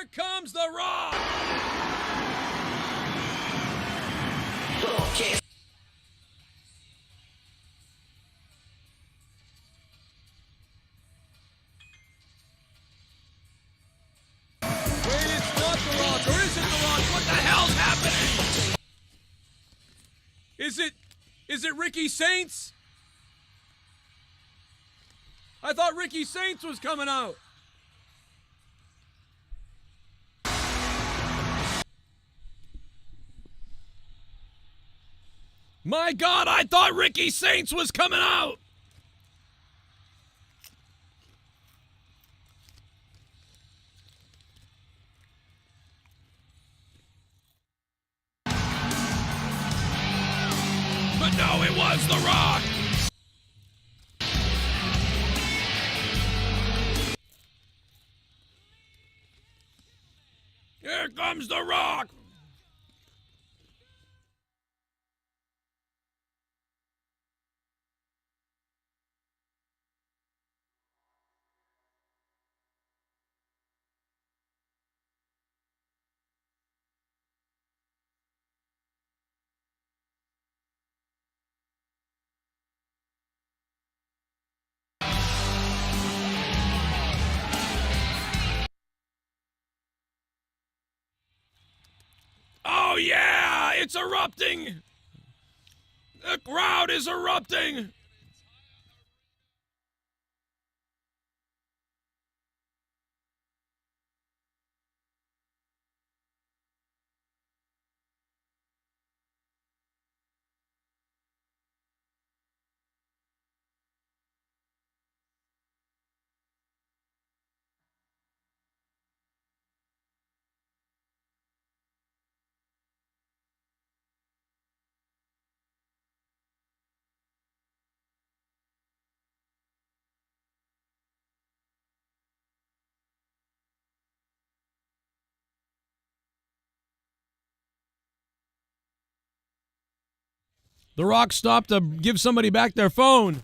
Here comes The Rock! Okay. Wait, it's not The Rock, or is it The Rock? What the hell's happening? Is it Ricky Saints? I thought Ricky Saints was coming out. My God, I thought Ricky Saints was coming out. But no, it was The Rock. Here comes The Rock. Oh yeah, it's erupting. The crowd is erupting. The Rock stopped to give somebody back their phone.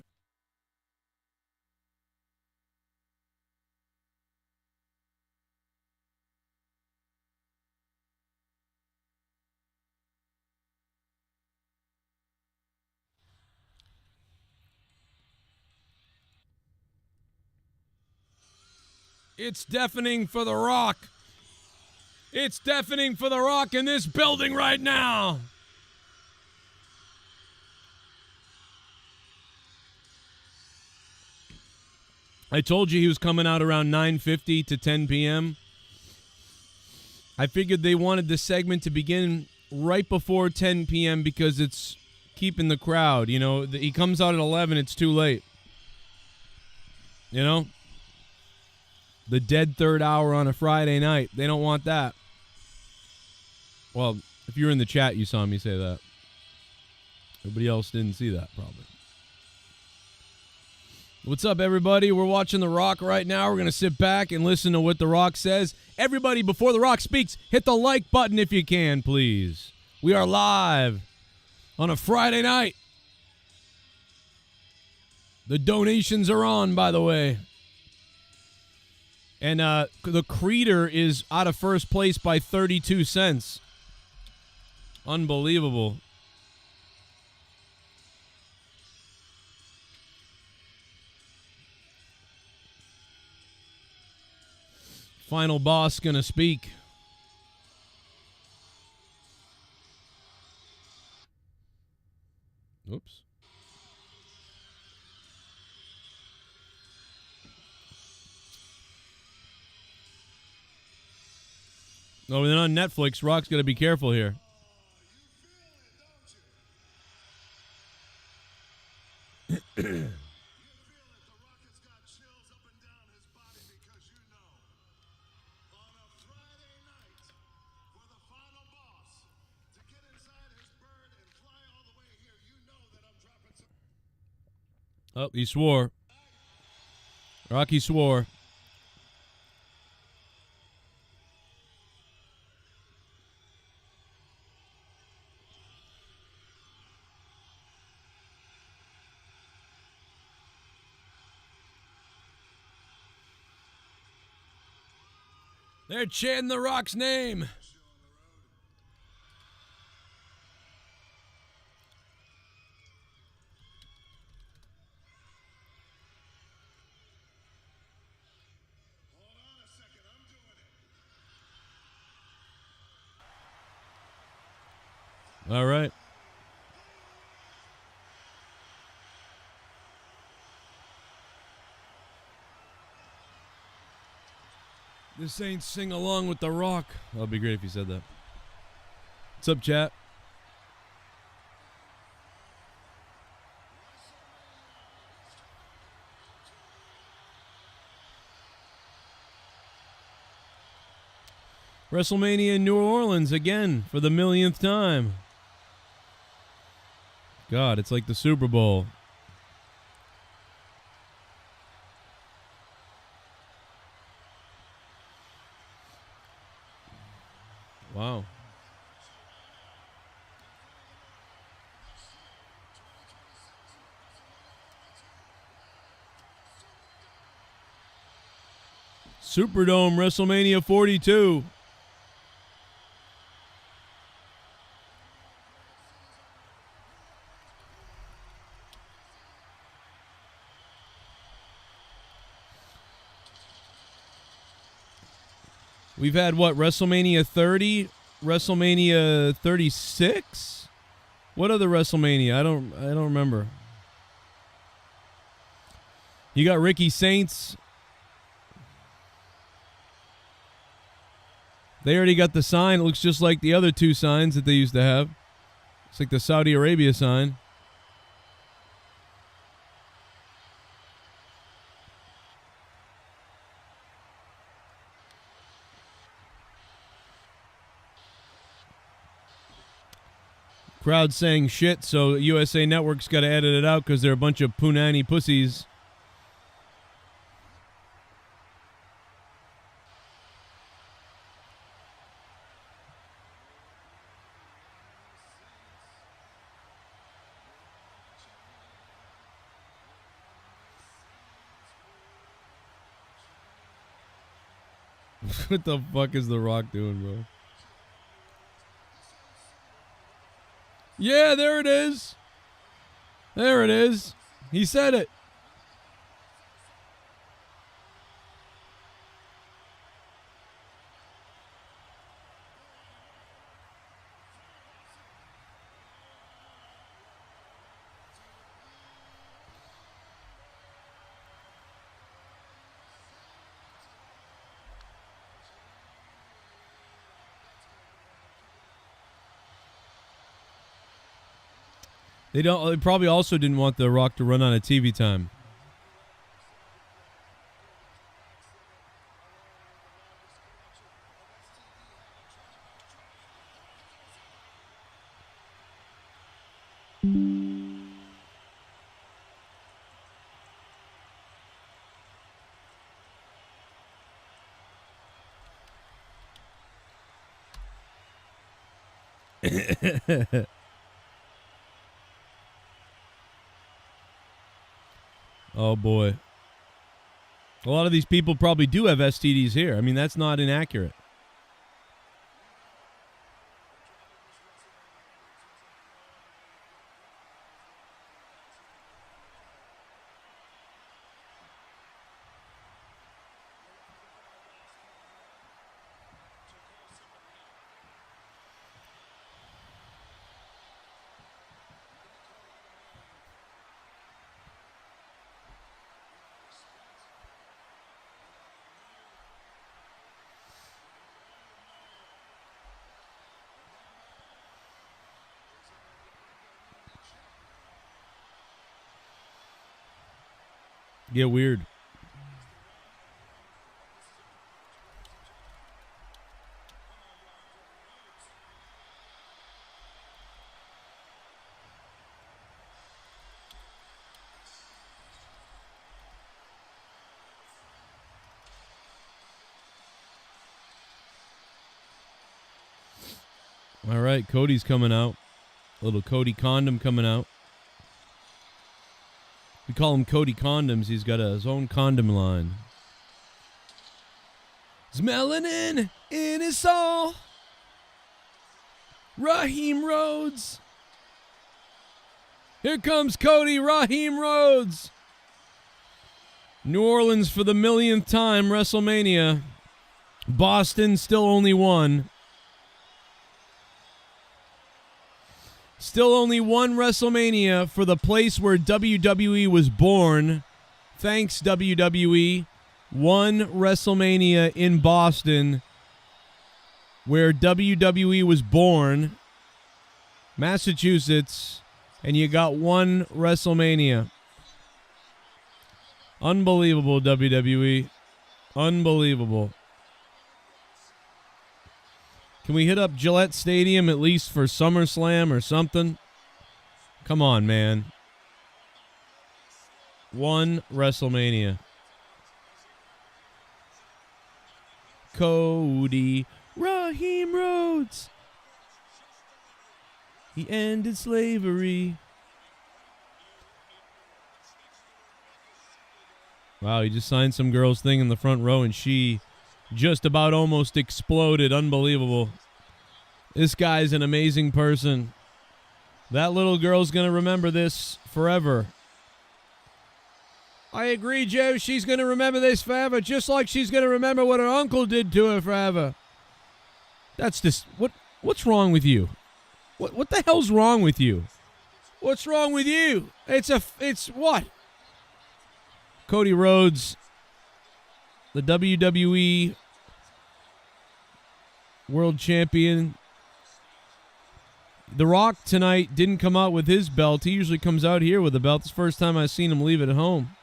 It's deafening for The Rock. It's deafening for The Rock in this building right now. I told you he was coming out around 9:50 to 10 p.m. I figured they wanted the segment to begin right before 10 p.m. because it's keeping the crowd. You know, he comes out at 11, it's too late. You know? The dead third hour on a Friday night. They don't want that. Well, if you were in the chat, you saw me say that. Everybody else didn't see that, probably. What's up, everybody? We're watching The Rock right now. We're going to sit back and listen to what The Rock says. Everybody, before The Rock speaks, hit the like button if you can, please. We are live on a Friday night. The donations are on, by the way. And the Creeder is out of first place by 32 cents. Unbelievable. Final boss gonna speak. Oops. Oh, then on Netflix, Rock's gonna be careful here. Oh, he swore. Rocky swore. They're chanting The Rock's name. All right. This ain't sing along with The Rock. That'd be great if you said that. What's up, chat? WrestleMania in New Orleans again for the millionth time. God, it's like the Super Bowl. Wow. Superdome WrestleMania 42. We've had what, WrestleMania 30, WrestleMania 36? What other WrestleMania? I don't remember. You got Ricky Saints. They already got the sign. It looks just like the other two signs that they used to have. It's like the Saudi Arabia sign. Crowd saying shit, so USA Network's got to edit it out because they're a bunch of punani pussies. What the fuck is The Rock doing, bro? Yeah, there it is. There it is. He said it. They probably also didn't want The Rock to run out of TV time. Oh, boy. A lot of these people probably do have STDs here. I mean, that's not inaccurate. Get weird. All right, Cody's coming out. A little Cody condom coming out. We call him Cody Condoms. He's got his own condom line. There's melanin in his soul. Raheem Rhodes. Here comes Cody Raheem Rhodes. New Orleans for the millionth time, WrestleMania. Boston still only one. Still only one WrestleMania for the place where WWE was born. Thanks, WWE. One WrestleMania in Boston where WWE was born. Massachusetts. And you got one WrestleMania. Unbelievable, WWE. Unbelievable. Can we hit up Gillette Stadium at least for SummerSlam or something? Come on, man. One WrestleMania. Cody Raheem Rhodes. He ended slavery. Wow, he just signed some girl's thing in the front row and she just about almost exploded. Unbelievable. This guy's an amazing person. That little girl's going to remember this forever. I agree, Joe. She's going to remember this forever, just like she's going to remember what her uncle did to her forever. That's just... What's wrong with you? What the hell's wrong with you? What's wrong with you? It's what? Cody Rhodes, the WWE World Champion. The Rock tonight didn't come out with his belt. He usually comes out here with a belt. It's the first time I've seen him leave it at home.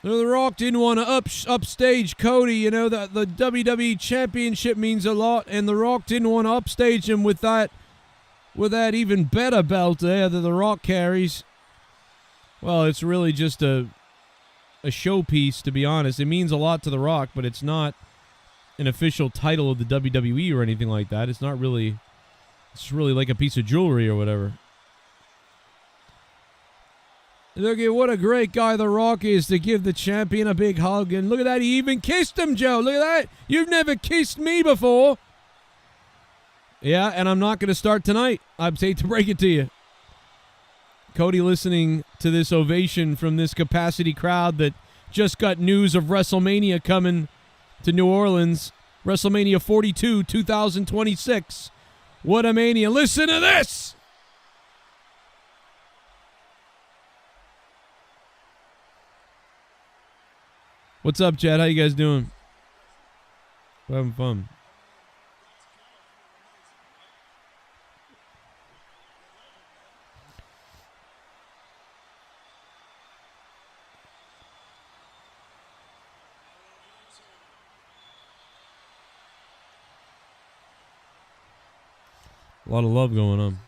The Rock didn't want to upstage Cody. You know, the WWE Championship means a lot, and The Rock didn't want to upstage him with that even better belt there that The Rock carries. Well, it's really just a showpiece, to be honest. It means a lot to The Rock, but it's not an official title of the WWE or anything like that. It's really like a piece of jewelry or whatever. Look at what a great guy The Rock is to give the champion a big hug. And look at that, he even kissed him, Joe. Look at that. You've never kissed me before. Yeah, and I'm not going to start tonight. I hate to break it to you. Cody listening to this ovation from this capacity crowd that just got news of WrestleMania coming to New Orleans. WrestleMania 42, 2026. What a mania. Listen to this. What's up, Chad? How you guys doing? We're having fun. A lot of love going on.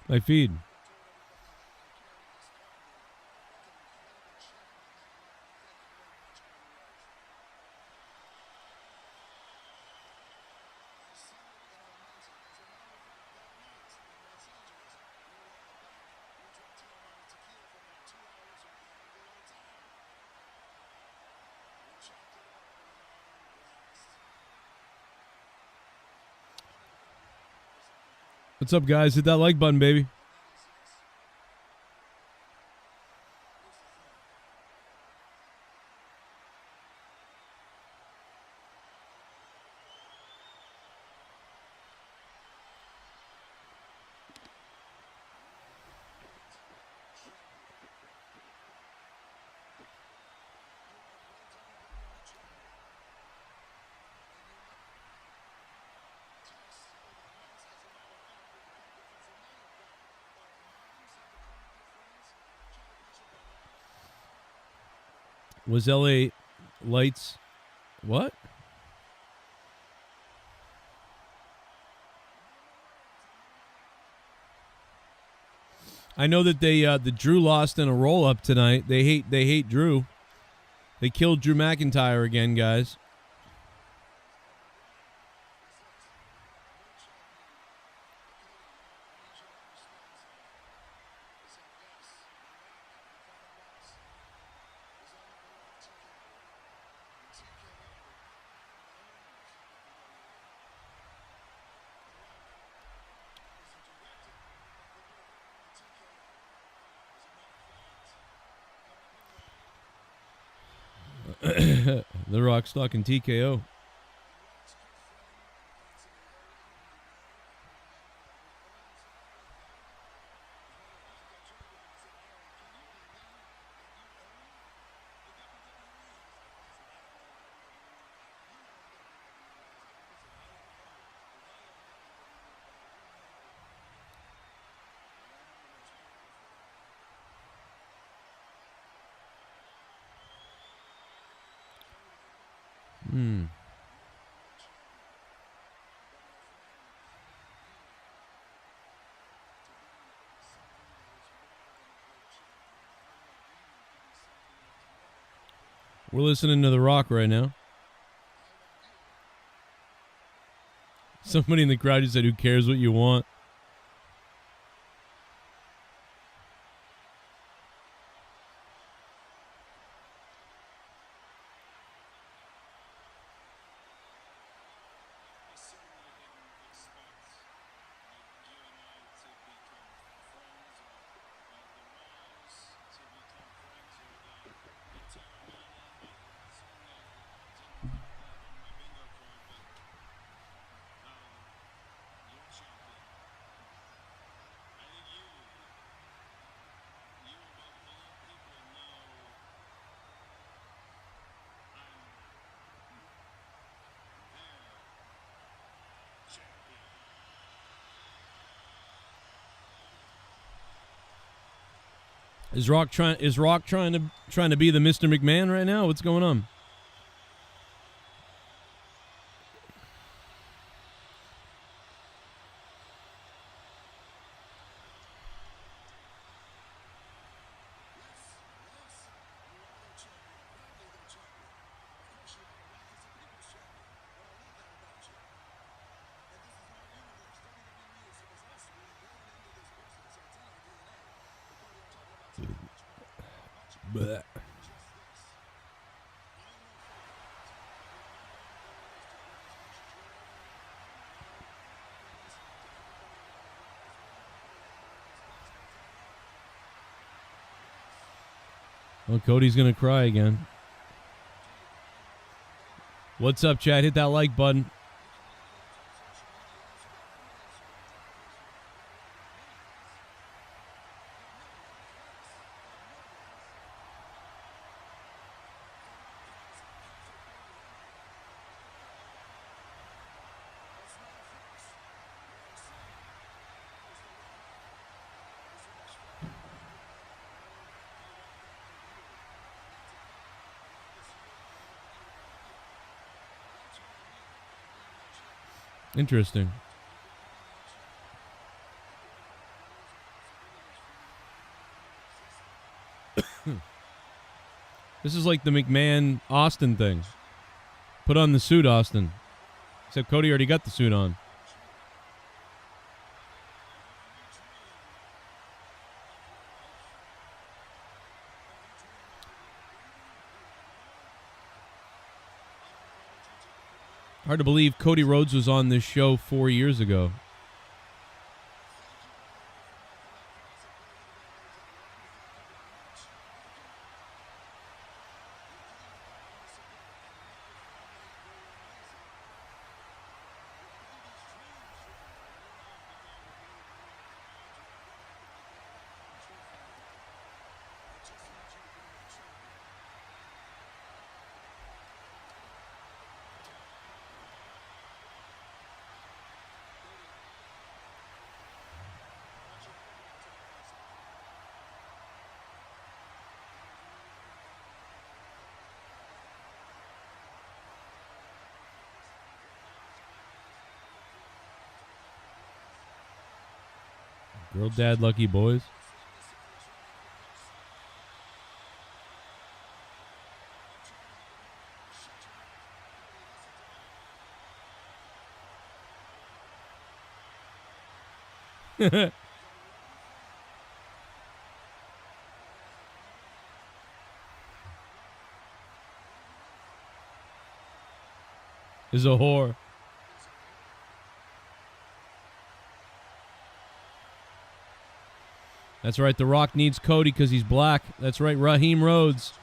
My feed. What's up, guys? Hit that like button, baby. Was LA lights. What? I know that the Drew lost in a roll up tonight. They hate Drew. They killed Drew McIntyre again, guys. The Rock's talking TKO. We're listening to The Rock right now. Somebody in the crowd just said, "Who cares what you want?" Is Rock trying to be the Mr. McMahon right now? What's going on? Blech. Well, Cody's going to cry again. What's up, chat? Hit that like button. Interesting. This is like the McMahon Austin thing. Put on the suit, Austin. Except Cody already got the suit on. Hard to believe Cody Rhodes was on this show 4 years ago. Girl dad lucky boys. Is a whore. That's right. The Rock needs Cody because he's black. That's right. Raheem Rhodes.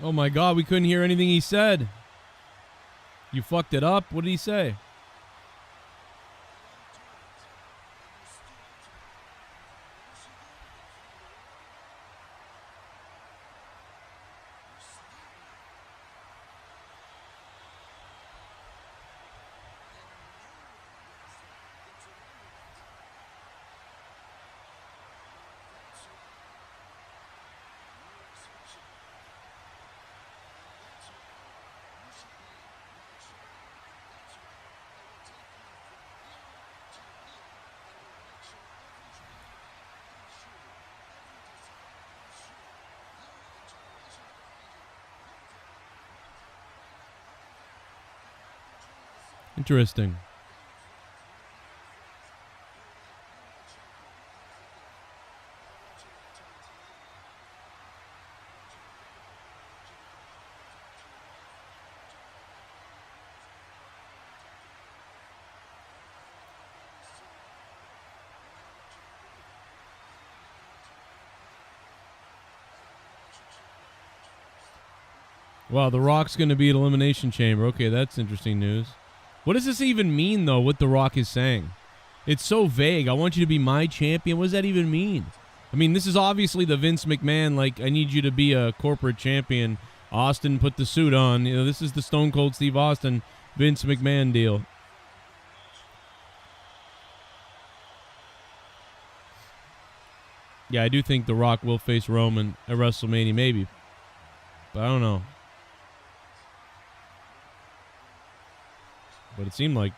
Oh my God, we couldn't hear anything he said. You fucked it up? What did he say? Interesting. Wow, The Rock's going to be at Elimination Chamber. Okay, that's interesting news. What does this even mean, though, what The Rock is saying? It's so vague. I want you to be my champion. What does that even mean? I mean, this is obviously the Vince McMahon, like, I need you to be a corporate champion. Austin, put the suit on. You know, this is the Stone Cold Steve Austin, Vince McMahon deal. Yeah, I do think The Rock will face Roman at WrestleMania, maybe. But I don't know. But it seemed like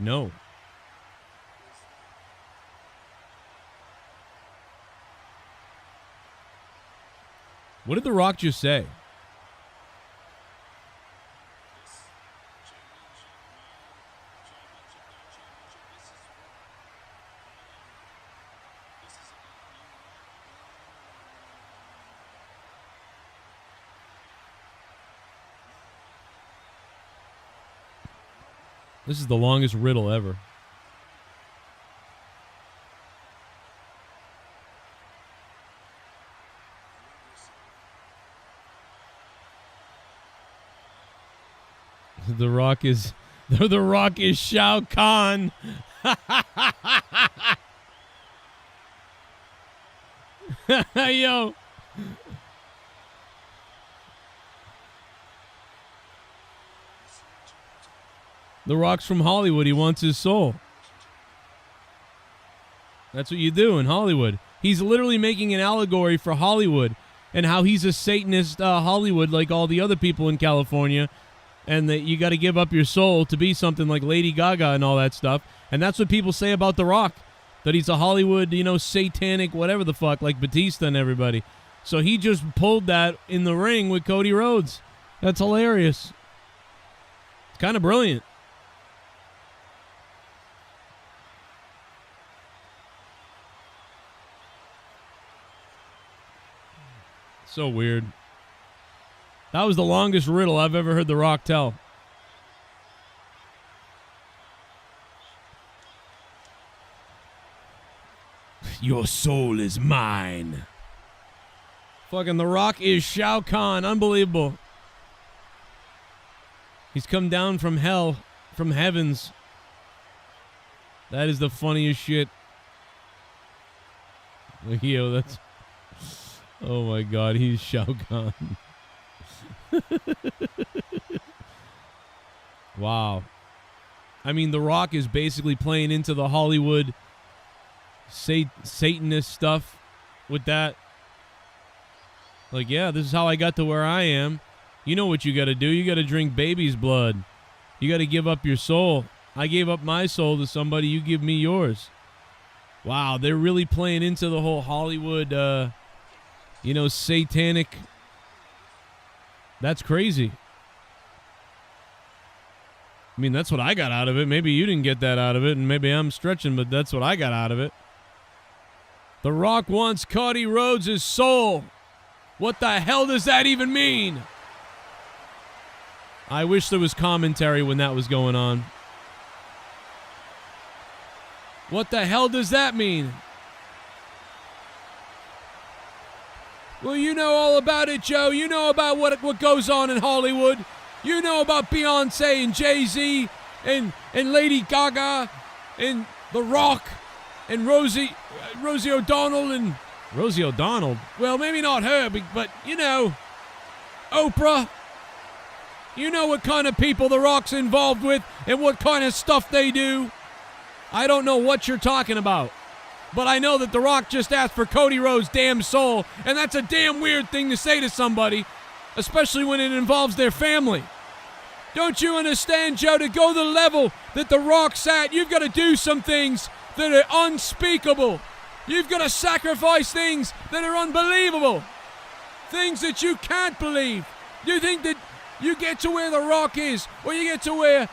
no. What did The Rock just say? This is the longest riddle ever. The Rock is Shao Kahn. Yo. The Rock's from Hollywood. He wants his soul. That's what you do in Hollywood. He's literally making an allegory for Hollywood and how he's a Satanist Hollywood like all the other people in California, and that you got to give up your soul to be something like Lady Gaga and all that stuff. And that's what people say about The Rock, that he's a Hollywood, satanic whatever the fuck, like Batista and everybody. So he just pulled that in the ring with Cody Rhodes. That's hilarious. It's kind of brilliant. So weird. That was the longest riddle I've ever heard The Rock tell. Your soul is mine. Fucking The Rock is Shao Kahn. Unbelievable. He's come down from hell, from heavens. That is the funniest shit. Yo, that's... Oh my God, he's Shao Kahn. Wow. I mean, The Rock is basically playing into the Hollywood Satanist stuff with that. Like, yeah, this is how I got to where I am. You know what you got to do. You got to drink baby's blood. You got to give up your soul. I gave up my soul to somebody. You give me yours. Wow, they're really playing into the whole Hollywood, satanic. That's crazy. I mean, that's what I got out of it. Maybe you didn't get that out of it, and maybe I'm stretching, but that's what I got out of it. The Rock wants Cody Rhodes' soul. What the hell does that even mean? I wish there was commentary when that was going on. What the hell does that mean? Well, you know all about it, Joe. You know about what goes on in Hollywood. You know about Beyonce and Jay-Z and Lady Gaga and The Rock and Rosie O'Donnell and... Rosie O'Donnell? Well, maybe not her, but you know, Oprah. You know what kind of people The Rock's involved with and what kind of stuff they do. I don't know what you're talking about, but I know that The Rock just asked for Cody Rhodes' damn soul, and that's a damn weird thing to say to somebody, especially when it involves their family. Don't you understand, Joe? To go the level that The Rock's at, you've got to do some things that are unspeakable. You've got to sacrifice things that are unbelievable. Things that you can't believe. You think that you get to where The Rock is, or you get to where,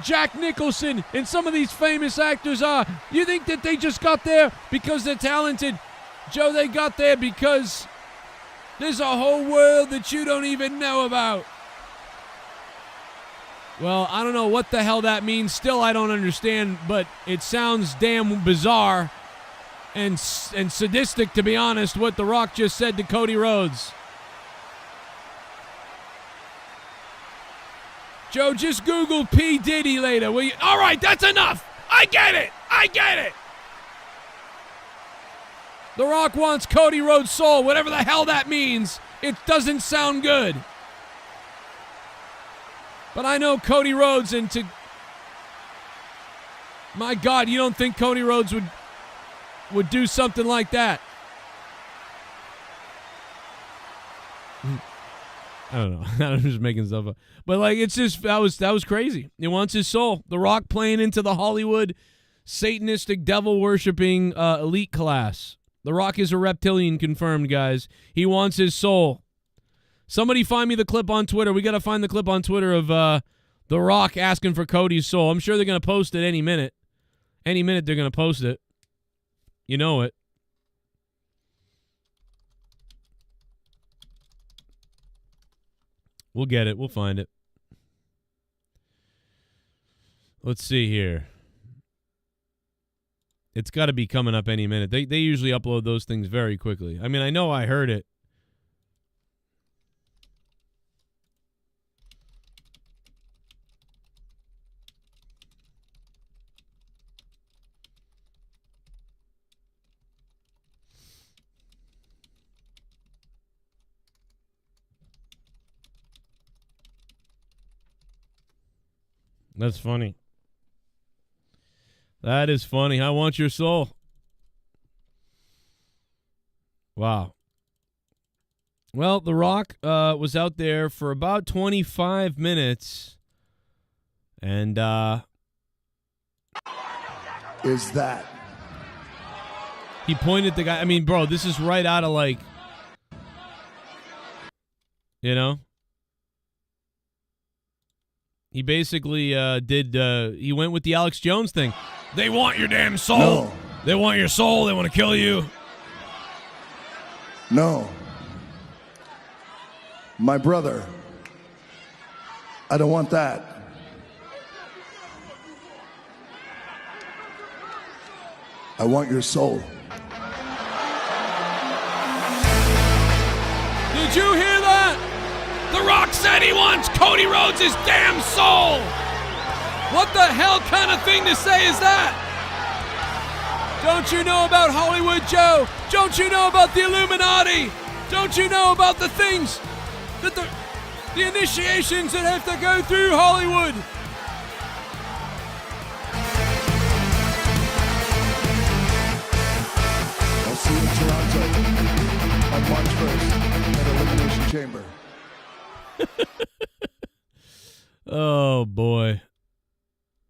Jack Nicholson and some of these famous actors are. You think that they just got there because they're talented. Joe, they got there because there's a whole world that you don't even know about. Well, I don't know what the hell that means. Still, I don't understand, but it sounds damn bizarre and sadistic, to be honest, what The Rock just said to Cody Rhodes. Joe, just Google P. Diddy later, will you? All right, that's enough. I get it. The Rock wants Cody Rhodes' soul, whatever the hell that means. It doesn't sound good. But I know Cody Rhodes, and my God, you don't think Cody Rhodes would do something like that? I don't know. I'm just making stuff up. But it's just that was crazy. He wants his soul. The Rock playing into the Hollywood Satanistic devil worshipping elite class. The Rock is a reptilian, confirmed, guys. He wants his soul. Somebody find me the clip on Twitter. We got to find the clip on Twitter of The Rock asking for Cody's soul. I'm sure they're going to post it any minute. Any minute they're going to post it. You know it. We'll get it. We'll find it. Let's see here. It's got to be coming up any minute. They usually upload those things very quickly. I mean, I know I heard it. That's funny. That is funny. I want your soul. Wow. Well, The Rock was out there for about 25 minutes. And is that? He pointed the guy. I mean, bro, this is right out of He basically he went with the Alex Jones thing. They want your damn soul. No. They want your soul. They want to kill you. No. My brother. I don't want that. I want your soul. Did you hear that? The Rock said he wants Cody Rhodes' damn soul. What the hell kind of thing to say is that? Don't you know about Hollywood Joe? Don't you know about the Illuminati? Don't you know about the things that the initiations that have to go through Hollywood? I'll see you in Toronto on March 1st at Elimination Chamber. Oh, boy.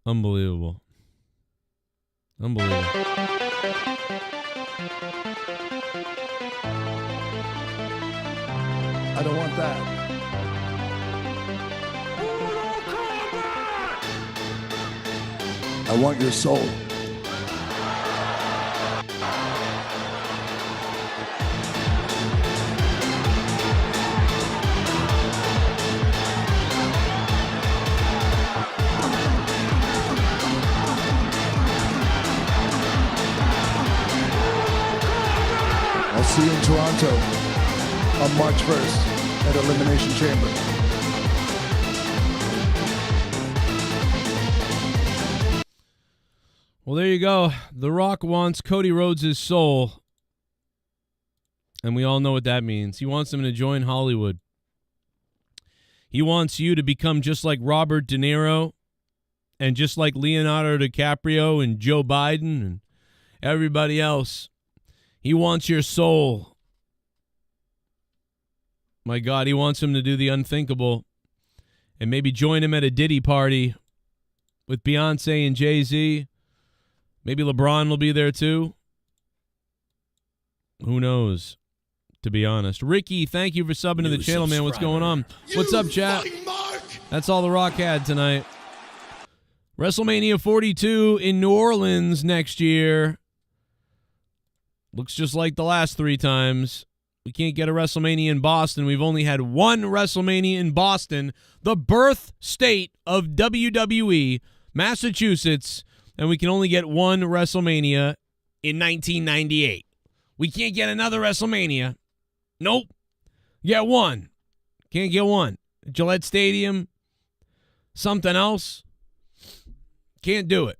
Unbelievable. Unbelievable. I don't want that. I want your soul. I'll see you in Toronto on March 1st at Elimination Chamber. Well, there you go. The Rock wants Cody Rhodes' soul. And we all know what that means. He wants him to join Hollywood. He wants you to become just like Robert De Niro and just like Leonardo DiCaprio and Joe Biden and everybody else. He wants your soul. My God, he wants him to do the unthinkable and maybe join him at a Diddy party with Beyonce and Jay-Z. Maybe LeBron will be there too. Who knows, to be honest. Ricky, thank you for subbing to the channel, man. What's going on? What's up, chat? That's all The Rock had tonight. WrestleMania 42 in New Orleans next year. Looks just like the last 3 times. We can't get a WrestleMania in Boston. We've only had one WrestleMania in Boston, the birth state of WWE, Massachusetts, and we can only get one WrestleMania in 1998. We can't get another WrestleMania. Nope. Get one. Can't get one. Gillette Stadium, something else. Can't do it.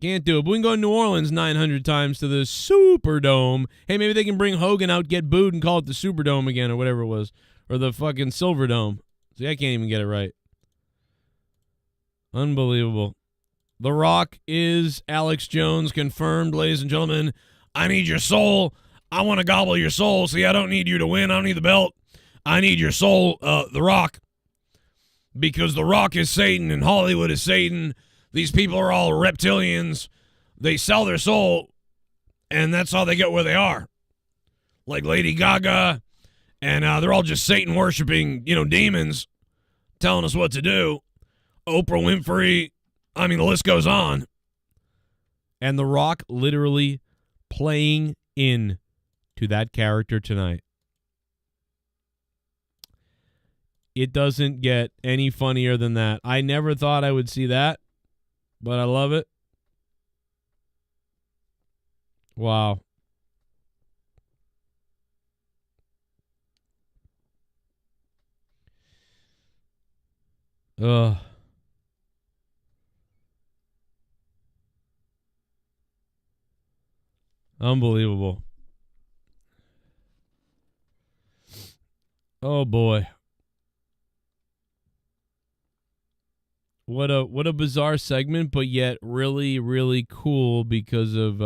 Can't do it. But we can go to New Orleans 900 times to the Superdome. Hey, maybe they can bring Hogan out, get booed, and call it the Superdome again or whatever it was. Or the fucking Silverdome. See, I can't even get it right. Unbelievable. The Rock is Alex Jones, confirmed, ladies and gentlemen. I need your soul. I want to gobble your soul. See, I don't need you to win. I don't need the belt. I need your soul, The Rock. Because The Rock is Satan and Hollywood is Satan. These people are all reptilians. They sell their soul, and that's how they get where they are. Like Lady Gaga, and they're all just Satan-worshiping, demons telling us what to do. Oprah Winfrey, I mean, the list goes on. And The Rock literally playing in to that character tonight. It doesn't get any funnier than that. I never thought I would see that. But I love it. Wow. Ugh. Unbelievable. Oh boy. What a bizarre segment, but yet really, really cool because of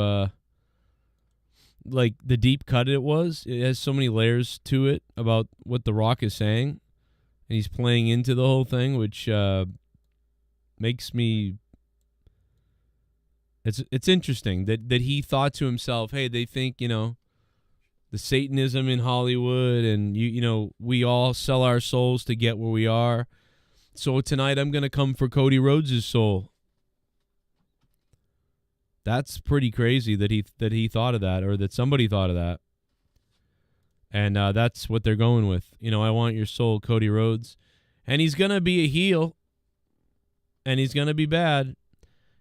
like the deep cut it was. It has so many layers to it about what The Rock is saying. And he's playing into the whole thing, which makes me it's interesting that he thought to himself, hey, they think, the Satanism in Hollywood and we all sell our souls to get where we are. So tonight I'm going to come for Cody Rhodes' soul. That's pretty crazy that he thought of that, or that somebody thought of that. And that's what they're going with. I want your soul, Cody Rhodes. And he's going to be a heel. And he's going to be bad.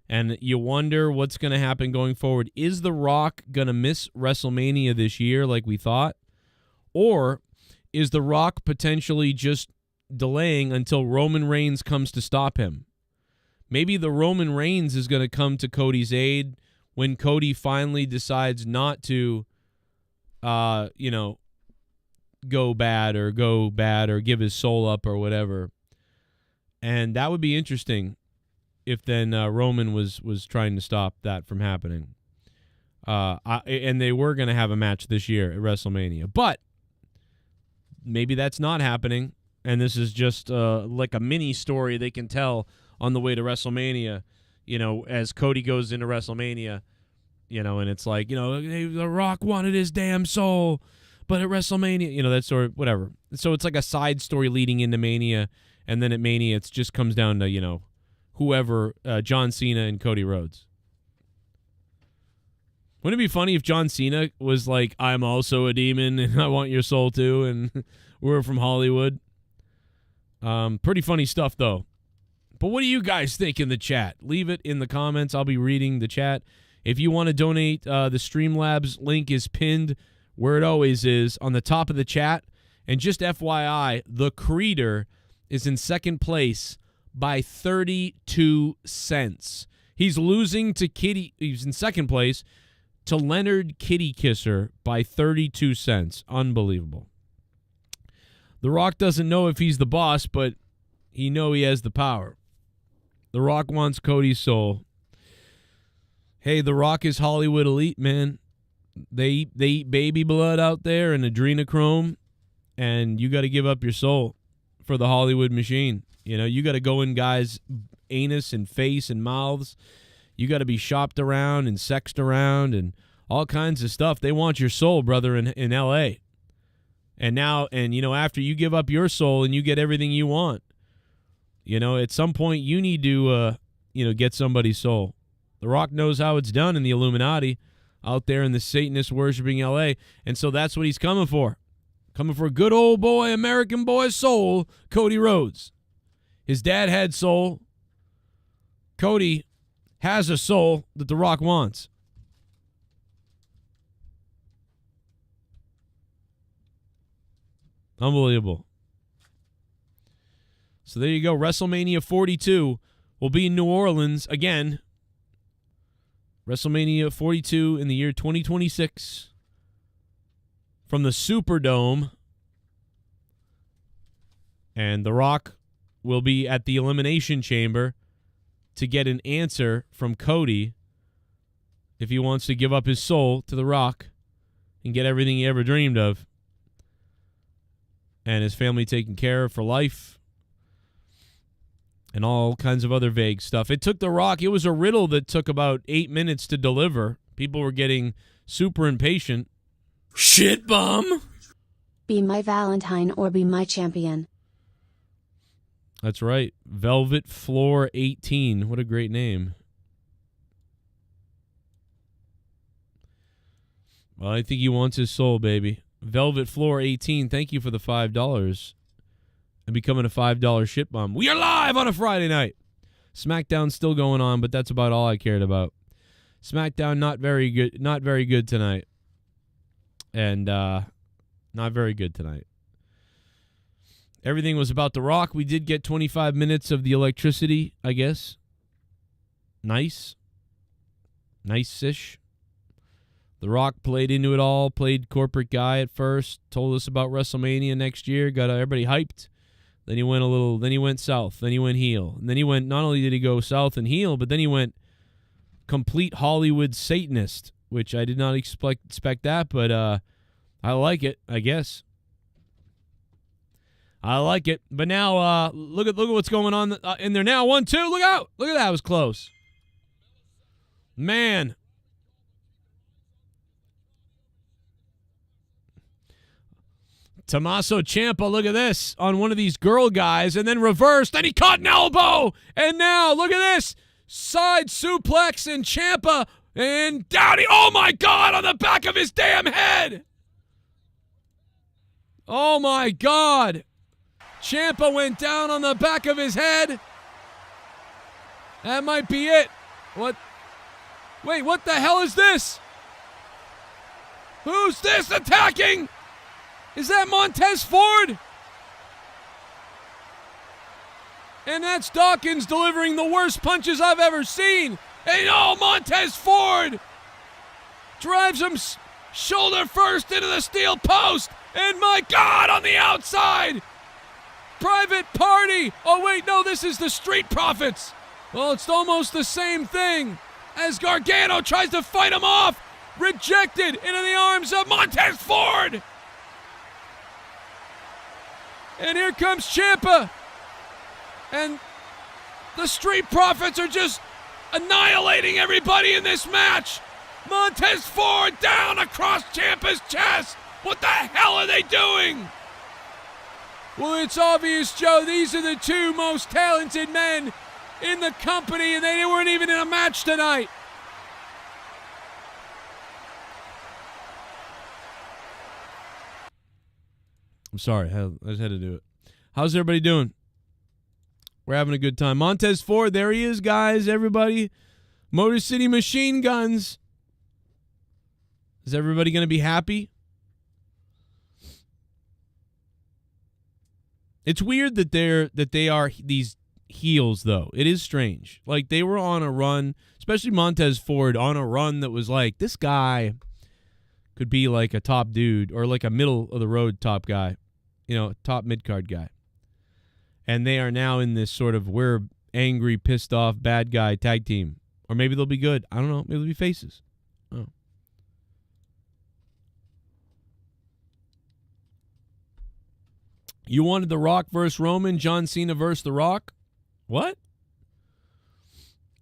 And you wonder what's going to happen going forward. Is The Rock going to miss WrestleMania this year like we thought? Or is The Rock potentially just delaying until Roman Reigns comes to stop him? Maybe the Roman Reigns is going to come to Cody's aid when Cody finally decides not to, go bad or give his soul up or whatever. And that would be interesting if then Roman was trying to stop that from happening. And they were going to have a match this year at WrestleMania. But maybe that's not happening, and this is just like a mini story they can tell on the way to WrestleMania, as Cody goes into WrestleMania, and it's like, hey, The Rock wanted his damn soul, but at WrestleMania, that sort of whatever. So it's like a side story leading into Mania, and then at Mania it just comes down to, whoever, John Cena and Cody Rhodes. Wouldn't it be funny if John Cena was like, I'm also a demon and I want your soul too, and we're from Hollywood? Pretty funny stuff, though. But what do you guys think in the chat? Leave it in the comments. I'll be reading the chat. If you want to donate, the Streamlabs link is pinned where it always is, on the top of the chat. And just FYI, the Creator is in second place by 32 cents. He's losing to Kitty. He's in second place to Leonard Kitty Kisser by 32 cents. Unbelievable. The Rock doesn't know if he's the boss, but he has the power. The Rock wants Cody's soul. Hey, The Rock is Hollywood elite, man. They eat baby blood out there and adrenochrome, and you got to give up your soul for the Hollywood machine. You got to go in guys' anus and face and mouths. You got to be shopped around and sexed around and all kinds of stuff. They want your soul, brother, in L.A. And now, after you give up your soul and you get everything you want, at some point you need to, get somebody's soul. The Rock knows how it's done in the Illuminati out there in the Satanist worshiping L.A., and so that's what he's coming for. Coming for a good old boy, American boy soul, Cody Rhodes. His dad had soul. Cody has a soul that The Rock wants. Unbelievable. So there you go. WrestleMania 42 will be in New Orleans again. WrestleMania 42 in the year 2026 from the Superdome. And The Rock will be at the Elimination Chamber to get an answer from Cody if he wants to give up his soul to The Rock and get everything he ever dreamed of. And his family taken care of for life. And all kinds of other vague stuff. It took The Rock, it was a riddle that took about 8 minutes to deliver. People were getting super impatient. Shit bum! Be my Valentine or be my champion. That's right. Velvet Floor 18. What a great name. Well, I think he wants his soul, baby. Velvet Floor 18, thank you for the $5. And becoming a $5 shit bomb. We are live on a Friday night. SmackDown's still going on, but that's about all I cared about. SmackDown not very good tonight. And not very good tonight. Everything was about The Rock. We did get 25 minutes of the electricity, I guess. Nice. Nice-ish. The Rock played into it all, played corporate guy at first, told us about WrestleMania next year, got everybody hyped. Then he went south, then he went heel. And then he went, not only did he go south and heel, but then he went complete Hollywood Satanist, which I did not expect that, but I like it, I guess. I like it. But now, look at what's going on in there now. 1, 2, look out. Look at that, it was close. Man. Tommaso Ciampa, look at this, on one of these girl guys, and then reversed, then he caught an elbow, and now, look at this, side suplex, and Ciampa, and down oh my God, on the back of his damn head! Oh my God! Ciampa went down on the back of his head. That might be it. What? Wait, what the hell is this? Who's this attacking? Is that Montez Ford? And that's Dawkins delivering the worst punches I've ever seen. And Montez Ford drives him shoulder first into the steel post. And my God, on the outside, Private Party. Oh, wait, no, this is the Street Profits. Well, it's almost the same thing as Gargano tries to fight him off. Rejected into the arms of Montez Ford. And here comes Ciampa. And the Street Profits are just annihilating everybody in this match. Montez Ford down across Ciampa's chest. What the hell are they doing? Well, it's obvious, Joe. These are the two most talented men in the company, and they weren't even in a match tonight. I'm sorry. I just had to do it. How's everybody doing? We're having a good time. Montez Ford, there he is, guys. Everybody. Motor City Machine Guns. Is everybody going to be happy? It's weird that they are these heels, though. It is strange. Like, they were on a run, especially Montez Ford, on a run that was like, this guy could be like a top dude or like a middle-of-the-road top guy, top mid-card guy. And they are now in this sort of we're angry, pissed off, bad guy tag team. Or maybe they'll be good. I don't know. Maybe they'll be faces. Oh. You wanted The Rock versus Roman, John Cena versus The Rock? What?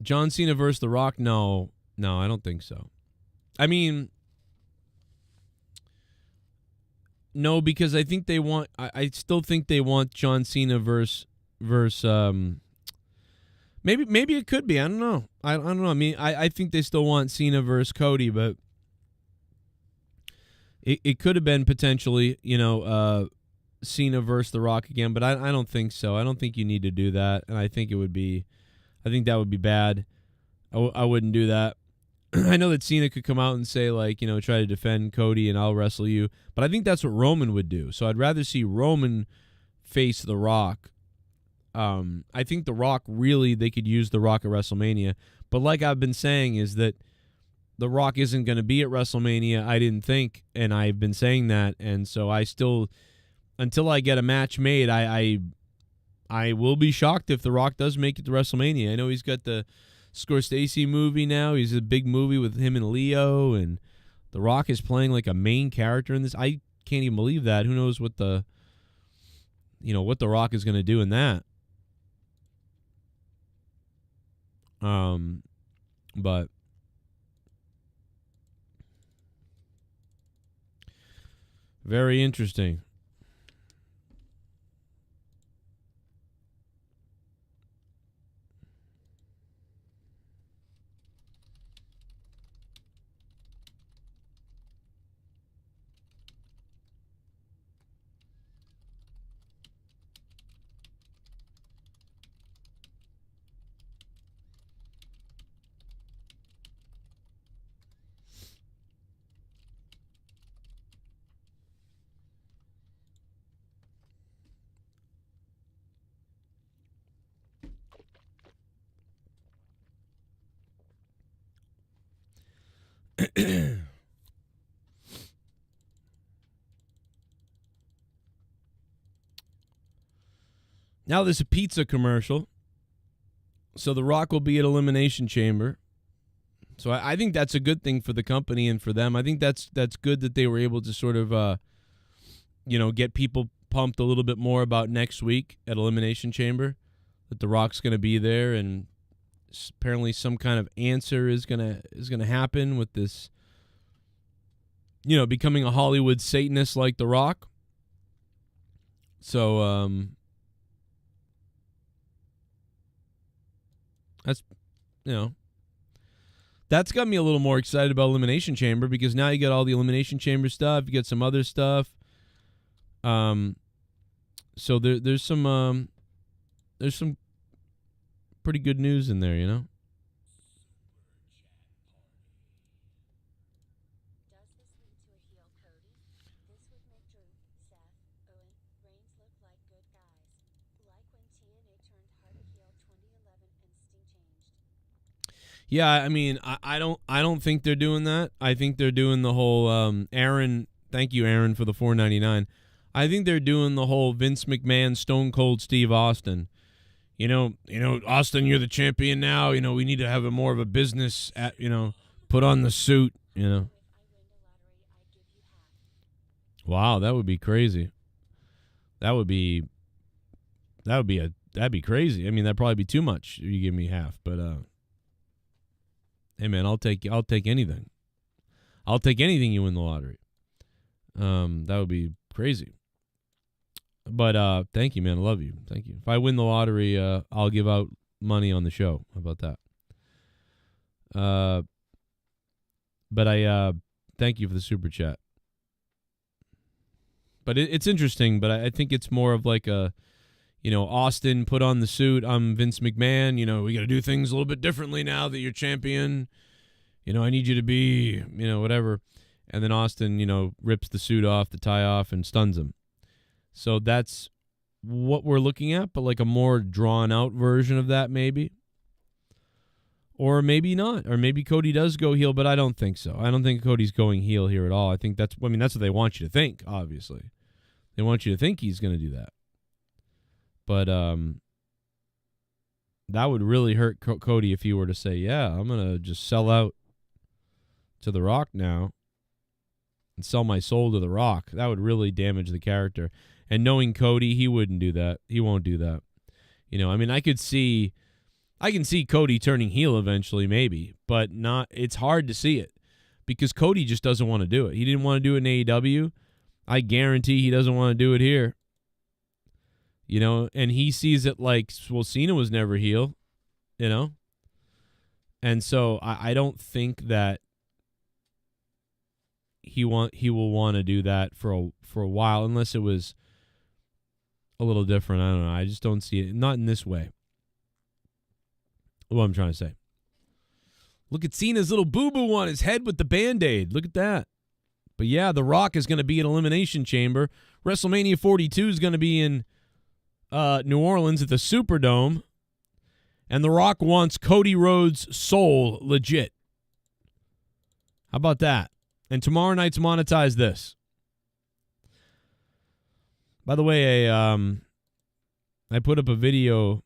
John Cena versus The Rock? No, I don't think so. I mean, no, because I think they want. I still think they want John Cena versus. Maybe it could be. I don't know. I don't know. I mean, I think they still want Cena versus Cody, but it could have been potentially, Cena versus The Rock again, but I don't think so. I don't think you need to do that, and I think that would be bad. I wouldn't do that. I know that Cena could come out and say, like, try to defend Cody and I'll wrestle you, but I think that's what Roman would do. So I'd rather see Roman face The Rock. I think The Rock, really, they could use The Rock at WrestleMania, but like I've been saying is that The Rock isn't going to be at WrestleMania, I didn't think, and I've been saying that, and so I still... Until I get a match made, I will be shocked if The Rock does make it to WrestleMania. I know he's got the Scorsese movie now. He's a big movie with him and Leo, and The Rock is playing like a main character in this. I can't even believe that. Who knows what The Rock is going to do in that. But very interesting. Now there's a pizza commercial. So The Rock will be at Elimination Chamber. So I think that's a good thing for the company and for them. I think that's good that they were able to sort of, get people pumped a little bit more about next week at Elimination Chamber. That The Rock's going to be there, and apparently some kind of answer is gonna happen with this. Becoming a Hollywood Satanist like The Rock. So, that's got me a little more excited about Elimination Chamber because now you got all the Elimination Chamber stuff. You got some other stuff. So there's some pretty good news in there, Yeah, I mean, I don't think they're doing that. I think they're doing the whole Aaron. Thank you, Aaron, for the $4.99. I think they're doing the whole Vince McMahon, Stone Cold Steve Austin. You know, Austin, you're the champion now. You know, we need to have more of a business. Put on the suit. You know. Wow, that would be crazy. That'd be crazy. I mean, that'd probably be too much. You give me half, but hey man, I'll take anything. I'll take anything you win the lottery. That would be crazy. But thank you, man. I love you. Thank you. If I win the lottery, I'll give out money on the show. How about that? But I thank you for the super chat. But it's interesting, but I think it's more of like a, Austin, put on the suit. I'm Vince McMahon. We got to do things a little bit differently now that you're champion. I need you to be, whatever. And then Austin, rips the suit off, the tie off, and stuns him. So that's what we're looking at, but like a more drawn-out version of that maybe. Or maybe not. Or maybe Cody does go heel, but I don't think so. I don't think Cody's going heel here at all. I think that's what they want you to think, obviously. They want you to think he's going to do that. But that would really hurt Cody if he were to say, yeah, I'm going to just sell out to The Rock now and sell my soul to The Rock. That would really damage the character. And knowing Cody, he wouldn't do that. He won't do that. I can see Cody turning heel eventually, maybe, but not. It's hard to see it because Cody just doesn't want to do it. He didn't want to do it in AEW. I guarantee he doesn't want to do it here. And he sees it like, well, Cena was never heel, and so I don't think that he will want to do that for a while unless it was a little different. I don't know. I just don't see it. Not in this way. What I'm trying to say. Look at Cena's little boo-boo on his head with the Band-Aid. Look at that. But yeah, The Rock is going to be at Elimination Chamber. WrestleMania 42 is going to be in New Orleans at the Superdome. And The Rock wants Cody Rhodes' soul legit. How about that? And tomorrow night's Monetize This. By the way, I put up a video,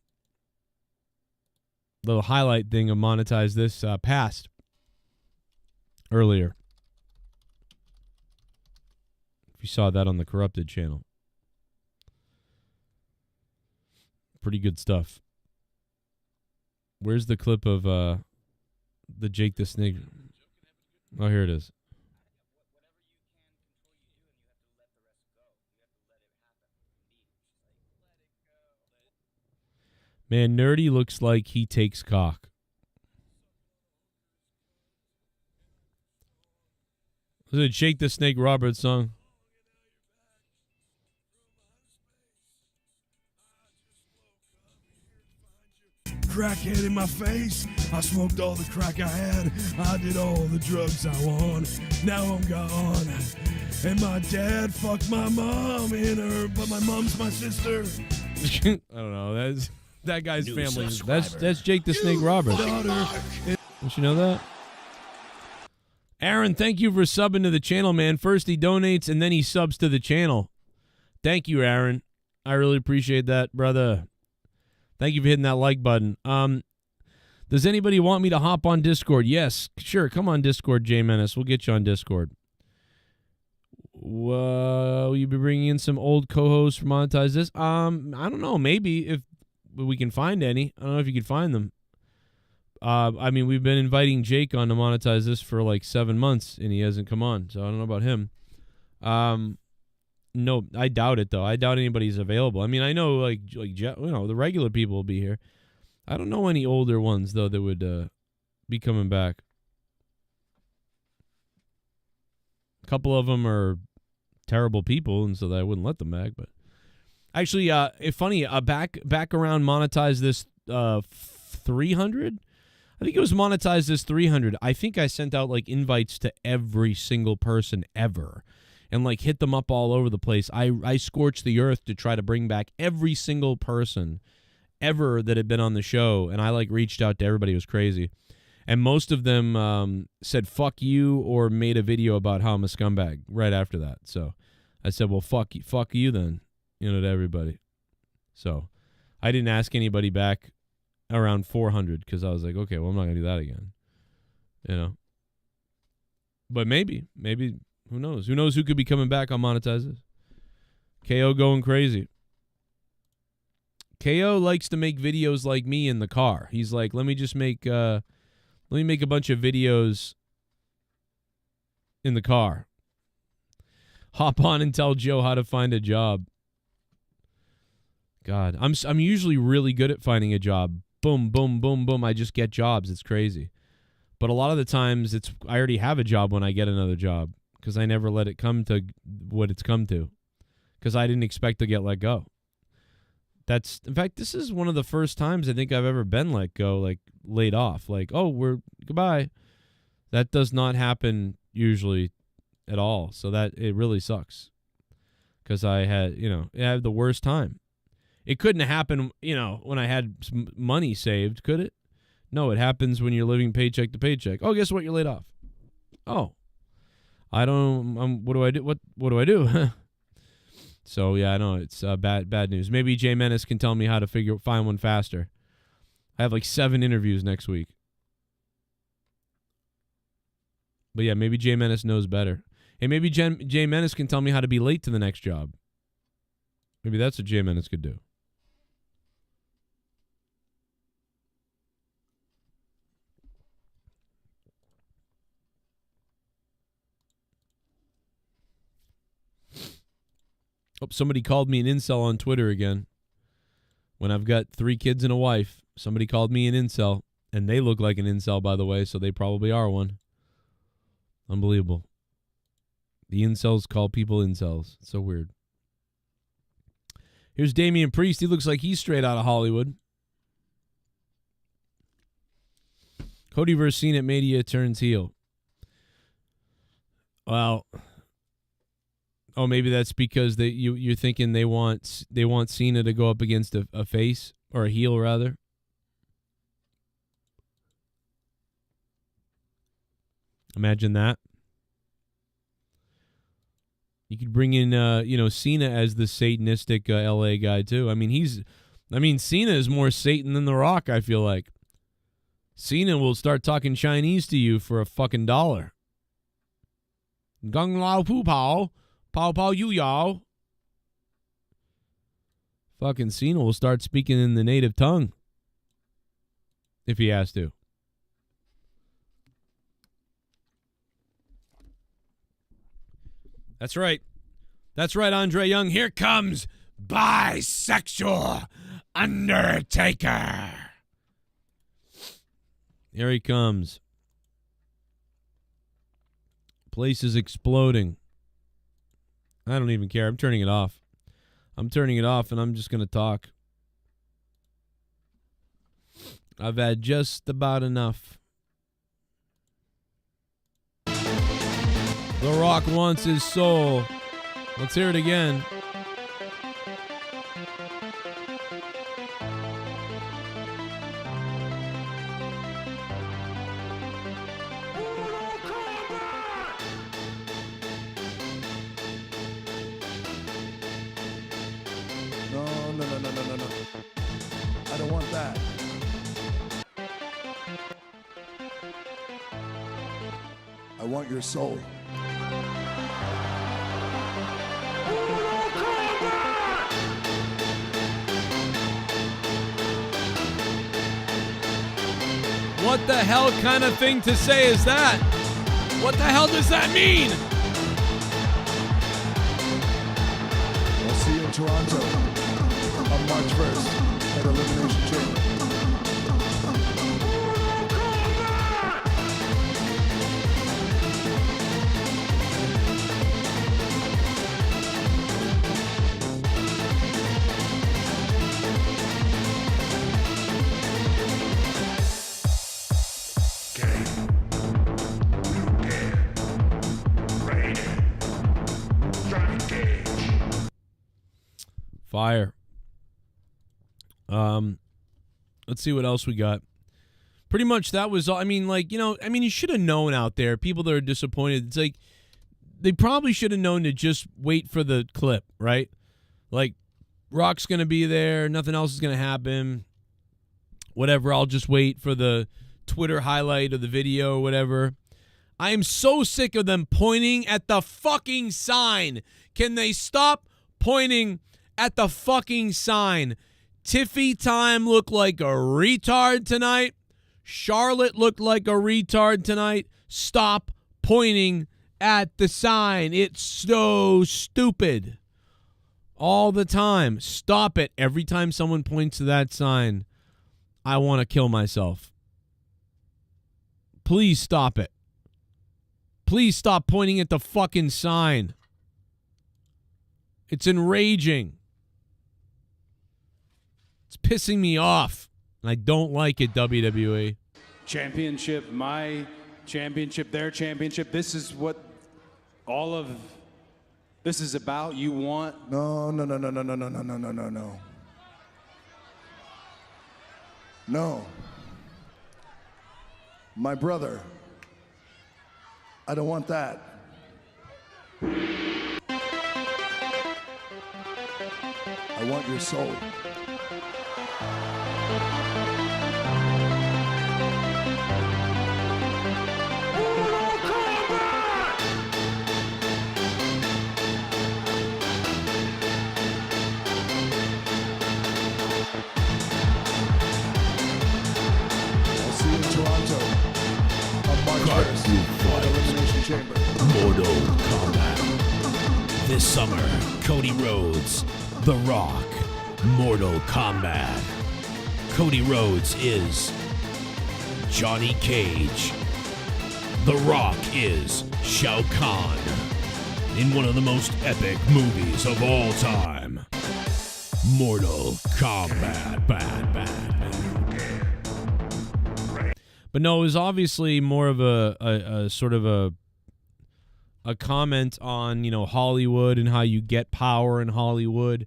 little highlight thing of Monetize This past earlier. If you saw that on the Corrupted channel. Pretty good stuff. Where's the clip of the Jake the Snake? Oh, here it is. Man, Nerdy looks like he takes cock. Was it Shake the Snake Roberts song? Crackhead in my face. I smoked all the crack I had. I did all the drugs I want. Now I'm gone. And my dad fucked my mom in her, but my mom's my sister. I don't know. That guy's family. That's Jake the Snake Roberts. Don't you know that? Aaron, thank you for subbing to the channel, man. First he donates and then he subs to the channel. Thank you, Aaron. I really appreciate that, brother. Thank you for hitting that like button. Does anybody want me to hop on Discord? Yes, sure. Come on Discord, J Menace. We'll get you on Discord. Will you be bringing in some old co-hosts for Monetize This? I don't know. Maybe if we can find any. I don't know if you can find them. We've been inviting Jake on to Monetize This for like 7 months, and he hasn't come on, so I don't know about him. No, I doubt it, though. I doubt anybody's available. I know, like the regular people will be here. I don't know any older ones, though, that would be coming back. A couple of them are terrible people, and so I wouldn't let them back, but... Actually, it's funny, back around Monetize This 300? I think it was Monetize This 300. I think I sent out, like, invites to every single person ever and, like, hit them up all over the place. I scorched the earth to try to bring back every single person ever that had been on the show, and I, like, reached out to everybody. It was crazy. And most of them said fuck you or made a video about how I'm a scumbag right after that. So I said, well, fuck you then, to everybody. So I didn't ask anybody back around 400 because I was like, okay, well, I'm not going to do that again. But maybe, who knows? Who knows who could be coming back on Monetize This? KO going crazy. KO likes to make videos like me in the car. He's like, let me make a bunch of videos in the car. Hop on and tell Joe how to find a job. God, I'm usually really good at finding a job. Boom, boom, boom, boom. I just get jobs. It's crazy. But a lot of the times I already have a job when I get another job because I never let it come to what it's come to because I didn't expect to get let go. In fact, this is one of the first times I think I've ever been let go, like laid off. Like, oh, goodbye. That does not happen usually at all. So it really sucks because I had the worst time. It couldn't happen, when I had some money saved, could it? No, it happens when you're living paycheck to paycheck. Oh, guess what? You're laid off. Oh, I don't. What do I do? What do I do? So yeah, I know it's bad news. Maybe Jay Menace can tell me how to find one faster. I have like 7 interviews next week. But yeah, maybe Jay Menace knows better. Hey, maybe Jay Menace can tell me how to be late to the next job. Maybe that's what Jay Menace could do. Oh, somebody called me an incel on Twitter again. When I've got 3 kids and a wife, somebody called me an incel. And they look like an incel, by the way, so they probably are one. Unbelievable. The incels call people incels. It's so weird. Here's Damian Priest. He looks like he's straight out of Hollywood. Cody versus Cena at Mania turns heel. Well... Oh, maybe that's because you're thinking they want Cena to go up against a face or a heel rather. Imagine that. You could bring in Cena as the Satanistic LA guy too. I mean Cena is more Satan than The Rock, I feel like. Cena will start talking Chinese to you for a fucking $1. Gung lao pu pao. Pow pow you y'all. Fucking Cena will start speaking in the native tongue. If he has to. That's right. That's right, Andre Young. Here comes bisexual Undertaker. Here he comes. Place is exploding. I don't even care. I'm turning it off. I'm turning it off, and I'm just going to talk. I've had just about enough. The Rock wants his soul. Let's hear it again. No. I don't want that. I want your soul. What the hell kind of thing to say is that? What the hell does that mean? I'll see you in Toronto on March 1st at Elimination Chamber. Fire. Let's see what else we got. Pretty much that was all. I mean, like, you should have known out there, people that are disappointed. It's like, they probably should have known to just wait for the clip, right? Like, Rock's going to be there. Nothing else is going to happen. Whatever, I'll just wait for the Twitter highlight of the video or whatever. I am so sick of them pointing at the fucking sign. Can they stop pointing at the fucking sign? Tiffy Time looked like a retard tonight. Charlotte looked like a retard tonight. Stop pointing at the sign. It's so stupid. All the time. Stop it. Every time someone points to that sign, I want to kill myself. Please stop it. Please stop pointing at the fucking sign. It's enraging. It's pissing me off. And I don't like it, WWE. Championship, my championship, their championship. This is what all of this is about. You want? No. No. My brother, I don't want that. I want your soul. Elimination Chamber. Mortal Kombat. This summer, Cody Rhodes, The Rock, Mortal Kombat. Cody Rhodes is Johnny Cage. The Rock is Shao Kahn. In one of the most epic movies of all time. Mortal Kombat. Bad. But no, it was obviously more of a sort of a comment on, Hollywood and how you get power in Hollywood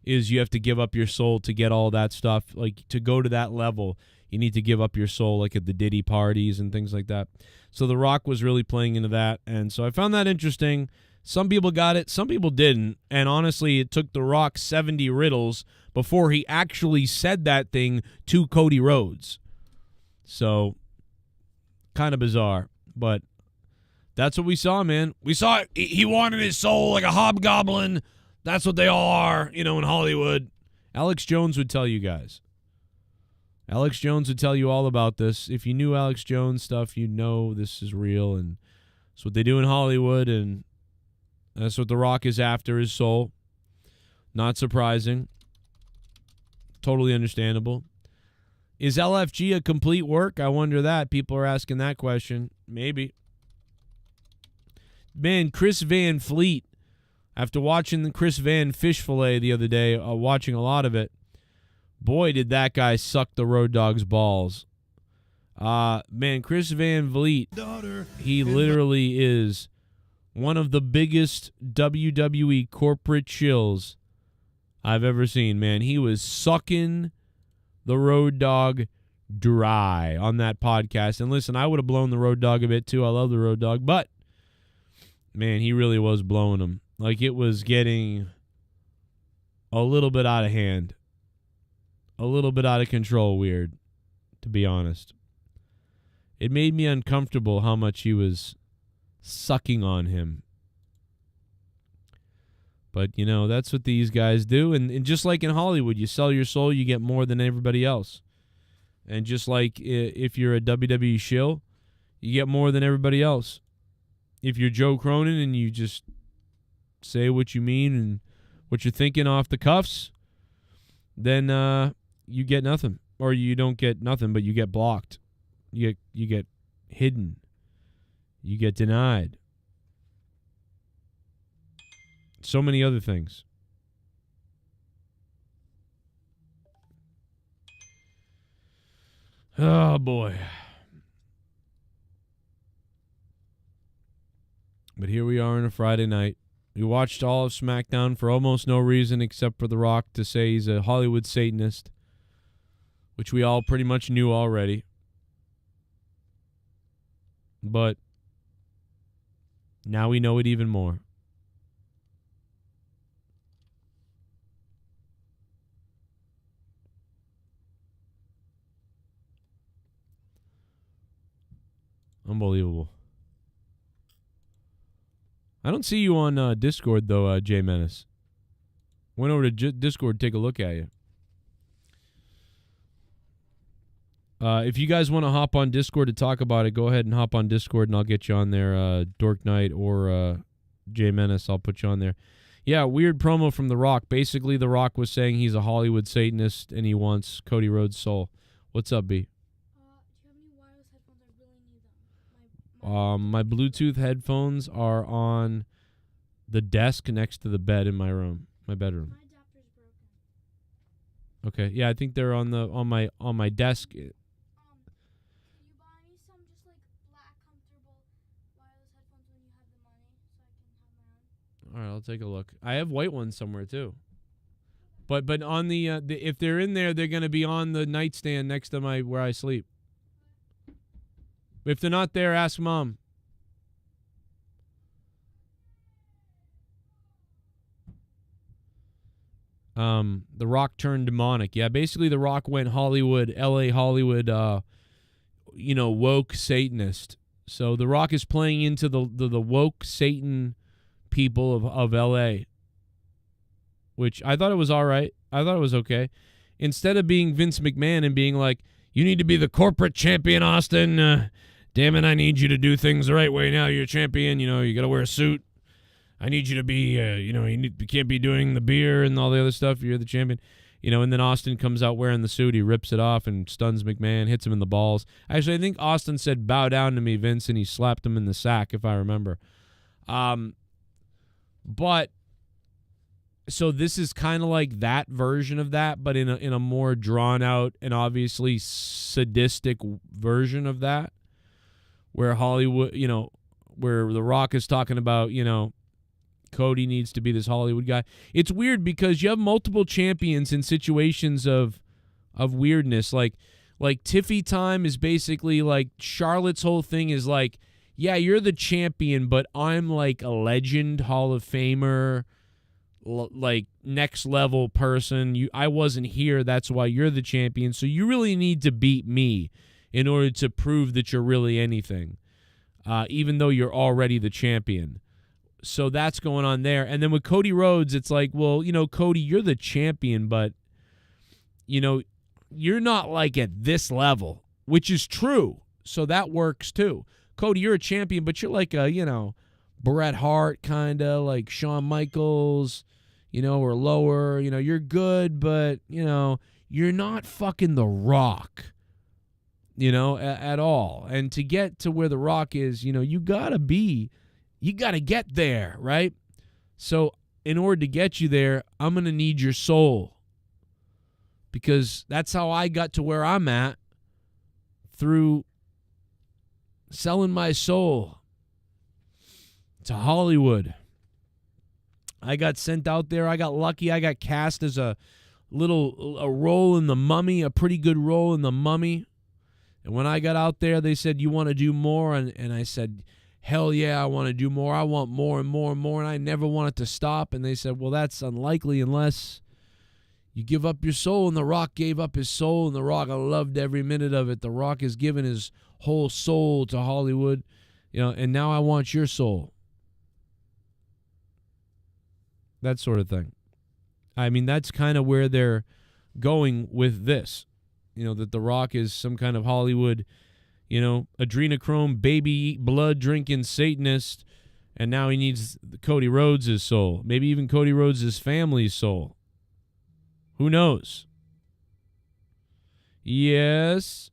is you have to give up your soul to get all that stuff. Like, to go to that level, you need to give up your soul, like at the Diddy parties and things like that. So The Rock was really playing into that, and so I found that interesting. Some people got it, some people didn't, and honestly, it took The Rock 70 riddles before he actually said that thing to Cody Rhodes. So, kind of bizarre, but that's what we saw, man. We saw it. He wanted his soul like a hobgoblin. That's what they all are, in Hollywood. Alex Jones would tell you guys. Alex Jones would tell you all about this. If you knew Alex Jones stuff, you'd know this is real, and it's what they do in Hollywood, and that's what The Rock is after, his soul. Not surprising. Totally understandable. Is LFG a complete work? I wonder that. People are asking that question. Maybe. Man, Chris Van Fleet, after watching the Chris Van Fish Fillet the other day, watching a lot of it, boy, did that guy suck the Road Dogg's balls. Man, Chris Van Vliet, he literally is one of the biggest WWE corporate chills I've ever seen, man. He was sucking the Road Dogg dry on that podcast. And listen, I would have blown the Road Dogg a bit too. I love the Road Dogg, but man, he really was blowing him. Like, it was getting a little bit out of hand. A little bit out of control, weird, to be honest. It made me uncomfortable how much he was sucking on him. But, that's what these guys do. And just like in Hollywood, you sell your soul, you get more than everybody else. And just like if you're a WWE shill, you get more than everybody else. If you're Joe Cronin and you just say what you mean and what you're thinking off the cuffs, then you get nothing. Or you don't get nothing, but you get blocked. You get hidden. You get denied. So many other things. Oh, boy. But here we are on a Friday night. We watched all of SmackDown for almost no reason except for The Rock to say he's a Hollywood Satanist, which we all pretty much knew already. But now we know it even more. Unbelievable. I don't see you on Discord, though, Jay Menace. Went over to Discord to take a look at you. If you guys want to hop on Discord to talk about it, go ahead and hop on Discord, and I'll get you on there. Dork Knight or Jay Menace, I'll put you on there. Yeah, weird promo from The Rock. Basically, The Rock was saying he's a Hollywood Satanist, and he wants Cody Rhodes' soul. What's up, B? My Bluetooth headphones are on the desk next to the bed in my room, my bedroom. My adapter's broken. Okay, yeah, I think they're on my desk. Can you buy me some just like black comfortable wireless headphones when you have the money so I can have my own? All right, I'll take a look. I have white ones somewhere too. But on the if they're in there, they're gonna be on the nightstand next to where I sleep. If they're not there, ask Mom. The Rock turned demonic. Yeah, basically The Rock went Hollywood, LA Hollywood, woke Satanist. So The Rock is playing into the woke Satan people of LA, which I thought it was all right. I thought it was okay. Instead of being Vince McMahon and being like, you need to be the corporate champion, Austin. Damn it, I need you to do things the right way now. You're a champion. You got to wear a suit. I need you to be, you can't be doing the beer and all the other stuff. You're the champion. And then Austin comes out wearing the suit. He rips it off and stuns McMahon, hits him in the balls. Actually, I think Austin said, bow down to me, Vince, and he slapped him in the sack, if I remember. But, so this is kind of like that version of that, but in a more drawn-out and obviously sadistic version of that, where Hollywood, where The Rock is talking about, Cody needs to be this Hollywood guy. It's weird because you have multiple champions in situations of weirdness. Like Tiffy time is basically like Charlotte's whole thing is like, yeah, you're the champion, but I'm like a legend, Hall of Famer, like next level person. I wasn't here. That's why you're the champion. So you really need to beat me in order to prove that you're really anything, even though you're already the champion. So that's going on there. And then with Cody Rhodes, it's like, well, Cody, you're the champion, but, you're not like at this level, which is true. So that works too. Cody, you're a champion, but you're like a, Bret Hart kind of, like Shawn Michaels, or lower. You're good, but, you're not fucking The Rock, at all. And to get to where The Rock is, you got to get there, right? So in order to get you there, I'm going to need your soul. Because that's how I got to where I'm at, through selling my soul to Hollywood. I got sent out there. I got lucky. I got cast as a role in The Mummy, a pretty good role in The Mummy. And when I got out there, they said, you want to do more? And I said, hell yeah, I want to do more. I want more and more and more, and I never want it to stop. And they said, well, that's unlikely unless you give up your soul. And The Rock gave up his soul, and The Rock, I loved every minute of it. The Rock has given his whole soul to Hollywood, and now I want your soul. That sort of thing. I mean, that's kind of where they're going with this, that The Rock is some kind of Hollywood, adrenochrome, baby blood drinking Satanist, and now he needs Cody Rhodes' soul. Maybe even Cody Rhodes' family's soul. Who knows? Yes.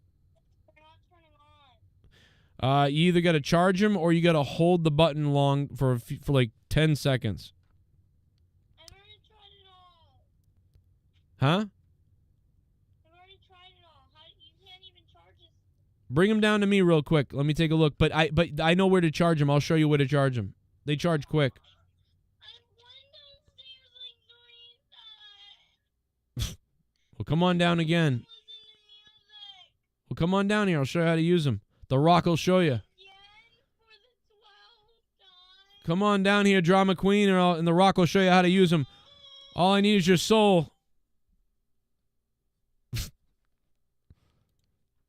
You either got to charge him or you got to hold the button long for like 10 seconds. I've already tried it all. Huh? Bring him down to me real quick. Let me take a look. But I know where to charge him. I'll show you where to charge him. They charge quick. Well, come on down again. Well, come on down here. I'll show you how to use them. The Rock will show you. Yes. Come on down here, drama queen, and The Rock will show you how to use them. All I need is your soul.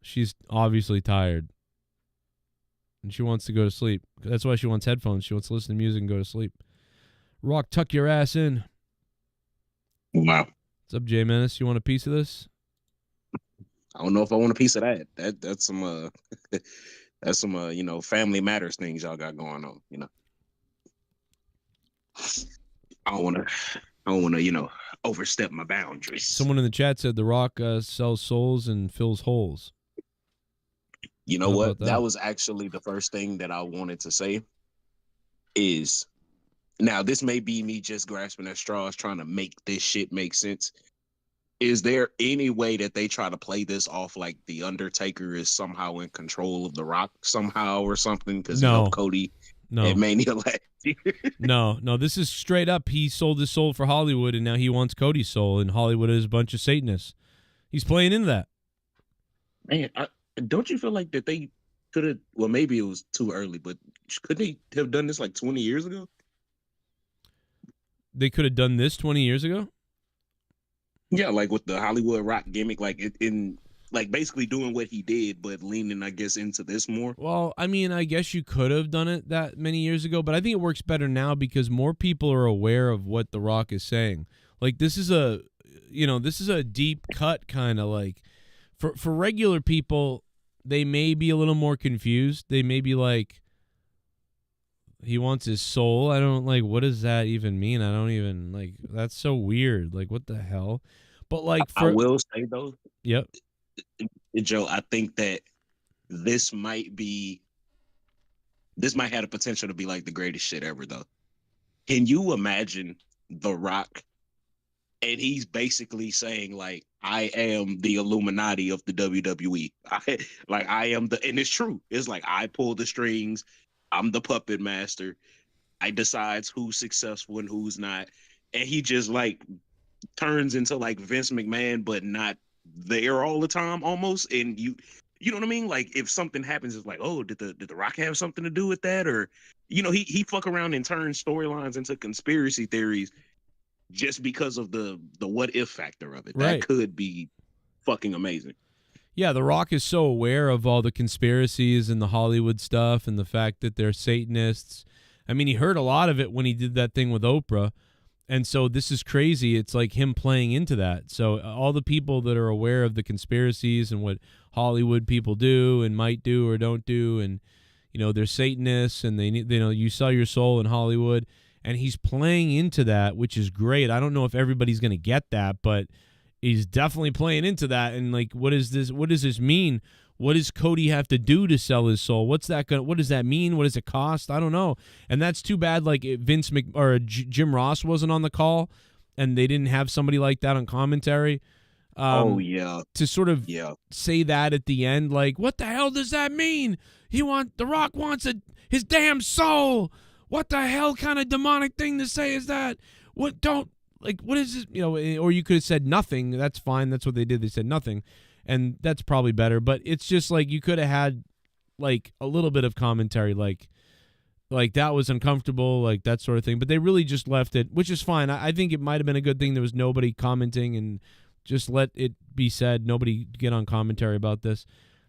She's obviously tired. And she wants to go to sleep. That's why she wants headphones. She wants to listen to music and go to sleep. Rock, tuck your ass in. Wow. What's up, Jay Menace? You want a piece of this? I don't know if I want a piece of that. That's some that's some Family Matters things y'all got going on, I don't want to overstep my boundaries. Someone in the chat said The Rock sells souls and fills holes. You know How what? about that? That was actually the first thing that I wanted to say is, now this may be me just grasping at straws trying to make this shit make sense. Is there any way that they try to play this off like the Undertaker is somehow in control of The Rock somehow or something? Because No. Cody No. at Mania last year. No, this is straight up. He sold his soul for Hollywood, and now he wants Cody's soul, and Hollywood is a bunch of Satanists. He's playing into that. Man, don't you feel like that they could have, well, maybe it was too early, but could they have done this like 20 years ago? They could have done this 20 years ago? Yeah, like with the Hollywood Rock gimmick, like in basically doing what he did, but leaning, I guess, into this more. Well, I mean, I guess you could have done it that many years ago, but I think it works better now because more people are aware of what The Rock is saying. Like, this is a deep cut kind of like, for regular people, they may be a little more confused. They may be like, he wants his soul. I don't like, what does that even mean? I don't even like, that's so weird. Like, what the hell? But like, I will say though, yep. Joe, I think that this might have the potential to be like the greatest shit ever though. Can you imagine The Rock? And he's basically saying like, I am the Illuminati of the WWE. I am and it's true. It's like, I pull the strings. I'm the puppet master. I decides who's successful and who's not. And he just like turns into like Vince McMahon, but not there all the time almost. And you know what I mean? Like if something happens, it's like, oh, did the Rock have something to do with that? Or, he fuck around and turns storylines into conspiracy theories just because of the what if factor of it. Right. That could be fucking amazing. Yeah, The Rock is so aware of all the conspiracies and the Hollywood stuff and the fact that they're Satanists. I mean, he heard a lot of it when he did that thing with Oprah. And so this is crazy. It's like him playing into that. So all the people that are aware of the conspiracies and what Hollywood people do and might do or don't do, and, they're Satanists and you sell your soul in Hollywood. And he's playing into that, which is great. I don't know if everybody's going to get that, but he's definitely playing into that. And like, what is this? What does this mean? What does Cody have to do to sell his soul? What does that mean? What does it cost? I don't know. And that's too bad. Like Jim Ross wasn't on the call, and they didn't have somebody like that on commentary. To sort of say that at the end, like, what the hell does that mean? The Rock wants his damn soul. What the hell kind of demonic thing to say is that? What is this? Or you could have said nothing. That's fine. That's what they did. They said nothing. And that's probably better. But it's just like you could have had like a little bit of commentary, like that was uncomfortable, like that sort of thing. But they really just left it, which is fine. I think it might have been a good thing there was nobody commenting and just let it be said. Nobody get on commentary about this.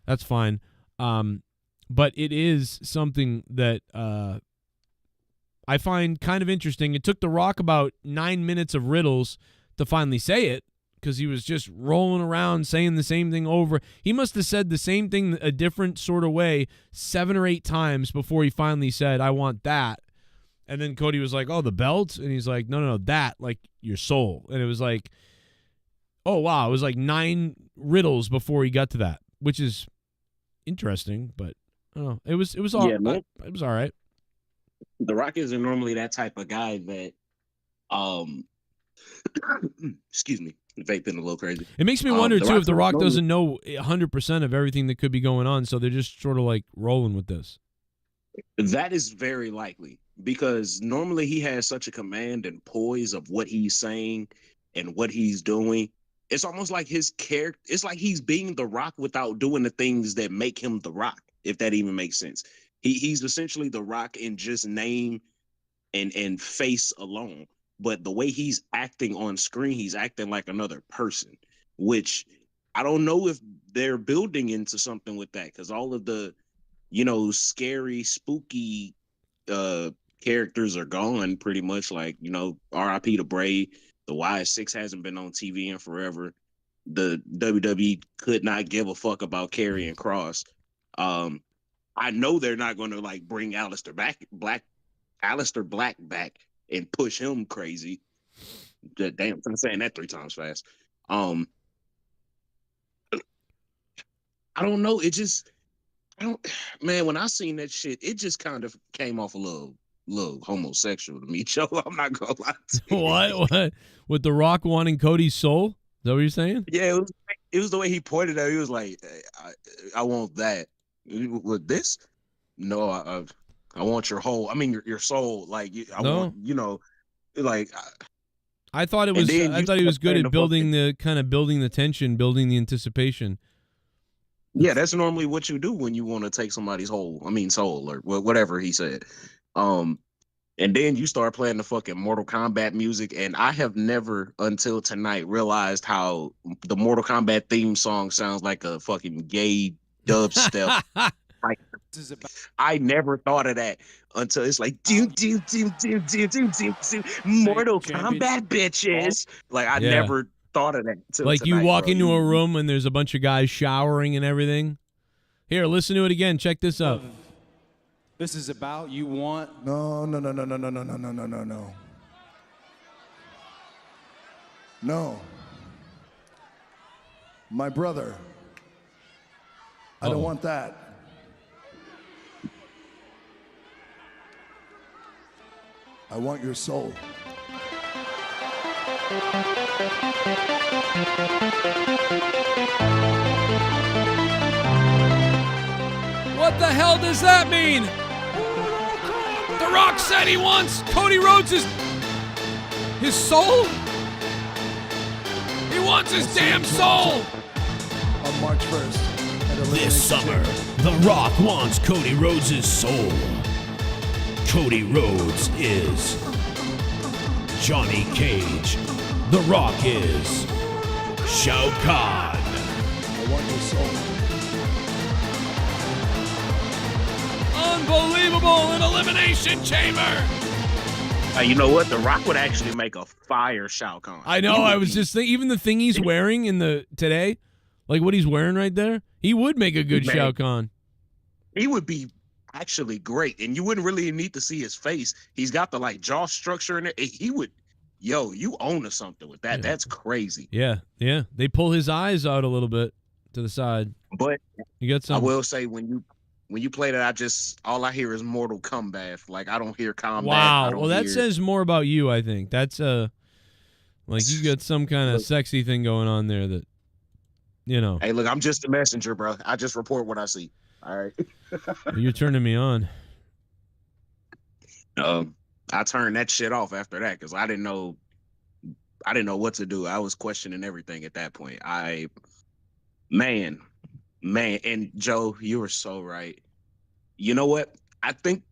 That's fine. But it is something that I find kind of interesting. It took The Rock about 9 minutes of riddles to finally say it because he was just rolling around saying the same thing over. He must have said the same thing a different sort of way 7 or 8 times before he finally said, I want that. And then Cody was like, oh, the belt? And he's like, no, that, like your soul. And it was like, oh, wow. It was like 9 riddles before he got to that, which is interesting, but oh, it was all right. It was all right. The Rock isn't normally that type of guy that, excuse me, vaping a little crazy. It makes me wonder, too, if The Rock doesn't know 100% of everything that could be going on, so they're just sort of like rolling with this. That is very likely, because normally he has such a command and poise of what he's saying and what he's doing. It's almost like his character, it's like he's being The Rock without doing the things that make him The Rock, if that even makes sense. He's essentially The Rock in just name and face alone. But the way he's acting on screen, he's acting like another person, which I don't know if they're building into something with that, because all of the, scary, spooky characters are gone pretty much. Like, R.I.P. to Bray. The YS6 hasn't been on TV in forever. The WWE could not give a fuck about Karrion Kross. I know they're not going to like bring Aleister Black back and push him crazy. Damn, I'm saying that 3 times fast. I don't know. Man, when I seen that shit, it just kind of came off a little homosexual to me, Joe. I'm not gonna lie to you. What? With The Rock wanting Cody's soul? Is that what you're saying? Yeah, it was the way he pointed at it. He was like, I want that. With this? No, I want your whole. I mean, your soul. Like, I want, like. I thought it was. I thought he was good at building the tension, building the anticipation. Yeah, that's normally what you do when you want to take somebody's soul, or whatever he said. And then you start playing the fucking Mortal Kombat music, and I have never until tonight realized how the Mortal Kombat theme song sounds like a fucking gay dubstep. I never thought of that until it's like Mortal Kombat bitches. Like I never thought of that. Like tonight, you walk into a room and there's a bunch of guys showering and everything. Here, listen to it again. Check this out. This is about you want. No. No. My brother. I don't want that. I want your soul. What the hell does that mean? The Rock said he wants Cody Rhodes' his soul? He wants his damn soul! On March 1st. This summer, The Rock wants Cody Rhodes' soul. Cody Rhodes is Johnny Cage. The Rock is Shao Kahn. I want your soul. Unbelievable in Elimination Chamber. You know what? The Rock would actually make a fire Shao Kahn. I know. I was just thinking, even the thing he's wearing today, like what he's wearing right there, he would make a good Shao Kahn. He would be actually great, and you wouldn't really need to see his face. He's got the like jaw structure in it. He would, you own something with that. Yeah. That's crazy. Yeah. They pull his eyes out a little bit to the side, but you got some. I will say when you play that, all I hear is Mortal Kombat. Like I don't hear combat. Wow. Well, that says more about you. I think that's like you got some kind of sexy thing going on there that, Hey, look, I'm just a messenger, bro. I just report what I see. All right. You're turning me on. I turned that shit off after that because I didn't know what to do. I was questioning everything at that point. Man, and Joe, you were so right. You know what? I think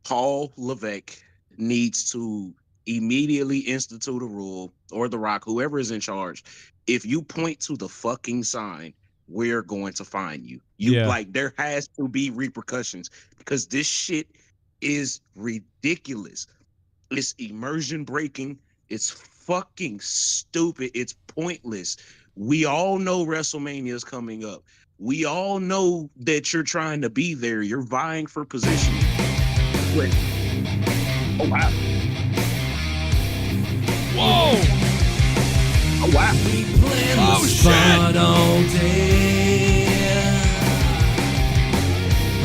Paul Levesque needs to immediately institute a rule, or The Rock, whoever is in charge. If you point to the fucking sign, we're going to find you. There has to be repercussions because this shit is ridiculous. It's immersion breaking. It's fucking stupid. It's pointless. We all know WrestleMania is coming up. We all know that you're trying to be there. You're vying for position. Wait. Oh, wow. Whoa. Oh, wow. We plan the spot all day.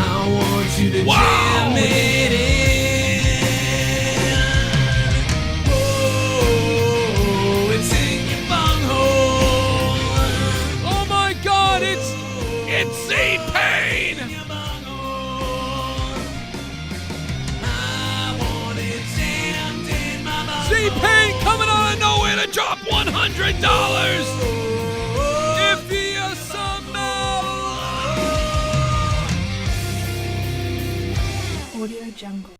I want you to jam it in. Oh, it's in your bunghole. Oh my God, it's Z-Pain. Z-Pain coming out of nowhere to drop $100. If you somehow. Audio Jungle.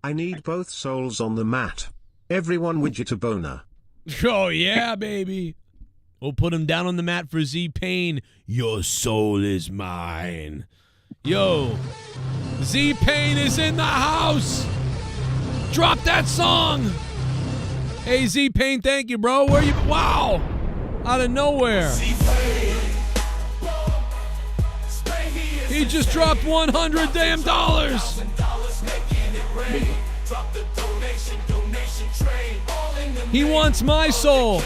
I need both souls on the mat. Everyone widget a boner. Oh, yeah, baby. We'll put him down on the mat for Z-Pain. Your soul is mine. Yo, Z-Pain is in the house. Drop that song. Hey, Z-Pain, thank you, bro. Where you? Wow. Out of nowhere. He just dropped $100 damn dollars. He wants my soul.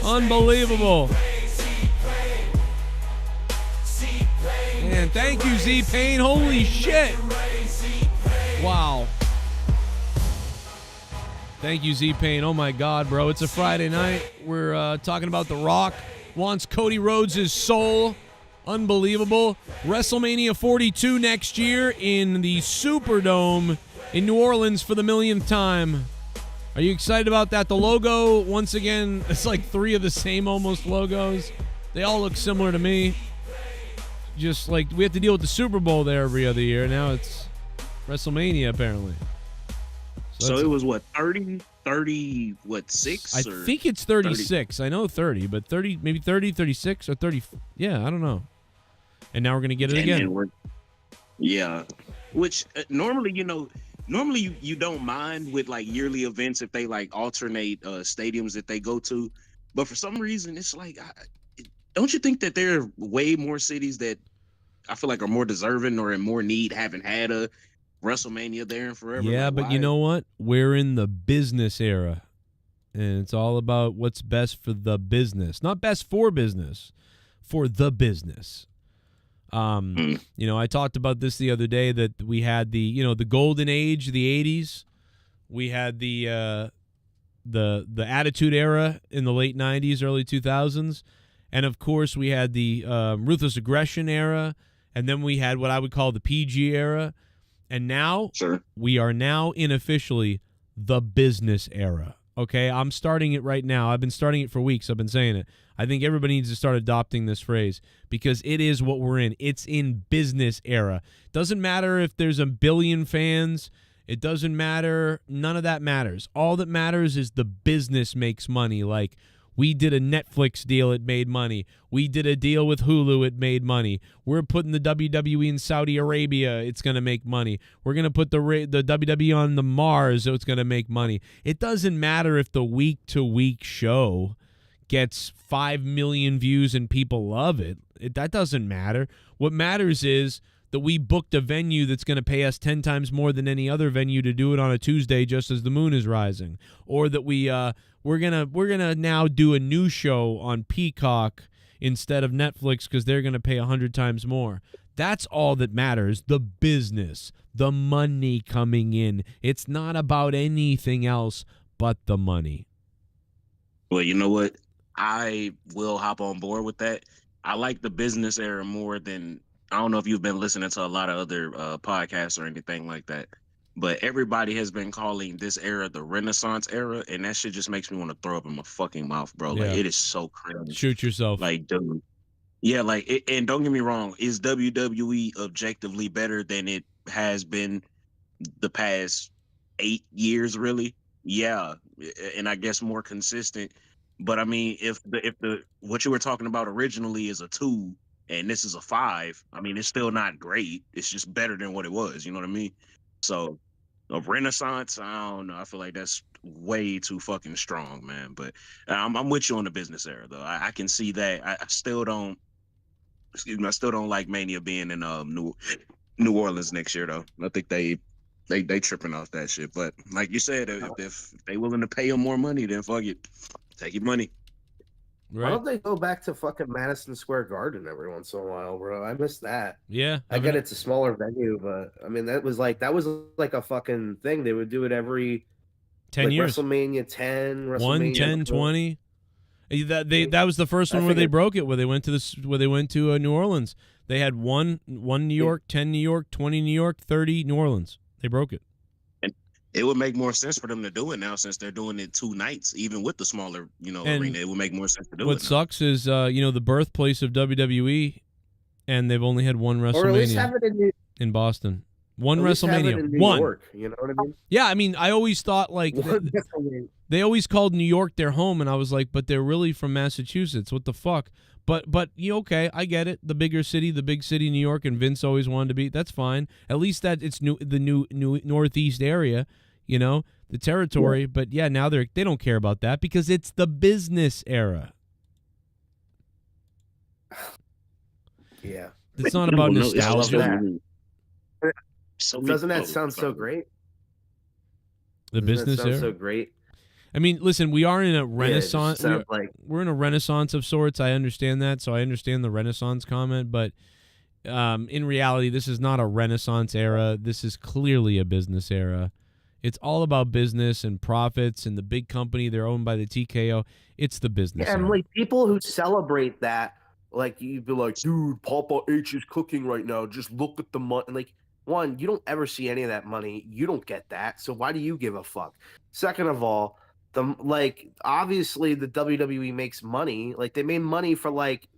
Unbelievable. Man, thank you, Z-Pain. Holy shit. Wow. Thank you, Z-Pain. Oh, my God, bro. It's a Friday night. We're talking about The Rock. Wants Cody Rhodes' soul. Unbelievable. WrestleMania 42 next year in the Superdome in New Orleans for the millionth time. Are you excited about that? The logo, once again, it's like 3 of the same almost logos. They all look similar to me. Just like we have to deal with the Super Bowl there every other year. Now it's WrestleMania, apparently. So it was what, 30, what, 6? I think it's 36. 30. I know 30, but 30, maybe 30, 36, or 30. Yeah, I don't know. And now we're going to get it again. Yeah. Which normally, you don't mind with like yearly events if they like alternate stadiums that they go to. But for some reason, it's like, don't you think that there are way more cities that I feel like are more deserving or in more need, haven't had a WrestleMania there in forever? Yeah, like, but you know what? We're in the business era. And it's all about what's best for the business. Not best for business, for the business. I talked about this the other day that we had the golden age, the 80s. We had the Attitude Era in the late 90s, early 2000s. And, of course, we had the Ruthless Aggression era. And then we had what I would call the PG era. And now we are now unofficially the business era. Okay, I'm starting it right now. I've been starting it for weeks. I've been saying it. I think everybody needs to start adopting this phrase because it is what we're in. It's in business era. Doesn't matter if there's a billion fans. It doesn't matter. None of that matters. All that matters is the business makes money. Like, we did a Netflix deal, it made money. We did a deal with Hulu, it made money. We're putting the WWE in Saudi Arabia, it's going to make money. We're going to put the WWE on the Mars, so it's going to make money. It doesn't matter if the week-to-week show gets 5 million views and people love it. That doesn't matter. What matters is that we booked a venue that's going to pay us 10 times more than any other venue to do it on a Tuesday just as the moon is rising. Or that we're gonna now do a new show on Peacock instead of Netflix because they're gonna pay 100 times more. That's all that matters. The business, the money coming in. It's not about anything else but the money. Well, you know what? I will hop on board with that. I like the business era more than, I don't know if you've been listening to a lot of other podcasts or anything like that, but everybody has been calling this era the Renaissance era, and that shit just makes me want to throw up in my fucking mouth, bro. Yeah. Like, it is so cringe. Shoot yourself. Like, dude. Yeah, like, and don't get me wrong, is WWE objectively better than it has been the past 8 years, really? Yeah, and I guess more consistent. But I mean, if the what you were talking about originally is a 2 and this is a 5, I mean, it's still not great. It's just better than what it was. You know what I mean? So a Renaissance, I don't know. I feel like that's way too fucking strong, man. But I'm with you on the business era, though. I can see that. I still don't. Excuse me. I still don't like Mania being in New Orleans next year, though. I think they tripping off that shit. But like you said, if they willing to pay them more money, then fuck it. Take your money. Right. Why don't they go back to fucking Madison Square Garden every once in a while, bro? I miss that. Yeah. I get it's a smaller venue, but I mean that was like a fucking thing. They would do it every 10 years. WrestleMania 10, WrestleMania 1, 10, 20. That was the first one where they broke it, where they went to New Orleans. They had one New York, 10 New York, 20 New York, 30 New Orleans. They broke it. It would make more sense for them to do it now since they're doing it 2 nights, even with the smaller, And arena. It would make more sense to do it. What sucks is, the birthplace of WWE, and they've only had one Or at least have WrestleMania it in Boston. One at least have it WrestleMania. in New One. York, you know what I mean? Yeah, I mean, I always thought like they always called New York their home, and I was like, but they're really from Massachusetts. What the fuck? But okay, I get it. The bigger city, the big city, New York, and Vince always wanted to be. That's fine. At least that it's the new Northeast area, the territory. Yeah. But yeah, now they don't care about that because it's the business era. Yeah, it's not about nostalgia. Doesn't that sound so great? The business era? So great. I mean, listen, we are in a renaissance. Yeah, we're in a renaissance of sorts. I understand that, so I understand the renaissance comment. But in reality, this is not a renaissance era. This is clearly a business era. It's all about business and profits and the big company. They're owned by the TKO. It's the business era. And like people who celebrate that, like you'd be like, dude, Papa H is cooking right now. Just look at the money. Like, one, you don't ever see any of that money. You don't get that. So why do you give a fuck? Second of all, obviously the WWE makes money. Like they made money for like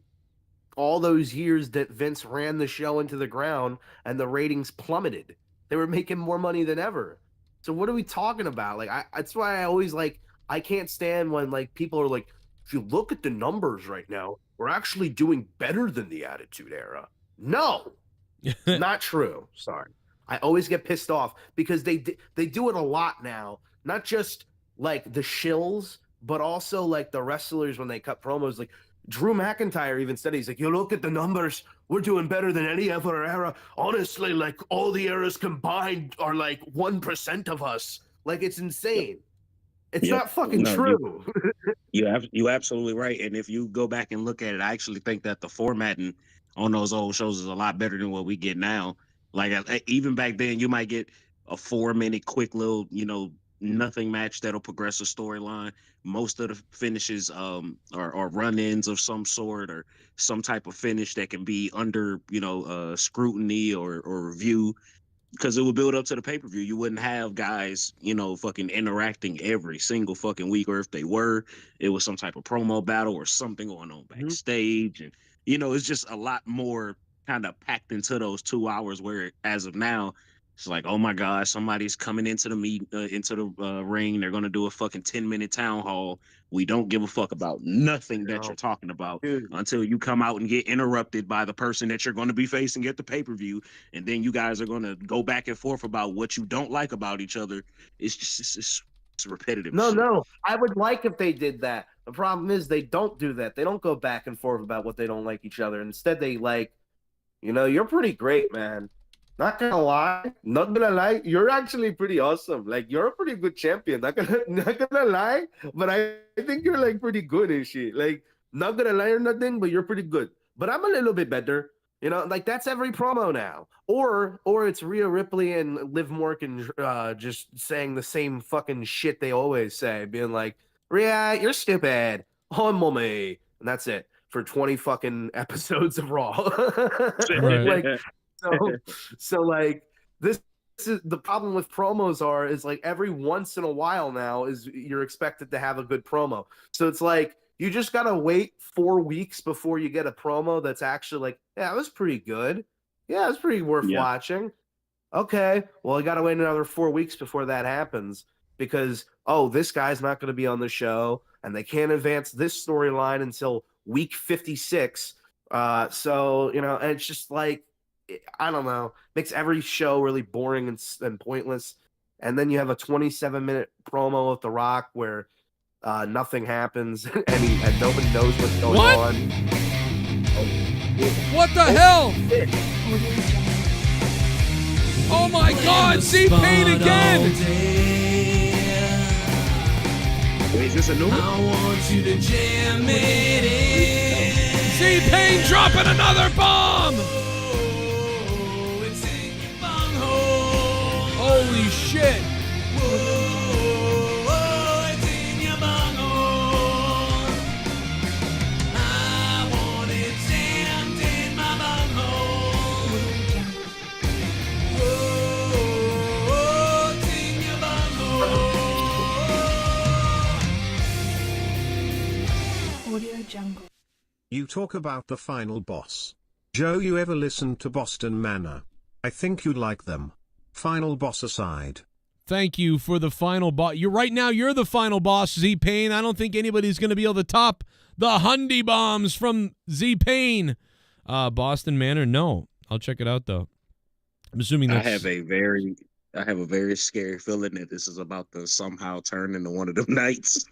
all those years that Vince ran the show into the ground and the ratings plummeted. They were making more money than ever. So what are we talking about? Like that's why I always I can't stand when like people are like, if you look at the numbers right now, we're actually doing better than the Attitude Era. No. Not true. Sorry. I always get pissed off because they do it a lot now. Not just like the shills, but also like the wrestlers when they cut promos. Like Drew McIntyre even said, he's like, you look at the numbers, we're doing better than any other era. Honestly, like all the eras combined are like 1% of us. Like it's insane. It's not fucking true. You're absolutely right. And if you go back and look at it, I actually think that the formatting on those old shows is a lot better than what we get now. Like even back then, you might get a 4-minute quick little, nothing match that'll progress a storyline. Most of the finishes are run-ins of some sort or some type of finish that can be under, scrutiny or review. Because it would build up to the pay-per-view. You wouldn't have guys, fucking interacting every single fucking week. Or if they were, it was some type of promo battle or something going on backstage. And, it's just a lot more kind of packed into those 2 hours where as of now, it's like, oh my God, somebody's coming into the ring. They're going to do a fucking 10-minute town hall. We don't give a fuck about nothing that you're talking about until you come out and get interrupted by the person that you're going to be facing at the pay-per-view. And then you guys are going to go back and forth about what you don't like about each other. It's just, it's repetitive. No. I would like if they did that. The problem is they don't do that. They don't go back and forth about what they don't like each other. Instead, they you're pretty great, man. Not gonna lie, you're actually pretty awesome. Like you're a pretty good champion. Not gonna lie, but I think you're like pretty good and shit. Like not gonna lie or nothing, but you're pretty good. But I'm a little bit better. Like that's every promo now. Or it's Rhea Ripley and Liv Morgan just saying the same fucking shit they always say, being like, Rhea, you're stupid. Oh, mommy. And that's it for 20 fucking episodes of Raw. Like So like this is the problem with promos is like every once in a while now is you're expected to have a good promo. So it's like you just gotta wait 4 weeks before you get a promo that's actually like, yeah, it was pretty good. Yeah, it's pretty worth watching. Okay, well, I gotta wait another 4 weeks before that happens because this guy's not gonna be on the show and they can't advance this storyline until week 56. So and it's just like, I don't know, makes every show really boring and pointless. And then you have a 27-minute promo with The Rock where nothing happens and nobody knows what's going on. What the hell? Oh my God, see Kane again! Wait, is this a new one? I want you to jam it in. See Payne dropping another bomb! Holy shit! It's in your bunghole. I want it jammed in my bunghole. It's in your bunghole. You talk about the final boss. Joe, you ever listened to Boston Manor? I think you'd like them. Final boss aside. Thank you for the final boss. You're the final boss, Z-Pain. I don't think anybody's going to be able to top the Hundy bombs from Z-Pain. Boston Manor, no. I'll check it out, though. I'm assuming that's... I have a very scary feeling that this is about to somehow turn into one of them nights.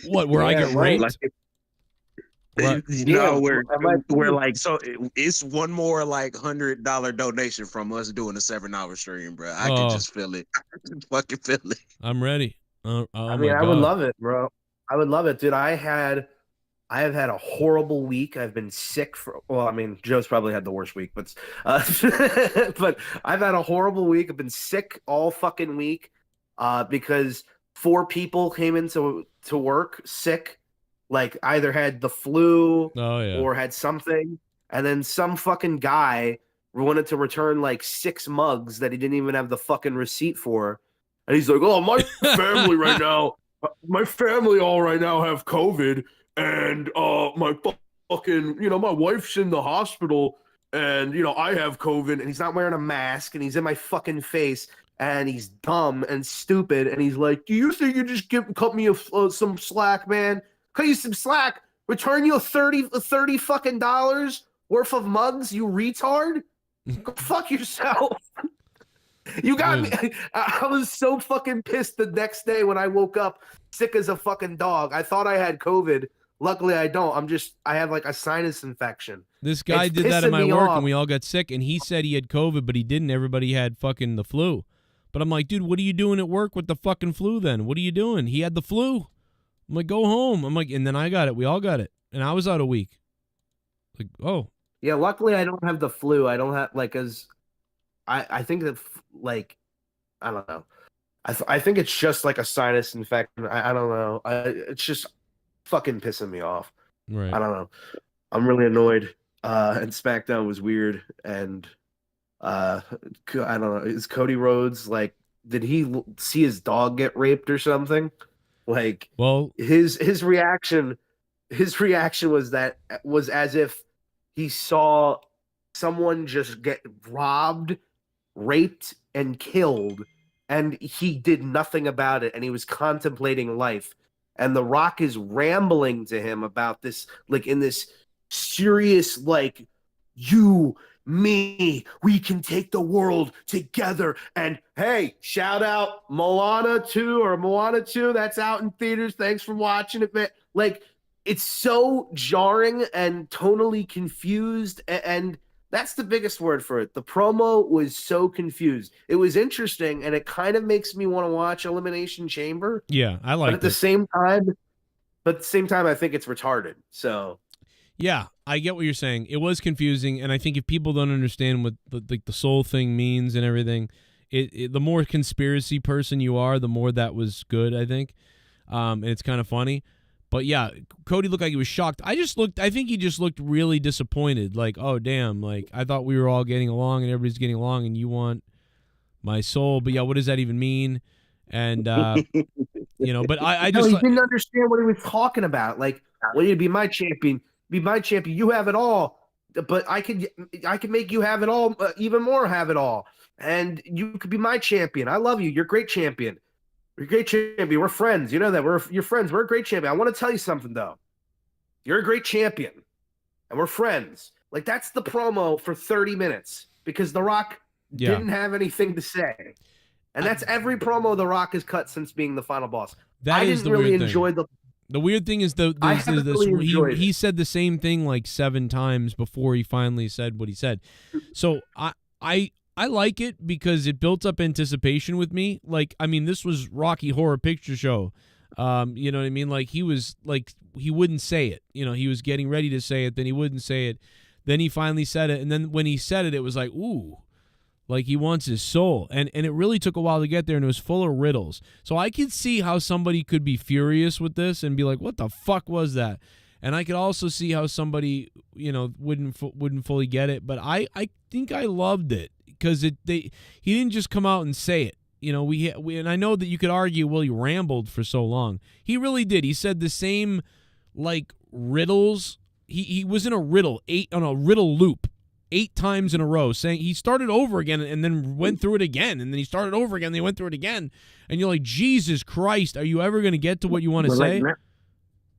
What, where I get raped? No, we're like, so it's one more like $100 donation from us doing a 7-hour stream, bro. I can just feel it. I can fucking feel it. I'm ready. I would love it, bro. I would love it, dude. I have had a horrible week. I've been sick Joe's probably had the worst week, but but I've had a horrible week. I've been sick all fucking week because 4 people came into work sick. Like either had the flu or had something. And then some fucking guy wanted to return like 6 mugs that he didn't even have the fucking receipt for. And he's like, oh, my family right now have COVID. And my fucking, my wife's in the hospital. And, I have COVID. And he's not wearing a mask. And he's in my fucking face. And he's dumb and stupid. And he's like, do you think you just cut me some slack, man? Cut you some slack, return you $30 fucking dollars worth of mugs, you retard. Go fuck yourself. You got me. I was so fucking pissed the next day when I woke up sick as a fucking dog. I thought I had COVID. Luckily, I don't. I have like a sinus infection. This guy did that at my work, and we all got sick, and he said he had COVID, but he didn't. Everybody had fucking the flu. But I'm like, dude, what are you doing at work with the fucking flu then? What are you doing? He had the flu. I'm like, go home. I'm like, and then I got it. We all got it. And I was out a week. Like, oh. Yeah, luckily I don't have the flu. I don't have, like, I think that, like, I don't know. I think it's just like a sinus infection. I don't know. It's just fucking pissing me off. Right. I don't know. I'm really annoyed. And SmackDown was weird. And I don't know. Is Cody Rhodes, like, did he see his dog get raped or something? Like, well, his reaction was as if he saw someone just get robbed, raped, and killed, and he did nothing about it, and he was contemplating life. And The Rock is rambling to him about this, like, in this serious, like, you, me, we can take the world together. And hey, shout out Moana 2, that's out in theaters. Thanks for watching it, man. Like, it's so jarring and tonally confused, and that's the biggest word for it. The promo was so confused. It was interesting, and it kind of makes me want to watch Elimination Chamber. Yeah, I like it. But at the same time, I think it's retarded. So yeah, I get what you're saying. It was confusing, and I think if people don't understand what the soul thing means and everything, the more conspiracy person you are, the more that was good, I think. And it's kind of funny. But yeah, Cody looked like he was shocked. I think he just looked really disappointed. Like, oh, damn, like, I thought we were all getting along and everybody's getting along and you want my soul. But yeah, what does that even mean? And, but I just... he didn't understand what he was talking about. Like, well, you'd be my champion. Be my champion. You have it all. But I could make you have it all, even more have it all. And you could be my champion. I love you. You're a great champion. You're a great champion. We're friends. You know that. You're friends. We're a great champion. I want to tell you something, though. You're a great champion. And we're friends. Like, that's the promo for 30 minutes. Because The Rock didn't have anything to say. And that's every promo The Rock has cut since being the final boss. I didn't really enjoy the... The weird thing is he said the same thing like 7 times before he finally said what he said. So I like it because it built up anticipation with me. Like, I mean, this was Rocky Horror Picture Show. You know what I mean? Like, he was like, he wouldn't say it. You know, he was getting ready to say it, then he wouldn't say it. Then he finally said it, and then when he said it, it was like, ooh. Like, he wants his soul. And it really took a while to get there, and it was full of riddles. So I could see how somebody could be furious with this and be like, what the fuck was that? And I could also see how somebody, wouldn't fully get it. But I think I loved it because he didn't just come out and say it. And I know that you could argue, well, he rambled for so long. He really did. He said the same, like, riddles he was in a riddle loop 8 times in a row, saying he started over again and then went through it again, and then he started over again and they went through it again, and you're like, Jesus Christ, are you ever going to get to what you want to say?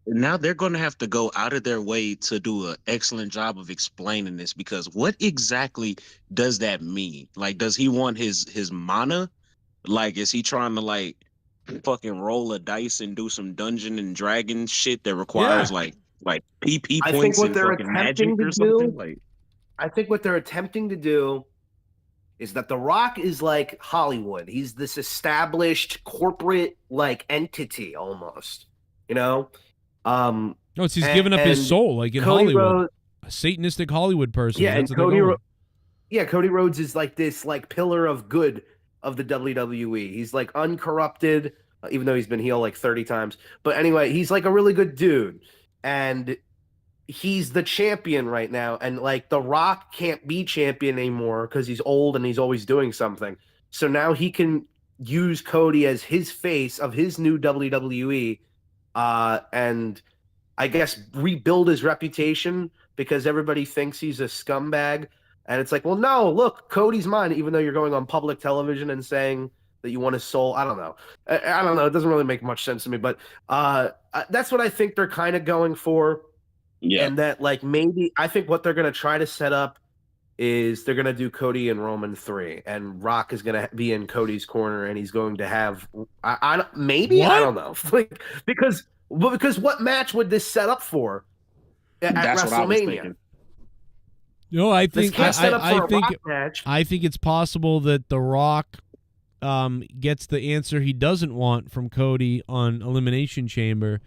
Now they're going to have to go out of their way to do an excellent job of explaining this, because what exactly does that mean? Like, does he want his mana? Like, is he trying to like fucking roll a dice and do some Dungeon and Dragon shit that requires like PP I points think what and they're fucking magic attempting to or something? do, Like, I think what they're attempting to do is that The Rock is like Hollywood. He's this established corporate like entity almost, you know? No, it's he's giving up his soul, like in Cody Hollywood. Rhodes, A Satanistic Hollywood person. yeah, That's and what they're going. Cody Rhodes is like this like pillar of good of the WWE. He's like uncorrupted, even though he's been heel like 30 times. But anyway, he's like a really good dude. And he's the champion right now. And like The Rock can't be champion anymore because he's old and he's always doing something. So now he can use Cody as his face of his new WWE, and I guess rebuild his reputation, because everybody thinks he's a scumbag. And it's like, well, no, look, Cody's mine, even though you're going on public television and saying that you want his soul. I don't know. I don't know. It doesn't really make much sense to me, but that's what I think they're kind of going for. yeah, And that, like, maybe I think what they're going to try to set up is they're going to do Cody and Roman 3, and Rock is going to be in Cody's corner, and he's going to have I don't know, like, because what match would this set up for at that's WrestleMania? what I was thinking. No, I think I think it's possible that The Rock gets the answer he doesn't want from Cody on Elimination Chamber,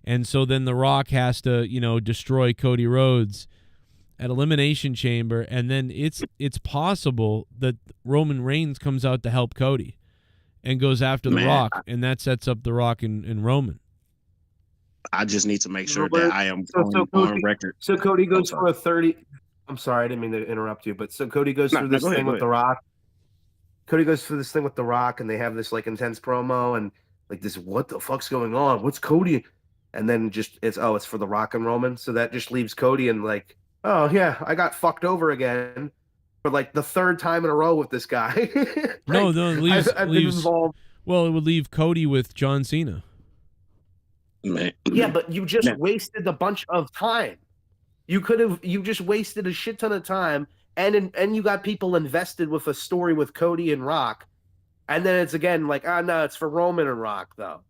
and so then The Rock has to, destroy Cody Rhodes at Elimination Chamber, and then it's possible that Roman Reigns comes out to help Cody and goes after The Rock, and that sets up The Rock and Roman. I just need to make sure that I am on record. So Cody goes for a 30. I'm sorry, I didn't mean to interrupt you, but so Cody goes through this thing with The Rock. Cody goes through this thing with The Rock, and they have this like intense promo, and like this, what the fuck's going on? What's Cody? And then it's for The Rock and Roman. So that just leaves Cody and like, oh yeah, I got fucked over again for like the 3rd time in a row with this guy. Right? No, it leaves, I've been involved. Well, it would leave Cody with John Cena. Man. Yeah, but you just wasted a bunch of time. You just wasted a shit ton of time, and you got people invested with a story with Cody and Rock, and then it's again like, no, it's for Roman and Rock though.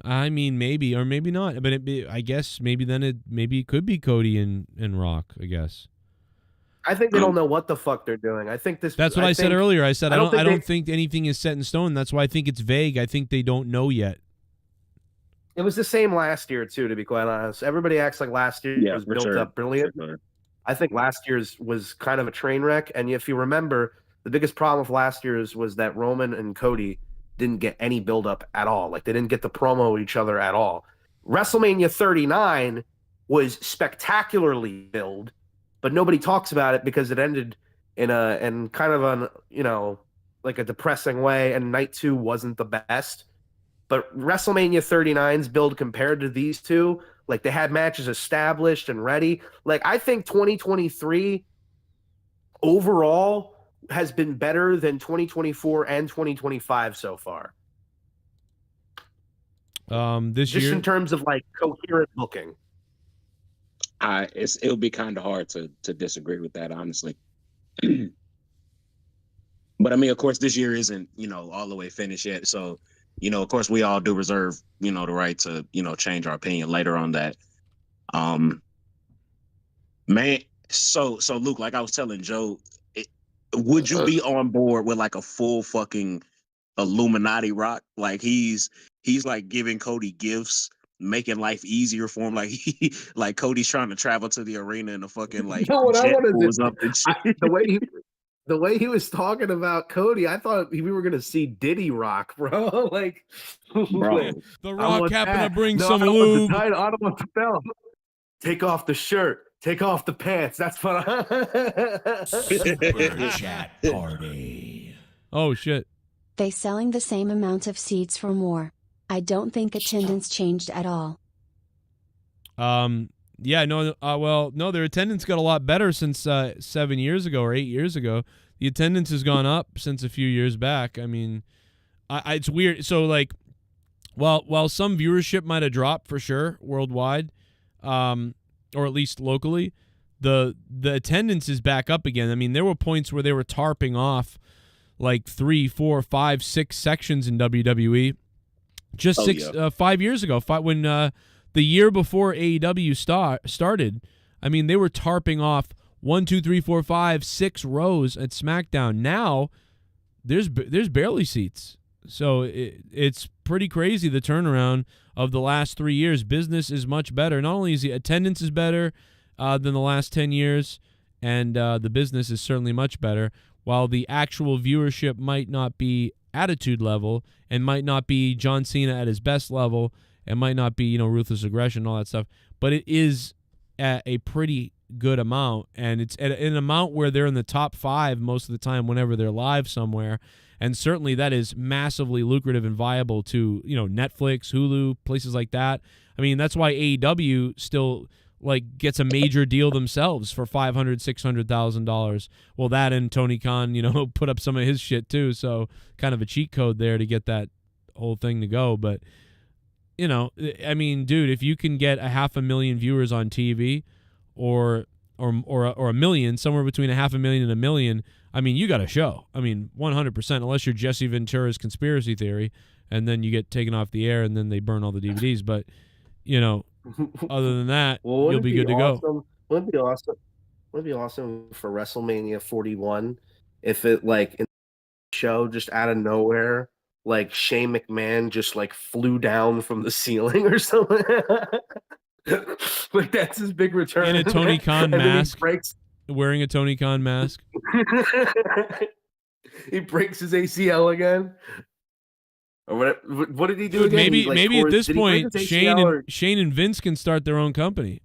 I mean, maybe or maybe not, but I guess maybe then it could be Cody and Rock. I guess. I think they don't know what the fuck they're doing. I think this. That's what I said earlier. I said I don't think anything is set in stone. That's why I think it's vague. I think they don't know yet. It was the same last year too, to be quite honest. Everybody acts like last year was built up brilliant. I think last year's was kind of a train wreck. And if you remember, the biggest problem with last year's was that Roman and Cody didn't get any build up at all. Like, they didn't get to promo each other at all. WrestleMania 39 was spectacularly built, but nobody talks about it because it ended in kind of an, like a depressing way, and night 2 wasn't the best. But WrestleMania 39's build compared to these two, like, they had matches established and ready. Like, I think 2023 overall has been better than 2024 and 2025 so far. This year, just in terms of like coherent booking. It'll be kind of hard to disagree with that, honestly. But I mean, of course, this year isn't, all the way finished yet. So, of course, we all do reserve, the right to, change our opinion later on that. Man, so Luke, like I was telling Joe, would you be on board with like a full fucking Illuminati Rock? Like he's like giving Cody gifts, making life easier for him. Like Cody's trying to travel to the arena and the fucking like jet pulls up and shit. The way he was talking about Cody, I thought we were gonna see Diddy Rock, bro. Like, bro, The Rock happened to bring some lube. I don't want the belt. Take off the shirt. Take off the pants. That's what Super chat party. Oh shit. They selling the same amount of seats for more. I don't think attendance changed at all. Yeah, no, well, no, their attendance got a lot better since 7 years ago or 8 years ago. The attendance has gone up since a few years back. I mean, it's weird. So, like, while some viewership might have dropped for sure worldwide, or at least locally, the attendance is back up again. I mean, there were points where they were tarping off like 3, 4, 5, 6 sections in WWE just 5 years ago. When the year before AEW started, I mean, they were tarping off 1, 2, 3, 4, 5, 6 rows at SmackDown. Now there's barely seats. So it's pretty crazy, the turnaround of the last 3 years. Business is much better. Not only is the attendance is better than the last 10 years, and the business is certainly much better, while the actual viewership might not be attitude level and might not be John Cena at his best level and might not be, ruthless aggression and all that stuff, but it is at a pretty good amount, and it's at an amount where they're in the top 5 most of the time whenever they're live somewhere. And certainly that is massively lucrative and viable to, Netflix, Hulu, places like that. I mean, that's why AEW still gets a major deal themselves for $500,000, $600,000. Well, that and Tony Khan, put up some of his shit too. So kind of a cheat code there to get that whole thing to go. But, I mean, dude, if you can get 500,000 viewers on TV or a million, somewhere between 500,000 and 1 million, I mean, you got a show. I mean, 100%, unless you're Jesse Ventura's Conspiracy Theory, and then you get taken off the air and then they burn all the DVDs. But, other than that, you'll be good to go. Wouldn't it be awesome for WrestleMania 41 if it, in the show, just out of nowhere, Shane McMahon just, flew down from the ceiling or something? That's his big return. In a Tony Khan mask. Wearing a Tony Khan mask. He breaks his ACL again. Or what did he do again? Maybe at this point, Shane and Vince can start their own company.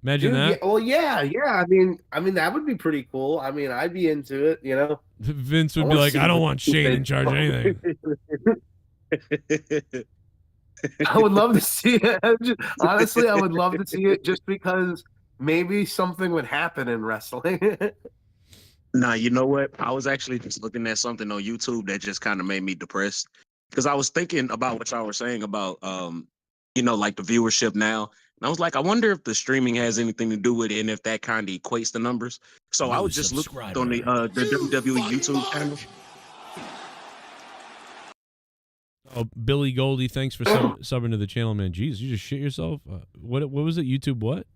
Imagine that. Yeah. I mean, that would be pretty cool. I mean, I'd be into it. Vince would be like, I don't want Shane in charge of anything. I would love to see it. Honestly, I would love to see it just because maybe something would happen in wrestling. Nah, you know what? I was actually just looking at something on YouTube that just kind of made me depressed, because I was thinking about what y'all were saying about, the viewership now. And I was like, I wonder if the streaming has anything to do with it and if that kind of equates the numbers. So I was just looking on the WWE YouTube channel. Oh, Billy Goldie, thanks for subbing to the channel, man. Jeez, you just shit yourself. What was it? YouTube what?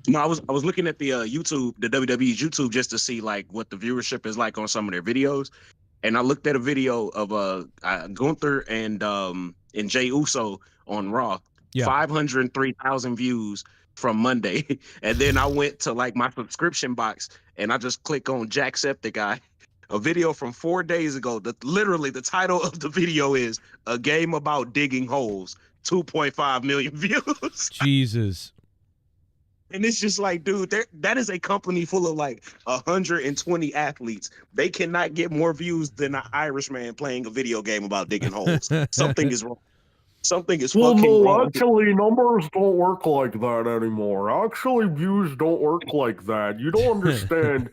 No, I was looking at the YouTube, the WWE YouTube, just to see what the viewership is like on some of their videos, and I looked at a video of Gunther and Jey Uso on Raw, 503,000 views from Monday, and then I went to my subscription box and I just click on Jacksepticeye, a video from 4 days ago. Literally the title of the video is "A Game About Digging Holes," 2.5 million views. Jesus. And it's just dude, that is a company full of 120 athletes. They cannot get more views than an Irishman playing a video game about digging holes. Something is wrong. Something is fucking wrong. Actually, numbers don't work like that anymore. Actually, views don't work like that. You don't understand.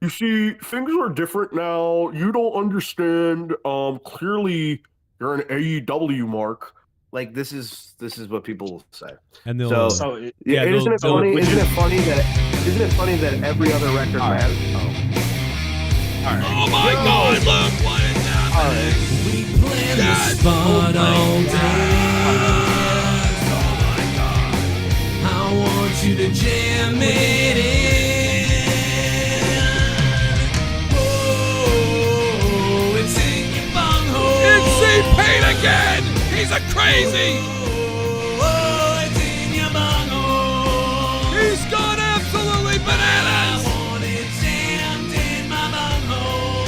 You see, things are different now. You don't understand. Clearly, you're an AEW mark. This is what people say. And isn't it funny that every other record matters? Oh my God! Look what is happening. We planned the spot all day. Oh my God! I want you to jam it in. Oh, it's in your bunghole. It's C-Pain again. He's a crazy. Oh, it's in your bunghole. He's gone absolutely bananas. I want it jammed in my bunghole.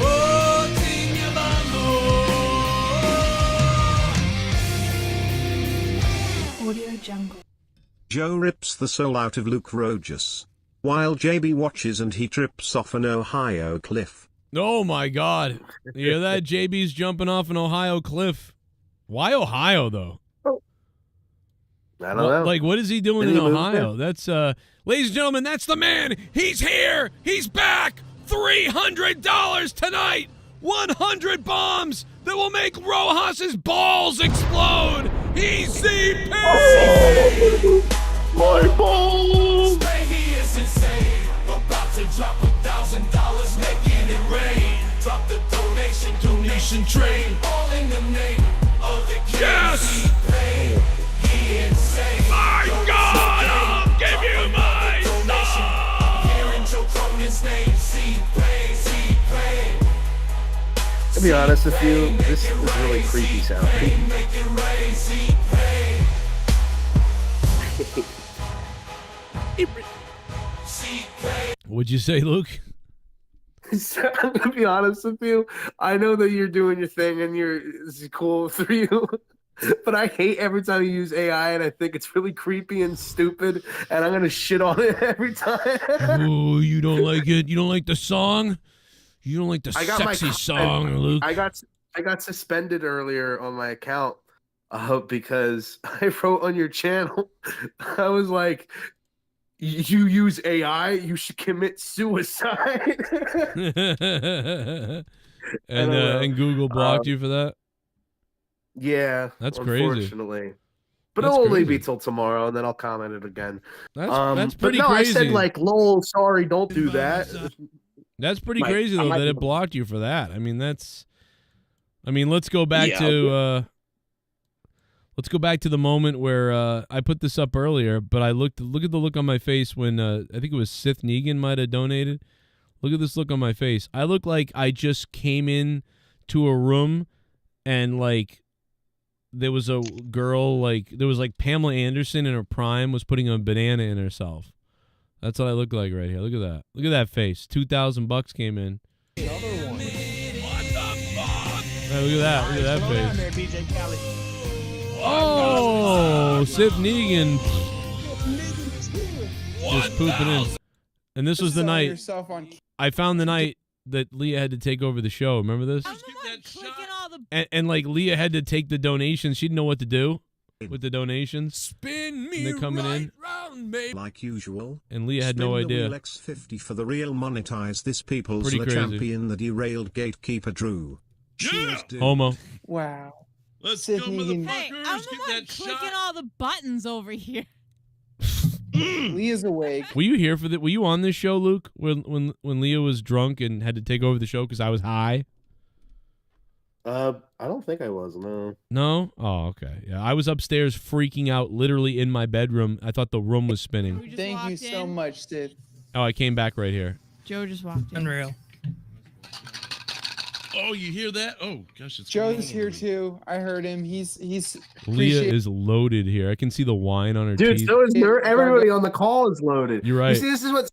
Oh, it's in your bunghole. Audio Jungle. Joe rips the soul out of Luke Rogers, while JB watches and he trips off an Ohio cliff. Oh my God! You hear that? JB's jumping off an Ohio cliff. Why Ohio though? I don't know. Like, what is he doing Did in he move Ohio? That's ladies and gentlemen, that's the man. He's here. He's back. $300 tonight. 100 bombs that will make Rojas's balls explode. He's CP. My balls. He is insane. About to drop $1,000, making it rain. Drop the donation train. All in the name of the king. Yes. He insane. My God, I'll give you my donation. Hearing Joe Cronin's name. C-Pain, C-Pain. To be honest with you, this is really creepy sounding. Make it rain, C-Pain. What'd you say, Luke? I'm gonna be honest with you. I know that you're doing your thing and this is cool for you, but I hate every time you use AI, and I think it's really creepy and stupid, and I'm gonna shit on it every time. Ooh, you don't like it? You don't like the song? You don't like the I got sexy song, Luke? I got suspended earlier on my account because I wrote on your channel. I was like, you use AI, you should commit suicide. and Google blocked you for that? Yeah. That's crazy. Unfortunately. But That's it'll only crazy. be till tomorrow, and then I'll comment it again. That's but pretty no, crazy. I said like, lol, sorry, don't do that. That's pretty crazy though that it blocked you for that. I mean, let's go back to let's go back to the moment where I put this up earlier, but I look at the look on my face when I think it was Sith Negan might have donated. Look at this look on my face. I look like I just came in to a room and like there was a girl, like there was like Pamela Anderson in her prime was putting a banana in herself. That's what I look like right here. Look at that. Look at that face. $2,000 came in. Another one. What the fuck? Hey, look at that. Look at that face. Oh, Sith Negan just pooping in. And this was the night. I found the night that Leah had to take over the show. Remember this? And like Leah had to take the donations. She didn't know what to do with the donations. Spin me and they're coming right in. round, baby. Like usual. And Leah had Spin no the idea. wheel X50 for the real monetize this people's Pretty the crazy. champion, the derailed gatekeeper Drew. Cheers, dude. Homo. Wow. Let's Sith go, Negan. motherfuckers. Hey, I'm the Get one that clicking shot. all the buttons over here. Leah's awake. Were you here for the? Were you on this show, Luke? When Leah was drunk and had to take over the show because I was high? I don't think I was, no. No? Oh, okay. Yeah, I was upstairs freaking out, literally in my bedroom. I thought the room was spinning. Thank you so much, Sith. Oh, I came back right here. Joe just walked in. Unreal. Oh, you hear that? Oh, gosh, it's Joe's here too. I heard him. He's Leah is loaded here. I can see the wine on her Dude, teeth. so is everybody on the call is loaded. You're right. You see, this is what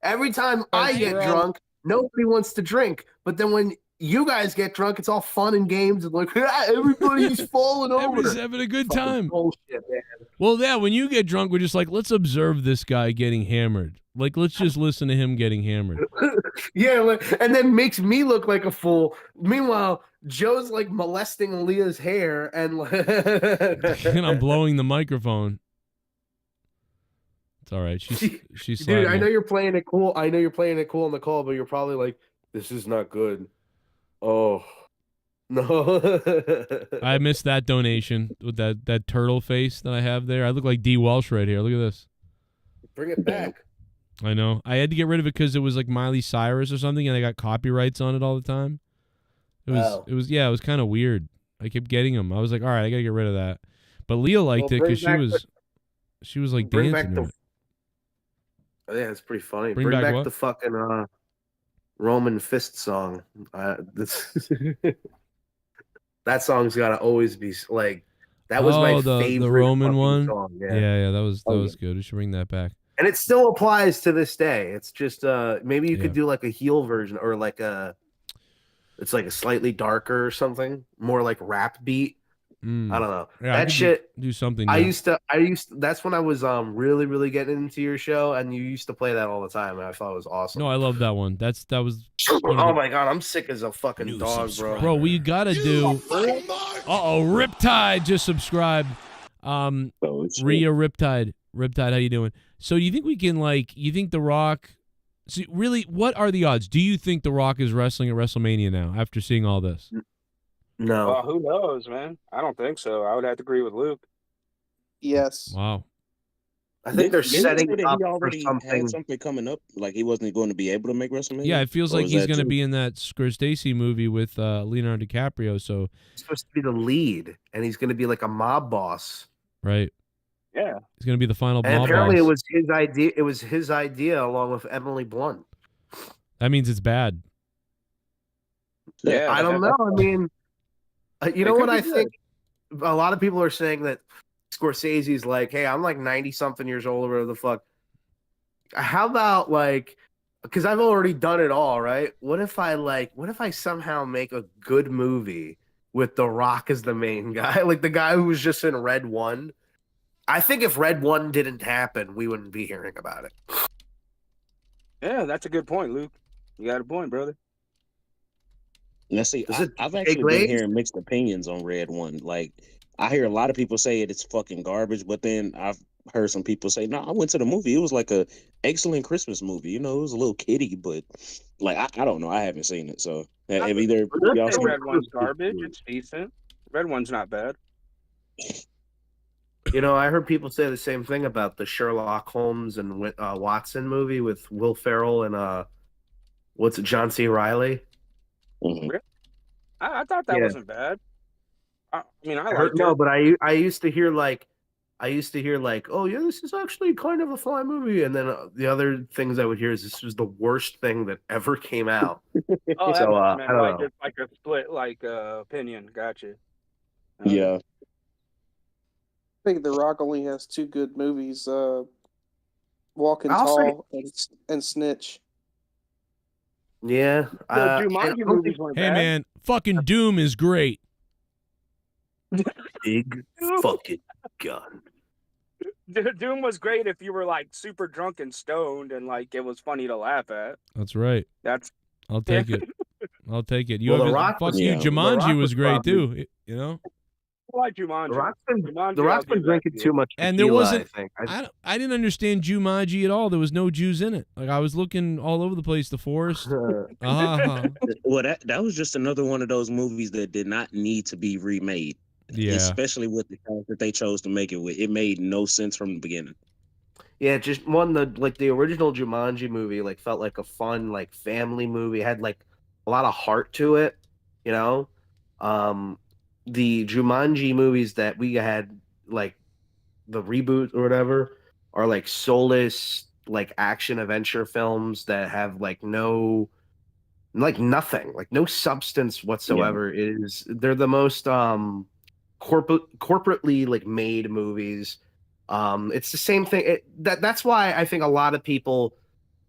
every time I get drunk, nobody wants to drink. But then when you guys get drunk, it's all fun and games and like everybody's falling over. Everybody's having a good Fucking time. Bullshit, man. Well, yeah, when you get drunk, we're just like, let's observe this guy getting hammered. Like, let's just listen to him getting hammered. Yeah, and then makes me look like a fool. Meanwhile, Joe's like molesting Leah's hair and And I'm blowing the microphone. It's all right. She's Dude, sliding. I know you're playing it cool. I know you're playing it cool on the call, but you're probably like, this is not good. Oh. No. I missed that donation with that turtle face that I have there. I look like D. Welsh right here. Look at this. Bring it back. I know. I had to get rid of it because it was like Miley Cyrus or something, and I got copyrights on it all the time. It was kind of weird. I kept getting them. I was like, all right, I gotta get rid of that. But Leah liked it because she was like dancing to it. Oh, yeah, it's pretty funny. Bring Bring back back what? the fucking Roman Fist song. That song's gotta always be like that was my favorite. The Roman fucking one. song. Yeah, that was good. We should bring that back. And it still applies to this day. It's just maybe you could do like a heel version or like it's like a slightly darker or something, more like rap beat. Mm. I don't know. Yeah, I That could shit. do something. I new. used to. That's when I was really getting into your show, and you used to play that all the time, and I thought it was awesome. No, I love that one. That was. one of Oh the- my god, I'm sick as a fucking dog, bro. Bro, we gotta do. Riptide just subscribed. Rhea Riptide. Riptide, how you doing? So you think we can you think The Rock? See, really, what are the odds? Do you think The Rock is wrestling at WrestleMania now after seeing all this? No. Well, who knows, man? I don't think so. I would have to agree with Luke. Yes. Wow. I think they're Didn't he setting say that up he for already something. had something coming up. Like he wasn't going to be able to make WrestleMania. Yeah, it feels Or like is he's that going to true? be in that Scorsese movie with Leonardo DiCaprio. So He's supposed to be the lead, and he's going to be like a mob boss. right, Yeah. he's going to be the final And mob apparently, boss. it was his idea. It was his idea, along with Emily Blunt. That means it's bad. Yeah. I don't know. I mean, you know It what could I be think? A lot of people are saying that Scorsese's like, hey, I'm like 90-something years old or whatever the fuck. How about because I've already done it all, right? What if I somehow make a good movie with The Rock as the main guy, like the guy who was just in Red One? I think if Red One didn't happen, we wouldn't be hearing about it. Yeah, that's a good point, Luke. You got a point, brother. Let's see. Is it I've Big actually been Legs? hearing mixed opinions on Red One. Like I hear a lot of people say it's fucking garbage, but then I've heard some people say, "No, I went to the movie. It was like a excellent Christmas movie. You know, it was a little kiddie, but like I don't know. I haven't seen it, so have either I y'all think seen Red it? One's garbage. It's decent. Red One's not bad. You know, I heard people say the same thing about the Sherlock Holmes and Watson movie with Will Ferrell and John C. Reilly. Mhm. I thought that Yeah. wasn't bad. I mean, I I heard, liked no, it. but I used to hear oh yeah, this is actually kind of a fly movie, and then the other things I would hear is this was the worst thing that ever came out. Oh, that So, must I have been don't like know. it's like a split opinion. Gotcha. Yeah, I think The Rock only has two good movies: Walking I'll say- Tall and Snitch. Yeah, The I Jumanji don't movies think weren't Hey bad. man, fucking Doom is great. big fucking gun. Doom was great if you were like super drunk and stoned and like it was funny to laugh at. That's right. That's I'll take it. I'll take it. You Well, have The a- Rock fuck was- you. yeah. The Jumanji Rock was was great probably- too. You know. I like Jumanji. The Rock's Jumanji, been I'll give drinking that too to much tequila, And there wasn't. I think. I didn't understand Jumanji at all. There was no Jews in it. Like I was looking all over the place. The forest. Uh-huh. well that was just another one of those movies that did not need to be remade. Yeah. Especially with the cast that they chose to make it with. It made no sense from the beginning. Yeah, just the original Jumanji movie felt like a fun family movie. It had a lot of heart to it, you know. The Jumanji movies that we had the reboot or whatever are soulless action adventure films that have no nothing, no substance whatsoever. They're the most corporately made movies. It's the same thing. That's why I think a lot of people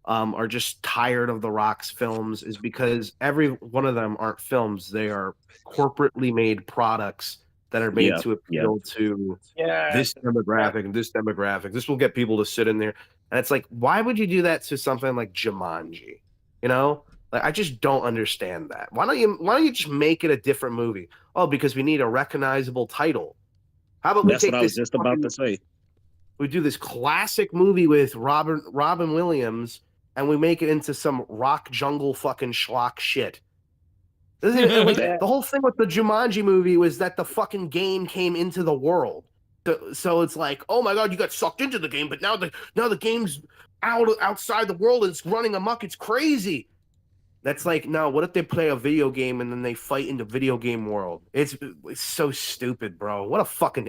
are just tired of The Rock's films, is because every one of them aren't films. They are corporately made products that are made to appeal to this demographic and this demographic. This will get people to sit in there. And it's like, why would you do that to something like Jumanji? You know? I just don't understand that. Why don't you just make it a different movie? Oh, because we need a recognizable title. How about That's we take what I was this just about to say. we do this classic movie with Robin Williams, and we make it into some rock jungle fucking schlock shit. The whole thing with the Jumanji movie was that the fucking game came into the world. So it's like, oh my god, you got sucked into the game, but now the game's outside the world and it's running amok. It's crazy. That's like, no, what if they play a video game and then they fight in the video game world? It's so stupid, bro.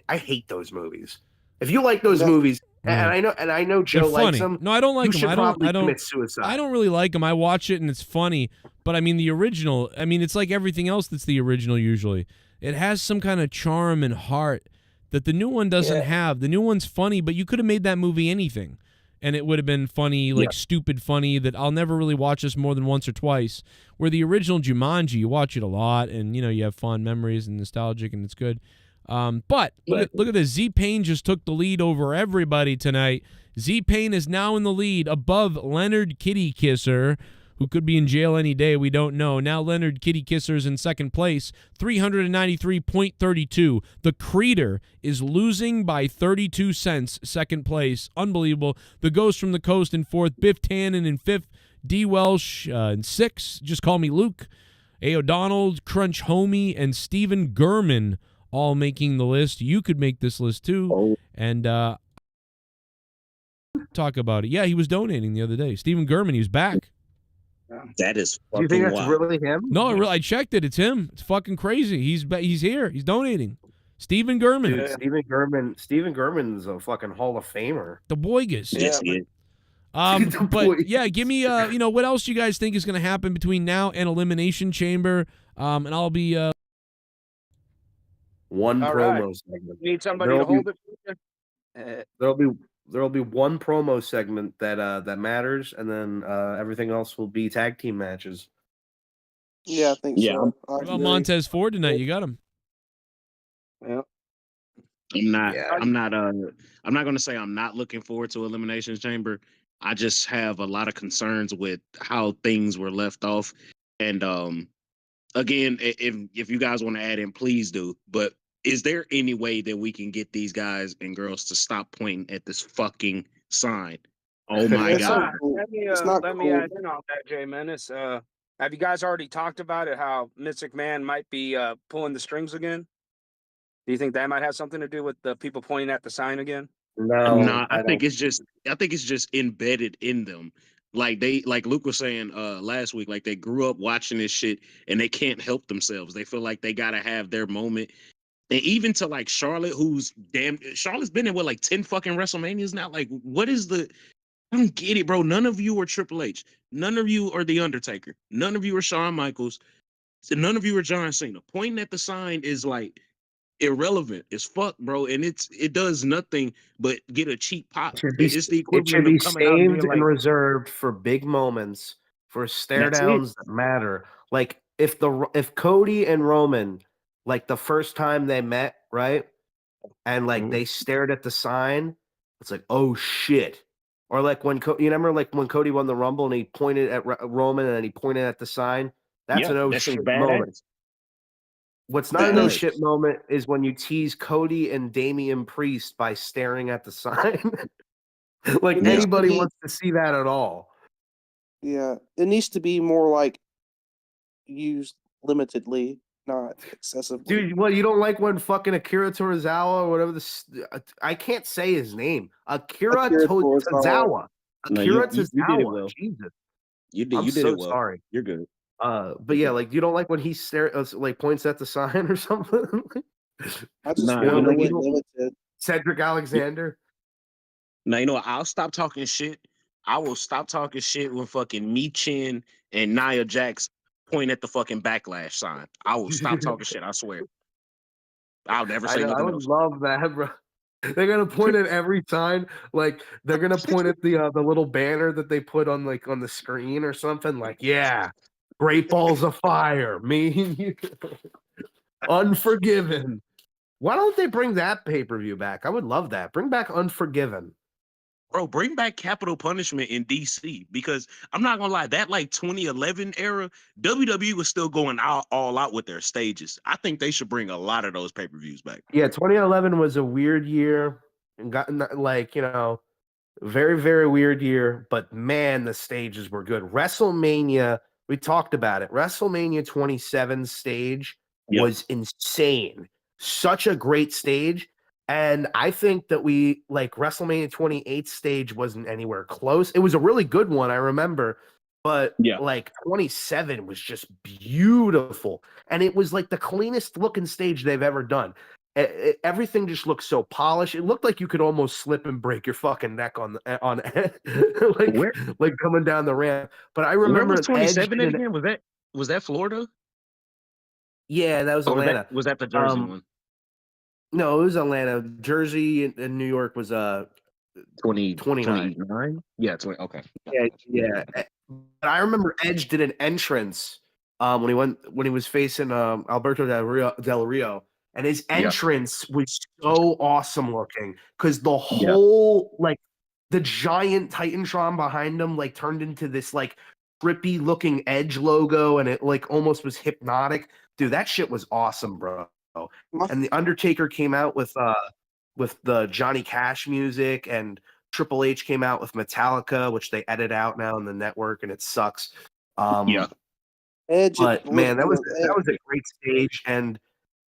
I hate those movies. If you like those movies, and I know Joe They're likes funny. them. No, I don't like you them. should I probably don't. commit suicide. I don't really like them. I watch it and it's funny, but I mean the original. I mean it's like everything else that's the original. Usually, it has some kind of charm and heart that the new one doesn't have. The new one's funny, but you could have made that movie anything, and it would have been funny, stupid funny. That I'll never really watch this more than once or twice. Where the original Jumanji, you watch it a lot, and you have fond memories and nostalgic, and it's good. But look at this. Z-Pain just took the lead over everybody tonight. Z-Pain is now in the lead above Leonard Kitty Kisser, who could be in jail any day. We don't know. Now Leonard Kitty Kisser is in second place, 393.32. The Creator is losing by 32 cents, second place. Unbelievable. The Ghost from the Coast in fourth, Biff Tannen in fifth, D. Welsh in sixth, Just Call Me Luke, A. O'Donnell, Crunch Homie, and Stephen Gurman all making the list. You could make this list too. And talk about it. Yeah, he was donating the other day. Stephen Gurman, he was back. That is Do you think that's really him? No, I checked it. It's him. It's fucking crazy. He's here. He's donating. Stephen Gurman. Dude, Stephen Gurman's a fucking Hall of Famer. The Boygas. Yes, he is. But yeah, give me what else you guys think is going to happen between now and Elimination Chamber? And I'll be one All promo right. segment. Need somebody to hold it for you? There'll be one promo segment that matters, and then everything else will be tag team matches. Yeah, I think so. What about Montez Ford tonight? You got him. Yeah. I'm not going to say I'm not looking forward to Elimination Chamber. I just have a lot of concerns with how things were left off. And again, if you guys want to add in, please do. But is there any way that we can get these guys and girls to stop pointing at this fucking sign? Oh my God. Let me add in on that, Jay Menace. Have you guys already talked about it, how Vince McMahon might be pulling the strings again? Do you think that might have something to do with the people pointing at the sign again? No, I think it's just embedded in them. Like Luke was saying last week, like they grew up watching this shit and they can't help themselves. They feel like they gotta have their moment. And even to like Charlotte, Charlotte's been in like 10 fucking WrestleManias now. Like, what is I don't get it, bro. None of you are Triple H. None of you are The Undertaker. None of you are Shawn Michaels. None of you are John Cena. Pointing at the sign is like irrelevant as fuck, bro, and it does nothing but get a cheap pop. It's the equivalent it should be of coming out and being saved like, and reserved for big moments, for stare That's downs that matter. Like if Cody and Roman, like the first time they met, right, and like they stared at the sign, it's like, oh shit. Or like when you remember like when Cody won the Rumble and he pointed at Roman and then he pointed at the sign. That's an oh shit moment. What's not an oh shit moment is when you tease Cody and Damian Priest by staring at the sign. Like anybody wants to see that at all. Yeah, it needs to be more like used limitedly, not excessively. Dude, well, you don't like when fucking Akira Tozawa or whatever I can't say his name. Akira Tozawa. Akira Tozawa. You did it well. Jesus. You did so it well. Sorry. You're good. But yeah, like you don't like when he points at the sign or something. I just limited. Cedric Alexander. Now you know what? I'll stop talking shit. I will stop talking shit when fucking Michin and Nia Jax point at the fucking backlash sign. I will stop talking shit. I swear. I'll never say nothing else. I would love that, bro. They're gonna point at every sign, like they're gonna point at the little banner that they put on the screen or something. Like, yeah, Great Balls of Fire, me, Unforgiven. Why don't they bring that pay-per-view back? I would love that. Bring back Unforgiven. Bro, bring back Capital Punishment in DC, because I'm not gonna lie, that like 2011 era, WWE was still going all out with their stages. I think they should bring a lot of those pay-per-views back. Yeah, 2011 was a weird year, and got like very very weird year. But man, the stages were good. WrestleMania, we talked about it. WrestleMania 27 stage was insane. Such a great stage. And I think that we like WrestleMania 28 stage wasn't anywhere close. It was a really good one, I remember, but like 27 was just beautiful. And it was like the cleanest looking stage they've ever done. Everything just looked so polished. It looked like you could almost slip and break your fucking neck on like coming down the ramp. But I remember where was 27 again? Was that Florida? Yeah, that was Atlanta. Was that the Jersey one? No, it was Atlanta. Jersey and New York was 29. Yeah, 20. Okay. Yeah. But I remember Edge did an entrance when he was facing Alberto Del Rio, and his Yep. entrance was so awesome looking because the Yep. whole like the giant Titantron behind him like turned into this like trippy looking Edge logo, and it like almost was hypnotic. Dude, that shit was awesome, bro. And the Undertaker came out with the Johnny Cash music, and Triple H came out with Metallica, which they edit out now on the network, and it sucks. Yeah. Edge, But man, that was Edge. a great stage, and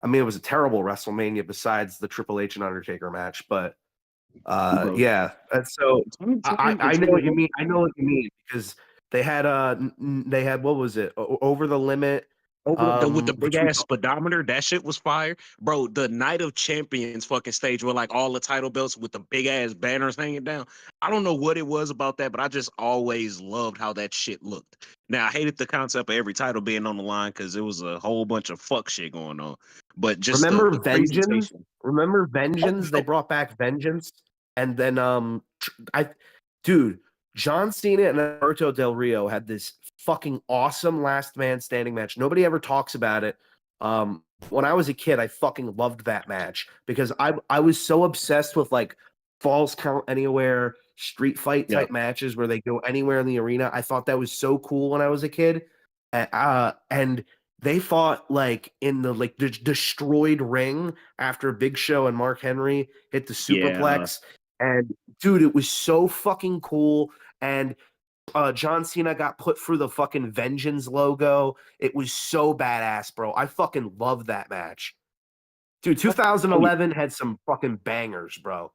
I mean, it was a terrible WrestleMania besides the Triple H and Undertaker match. But Bro. yeah, and so I know what you mean. I know what you mean because they had what was it? Over the Limit. With the big Which was ass speedometer, that shit was fire, bro. The Night of Champions fucking stage where like all the title belts with the big ass banners hanging down. I don't know what it was about that, but I just always loved how that shit looked. Now I hated the concept of every title being on the line because it was a whole bunch of fuck shit going on. But just remember the Vengeance? presentation. Remember Vengeance? They brought back Vengeance, and then John Cena and Alberto Del Rio had this fucking awesome last man standing match. Nobody ever talks about it. When I was a kid, I fucking loved that match because I was so obsessed with like falls count anywhere, street fight type matches where they go anywhere in the arena. I thought that was so cool when I was a kid. And they fought like in the like destroyed ring after Big Show and Mark Henry hit the superplex. And dude, it was so fucking cool. And John Cena got put through the fucking Vengeance logo. It was so badass, bro. I fucking love that match. Dude, 2011 had some fucking bangers, bro.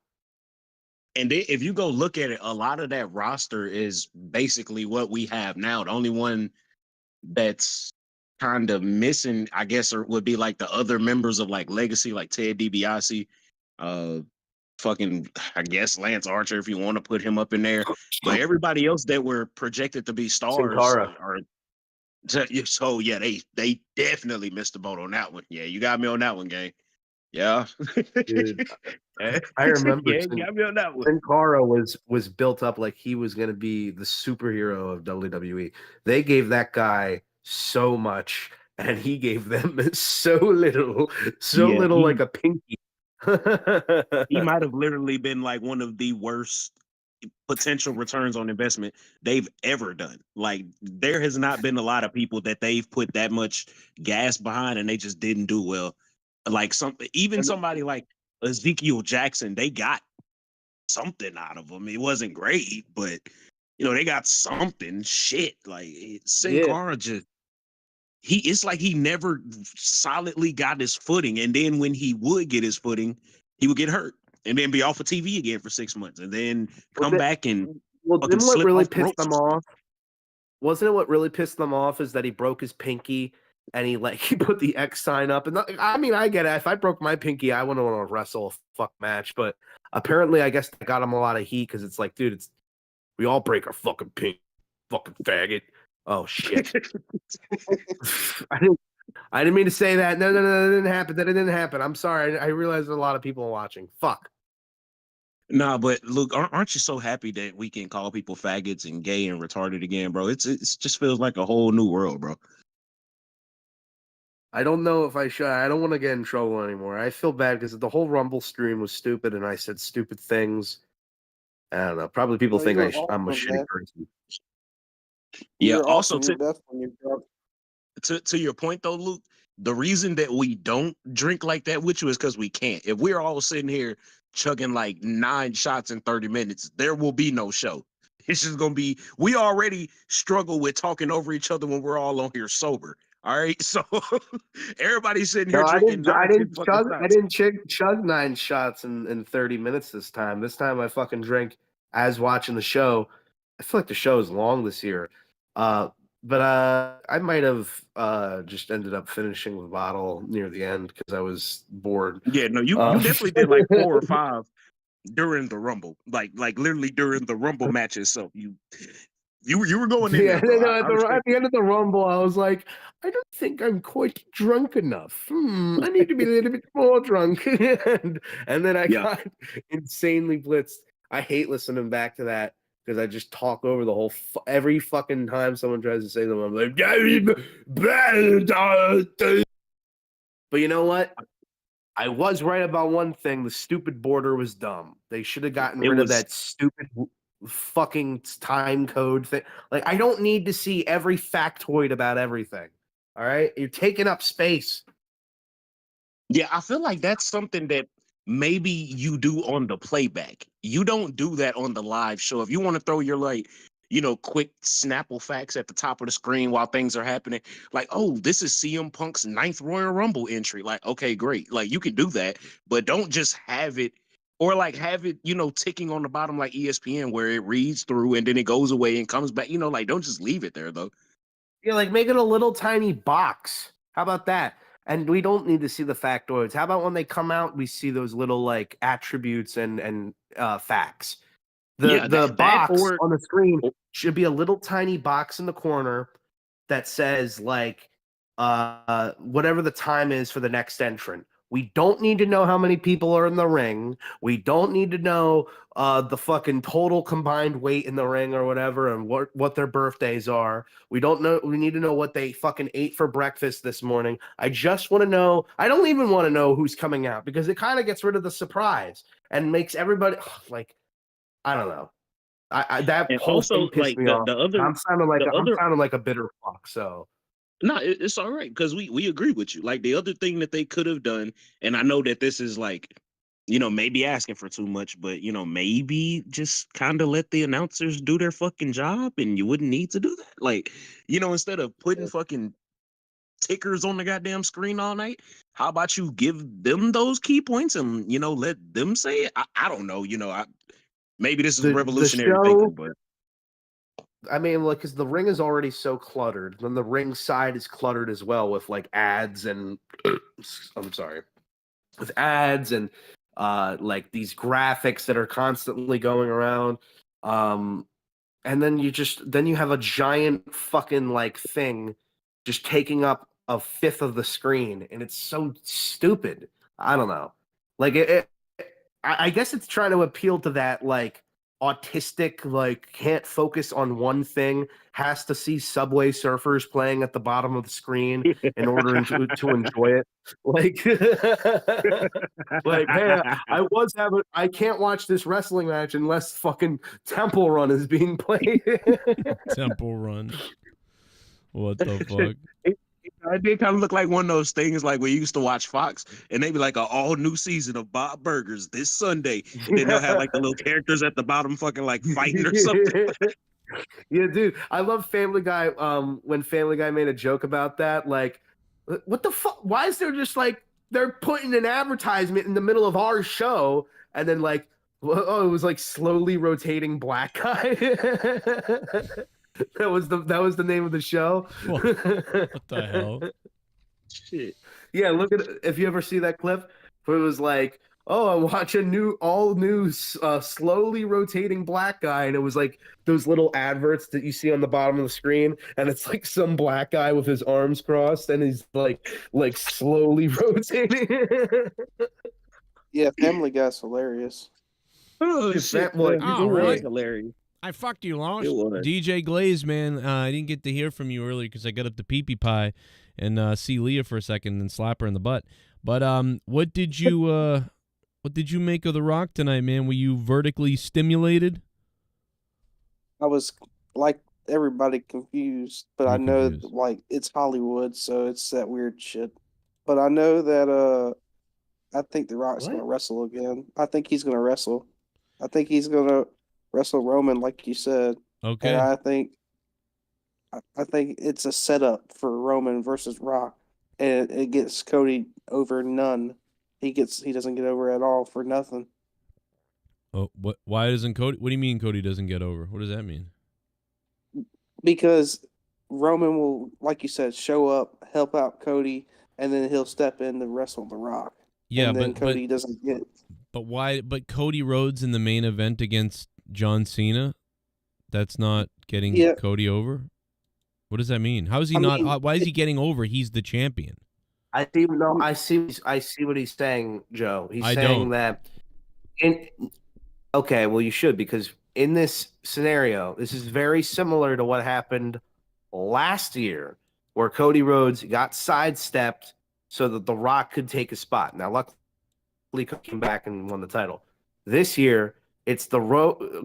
And if you go look at it, a lot of that roster is basically what we have now. The only one that's kind of missing, I guess, would be like the other members of like Legacy, like Ted DiBiase, fucking, I guess, Lance Archer, if you want to put him up in there. But everybody else that were projected to be stars are. So yeah, they definitely missed the boat on that one. Yeah, you got me on that one, gang. Yeah, Dude, I remember yeah, you got me on that one. Sin Cara was built up like he was going to be the superhero of WWE. They gave that guy so much, and he gave them so little, like a pinky. He might have literally been like one of the worst potential returns on investment they've ever done. Like there has not been a lot of people that they've put that much gas behind and they just didn't do well. Like somebody like Ezekiel Jackson, they got something out of him. It wasn't great, but they got something. Shit, like Sin Cara just it's like he never solidly got his footing, and then when he would get his footing, he would get hurt and then be off of TV again for 6 months, and then come back and then what really pissed them off? Wasn't it what really pissed them off is that he broke his pinky and he put the X sign up? And I mean, I get it. If I broke my pinky, I wouldn't want to wrestle a fuck match. But apparently, I guess that got him a lot of heat because it's like, dude, we all break our fucking pink, fucking faggot. Oh shit! I didn't mean to say that. No, that didn't happen. That didn't happen. I'm sorry. I realize there's a lot of people watching. Fuck. Nah, but Luke, aren't you so happy that we can call people faggots and gay and retarded again, bro? It just feels like a whole new world, bro. I don't know if I should. I don't want to get in trouble anymore. I feel bad because the whole Rumble stream was stupid and I said stupid things. I don't know. Probably people think I'm a shitty person. Yeah. Also, to your point though, Luke, the reason that we don't drink like that with you is because we can't. If we're all sitting here chugging like 9 shots in 30 minutes, there will be no show. It's just gonna be. We already struggle with talking over each other when we're all on here sober. All right, so everybody's sitting here drinking. I didn't chug 9 shots in 30 minutes this time. This time I fucking drank as watching the show. I feel like the show is long this year. But I might have just ended up finishing the bottle near the end because I was bored. Yeah, no, you definitely did like 4 or 5 during the Rumble, like literally during the Rumble matches. So you were going in there. Bro. At the end of the Rumble, I was like, I don't think I'm quite drunk enough. I need to be a little bit more drunk. and then I got insanely blitzed. I hate listening back to that because I just talk over the whole every fucking time someone tries to say something. I'm like, but you know what? I was right about one thing. The stupid border was dumb. They should have gotten It rid of was that stupid fucking time code thing. Like, I don't need to see every factoid about everything. All right? You're taking up space. Yeah, I feel like that's something that maybe you do on the playback. You don't do that on the live show. If you want to throw your like, quick Snapple facts at the top of the screen while things are happening, like, oh, this is CM Punk's 9th Royal Rumble entry. Like, okay, great. Like, you can do that, but don't just have it or like have it, ticking on the bottom like ESPN where it reads through and then it goes away and comes back. Like, don't just leave it there though. Yeah, like make it a little tiny box. How about that? And we don't need to see the factoids. How about when they come out, we see those little like attributes and facts. Yeah, The that box or on the screen should be a little tiny box in the corner that says like whatever the time is for the next entrant. We don't need to know how many people are in the ring. We don't need to know the fucking total combined weight in the ring or whatever and what their birthdays are. We don't know. We need to know what they fucking ate for breakfast this morning. I just want to know. I don't even want to know who's coming out because it kind of gets rid of the surprise and makes everybody like, I don't know. That and whole thing also pissed like me off. the other I'm sounding like the I'm other sounding like a bitter fuck. So No, it's all right because we agree with you. Like the other thing that they could have done, and I know that this is like, maybe asking for too much, but maybe just kind of let the announcers do their fucking job, and you wouldn't need to do that. Like, instead of putting fucking tickers on the goddamn screen all night, how about you give them those key points and let them say it? I don't know. Maybe this is the revolutionary show. thinking, but I mean, like, because the ring is already so cluttered, then the ring side is cluttered as well with like ads and I'm sorry, with ads and like these graphics that are constantly going around. And then you have a giant fucking like thing just taking up a fifth of the screen, and it's so stupid. I don't know. Like I guess it's trying to appeal to that like autistic, like can't focus on one thing, has to see Subway Surfers playing at the bottom of the screen in order to enjoy it. Like, like, hey, I can't watch this wrestling match unless fucking Temple Run is being played. Temple Run. What the fuck? It did kind of look like one of those things like we used to watch Fox and they be like an all new season of Bob Burgers this Sunday. And then they'll have like the little characters at the bottom fucking like fighting or something. Yeah, dude. I love Family Guy. When Family Guy made a joke about that, like, what the fuck? Why is there just like they're putting an advertisement in the middle of our show and then like, oh, it was like slowly rotating black guy. That was the name of the show. What the hell? Shit. Yeah, look at it. If you ever see that clip where it was like, oh, I watch a all new slowly rotating black guy, and it was like those little adverts that you see on the bottom of the screen, and it's like some black guy with his arms crossed, and he's like slowly rotating. Yeah, Family Guy's hilarious. Oh, shit. Oh, really? Hilarious. I fucked you, Lost. It was. DJ Glaze, man. I didn't get to hear from you earlier because I got up to Pee Pie and see Leah for a second and slap her in the butt. But what did you make of The Rock tonight, man? Were you vertically stimulated? I was like everybody confused, but I know like it's Hollywood, so it's that weird shit. But I know that I think The Rock's gonna wrestle again. I think he's gonna wrestle. I think he's gonna wrestle Roman, like you said. Okay. And I think it's a setup for Roman versus Rock, and it gets Cody over none. He doesn't get over at all for nothing. Oh, what? Why doesn't Cody? What do you mean Cody doesn't get over? What does that mean? Because Roman will, like you said, show up, help out Cody, and then he'll step in to wrestle The Rock. Yeah, and then Cody doesn't get. But why? But Cody Rhodes in the main event against John Cena, that's not getting Cody over. What does that mean? How is he not? Why is he getting over? He's the champion. I see what he's saying, Joe. He's saying that. Okay, well, you should, because in this scenario, this is very similar to what happened last year, where Cody Rhodes got sidestepped so that The Rock could take a spot. Now, came back and won the title. This year, it's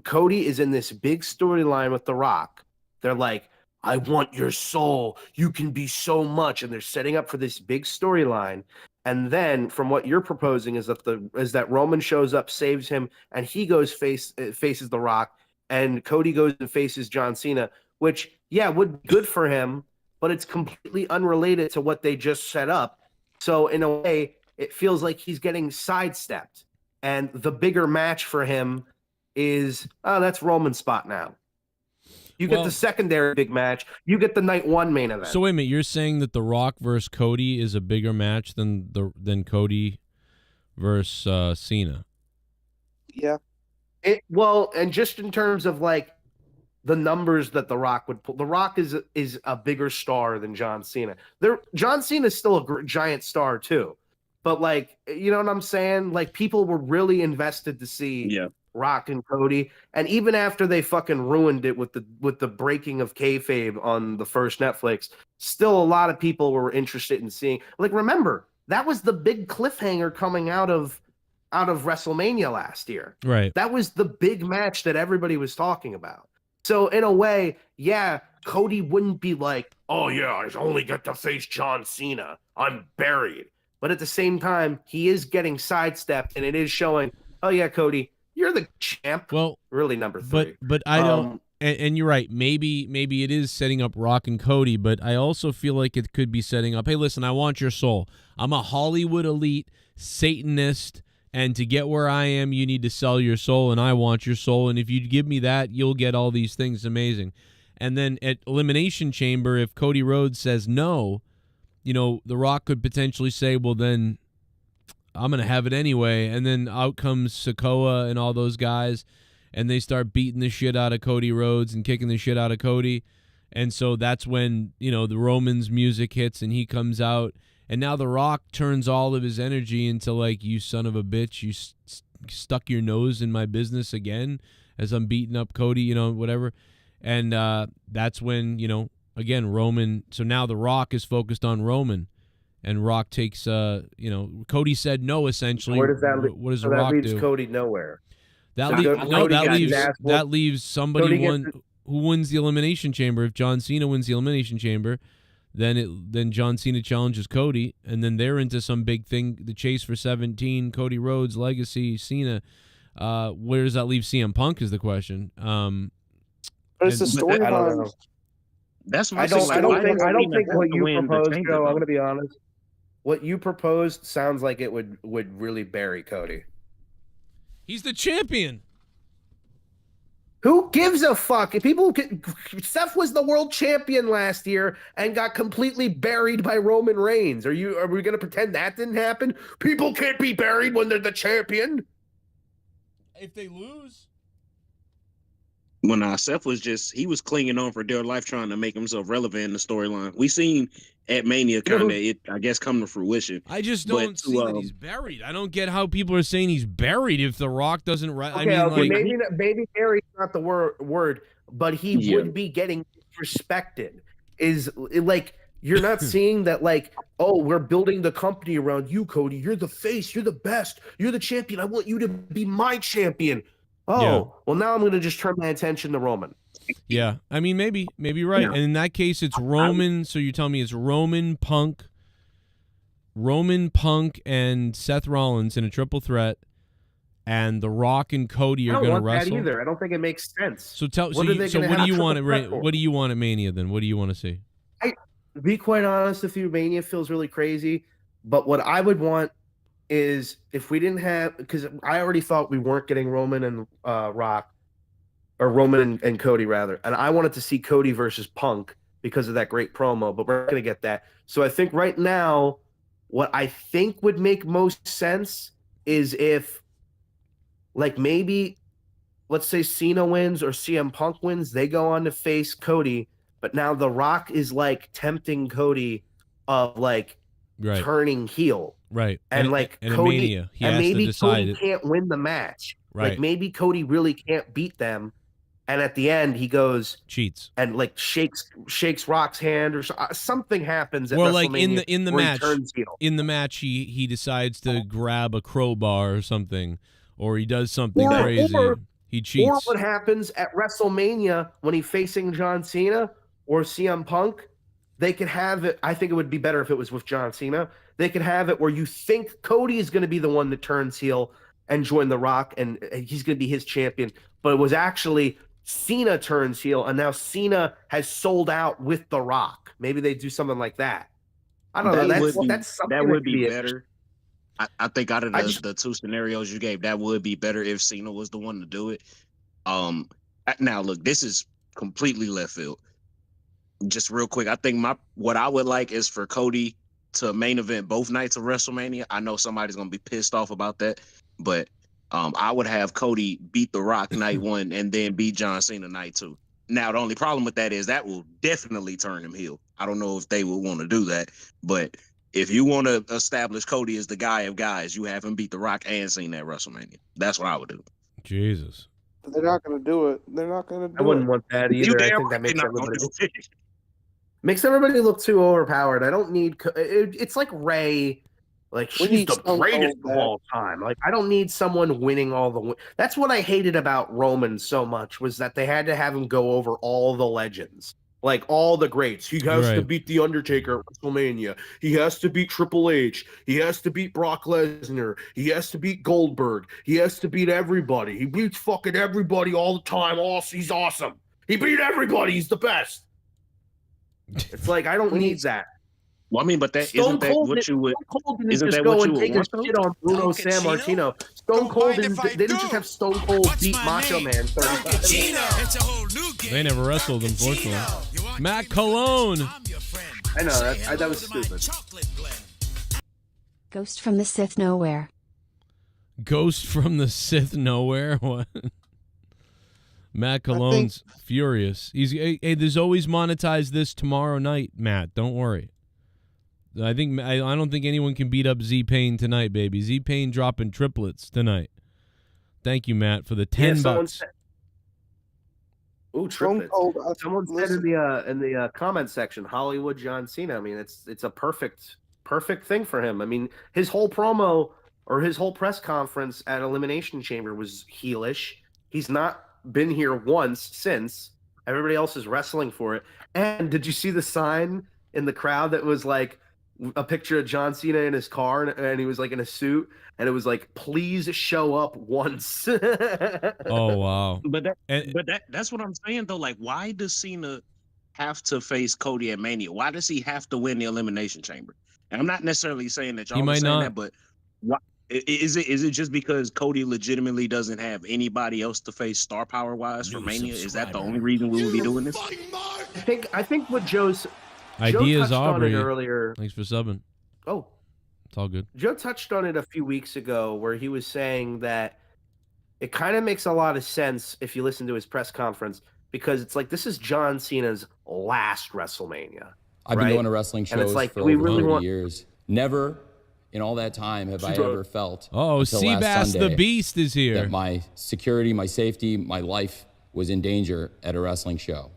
Cody is in this big storyline with The Rock. They're like, I want your soul. You can be so much. And they're setting up for this big storyline. And then from what you're proposing is that Roman shows up, saves him, and he goes faces The Rock, and Cody goes and faces John Cena, which, yeah, would be good for him, but it's completely unrelated to what they just set up. So in a way, it feels like he's getting sidestepped. And the bigger match for him is, that's Roman's spot now. You get the secondary big match. You get the night one main event. So wait a minute, you're saying that The Rock versus Cody is a bigger match than Cody versus Cena? Yeah. And just in terms of like the numbers that The Rock would pull, The Rock is a bigger star than John Cena. John Cena is still a giant star too, but like, you know what I'm saying? Like, people were really invested to see Rock and Cody, and even after they fucking ruined it with the breaking of kayfabe on the first Netflix, still a lot of people were interested in seeing. Like, remember, that was the big cliffhanger coming out of WrestleMania last year. Right. That was the big match that everybody was talking about. So in a way, yeah, Cody wouldn't be like, oh yeah, I only get to face John Cena. I'm buried. But at the same time, he is getting sidestepped, and it is showing, oh yeah, Cody, you're the champ. Well, really number 3. But I don't. And you're right. Maybe it is setting up Rock and Cody, but I also feel like it could be setting up. Hey, listen, I want your soul. I'm a Hollywood elite Satanist, and to get where I am, you need to sell your soul, and I want your soul. And if you give me that, you'll get all these things. Amazing. And then at Elimination Chamber, if Cody Rhodes says no, you know, The Rock could potentially say, well, then I'm going to have it anyway. And then out comes Sikoa and all those guys, and they start beating the shit out of Cody Rhodes and kicking the shit out of Cody. And so that's when, you know, the Roman's music hits and he comes out. And now The Rock turns all of his energy into like, you son of a bitch, you stuck your nose in my business again as I'm beating up Cody, you know, whatever. And that's when, you know, again, Roman. So now The Rock is focused on Roman. And Rock takes, you know, Cody said no, essentially. Where does that leave? What does so The Rock that leaves do? Cody nowhere. That leaves somebody who wins the Elimination Chamber. If John Cena wins the Elimination Chamber, then John Cena challenges Cody, and then they're into some big thing, the chase for 17, Cody Rhodes, legacy, Cena. Where does that leave CM Punk is the question. But it's the storyline. That's my I don't think what you proposed, Joe, I'm going to be honest. What you proposed sounds like it would really bury Cody. He's the champion. Who gives a fuck? Seth was the world champion last year and got completely buried by Roman Reigns. Are we going to pretend that didn't happen? People can't be buried when they're the champion. If they lose. When Seth he was clinging on for dear life, trying to make himself relevant in the storyline. We seen at Mania kind of I guess, come to fruition. I just don't see that he's buried. I don't get how people are saying he's buried if The Rock doesn't. Maybe buried not the word, but he would be getting disrespected. Is like, you're not seeing that, like, oh, we're building the company around you, Cody. You're the face. You're the best. You're the champion. I want you to be my champion. Oh, well, now I'm going to just turn my attention to Roman. Yeah, I mean, maybe you're right. And in that case, it's Roman. So you're telling me it's Roman, Punk, and Seth Rollins in a triple threat, and The Rock and Cody are going to wrestle. I don't want that either. I don't think it makes sense. So what do you want at Mania then? What do you want to see? To be quite honest with you, Mania feels really crazy. But what I would want is if we didn't have, because I already thought we weren't getting Roman and Rock, or Roman and Cody rather, and I wanted to see Cody versus Punk because of that great promo, but we're not going to get that. So I think right now, what I think would make most sense is if, like, maybe, let's say Cena wins or CM Punk wins, they go on to face Cody, but now The Rock is like tempting Cody of like turning heel. Right. And like Cody, and maybe Cody can't win the match. Right. Like maybe Cody really can't beat them. and at the end he goes cheats and like shakes Rock's hand or something happens at Well, WrestleMania. like in the where match, he turns heel. in the match, he decides to grab a crowbar or something, or he does something Or- crazy. or- He Or cheats. what happens at WrestleMania when he's facing John Cena or CM Punk? They could have it. I think it would be better if it was with John Cena. They could have it where you think Cody is going to be the one that turns heel and join The Rock, and he's going to be his champion. But it was actually Cena turns heel, and now Cena has sold out with The Rock. Maybe they do something like that. I don't know. That's something that would be interesting. better. I think out of the two scenarios you gave, that would be better if Cena was the one to do it. Now look, this is completely left field. Just real quick, I think what I would like is for Cody to main event both nights of WrestleMania. I know somebody's gonna be pissed off about that, but I would have Cody beat The Rock night 1 and then beat John Cena night 2. Now the only problem with that is that will definitely turn him heel. I don't know if they would want to do that, but if you want to establish Cody as the guy of guys, you have him beat The Rock and Cena at WrestleMania. That's what I would do. Jesus. But they're not going to do it. They're not going to do it. I wouldn't want that either. I think that makes everybody look too overpowered. I don't need. It's like Ray. Like she's the greatest of all time. Like I don't need someone winning all the. That's what I hated about Roman so much was that they had to have him go over all the legends, like all the greats. He has to beat the Undertaker at WrestleMania. He has to beat Triple H. He has to beat Brock Lesnar. He has to beat Goldberg. He has to beat everybody. He beats fucking everybody all the time. He's awesome. He beat everybody. He's the best. It's like I don't need that. Well, I mean, but isn't that what you would take a shit on Bruno Sammartino. Stone Cold didn't. They didn't just have Stone Cold beat Macho Man 35. They never wrestled, unfortunately. Matt Cologne. I know that was stupid. Ghost from the Sith Nowhere. Ghost from the Sith Nowhere. What? Matt Cologne's furious. Hey, there's always monetized this tomorrow night, Matt. Don't worry. I don't think anyone can beat up Z-Pain tonight, baby. Z-Pain dropping triplets tonight. Thank you, Matt, for the $10. Ooh, triplets. Someone said in the comment section, Hollywood John Cena. I mean, it's a perfect thing for him. I mean, his whole promo or his whole press conference at Elimination Chamber was heelish. He's not been here once since. Everybody else is wrestling for it. And did you see the sign in the crowd that was like a picture of John Cena in his car and he was like in a suit and it was like, please show up once. Oh, wow. But that's what I'm saying though. Like, why does Cena have to face Cody at Mania? Why does he have to win the Elimination Chamber? And I'm not necessarily saying that y'all are saying that, but why is it just because Cody legitimately doesn't have anybody else to face star power wise for Mania? Is that the only reason we would be doing this? I think what Joe's Ideas Joe touched Aubrey. on it earlier. Thanks for subbing. Oh, it's all good. Joe touched on it a few weeks ago where he was saying that it kind of makes a lot of sense if you listen to his press conference because it's like this is John Cena's last WrestleMania. I've been going to wrestling shows for over 30 years. Never in all that time have I ever felt Seabass the Beast is here. That my security, my safety, my life was in danger at a wrestling show.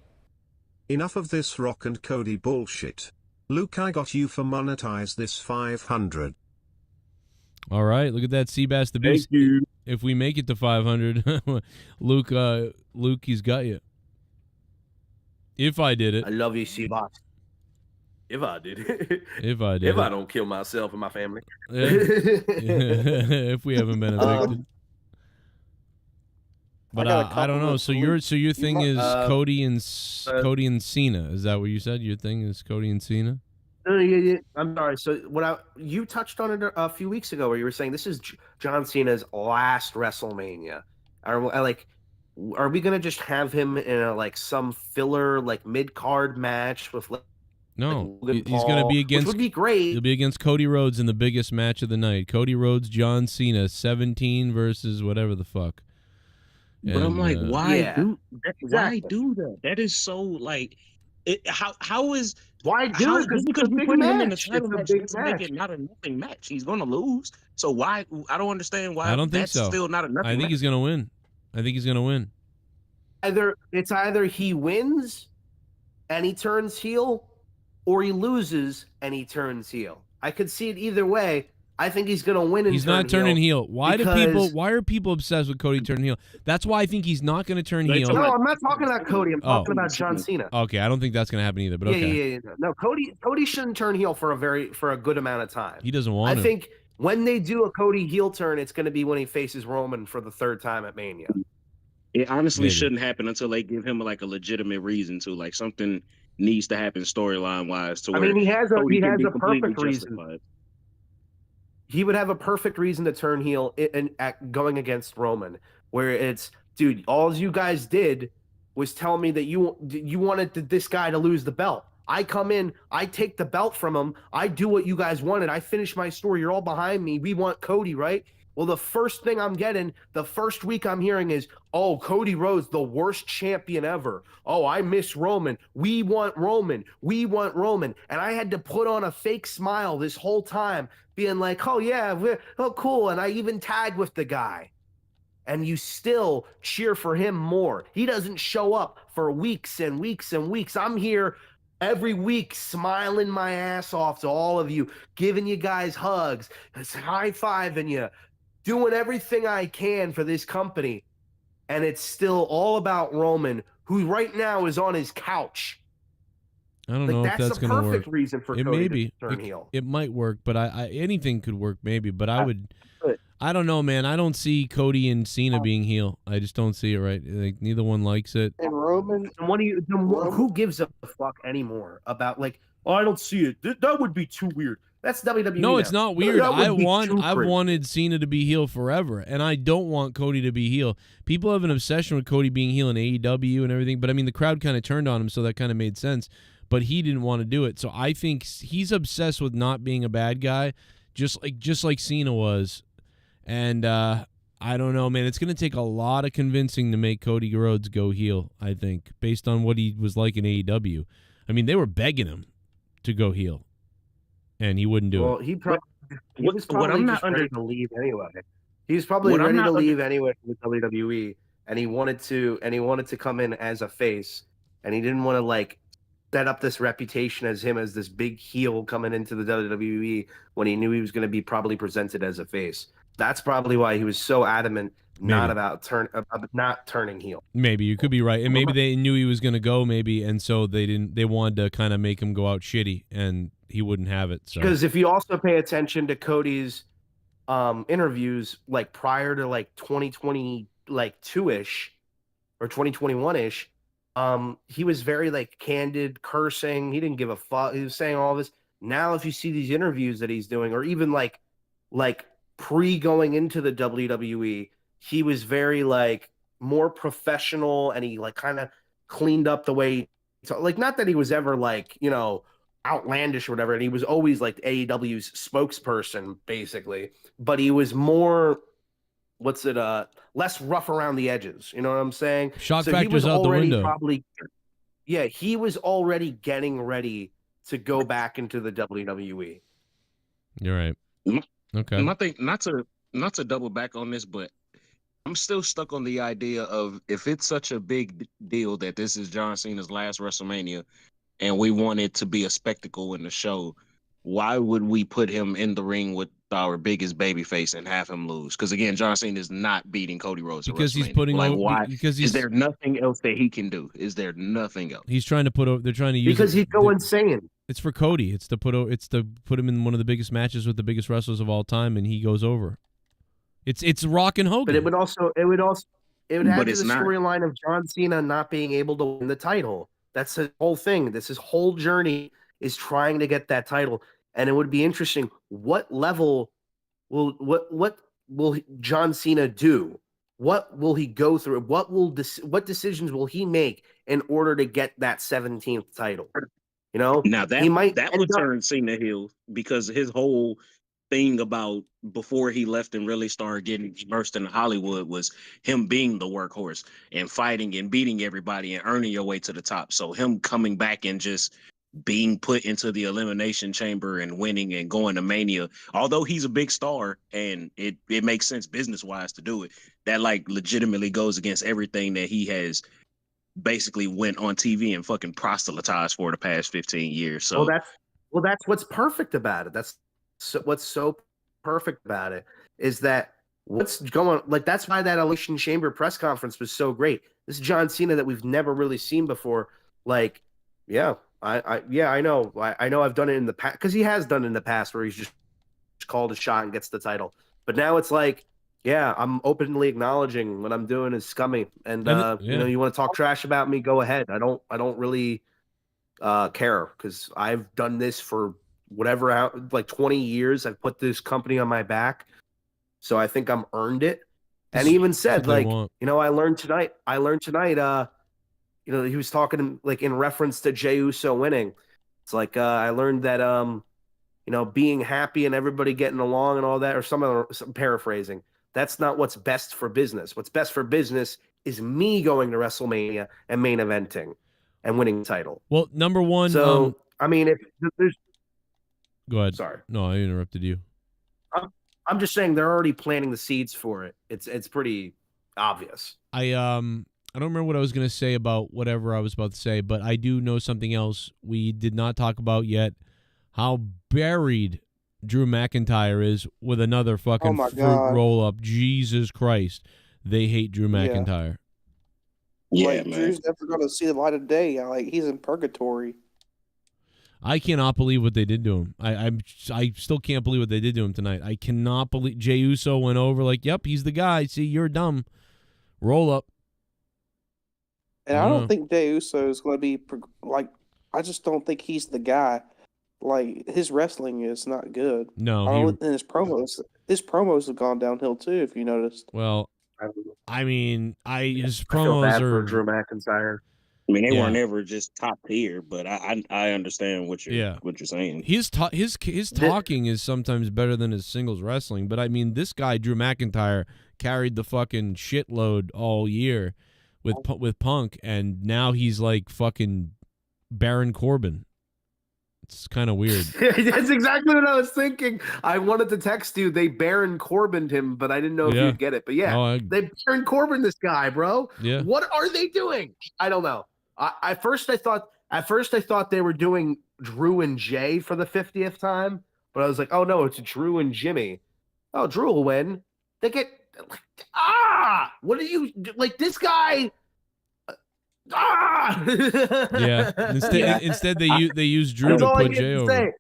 Enough of this Rock and Cody bullshit. Luke, I got you for monetize this 500. All right, look at that, Seabass the Beast. Thank you. If we make it to 500, Luke, he's got you. If I did it. I love you, Seabass. If I did it. If I did If it. I don't kill myself and my family. Yeah. If we haven't been evicted. But I don't know. So your thing is Cody and Cena. Is that what you said? Your thing is Cody and Cena? Yeah. I'm sorry. So you touched on it a few weeks ago where you were saying this is John Cena's last WrestleMania. Are we gonna just have him in some filler mid-card match with? No, he's going to be against. Which would be great. He'll be against Cody Rhodes in the biggest match of the night. Cody Rhodes, John Cena, 17 versus whatever the fuck. But I'm like, why do that? That is so like, how is why do it? Because we put him in the match. title match, It's it's make it not a nothing match. He's gonna lose. So why? I don't understand why. I don't think that's so. Still not a nothing. I think match. he's gonna win. I think he's gonna win. either he wins and he turns heel, or he loses and he turns heel. I could see it either way. I think he's going to win and he's turn not turning heel. Why because... are people obsessed with Cody turning heel? That's why I think he's not going to turn heel. No, I'm not talking about Cody. I'm talking about John Cena. Okay, I don't think that's going to happen either, but okay. Yeah. No, Cody shouldn't turn heel for a good amount of time. He doesn't want to. I think when they do a Cody heel turn, it's going to be when he faces Roman for the 3rd time at Mania. It honestly shouldn't happen until they give him like a legitimate reason to, like something needs to happen storyline wise to where he has a perfect reason. He would have a perfect reason to turn heel going against Roman, where it's, dude, all you guys did was tell me that you wanted this guy to lose the belt. I come in, I take the belt from him, I do what you guys wanted, I finish my story, you're all behind me, we want Cody, right? Well, the first thing I'm getting, the first week I'm hearing is, oh, Cody Rhodes, the worst champion ever. Oh, I miss Roman. We want Roman. We want Roman. And I had to put on a fake smile this whole time, being like, oh, yeah, cool. And I even tagged with the guy. And you still cheer for him more. He doesn't show up for weeks and weeks and weeks. I'm here every week smiling my ass off to all of you, giving you guys hugs, high-fiving you, doing everything I can for this company, and it's still all about Roman, who right now is on his couch. I don't know if that's going to work. That's the perfect reason for Cody to turn heel. It might work, but I anything could work maybe. But I don't know, man. I don't see Cody and Cena being heel. I just don't see it right. Like neither one likes it. And Roman, who gives a fuck anymore about like? Oh, I don't see it. That would be too weird. That's WWE. No, now. it's not weird. I've wanted Cena to be heel forever, and I don't want Cody to be heel. People have an obsession with Cody being heel in AEW and everything, but I mean the crowd kind of turned on him, so that kind of made sense. But he didn't want to do it, so I think he's obsessed with not being a bad guy, just like Cena was. And I don't know, man. It's going to take a lot of convincing to make Cody Rhodes go heel, I think, based on what he was like in AEW. I mean, they were begging him to go heel, and he wouldn't do it. Well, he was probably just ready to leave anyway. He was probably ready to leave anyway from the WWE, and he wanted to come in as a face, and he didn't want to like set up this reputation as him as this big heel coming into the WWE when he knew he was going to be probably presented as a face. That's probably why he was so adamant not turning heel. Maybe you could be right, and maybe they knew he was going to go, maybe, and so they wanted to kind of make him go out shitty, and he wouldn't have it. So. Because if you also pay attention to Cody's interviews, like prior to like 2020, like 2-ish or 2021-ish, he was very like candid, cursing. He didn't give a fuck. He was saying all this. Now, if you see these interviews that he's doing, or even like pre going into the WWE, he was very like more professional, and he like kind of cleaned up the way. So like, not that he was ever like, you know, outlandish or whatever, and he was always like AEW's spokesperson basically, but he was more less rough around the edges, you know what I'm saying? Shock factor's out the window. He was already getting ready to go back into the WWE. You're right. Okay. My thing, not to double back on this, but I'm still stuck on the idea of, if it's such a big deal that this is John Cena's last WrestleMania and we want it to be a spectacle in the show, why would we put him in the ring with our biggest babyface and have him lose? Because again, John Cena is not beating Cody Rhodes. Because he's putting why? Because is there nothing else that he can do? Is there nothing else? He's trying to they're trying to use because he'd go insane. It's for Cody. It's to put him in one of the biggest matches with the biggest wrestlers of all time, and he goes over. It's Rock and Hogan. But it would add to the storyline of John Cena not being able to win the title. That's his whole thing. His whole journey is trying to get that title. And it would be interesting, what level what will John Cena do? What will he go through? What decisions will he make in order to get that 17th title? You know, now that would turn Cena heel, because his whole thing about before he left and really started getting immersed in Hollywood was him being the workhorse and fighting and beating everybody and earning your way to the top. So him coming back and just being put into the Elimination Chamber and winning and going to Mania, although he's a big star and it makes sense business wise to do it, that like legitimately goes against everything that he has basically went on TV and fucking proselytized for the past 15 years. So that's what's perfect about it. What's so perfect about it is that what's going like that's why that Elimination Chamber press conference was so great. This is John Cena that we've never really seen before. Like, yeah, I know. I know I've done it in the past because he has done it in the past where he's just called a shot and gets the title. But now it's like, yeah, I'm openly acknowledging what I'm doing is scummy, and you know, you want to talk trash about me, go ahead. I don't really care because I've done this for whatever, like 20 years. I've put this company on my back, so I think I'm earned it. And he even said, like, you know, I learned tonight. You know, he was talking like in reference to Jey Uso winning. It's like I learned that you know, being happy and everybody getting along and all that, or some paraphrasing. That's not what's best for business. What's best for business is me going to WrestleMania and main eventing and winning the title. Well, number one. So I mean, if there's, go ahead. Sorry, no, I interrupted you. I'm just saying they're already planting the seeds for it. It's pretty obvious. I don't remember what I was going to say about whatever I was about to say, but I do know something else we did not talk about yet. How buried Drew McIntyre is with another fucking fruit roll up. Jesus Christ, they hate Drew McIntyre. Yeah, like, Drew's never going to see the light of day. Like, he's in purgatory. I cannot believe what they did to him. I still can't believe what they did to him tonight. I cannot believe Jey Uso went over like, yep, he's the guy. See, you're dumb. Roll up. And I don't think Jey Uso is going to be like. I just don't think he's the guy. Like, his wrestling is not good. No, and his promos have gone downhill too. If you noticed. Well, I mean, his promos feel bad are for Drew McIntyre. I mean, they weren't ever just top tier, but I understand what you're saying. His talking is sometimes better than his singles wrestling, but I mean, this guy Drew McIntyre carried the fucking shitload all year with Punk, and now he's like fucking Baron Corbin. It's kind of weird. That's exactly what I was thinking. I wanted to text you. They Baron Corbined him, but I didn't know if you'd get it. But yeah, they Baron Corbin this guy, bro. Yeah. What are they doing? I don't know. At first I thought they were doing Drew and Jay for the 50th time, but I was like, oh no, it's Drew and Jimmy. Oh, Drew will win. They get what are you like? This guy. Yeah. Instead they use Drew to put Jay over.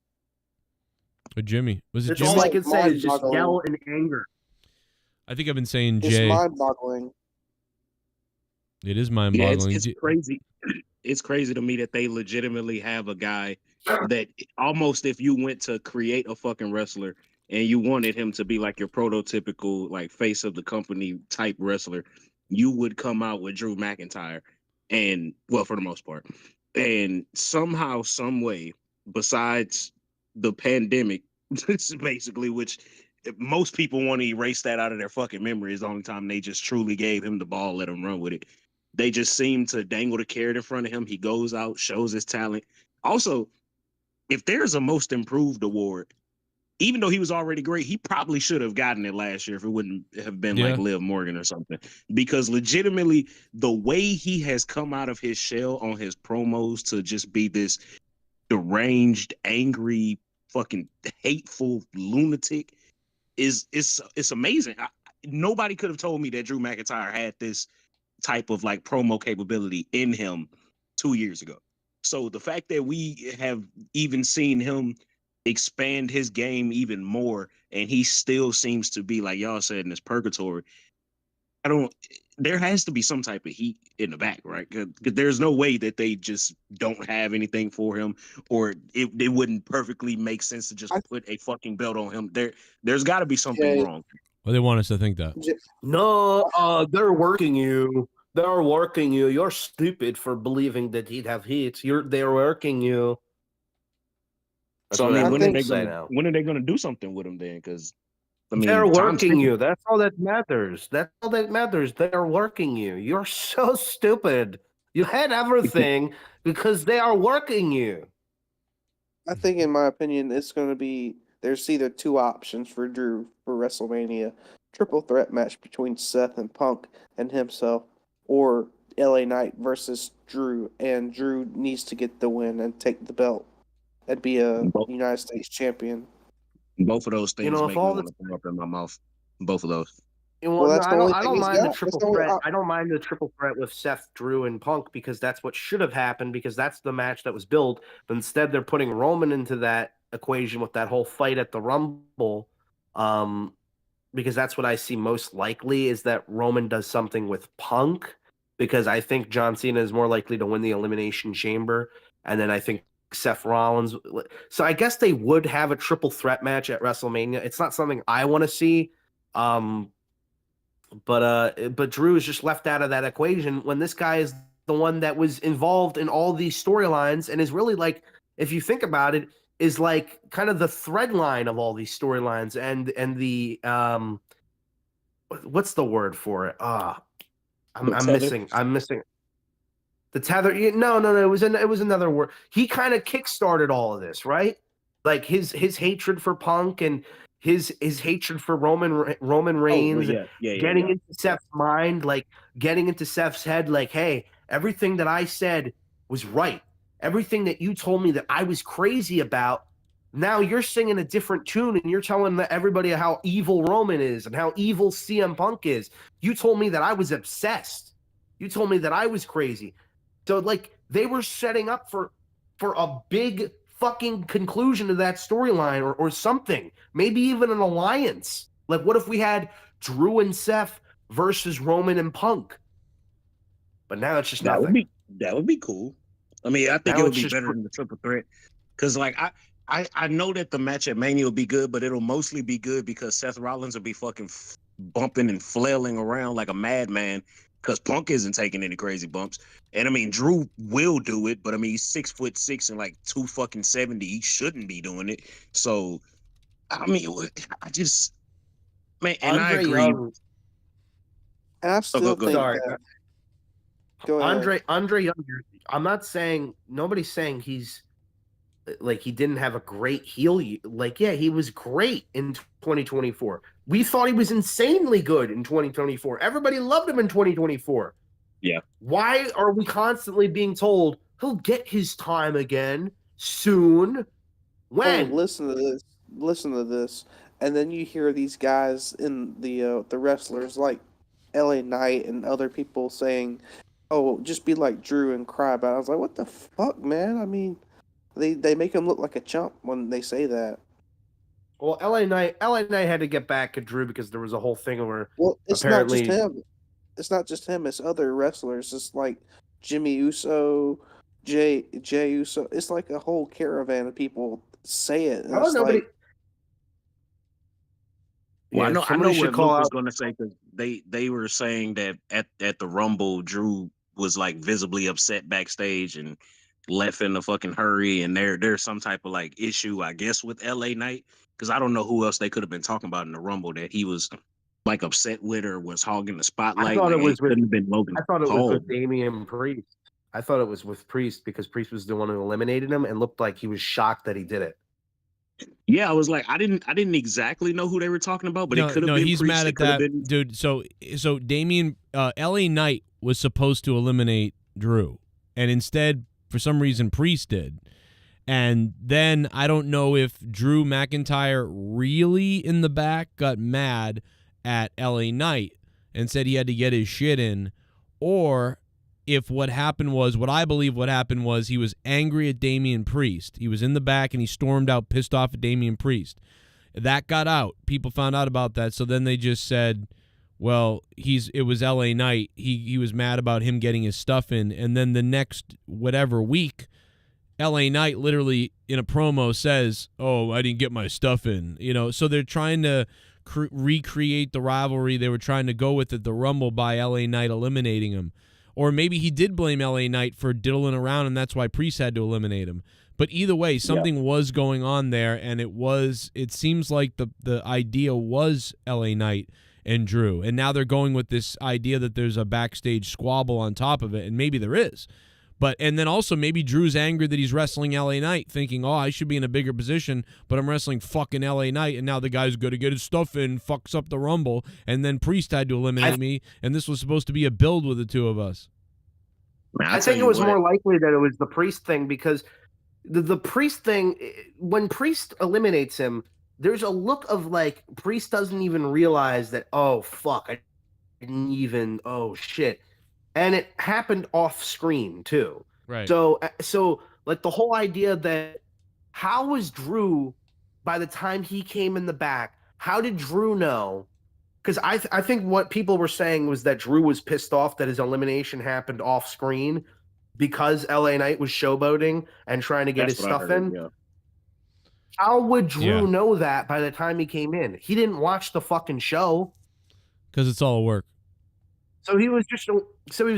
With Jimmy. Was it Jimmy? All I can say is just yell in anger. I think I've been saying Jay. It's mind-boggling. It is mind-boggling. Yeah, it's crazy. It's crazy to me that they legitimately have a guy that almost if you went to create a fucking wrestler and you wanted him to be like your prototypical like face of the company type wrestler, you would come out with Drew McIntyre. And well, for the most part, and somehow, some way, besides the pandemic, basically, which most people want to erase that out of their fucking memory, is the only time they just truly gave him the ball, let him run with it. They just seem to dangle the carrot in front of him. He goes out, shows his talent. Also, if there's a most improved award, even though he was already great, he probably should have gotten it last year if it wouldn't have been like Liv Morgan or something. Because legitimately, the way he has come out of his shell on his promos to just be this deranged, angry, fucking hateful lunatic is amazing. Nobody could have told me that Drew McIntyre had this type of like promo capability in him 2 years ago. So the fact that we have even seen him expand his game even more, and he still seems to be, like y'all said, in this purgatory. There has to be some type of heat in the back, right? Because there's no way that they just don't have anything for him, or it wouldn't perfectly make sense to just put a fucking belt on him. There's got to be something wrong. Well, they want us to think that. No, they're working you. They're working you. You're stupid for believing that he'd have heat. They're working you. So I mean, when are they going to do something with him then? Because I mean, they're working you. That's all that matters. That's all that matters. They're working you. You're so stupid. You had everything because they are working you. I think, in my opinion, it's going to be there's either two options for Drew for WrestleMania: triple threat match between Seth and Punk and himself, or LA Knight versus Drew, and Drew needs to get the win and take the belt and be a United States champion. Both of those things if make me all want to throw up in my mouth. Both of those. Well, that's the only I thing don't he's mind the got. triple threat. I don't mind the triple threat with Seth, Drew, and Punk because that's what should have happened because that's the match that was built. But instead, they're putting Roman into that equation with that whole fight at the Rumble, because that's what I see most likely is that Roman does something with Punk because I think John Cena is more likely to win the Elimination Chamber, and then I think Seth Rollins. So I guess they would have a triple threat match at WrestleMania. It's not something I want to see. But Drew is just left out of that equation when this guy is the one that was involved in all these storylines and is really like, if you think about it, is like kind of the thread line of all these storylines and the what's the word for it? I'm missing the tether. No, it was another word. He kind of kickstarted all of this, right? Like his hatred for Punk and his hatred for Roman Reigns, getting into Seth's mind, like getting into Seth's head, like, hey, everything that I said was right. Everything that you told me that I was crazy about, now you're singing a different tune and you're telling everybody how evil Roman is and how evil CM Punk is. You told me that I was obsessed. You told me that I was crazy. So, like, they were setting up for a big fucking conclusion to that storyline or something. Maybe even an alliance. Like, what if we had Drew and Seth versus Roman and Punk? But now it's just nothing. That would be cool. I mean, I think Now it would it's be better than the triple threat. Because, like, I know that the match at Mania will be good, but it'll mostly be good because Seth Rollins will be fucking bumping and flailing around like a madman because Punk isn't taking any crazy bumps. And I mean, Drew will do it, but I mean, he's 6'6" and like 270. He shouldn't be doing it. So, I mean, I just, man, and Andre I agree. Young, And I still think that. Go ahead. Andre Young. I'm not saying nobody's saying he's like he didn't have a great heel. Like, yeah, he was great in 2024. We thought he was insanely good in 2024. Everybody loved him in 2024. Yeah. Why are we constantly being told he'll get his time again soon? When? Oh, listen to this. And then you hear these guys in the wrestlers like LA Knight and other people saying, "Oh, just be like Drew and cry about it." I was like, "What the fuck, man?" I mean, they make him look like a chump when they say that. Well, LA Knight had to get back at Drew because there was a whole thing where it's apparently not just him. It's not just him. It's other wrestlers. It's like Jimmy Uso, Jay Uso. It's like a whole caravan of people say it. I don't know. Like, Well, yeah, I know what Luke was out. going to say because they were saying that at the Rumble, Drew was like visibly upset backstage and left in a fucking hurry, and there's some type of like issue, I guess, with LA Knight because I don't know who else they could have been talking about in the Rumble that he was like upset with or was hogging the spotlight. I thought it was couldn't have been Logan. I thought it was with Damian Priest. I thought it was with Priest because Priest was the one who eliminated him and looked like he was shocked that he did it. Yeah, I was like, I didn't exactly know who they were talking about, but it could have been. He's Priest. mad at that, dude. So Damian, LA Knight was supposed to eliminate Drew, and instead, for some reason, Priest did. And then I don't know if Drew McIntyre really in the back got mad at LA Knight and said he had to get his shit in, or if what I believe what happened was he was angry at Damian Priest. He was in the back and he stormed out pissed off at Damian Priest. That got out. People found out about that. So then they just said, well, it was LA Knight. He was mad about him getting his stuff in. And then the next whatever week, LA Knight literally in a promo says, "Oh, I didn't get my stuff in." So they're trying to recreate the rivalry. They were trying to go with it, the Rumble, by LA Knight eliminating him. Or maybe he did blame LA Knight for diddling around, and that's why Priest had to eliminate him. But either way, something was going on there, and it seems like the idea was LA Knight and Drew. And now they're going with this idea that there's a backstage squabble on top of it, and maybe there is. And then also maybe Drew's angry that he's wrestling LA Knight, thinking, oh, I should be in a bigger position, but I'm wrestling fucking LA Knight, and now the guy's going to get his stuff in, fucks up the Rumble, and then Priest had to eliminate me, and this was supposed to be a build with the two of us. Man, I think it was more likely that it was the Priest thing because the Priest thing, when Priest eliminates him, there's a look of like Priest doesn't even realize that, oh, fuck, I didn't even, oh, shit. And it happened off screen too. Right. So like the whole idea that how was Drew, by the time he came in the back, how did Drew know? Because I think what people were saying was that Drew was pissed off that his elimination happened off screen because LA Knight was showboating and trying to get his stuff in. Yeah. How would Drew know that by the time he came in? He didn't watch the fucking show. Because it's all work. So he was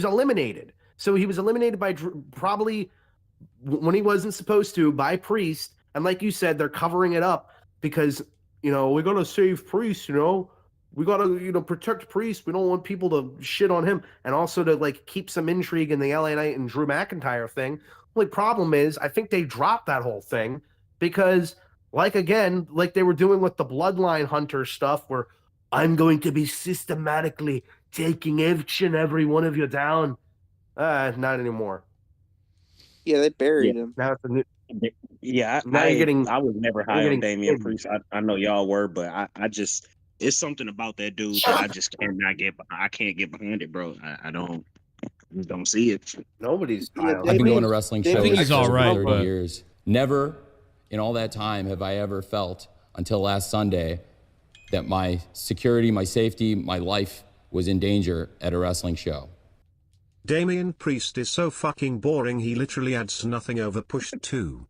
eliminated. So he was eliminated by Drew, probably when he wasn't supposed to, by Priest. And like you said, they're covering it up because, we're going to save Priest, we got to, protect Priest. We don't want people to shit on him. And also to like keep some intrigue in the LA Knight and Drew McIntyre thing. Only problem is I think they dropped that whole thing because like they were doing with the Bloodline Hunter stuff where I'm going to be systematically taking each and every one of you down. Not anymore. Yeah, they buried him. Now it's a new. Yeah, I was never high on Damian Priest. I know y'all were, but I just it's something about that dude that I just cannot get. I can't get behind it, bro. I don't see it. Nobody's. I've been going to wrestling shows he's all right, for 30 but years. Never in all that time have I ever felt until last Sunday that my security, my safety, my life was in danger at a wrestling show. Damian Priest is so fucking boring, he literally adds nothing over push 2.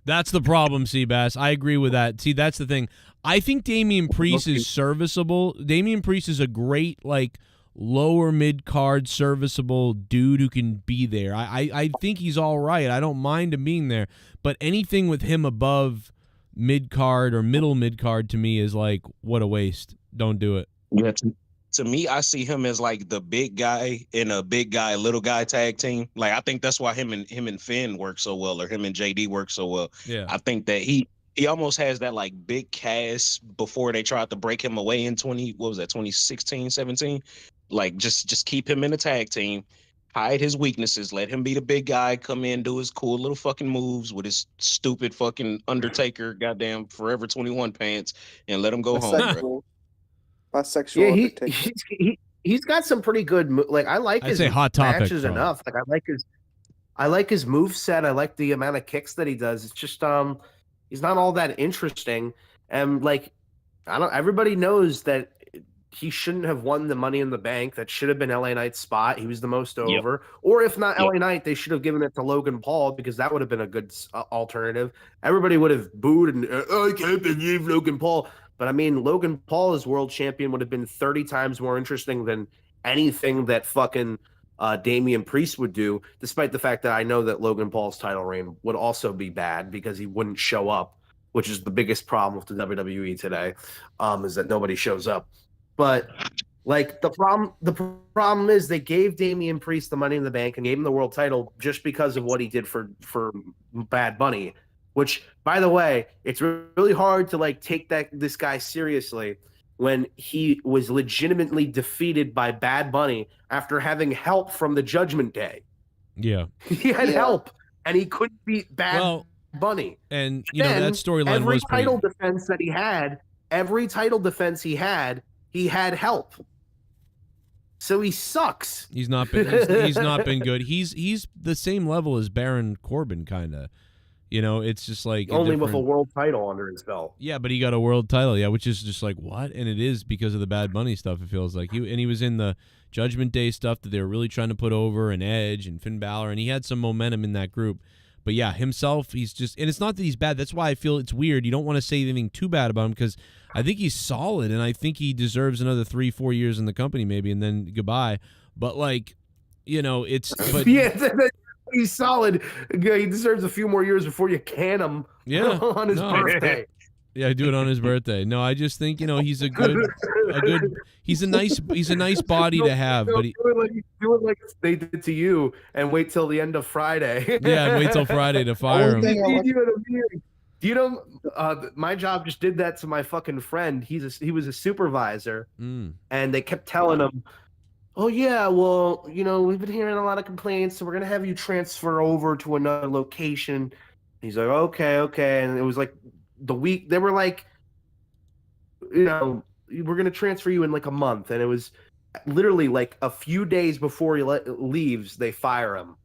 That's the problem, Seabass. I agree with that. See, that's the thing. I think Damian Priest is serviceable. Damian Priest is a great, like, lower mid-card serviceable dude who can be there. I think he's all right. I don't mind him being there. But anything with him above mid-card or middle mid-card to me is like, what a waste. Don't do it. Yeah, to me, I see him as like the big guy in a big guy, little guy tag team. Like I think that's why him and Finn work so well, or him and JD work so well. Yeah, I think that he almost has that like big cast before they tried to break him away in 2016, 17. Like just keep him in a tag team, hide his weaknesses, let him be the big guy, come in, do his cool little fucking moves with his stupid fucking Undertaker goddamn Forever 21 pants, and let him go home. Bro. Bisexual. Yeah, he's got some pretty good. Like I like his hot topic, matches bro. enough. Like I like his move set. I like the amount of kicks that he does. It's just he's not all that interesting. And like everybody knows that he shouldn't have won the Money in the Bank. That should have been LA Knight's spot. He was the most over. Or if not LA Knight, they should have given it to Logan Paul because that would have been a good alternative. Everybody would have booed and I can't believe Logan Paul. But I mean, Logan Paul as world champion would have been 30 times more interesting than anything that fucking Damian Priest would do, despite the fact that I know that Logan Paul's title reign would also be bad because he wouldn't show up, which is the biggest problem with the WWE today, is that nobody shows up. But like the problem is they gave Damian Priest the Money in the Bank and gave him the world title just because of what he did for Bad Bunny. Which, by the way, it's really hard to like take this guy seriously when he was legitimately defeated by Bad Bunny after having help from the Judgment Day. Yeah, he had help, and he couldn't beat Bad Bunny. And that storyline every was title defense that he had, he had help. So he sucks. He's not been. He's not been good. He's the same level as Baron Corbin, kind of. It's just like only with a world title under his belt. Yeah, but he got a world title, which is just like what? And it is because of the Bad Bunny stuff. It feels like he was in the Judgment Day stuff that they were really trying to put over, and Edge and Finn Balor, and he had some momentum in that group. But yeah, himself, he's just, and it's not that he's bad. That's why I feel it's weird. You don't want to say anything too bad about him because I think he's solid, and I think he deserves another 3-4 years in the company maybe, and then goodbye. But like, it's but yeah. He's solid. He deserves a few more years before you can him on his birthday. Yeah, do it on his birthday. No, I just think he's he's a nice body to have. But do it like they did to you, and wait till the end of Friday. Yeah, wait till Friday to fire him. My job just did that to my fucking friend. He was a supervisor, and they kept telling him, oh yeah, well, we've been hearing a lot of complaints, so we're gonna have you transfer over to another location. He's like, okay, and it was like the week they were like, we're gonna transfer you in like a month, and it was literally like a few days before he leaves, they fire him.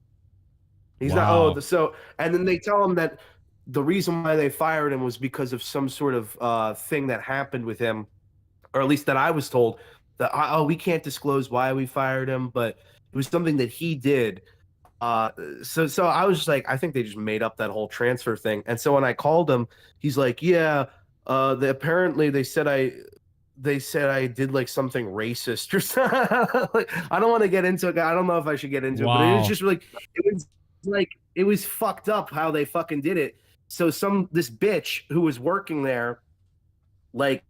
He's not. Wow. So and then they tell him that the reason why they fired him was because of some sort of thing that happened with him, or at least that I was told that we can't disclose why we fired him, but it was something that he did. So I was just like, I think they just made up that whole transfer thing. And so when I called him, he's like, yeah, apparently they said I did like something racist or something. Like, I don't want to get into it. I don't know if I should get into it, but it was just it was fucked up how they fucking did it. So this bitch who was working there, like,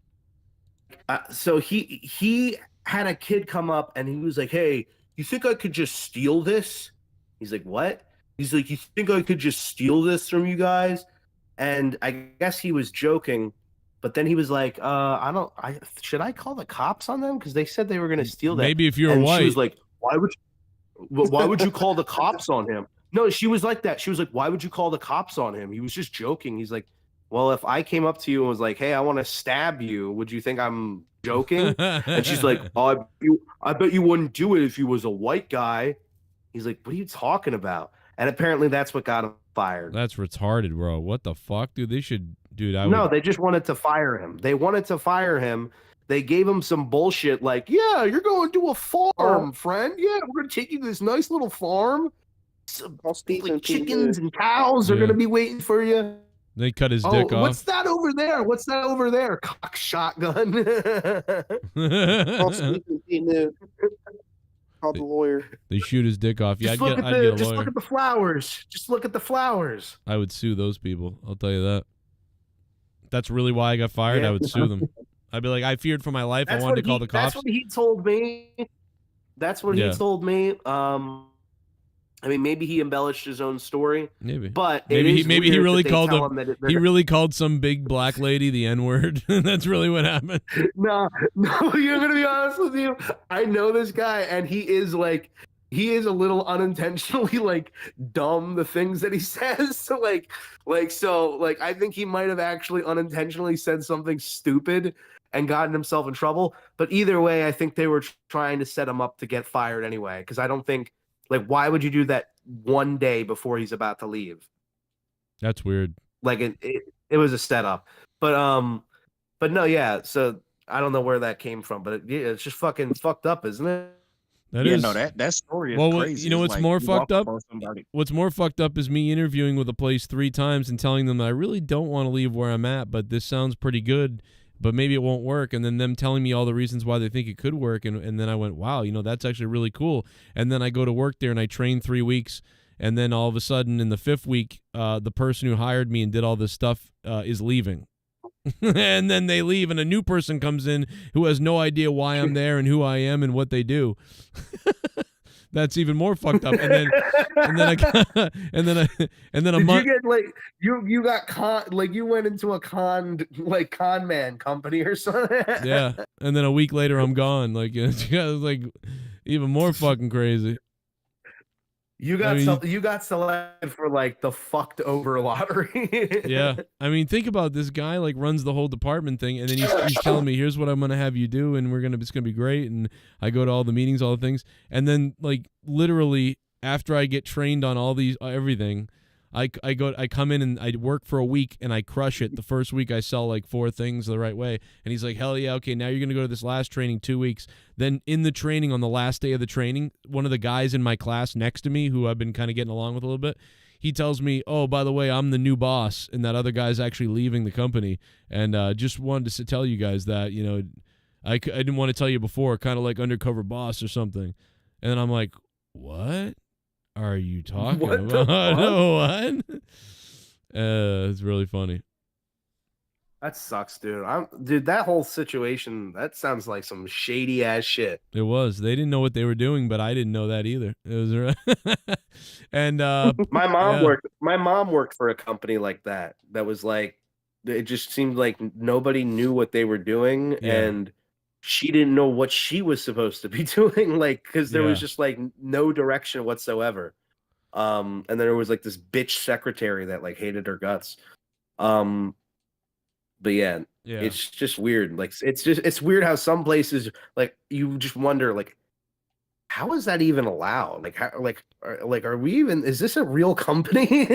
so he had a kid come up and he was like, hey, you think I could just steal this? He's like, what? He's like, you think I could just steal this from you guys? And I guess he was joking, but then he was like, should I call the cops on them? Because they said they were going to steal that. Maybe if you're and white. She was like, why would you call the cops on him? No, she was like that. She was like, why would you call the cops on him? He was just joking. He's like, well, if I came up to you and was like, hey, I want to stab you, would you think I'm joking? And she's like, oh, I bet you wouldn't do it if you was a white guy. He's like, what are you talking about? And apparently that's what got him fired. That's retarded, bro. What the fuck, dude? They should, dude. They just wanted to fire him. They wanted to fire him. They gave him some bullshit like, yeah, you're going to a farm, friend. Yeah, we're going to take you to this nice little farm. Like chickens and cows are going to be waiting for you. They cut his dick off. What's that over there? What's that over there? Cock shotgun. Called the lawyer. They shoot his dick off. Yeah, I'd get a lawyer. Just look at the flowers. Just look at the flowers. I would sue those people. I'll tell you that. That's really why I got fired. Yeah. I would sue them. I'd be like, I feared for my life. I wanted to call the cops. That's what he told me. That's what he told me. I mean, maybe he embellished his own story. Maybe, but maybe he really called he really called some big black lady the N-word. That's really what happened. No, you're gonna be honest with you. I know this guy, and he is a little unintentionally like dumb. The things that he says, so I think he might have actually unintentionally said something stupid and gotten himself in trouble. But either way, I think they were trying to set him up to get fired anyway. Because I don't think. Like, why would you do that one day before he's about to leave? That's weird. Like, it was a setup. But no, yeah. So I don't know where that came from, but it's just fucking fucked up, isn't it? That story is crazy. You know what's more fucked up? What's more fucked up is me interviewing with a place 3 times and telling them that I really don't want to leave where I'm at, but this sounds pretty good. But maybe it won't work, and then them telling me all the reasons why they think it could work, and then I went, wow, that's actually really cool. And then I go to work there, and I train 3 weeks, and then all of a sudden, in the 5th week, the person who hired me and did all this stuff is leaving. And then they leave, and a new person comes in who has no idea why I'm there and who I am and what they do. That's even more fucked up. And then a month. You get you got you went into a con man company or something. Yeah, and then a week later I'm gone. Like it's like even more fucking crazy. You got you got selected for like the fucked over lottery. Yeah, I mean, think about this guy like runs the whole department thing, and then he's telling me, "Here's what I'm gonna have you do, and it's gonna be great." And I go to all the meetings, all the things, and then like literally after I get trained on all these everything, I come in and I work for a week and I crush it. The first week I sell like 4 things the right way, and he's like, "Hell yeah, okay, now you're gonna go to this last training 2 weeks." Then in the training, on the last day of the training, one of the guys in my class next to me, who I've been kind of getting along with a little bit, he tells me, "Oh, by the way, I'm the new boss, and that other guy's actually leaving the company." And just wanted to tell you guys that I didn't want to tell you before, kind of like undercover boss or something. And then I'm like, "What are you talking about?" What? It's really funny. That sucks, dude. Dude, that whole situation, that sounds like some shady ass shit. It was. They didn't know what they were doing, but I didn't know that either. It was and my mom worked for a company like that. That was like, it just seemed like nobody knew what they were doing, and she didn't know what she was supposed to be doing, like, because there was Yeah. just like no direction whatsoever. And then there was like this bitch secretary that like hated her guts. But yeah, it's just weird. Like, it's weird how some places, like, you just wonder, like, how is that even allowed? Like, how, are we even? Is this a real company?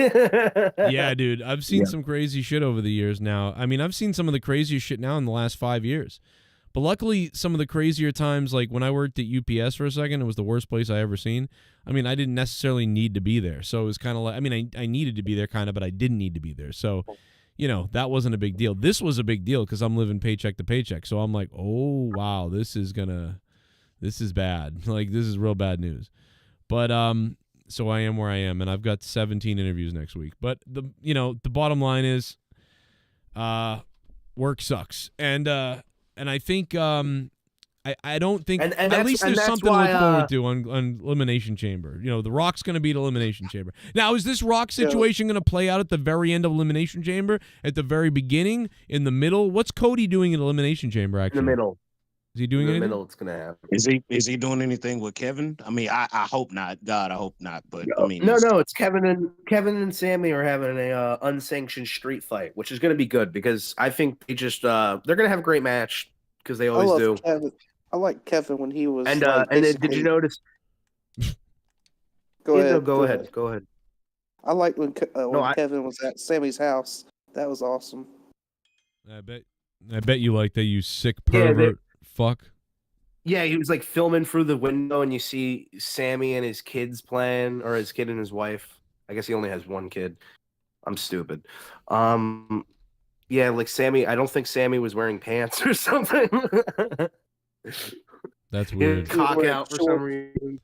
Yeah, dude. I've seen some crazy shit over the years now. I mean, I've seen some of the craziest shit now in the last 5 years. But luckily, some of the crazier times, like when I worked at UPS for a second, it was the worst place I ever seen. I mean, I didn't necessarily need to be there. So it was kind of like, I mean, I needed to be there kind of, but I didn't need to be there. So, you know, that wasn't a big deal. This was a big deal because I'm living paycheck to paycheck. So I'm like, oh, wow, this is bad. Like, this is real bad news. But, so I am where I am, and I've got 17 interviews next week. But the bottom line is, work sucks. And I think I don't think at least there's something to look forward to on Elimination Chamber. You know, The Rock's going to beat Elimination Chamber. Now, is this Rock situation going to play out at the very end of Elimination Chamber, at the very beginning, in the middle? What's Cody doing in Elimination Chamber? Actually, In the middle. Is he doing anything? In the middle, it's gonna happen. Is he doing anything with Kevin? I mean, I hope not. God, I hope not. But No, I mean, no, it's Kevin and Sammy are having a unsanctioned street fight, which is going to be good because I think they just they're going to have a great match because they always do. Kevin. I like Kevin when he was. And like, and then did you notice? Go ahead. Go ahead. I like when Kevin was at Sammy's house. That was awesome. I bet you like that, you sick pervert fuck. Yeah, he was like filming through the window, and you see Sammy and his kids playing, or his kid and his wife. I guess he only has one kid. I'm stupid. Yeah, like Sammy. I don't think Sammy was wearing pants or something. That's weird. Cock out for some reason.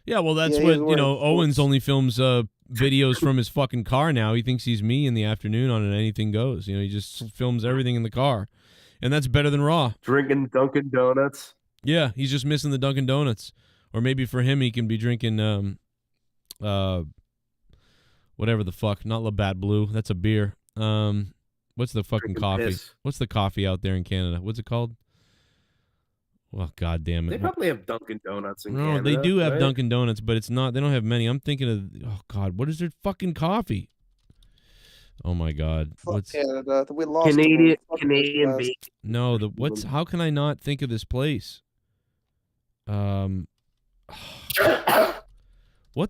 Yeah, well, that's what, you know, Owens only films videos from his fucking car now. He thinks he's me in the afternoon on an Anything Goes. You know, he just films everything in the car. And that's better than Raw. Drinking Dunkin' Donuts. Yeah, he's just missing the Dunkin' Donuts. Or maybe for him, he can be drinking, whatever the fuck. Not Labatt Blue. That's a beer. What's the fucking coffee? Piss. What's the coffee out there in Canada? What's it called? Well, God damn it. They probably have Dunkin' Donuts in No, Canada. they do have right? Dunkin' Donuts, but it's not. They don't have many. I'm thinking of. Oh God, what is their fucking coffee? Oh my God, what's Canada? We lost Canadian bacon. no the what's? How can I not think of this place? What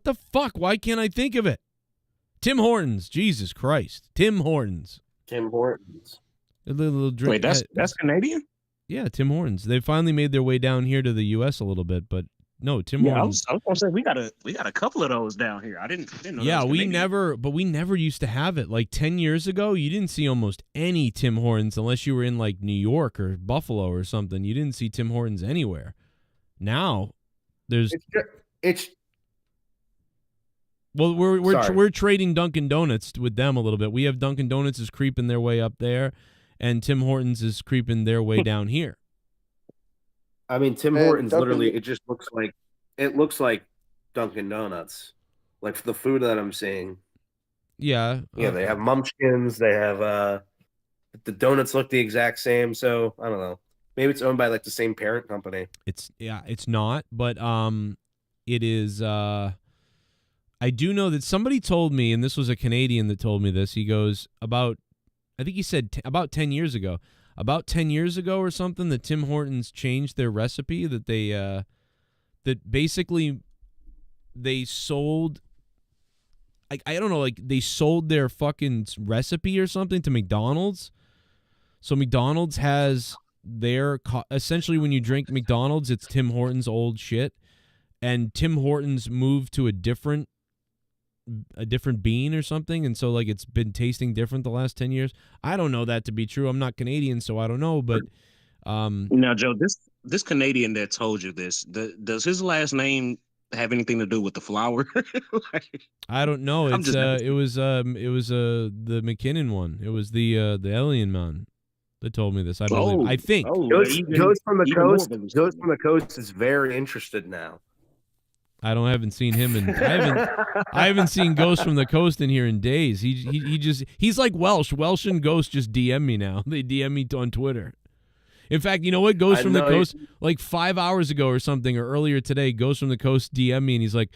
the fuck? Why can't I think of it? Tim Hortons. Jesus Christ, Tim Hortons. Tim Hortons. A little drink. Wait, that's Canadian? Yeah, Tim Hortons. They finally made their way down here to the U.S. a little bit, but no, Tim Hortons. I was gonna say we got a couple of those down here. I didn't know. Yeah, that was we Canadian. never used to have it. Like 10 years ago, you didn't see almost any Tim Hortons unless you were in like New York or Buffalo or something. You didn't see Tim Hortons anywhere. Now, there's well, we're trading Dunkin' Donuts with them a little bit. We have Dunkin' Donuts is creeping their way up there, and Tim Hortons is creeping their way down here. I mean, Tim Hortons literally, it looks like Dunkin' Donuts, like the food that I'm seeing. Yeah. Yeah, they have munchkins. They have the donuts look the exact same. So I don't know. Maybe it's owned by like the same parent company. It's not, but it is. I do know that somebody told me, and this was a Canadian that told me this. He goes I think he said about 10 years ago. About 10 years ago or something, that Tim Hortons changed their recipe, that they that basically they sold I don't know, like they sold their fucking recipe or something to McDonald's. So McDonald's has their essentially when you drink McDonald's, it's Tim Hortons old shit, and Tim Hortons moved to a different bean or something, and so like it's been tasting different the last 10 years. I don't know that to be true. I'm not Canadian, so I don't know, but now Joe, this Canadian that told you this, does his last name have anything to do with the flower? I don't know. It was the McKinnon one. It was the alien man that told me this. I believe. I think Goes from the coast is very interested now. I haven't seen him in I haven't seen Ghost from the Coast in here in days. He's like Welsh. Welsh and Ghost just DM me now. They DM me on Twitter. In fact, you know what? Ghost I from the know Coast, like 5 hours ago or something, or earlier today, Ghost from the Coast DM me and he's like,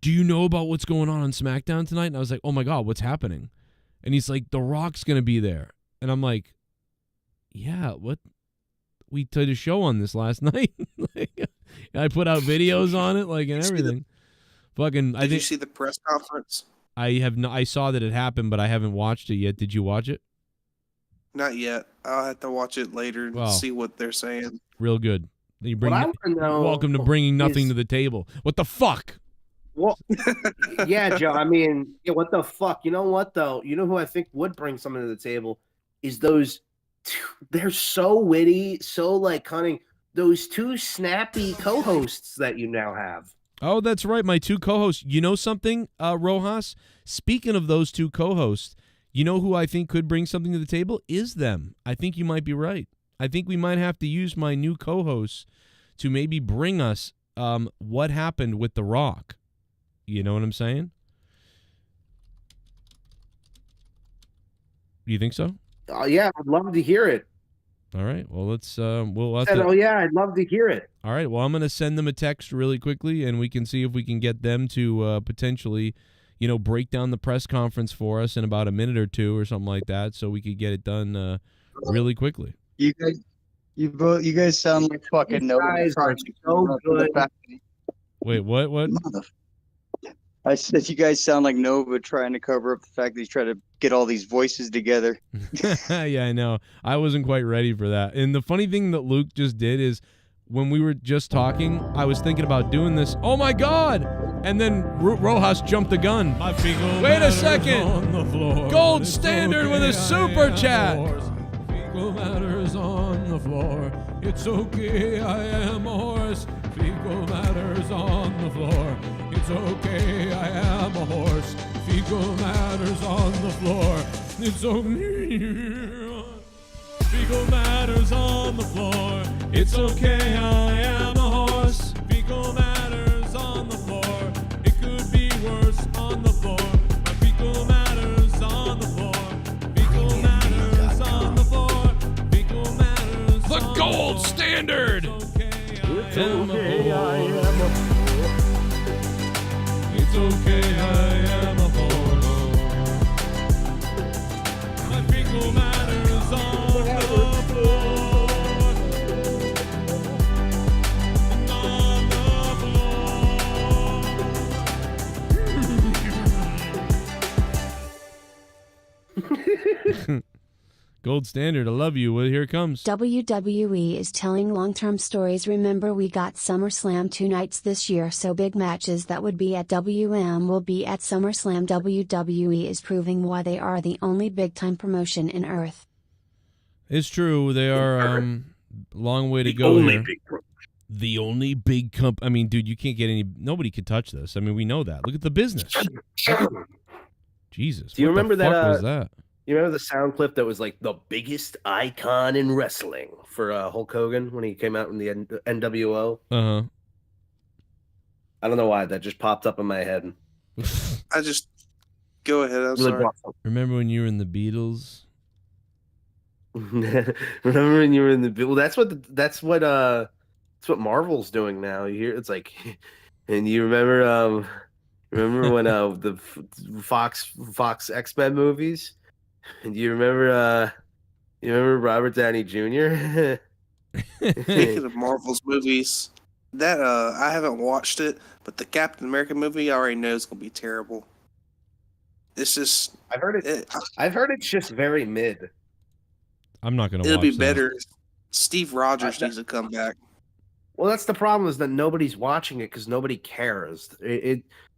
"Do you know about what's going on SmackDown tonight?" And I was like, "Oh my God, what's happening?" And he's like, "The Rock's gonna be there." And I'm like, "Yeah, what? We did a show on this last night. Like, I put out videos on it, like, and everything." Did you see the press conference? I saw that it happened, but I haven't watched it yet. Did you watch it? Not yet. I'll have to watch it later and Wow. see what they're saying. Real good. You What I wanna know welcome to bringing nothing is- to the table. What the fuck? Well, yeah, Joe. I mean, yeah, what the fuck? You know what though? You know who I think would bring something to the table is those. They're so witty, so like cunning. Those two snappy co-hosts that you now have. Oh, that's right. My two co-hosts. You know something, Rojas? Speaking of those two co-hosts, you know who I think could bring something to the table? Is them. I think you might be right. I think we might have to use my new co-hosts to maybe bring us what happened with The Rock. You know what I'm saying? Do you think so? Oh yeah, I'd love to hear it. All right. Well, let's we'll have Said, to. oh yeah, I'd love to hear it. All right. Well, I'm going to send them a text really quickly, and we can see if we can get them to potentially, break down the press conference for us in about a minute or two or something like that, so we could get it done really quickly. You guys sound like fucking You guys are so good. Wait, what? I said you guys sound like Nova trying to cover up the fact that he's trying to get all these voices together. Yeah, I know. I wasn't quite ready for that. And the funny thing that Luke just did is when we were just talking, I was thinking about doing this. Oh my God! And then Rojas jumped the gun. Wait a second! Gold standard with a super chat. Fecal matters on the floor. It's okay, I am a horse. Fecal matters on the floor. It's okay, I am a horse. Fecal matters on the floor. It's okay. Fecal matters on the floor. It's okay, I am a horse. Fecal matters on the floor. It could be worse on the floor. My fecal matters on the floor. Fecal matters on the floor. Fecal matters The gold standard! It's okay, I am a horse. It's okay, I am a horse. My fecal matters on the floor. On the floor. Gold standard. I love you. Well, here it comes. WWE is telling long-term stories. Remember, we got SummerSlam 2 nights this year, so big matches that would be at WM will be at SummerSlam. WWE is proving why they are the only big-time promotion in Earth. It's true. They are long way to go here. The only big I mean, dude, you can't get nobody could touch this. I mean, we know that. Look at the business. Jesus. Do you what remember the fuck that? was that? You remember the sound clip that was like the biggest icon in wrestling for Hulk Hogan when he came out in the NWO? Uh-huh. I don't know why that just popped up in my head. I just go ahead. I'm Really sorry. Remember when you were in the Beatles? Remember when you were in the well? That's what Marvel's doing now. You hear it's like, and you remember when the Fox X-Men movies, and you remember Robert Downey Jr. Speaking of Marvel's movies, that I haven't watched it, but the Captain America movie I already know is gonna be terrible. It's just I've heard it's just very mid. I'm not gonna. It'll watch be that. better. Steve Rogers needs to come back. Well, that's the problem is that nobody's watching it because nobody cares.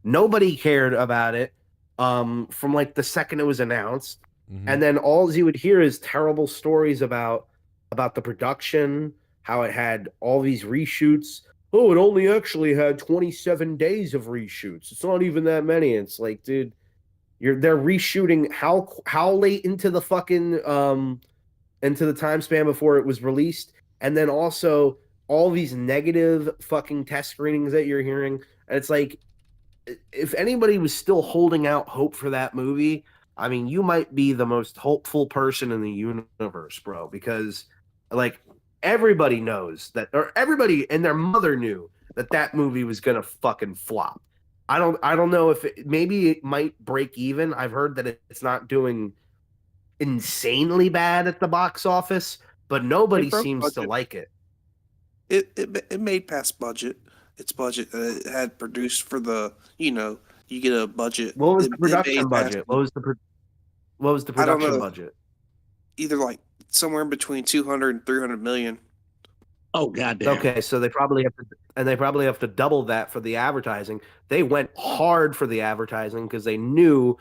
Nobody cared about it from like the second it was announced, and then all you would hear is terrible stories about the production, how it had all these reshoots. Oh, it only actually had 27 days of reshoots. It's not even that many. It's like, dude, they're reshooting how late into the fucking into the time span before it was released, and then also all these negative fucking test screenings that you're hearing. And it's like, if anybody was still holding out hope for that movie, I mean, you might be the most hopeful person in the universe, bro, because like everybody knows that, or everybody and their mother knew that movie was gonna fucking flop. I don't know if maybe it might break even. I've heard that it's not doing insanely bad at the box office, but nobody seems to like it. It made past budget. Its budget that it had produced for the, you get a budget. What was the production budget? What was the production budget? Either like somewhere in between 200 and 300 million. Oh goddamn. Okay, so they probably have to double that for the advertising. They went hard for the advertising because they knew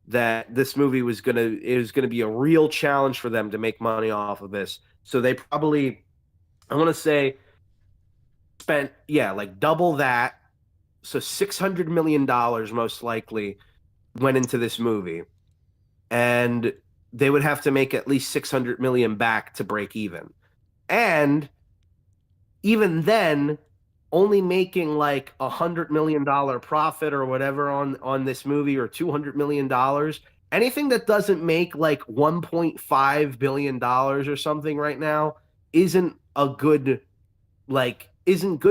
that this movie was gonna be a real challenge for them to make money off of this. So they probably, I want to say, spent like double that. So $600 million most likely went into this movie, and they would have to make at least 600 million back to break even. And even then, only making like $100 million profit or whatever on this movie, or $200 million, anything that doesn't make like $1.5 billion or something right now isn't good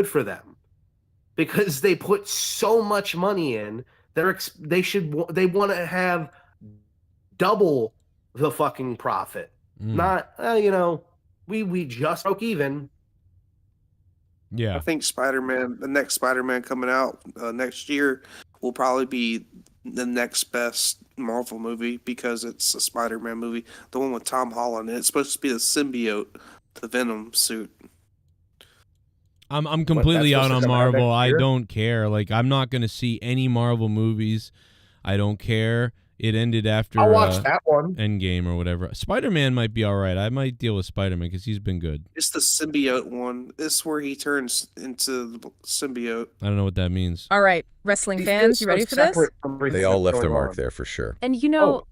for them, because they put so much money in. They want to have double the fucking profit. Not we just broke even. I think Spider-Man, the next Spider-Man coming out next year, will probably be the next best Marvel movie, because it's a Spider-Man movie, the one with Tom Holland, and it's supposed to be the symbiote, the Venom suit. I'm completely out on Marvel. I don't care. Like, I'm not going to see any Marvel movies. I don't care. It ended after I'll watch that one. Endgame or whatever. Spider-Man might be all right. I might deal with Spider-Man because he's been good. It's the symbiote one. It's where he turns into the symbiote. I don't know what that means. All right, wrestling fans, you ready for this? They all left their mark there for sure. And here The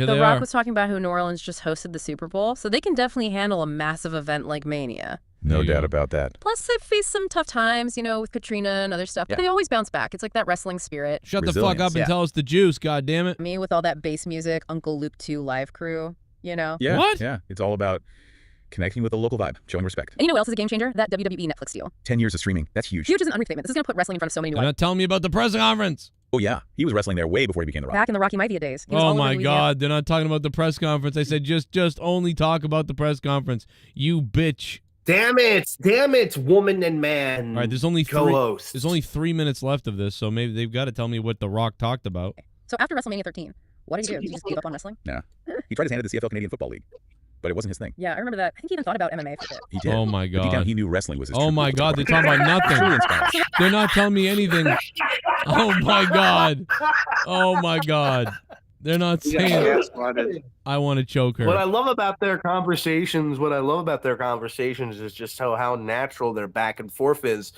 they Rock are. was talking about how New Orleans just hosted the Super Bowl, so they can definitely handle a massive event like Mania. No doubt about that. Plus, they've faced some tough times, with Katrina and other stuff. But they always bounce back. It's like that wrestling spirit. Shut the fuck up and tell us the juice, goddammit. Me with all that bass music, Uncle Luke 2 live crew, Yeah. What? Yeah. It's all about connecting with the local vibe, showing respect. And you know what else is a game changer? That WWE Netflix deal. 10 years of streaming. That's huge. Huge is an understatement. This is going to put wrestling in front of so many new They're not telling me about the press conference. Oh, yeah. He was wrestling there way before he became The Rock. Back in the Rocky Maivia days. He was Oh all over my Louisiana. God, they're not talking about the press conference. I said just only talk about the press conference. You bitch. Damn it, woman and man. All right, there's only co-host. There's only 3 minutes left of this, so maybe they've got to tell me what The Rock talked about. So after WrestleMania 13, what did he do? Did he just give up on wrestling? Nah. He tried his hand at the CFL Canadian Football League, but it wasn't his thing. Yeah, I remember that. I think he even thought about MMA for a bit. He did. Oh my But deep down, God. he knew wrestling was his Oh true my purpose. God, they're talking about nothing. They're not telling me anything. Oh my God. Oh my God. They're not saying. I want to choke her. What I love about their conversations, is just how natural their back and forth is.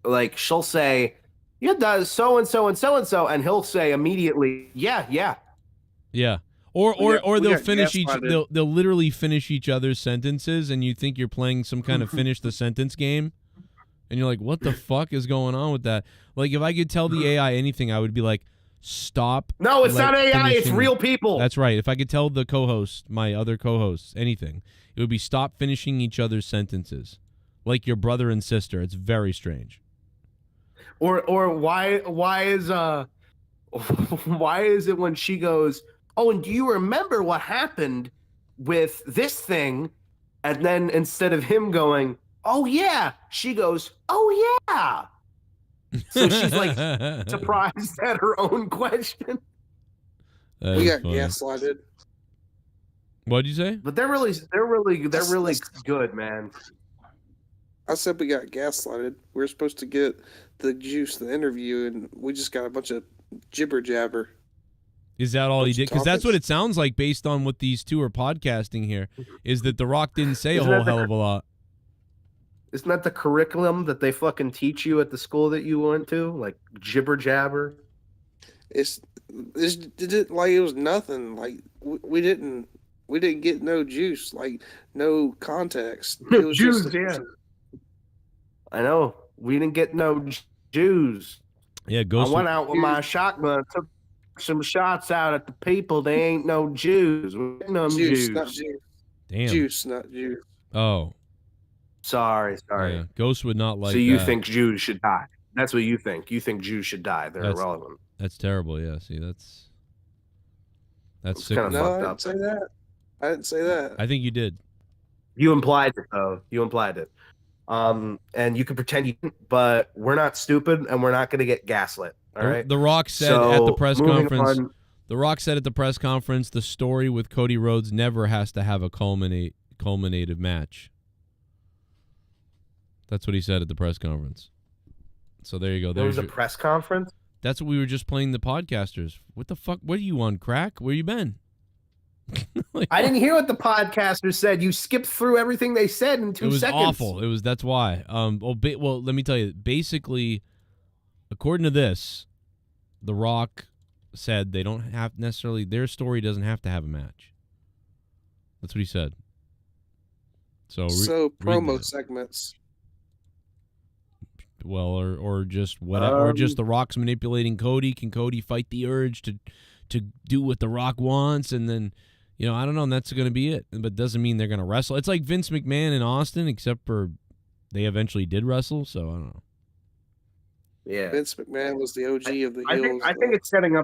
Like, she'll say, "Yeah, does so and so and so and so," and he'll say immediately, "Yeah." Yeah. Or they'll got finish gaslighted. they'll literally finish each other's sentences, and you think you're playing some kind of finish the sentence game, and you're like, what the fuck is going on with that? Like, if I could tell the AI anything, I would be like, stop. No, it's not AI. It's finishing- real people. That's right. If I could tell the co-host, my other co-hosts, anything, it would be stop finishing each other's sentences, like your brother and sister. It's very strange. Or why is it when she goes, "Oh, and do you remember what happened with this thing?" And then instead of him going, "Oh yeah," she goes, "Oh yeah." So she's like surprised at her own question. That We is got funny. gaslighted. What'd you say? But they're really good, man. I said we got gaslighted. We were supposed to get the juice, the interview, and we just got a bunch of jibber jabber. Is that all he Bunch did? of Because that's what topics. it sounds like based on what these two are podcasting here, is that The Rock didn't say a Isn't whole that the- hell of a lot. Isn't that the curriculum that they fucking teach you at the school that you went to? Like jibber jabber? It like it was nothing. Like we didn't get no juice, like no context. It was Juice, just yeah. I know. We didn't get no Jews. Yeah, I Ghost. went out with my shotgun, took some shots out at the people. They ain't no Jews. We ain't no juice, Jews. not juice. Damn. Juice, not juice. Oh. Sorry. Yeah, Ghost would not like So you that. think Jews should die? That's what you think. You think Jews should die. They're irrelevant. That's terrible. Yeah, see, that's It's sick. kind of No, fucked I up. didn't say that. I didn't say that. I think you did. You implied it, though. You implied it. And you can pretend you didn't, but we're not stupid, and we're not going to get gaslit. All right. The Rock said at the press conference. The Rock said at the press conference, the story with Cody Rhodes never has to have a culminative match. That's what he said at the press conference. So there you go. There was a press conference. That's what we were just playing the podcasters. What the fuck? What are you on crack? Where you been? I didn't hear what the podcasters said. You skipped through everything they said in 2 seconds. It was awful. That's why. Well, let me tell you. Basically, according to this, The Rock said they don't have necessarily, their story doesn't have to have a match. That's what he said. So promo segments. Well, or just whatever, or just The Rock's manipulating Cody. Can Cody fight the urge to do what The Rock wants, and then, I don't know, and that's going to be it. But doesn't mean they're going to wrestle. It's like Vince McMahon in Austin, except for they eventually did wrestle. So I don't know. Yeah, Vince McMahon was the OG of the heels. I think it's setting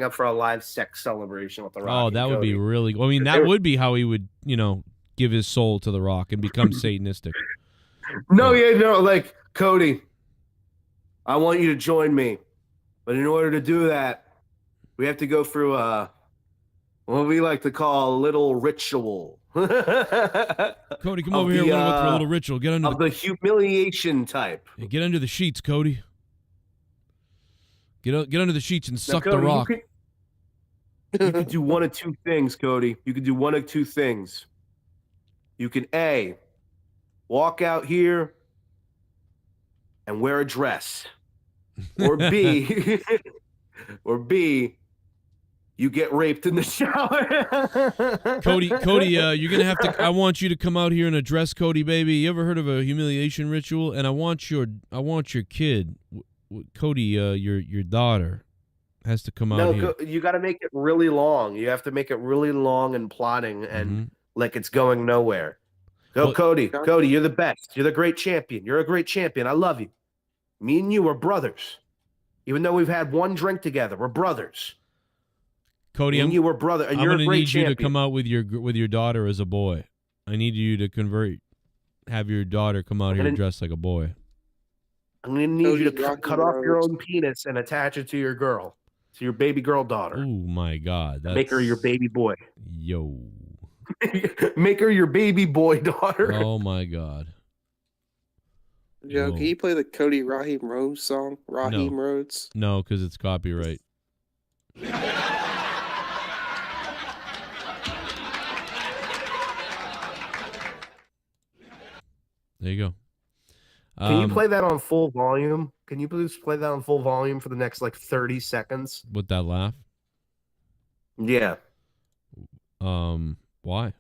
up for a live sex celebration with The Rock. Oh, that would be really. I mean, that would be how he would, give his soul to The Rock and become Satanistic. Like Cody, I want you to join me, but in order to do that, we have to go through what we like to call a little ritual. Cody, come over here. We're gonna go through a little ritual. Get under the humiliation type. Yeah, get under the sheets, Cody. Get under the sheets and suck Cody, The Rock. You can do one of two things, Cody. You can do one of two things. You can A, walk out here and wear a dress, or B, you get raped in the shower. Cody, you're gonna have to. I want you to come out here in a dress, Cody, baby. You ever heard of a humiliation ritual? And I want your kid, Cody, your daughter, has to come out here. You got to make it really long. You have to make it really long and plotting, and like it's going nowhere. Cody, you're the best. You're the great champion. You're a great champion. I love you. Me and you are brothers. Even though we've had one drink together, we're brothers. Cody, you were brother, and you're a great champion. I'm going to need you to come out with your daughter as a boy. I need you to have your daughter come out here dressed like a boy. I'm going to need you to cut off your own penis and attach it to your girl, to your baby girl daughter. Oh my God! Make her your baby boy. Yo. Make her your baby boy daughter. Oh my God. Joe, can you play the Cody Raheem Rhodes song? Rhodes? No, because it's copyright. There you go. Can you play that on full volume? Can you please play that on full volume for the next 30 seconds? With that laugh? Yeah. Why?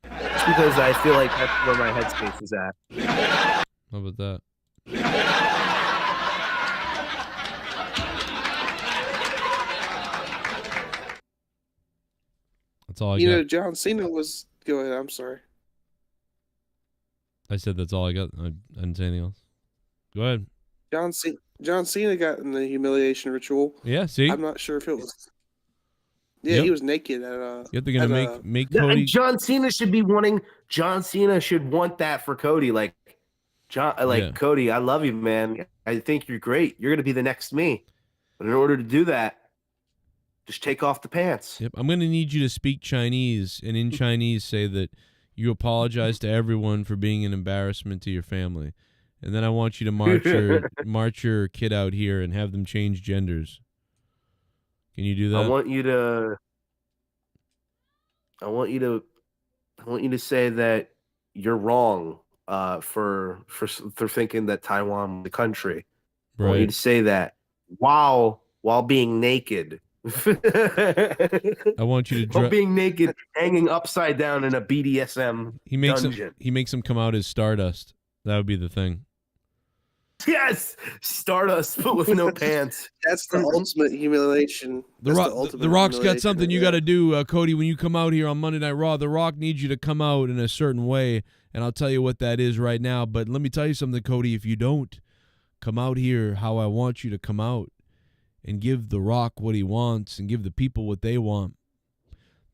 It's because I feel like that's where my headspace is at. How about that? That's all I got. John Cena was. Go ahead. I'm sorry. I said that's all I got. I didn't say anything else. Go ahead. John Cena got in the humiliation ritual. Yeah, see? I'm not sure if it was. Yeah, he was naked at They're gonna make Cody. And John Cena should be wanting. John Cena should want that for Cody. Cody, I love you, man. I think you're great. You're gonna be the next me. But in order to do that, just take off the pants. Yep. I'm gonna need you to speak Chinese, and in Chinese say that you apologize to everyone for being an embarrassment to your family, and then I want you to march your kid out here and have them change genders. Can you do that? I want you to say that you're wrong for thinking that Taiwan was a country. Right. I want you to say that while being naked. I want you to being naked, hanging upside down in a BDSM dungeon. He makes him come out as Stardust. That would be the thing. Yes, Stardust, but with no pants. That's the ultimate humiliation. The Rock's got something you got to do, Cody. When you come out here on Monday Night Raw, The Rock needs you to come out in a certain way, and I'll tell you what that is right now. But let me tell you something, Cody. If you don't come out here how I want you to come out and give The Rock what he wants and give the people what they want,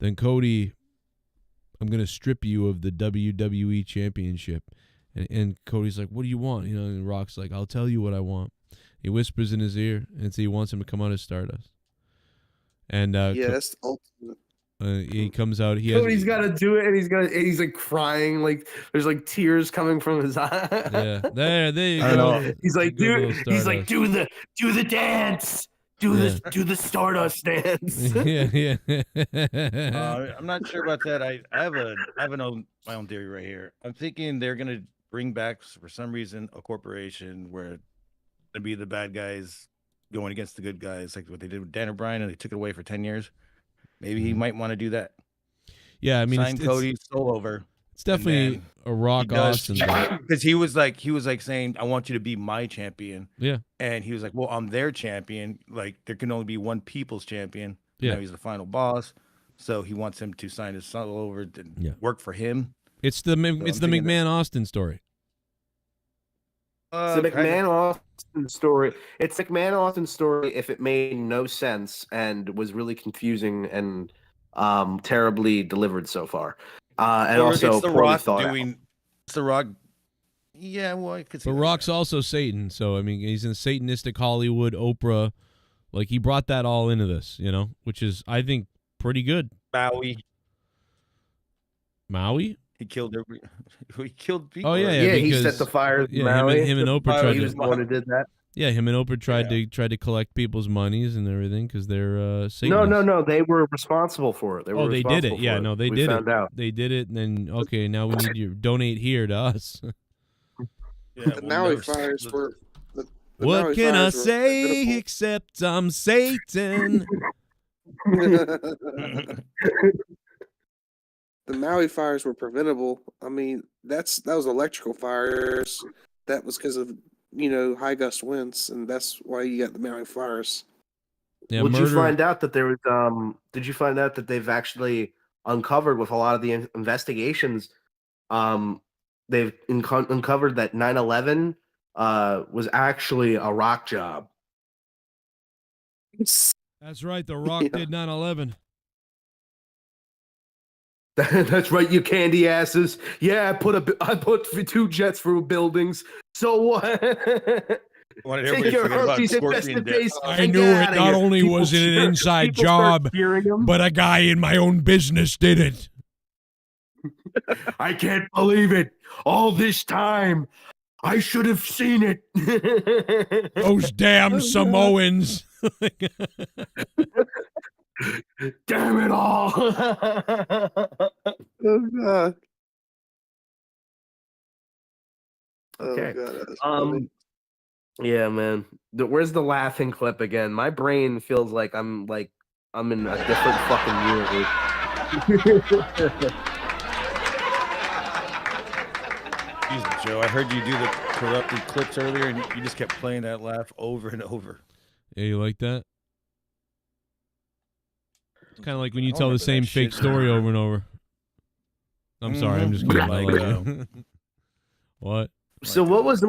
then, Cody, I'm going to strip you of the WWE Championship. And Cody's like, what do you want? You know, and Rock's like, I'll tell you what I want. He whispers in his ear, and he wants him to come out as Stardust. And yeah, that's the ultimate. he comes out. Cody's got to do it, and he's like crying, like there's like tears coming from his eyes. Yeah, there you go. He's like, do the dance. Do the Stardust dance. yeah. I'm not sure about that. I have my own theory right here. I'm thinking they're gonna bring back, for some reason, a corporation where to be the bad guys going against the good guys, like what they did with Dan O'Brien, and they took it away for 10 years. Maybe he might want to do that. Yeah, I mean, sign Cody soul over. It's definitely a Rock Austin because he was like saying, I want you to be my champion. Yeah. And he was like, well, I'm their champion. Like there can only be one people's champion. Yeah. Now he's the final boss. So he wants him to sign his soul over to work for him. It's the McMahon Austin story. It's the McMahon Austin story. It's McMahon Austin story if it made no sense and was really confusing and terribly delivered so far. And also it's the poorly Rock thought out. It's the Rock. Yeah, well, I could see But Rock's also Satan, so I mean, he's in Satanistic Hollywood, Oprah. Like he brought that all into this, you know, which is I think pretty good. Maui. He killed he killed people. Oh yeah, yeah. because, He set the fire. Yeah, him and Oprah tried. He was the one who did that. Yeah, him and Oprah tried to collect people's monies and everything because they're Satanists. No. They were responsible for it. They did it. Yeah, no, they did found it. Out. They did it, and then okay, now we need you to donate here to us. The Maui fires were. What Maui can I fires were say pitiful. except I'm Satan? The Maui fires were preventable. I mean, that was electrical fires. That was because of high gust winds, and that's why you got the Maui fires. Yeah, Did you find out that there was? Did you find out that they've actually uncovered with a lot of the investigations? They've uncovered that 9/11 was actually a Rock job. That's right. The Rock did 9/11. That's right, you candy asses. Yeah, I put 2 jets through buildings. So what? Take your Hershey's and best in face. I knew it. Not only was it an inside job, but a guy in my own business did it. I can't believe it. All this time, I should have seen it. Those damn Samoans. Damn it all. Oh God. Okay. Oh, God, yeah, man. Where's the laughing clip again? My brain feels like I'm in a different fucking universe. Jesus, Joe, I heard you do the corrupted clips earlier, and you just kept playing that laugh over and over. Yeah, you like that? It's kind of like when you tell the same fake story over and over. I'm sorry, I'm just kidding. Like, what? So what was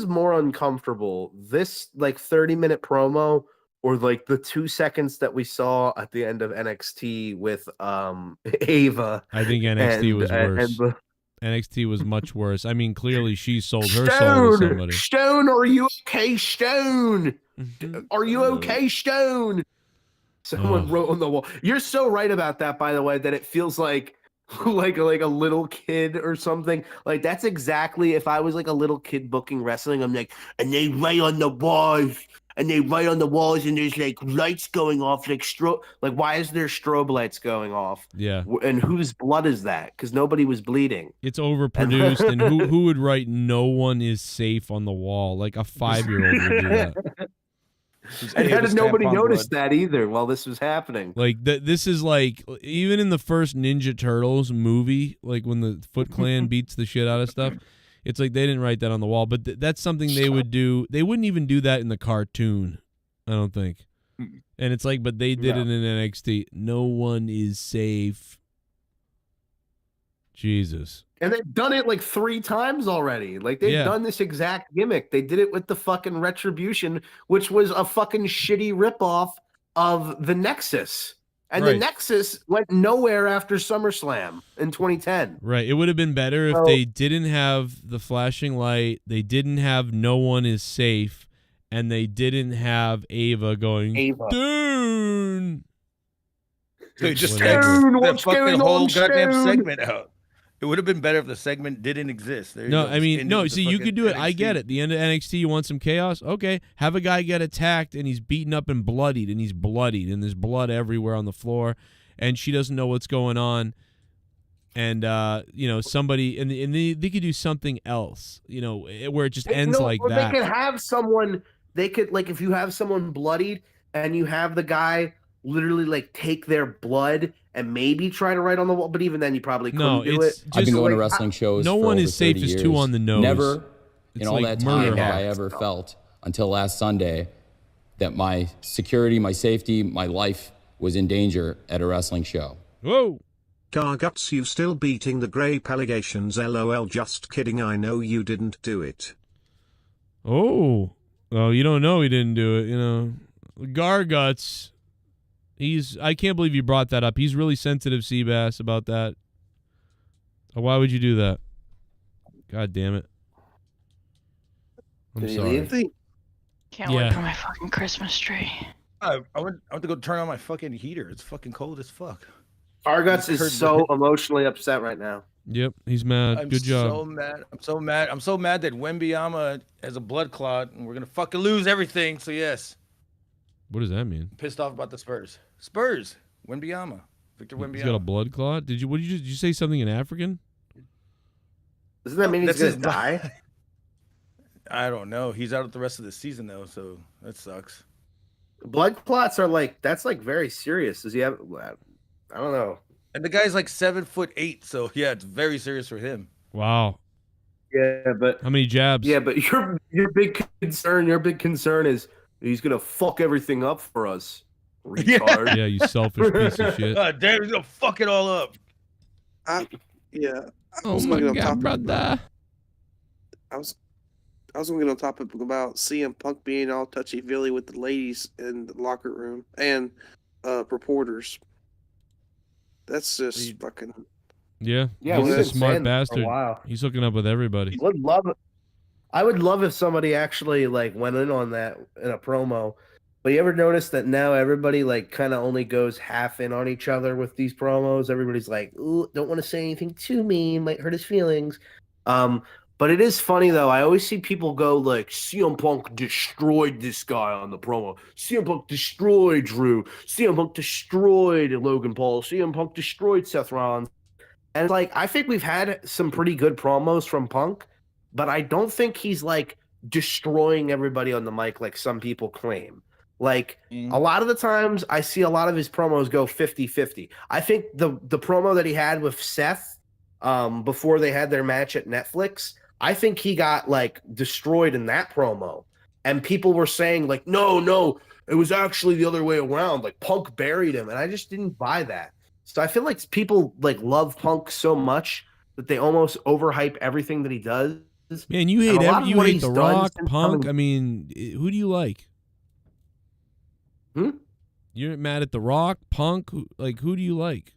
more uncomfortable? This like 30-minute promo or like the 2 seconds that we saw at the end of NXT with Ava? I think NXT was worse. NXT was much worse. I mean, clearly she sold her soul to somebody. Stone, are you okay, Stone? Are you okay, Stone? Someone wrote on the wall. You're so right about that, by the way, that it feels like a little kid or something. Like that's exactly if I was like a little kid booking wrestling. I'm like, and they write on the walls, and there's like lights going off, like why is there strobe lights going off? Yeah. And whose blood is that? Because nobody was bleeding. It's overproduced, and who would write "No one is safe" on the wall? Like a 5-year-old would do that. And how did nobody notice that either while this was happening? Like this is like even in the first Ninja Turtles movie, like when the Foot Clan beats the shit out of stuff, It's like they didn't write that on the wall, but that's something they would do. They wouldn't even do that in the cartoon, I don't think. And it's like, but they did it in NXT. No one is safe. Jesus. And they've done it like 3 times already. Like they've done this exact gimmick. They did it with the fucking Retribution, which was a fucking shitty ripoff of the Nexus. And the Nexus went nowhere after SummerSlam in 2010. Right. It would have been better if they didn't have the flashing light, they didn't have no one is safe, and they didn't have Ava going, Dune! Dude, just Whatever. that fucking whole goddamn segment out. It would have been better if the segment didn't exist. There you No, go. I Just mean, end no, with the see, you fucking could do it. I NXT. get it. The end of NXT, you want some chaos? Okay. Have a guy get attacked, and he's beaten up and bloodied, and there's blood everywhere on the floor, and she doesn't know what's going on. And, somebody, and they could do something else, where it just ends like or that. They could have someone, if you have someone bloodied and you have the guy literally like take their blood and maybe try to write on the wall, but even then you probably couldn't do it. I've been going to wrestling shows. No for one over is safe 30 is years. too on the nose. Never It's in all like that time murder have I horror. ever felt until last Sunday that my security, my safety, my life was in danger at a wrestling show. Whoa. Garguts, you still beating the grape allegations? LOL, just kidding. I know you didn't do it. Oh, well, you don't know he didn't do it. Garguts. I can't believe you brought that up. He's really sensitive, Seabass, about that. Why would you do that? God damn it. I'm sorry. Can't wait for my fucking Christmas tree. I went to go turn on my fucking heater. It's fucking cold as fuck. Arguts is so emotionally upset right now. Yep, he's mad. Good job. So mad. I'm so mad. I'm so mad that Wembyama has a blood clot and we're gonna fucking lose everything. So yes. What does that mean? I'm pissed off about the Spurs. Spurs. Wembyama. Victor Wembyama. He's got a blood clot? Did you say something in African? Doesn't that mean he's That's gonna die? I don't know. He's out the rest of the season though, so that sucks. Blood clots are that's very serious. Does he have? I don't know. And the guy's like 7'8", so yeah, it's very serious for him. Wow. Yeah, but how many jabs? Yeah, but your big concern is he's gonna fuck everything up for us. Retard. Yeah, you selfish piece of shit. God damn, he's gonna fuck it all up. Yeah. Oh my God, brother. I was going to get on topic about CM Punk being all touchy-feely with the ladies in the locker room and reporters. That's just fucking... Yeah, Yeah, he's we've a been smart saying that for a bastard. while. He's hooking up with everybody. I would love if somebody actually went in on that in a promo. But you ever notice that now everybody kind of only goes half in on each other with these promos? Everybody's like, "Ooh, don't want to say anything too mean, might hurt his feelings." But it is funny though. I always see people go CM Punk destroyed this guy on the promo. CM Punk destroyed Drew. CM Punk destroyed Logan Paul. CM Punk destroyed Seth Rollins. And I think we've had some pretty good promos from Punk, but I don't think he's destroying everybody on the mic like some people claim. A lot of the times I see a lot of his promos go 50-50. I think the promo that he had with Seth before they had their match at Netflix, I think he got destroyed in that promo. And people were saying no, it was actually the other way around. Punk buried him. And I just didn't buy that. So I feel like people love Punk so much that they almost overhype everything that he does. Man, you hate The Rock, Punk. I mean, who do you like? You're mad at The Rock, Punk. Who do you like?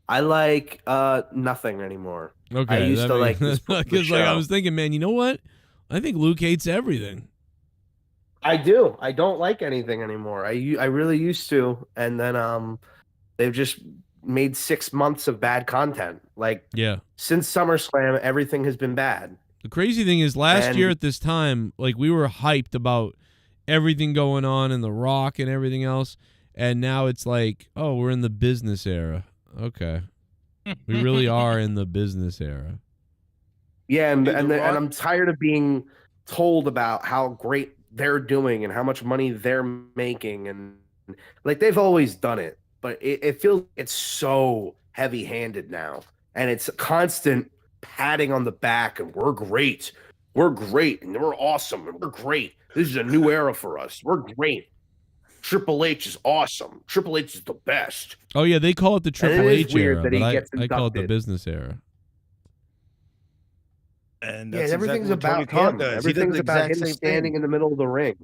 I like nothing anymore. Okay, I used to like this because I was thinking, man, you know what? I think Luke hates everything. I do. I don't like anything anymore. I really used to, and then they've just made 6 months of bad content. Since SummerSlam, everything has been bad. The crazy thing is, last year at this time, we were hyped about everything going on in The Rock and everything else, and now it's oh, we're in the business era. Okay, we really are in the business era. Yeah, and I'm tired of being told about how great they're doing and how much money they're making, and they've always done it, but it feels it's so heavy-handed now, and it's constant patting on the back and we're great. We're great and we're awesome and we're great. This is a new era for us. We're great. Triple H is awesome. Triple H is the best. Oh yeah, they call it the And it Triple is H weird era, that but he I gets call it the inducted. business era. And Yeah, that's everything's exactly what Tony about Khan him. does. He does Everything's the about exact him same standing thing. in the middle of the ring.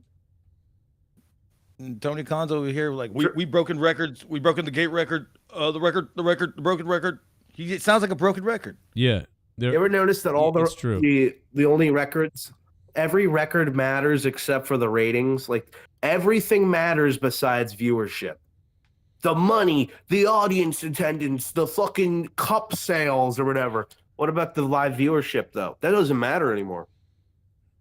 And Tony Khan's over here like we broken records. We broken the gate record. The broken record. It sounds like a broken record. Yeah. You ever notice that all It's true. the only records, every record matters except for the ratings. Like everything matters besides viewership. The money, the audience attendance, the fucking cup sales or whatever. What about the live viewership though? That doesn't matter anymore.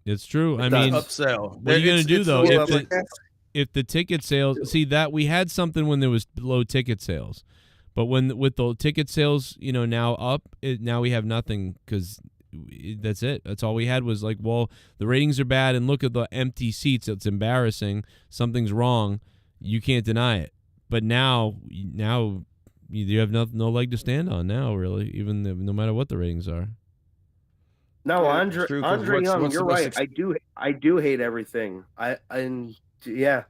It's true. I It mean, does. Upsell. what are you gonna do It's though? the- If the ticket sales, see that we had something when there was low ticket sales, but when with the ticket sales, now up, now we have nothing because that's it. That's all we had was like, well, the ratings are bad, and look at the empty seats. It's embarrassing. Something's wrong. You can't deny it. But now you have no leg to stand on now, really, even no matter what the ratings are. No, Yeah, Andre, it's true, 'cause Andre what's Young, the you're best right. I do hate everything. Yeah.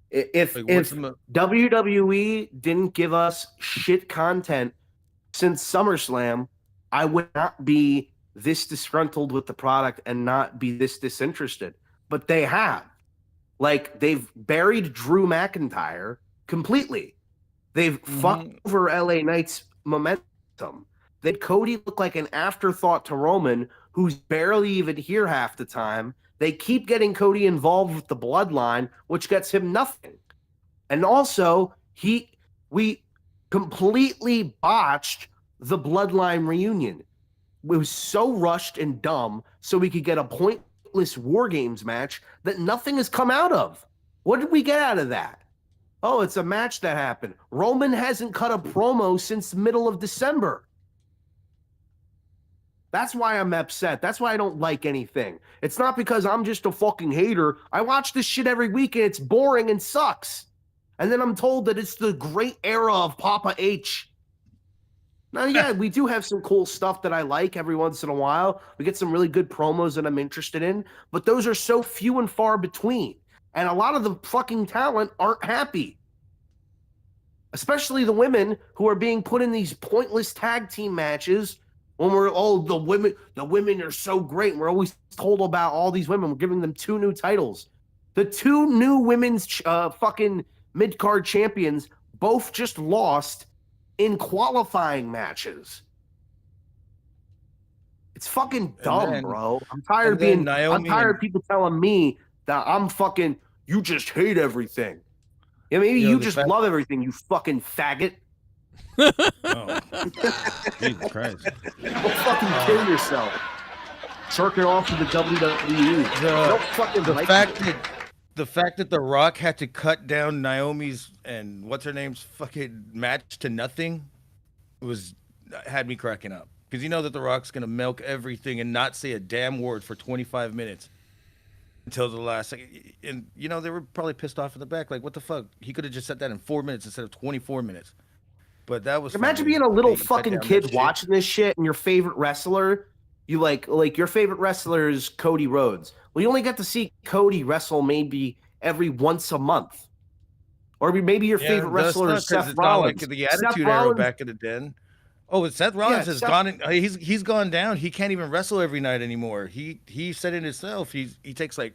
If Like, what's the WWE didn't give us shit content since SummerSlam, I would not be this disgruntled with the product and not be this disinterested. But they have. Like, they've buried Drew McIntyre completely. They've fucked over LA Knight's momentum. They made Cody look like an afterthought to Roman, who's barely even here half the time. They keep getting Cody involved with the bloodline, which gets him nothing. And also, we completely botched the bloodline reunion. It was so rushed and dumb so we could get a pointless War Games match that nothing has come out of. What did we get out of that? Oh, it's a match that happened. Roman hasn't cut a promo since the middle of December. That's why I'm upset. That's why I don't like anything. It's not because I'm just a fucking hater. I watch this shit every week and it's boring and sucks. And then I'm told that it's the great era of Papa H. Now, yeah, we do have some cool stuff that I like every once in a while. We get some really good promos that I'm interested in, but those are so few and far between. And a lot of the fucking talent aren't happy. Especially the women who are being put in these pointless tag team matches when we're, the women are so great. And we're always told about all these women. We're giving them 2 new titles. The 2 new women's fucking mid-card champions both just lost in qualifying matches. It's fucking dumb, bro. I'm tired of people telling me that I'm fucking, you just hate everything. Yeah, maybe you just love everything, you fucking faggot. Oh. Jesus Christ. Go fucking kill yourself. Jerking off to the WWE. Don't fucking the like fact it. that the fact that The Rock had to cut down Naomi's and what's her name's fucking match to nothing had me cracking up. Because you know that The Rock's gonna milk everything and not say a damn word for 25 minutes until the last second. And you know they were probably pissed off in the back, like what the fuck? He could have just said that in 4 minutes instead of 24 minutes. But that was Imagine funny. being a little They cut fucking down that kid shit. watching this shit and your favorite wrestler, you like your favorite wrestler is Cody Rhodes. Well, you only get to see Cody wrestle maybe every once a month. Or maybe your favorite wrestler is Seth Rollins. Like the Seth Attitude Era Rollins- back in the den. Oh, Seth Rollins has Seth- gone. He's gone down. He can't even wrestle every night anymore. He said it himself. He takes like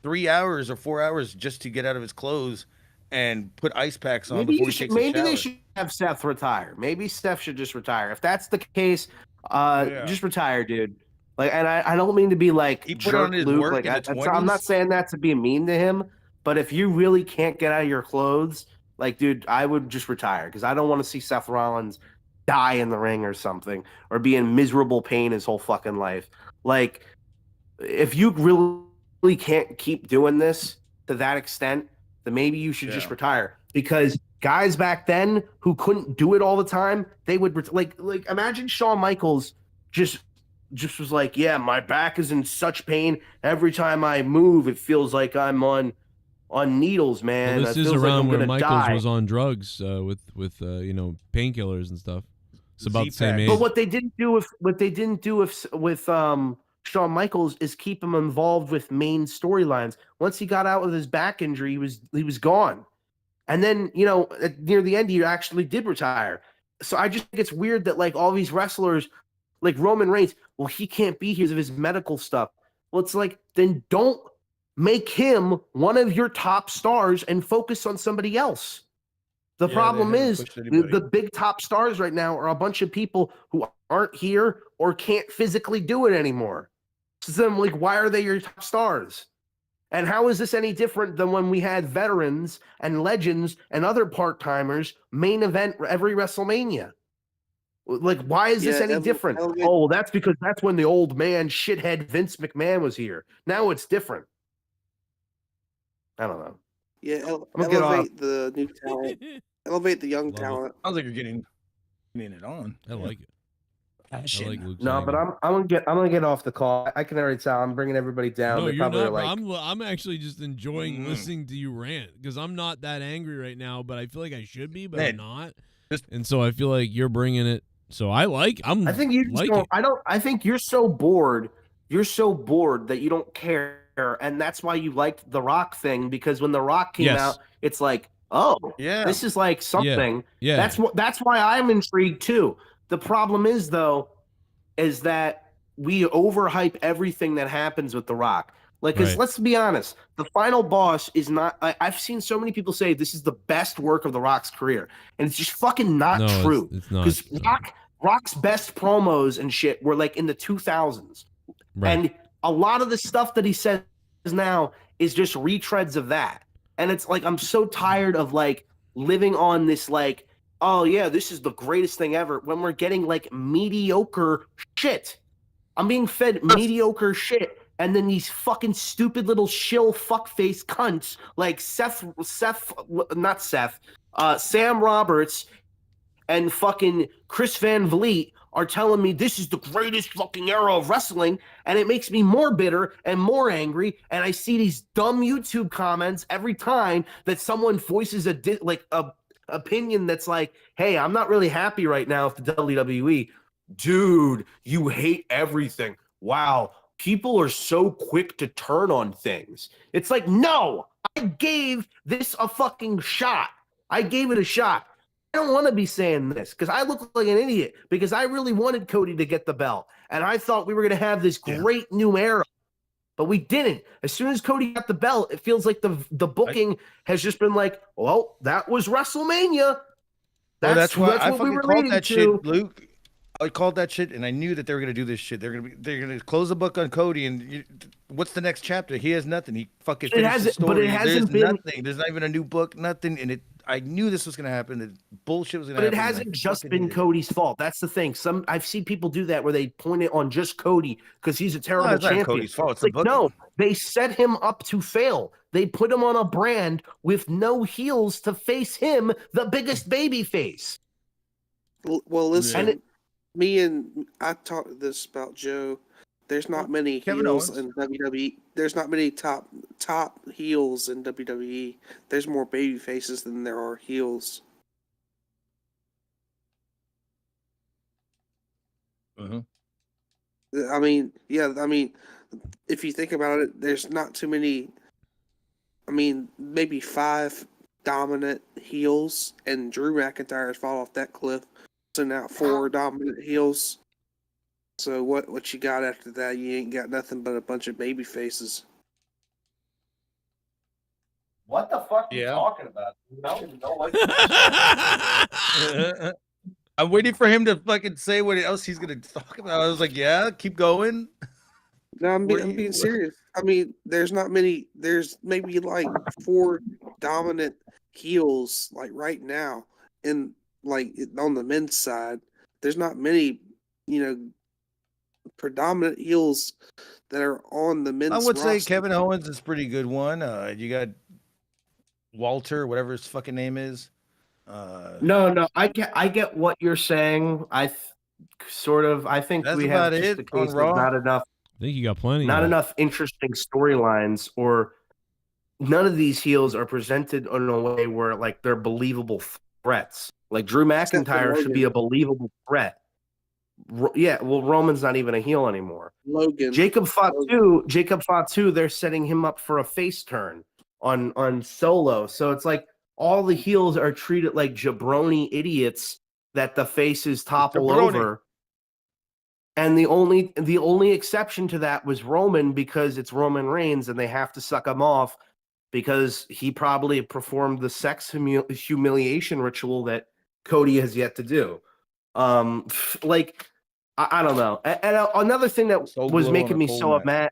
3 hours or 4 hours just to get out of his clothes and put ice packs on before he takes a shower. Maybe they should have Seth retire. Maybe Seth should just retire. If that's the case, just retire, dude. Like, and I don't mean to be like He put jerk on his Luke. work Like, in the I'm 20s. not saying that to be mean to him, but if you really can't get out of your clothes, like, dude, I would just retire because I don't want to see Seth Rollins die in the ring or something or be in miserable pain his whole fucking life. Like, if you really can't keep doing this to that extent, then maybe you should just retire. Because guys back then who couldn't do it all the time, they would like imagine Shawn Michaels just was like, yeah, my back is in such pain. Every time I move, it feels like I'm on needles, man. Well, this It is feels like around I'm where gonna Michaels die. was on drugs with painkillers and stuff. It's about the same Z-Pack. age. But what they didn't do with Shawn Michaels is keep him involved with main storylines. Once he got out with his back injury, he was gone. And then, near the end, he actually did retire. So I just think it's weird that like all these wrestlers, like Roman Reigns, well, he can't be here because of his medical stuff. Well, it's like, then don't make him one of your top stars and focus on somebody else. The problem is the big top stars right now are a bunch of people who aren't here or can't physically do it anymore. So then, like, why are they your top stars? And how is this any different than when we had veterans and legends and other part-timers main event every WrestleMania? Like, why is this any different? Oh, that's because that's when the old man shithead Vince McMahon was here. Now it's different. I don't know. Yeah, I'm gonna get off. elevate the new talent. Elevate the young talent. Sounds like you're getting it on. I like it. I like Luke. No, but I'm gonna get off the call. I can already tell I'm bringing everybody down. No, They you're probably not. are like, I'm actually just enjoying listening to you rant because I'm not that angry right now, but I feel like I should be, but I'm not. And so I feel like you're bringing it. So I think you just don't. I think you're so bored. You're so bored that you don't care, and that's why you liked the Rock thing, because when the Rock came out, it's like, oh, yeah, this is like something. Yeah. That's why I'm intrigued too. The problem is that we overhype everything that happens with the Rock. Like, because let's be honest, the final boss is not. I've seen so many people say this is the best work of the Rock's career, and it's just fucking not true. It's not. Because Rock's best promos and shit were like in the 2000s, and a lot of the stuff that he says now is just retreads of that. And it's like I'm so tired of like living on this like, oh yeah, this is the greatest thing ever, when we're getting like mediocre shit. I'm being fed mediocre shit, and then these fucking stupid little shill fuckface cunts like Sam Roberts and fucking Chris Van Vliet are telling me this is the greatest fucking era of wrestling, and it makes me more bitter and more angry. And I see these dumb YouTube comments every time that someone voices a opinion that's like, hey, I'm not really happy right now with the WWE. Dude, you hate everything. Wow, people are so quick to turn on things. It's like, no, I gave this a fucking shot. I gave it a shot. I don't want to be saying this because I look like an idiot, because I really wanted Cody to get the belt, and I thought we were going to have this great new era, but we didn't. As soon as Cody got the belt, it feels like the booking has just been like, well, that was WrestleMania. That's why I what we fucking were called leading that to. shit, Luke. I called that shit, and I knew that they were gonna do this shit. They're gonna close the book on Cody, and what's the next chapter? He has nothing. He fucking finished the story. But it hasn't been nothing. There's not even a new book. Nothing. And I knew this was gonna happen. The bullshit was gonna happen. But it hasn't just been Cody's fault. That's the thing. I've seen people do that where they point it on just Cody because he's a terrible it's not champion. Cody's fault. It's like, the booking. no, they set him up to fail. They put him on a brand with no heels to face him, the biggest baby face. Well, listen, I talked this about Joe. There's not many heels in WWE. There's not many top heels in WWE. There's more baby faces than there are heels. I mean, if you think about it, there's not too many. I mean, maybe 5 dominant heels, and Drew McIntyre has fallen off that cliff. So now 4 dominant heels. So what you got after that? You ain't got nothing but a bunch of baby faces. What the fuck are you talking about? I don't even know what. I'm waiting for him to fucking say what else he's gonna talk about. I was like, yeah, keep going. No, I'm being serious. I mean, there's not many. There's maybe like 4 dominant heels like right now, and like on the men's side, there's not many, predominant heels that are on the men's. I would say roster. Kevin Owens is a pretty good one. You got Walter, whatever his fucking name is. No, I get what you're saying. I think That's we about have just it the case on Raw. of not enough. I think you got plenty. Not enough interesting storylines, or none of these heels are presented in a way where like they're believable threats. Like Drew McIntyre should be a believable threat. Yeah, well, Roman's not even a heel anymore. Logan. Jacob Fatu, they're setting him up for a face turn on Solo. So it's like all the heels are treated like jabroni idiots that the faces topple over. And the only exception to that was Roman, because it's Roman Reigns and they have to suck him off because he probably performed the sex humiliation ritual that Cody has yet to do. Like, I don't know. And another thing that was making me so mad,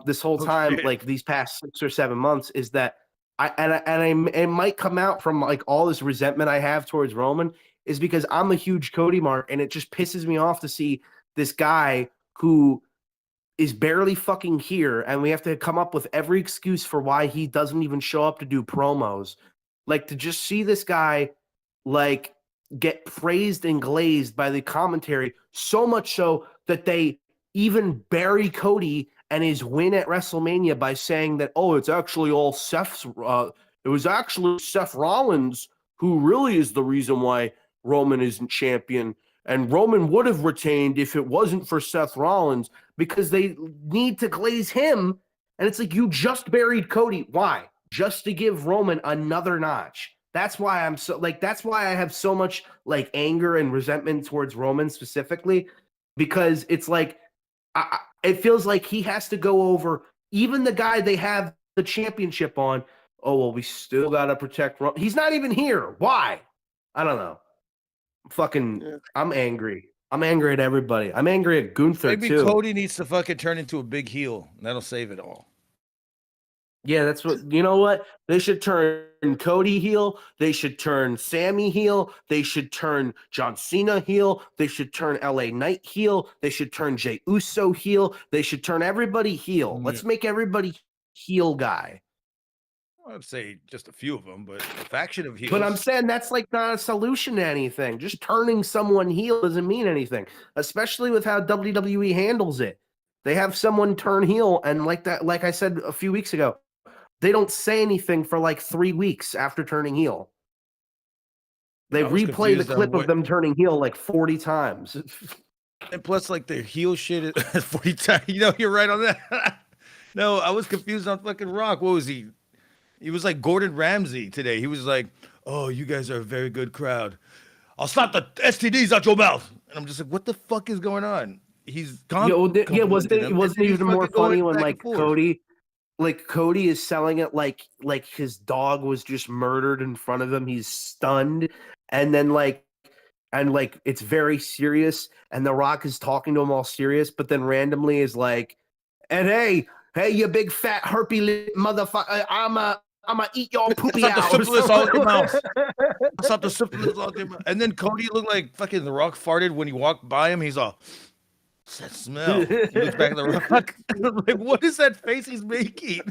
this whole time, like these past 6 or 7 months, is that it might come out from like all this resentment I have towards Roman, is because I'm a huge Cody mark, and it just pisses me off to see this guy who is barely fucking here, and we have to come up with every excuse for why he doesn't even show up to do promos. Like, to just see this guy like get praised and glazed by the commentary, so much so that they even bury Cody and his win at WrestleMania by saying that, oh, it's actually all Seth's. It was actually Seth Rollins who really is the reason why Roman isn't champion, and Roman would have retained if it wasn't for Seth Rollins, because they need to glaze him. And it's like, you just buried Cody. Why? Just to give Roman another notch. That's why that's why I have so much like anger and resentment towards Roman specifically, because it's like, it feels like he has to go over even the guy they have the championship on. Oh, well, we still got to protect Roman. He's not even here. Why? I don't know. I'm angry. I'm angry at everybody. I'm angry at Gunther Maybe too. Cody needs to fucking turn into a big heel. That'll save it all. Yeah, that's what, you know what? They should turn Cody heel. They should turn Sammy heel. They should turn John Cena heel. They should turn LA Knight heel. They should turn Jey Uso heel. They should turn everybody heel. Let's make everybody heel guy. I'd say just a few of them, but a faction of heels. But I'm saying that's like not a solution to anything. Just turning someone heel doesn't mean anything, especially with how WWE handles it. They have someone turn heel, and like I said a few weeks ago, they don't say anything for like 3 weeks after turning heel. They replay the clip of them turning heel like 40 times. And plus, like, their heel shit is 40 times. You know, you're right on that. No, I was confused on fucking Rock. What was he? He was like Gordon Ramsay today. He was like, oh, you guys are a very good crowd. I'll slap the STDs out your mouth. And I'm just like, what the fuck is going on? He's wasn't it even more funny when like Cody is selling it like his dog was just murdered in front of him. He's stunned. And then it's very serious. And The Rock is talking to him all serious, but then randomly is like, and hey, you big fat herpy lip motherfucker, I'ma eat your poopy out. Syphilis all in your mouth. Stop the syphilis all in your mouth. And then Cody looked like fucking The Rock farted when he walked by him. He's all, what's that smell? He looks back at The Rock. Like, what is that face he's making?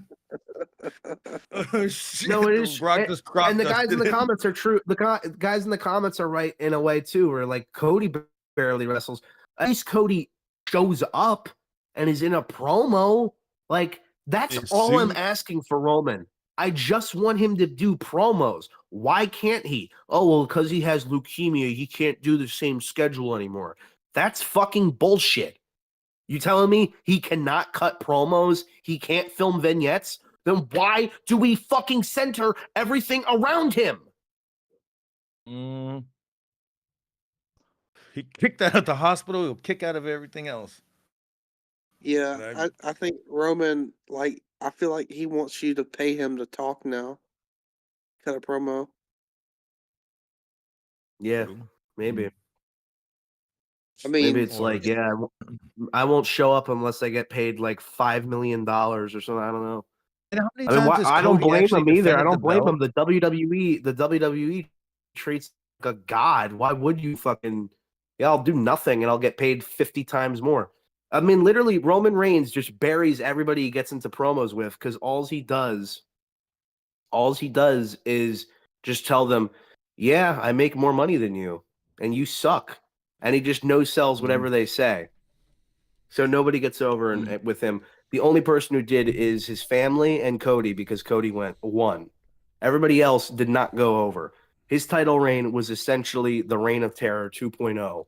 Oh, shit. No, it is. Rock just and the guys in the comments are true. The guys in the comments are right in a way too, where like Cody barely wrestles. At least Cody shows up and is in a promo. Like, that's all I'm asking for Roman. I just want him to do promos. Why can't he? Oh, well, because he has leukemia, he can't do the same schedule anymore. That's fucking bullshit. You telling me he cannot cut promos? He can't film vignettes? Then why do we fucking center everything around him? He kicked out of the hospital. He'll kick out of everything else. Yeah, I think Roman, like, I feel like he wants you to pay him to talk now. Cut a promo. Yeah, maybe. I mean, maybe it's like, yeah, I won't show up unless I get paid like $5 million or something. I don't know. I mean, I don't blame him either. I don't blame him. The WWE treats like a god. Why would you fucking? Yeah, I'll do nothing and I'll get paid 50 times more. I mean, literally, Roman Reigns just buries everybody he gets into promos with, because all he does is just tell them, yeah, I make more money than you, and you suck. And he just no-sells whatever they say. So nobody gets over with him. The only person who did is his family and Cody, because Cody won. Everybody else did not go over. His title reign was essentially the Reign of Terror 2.0.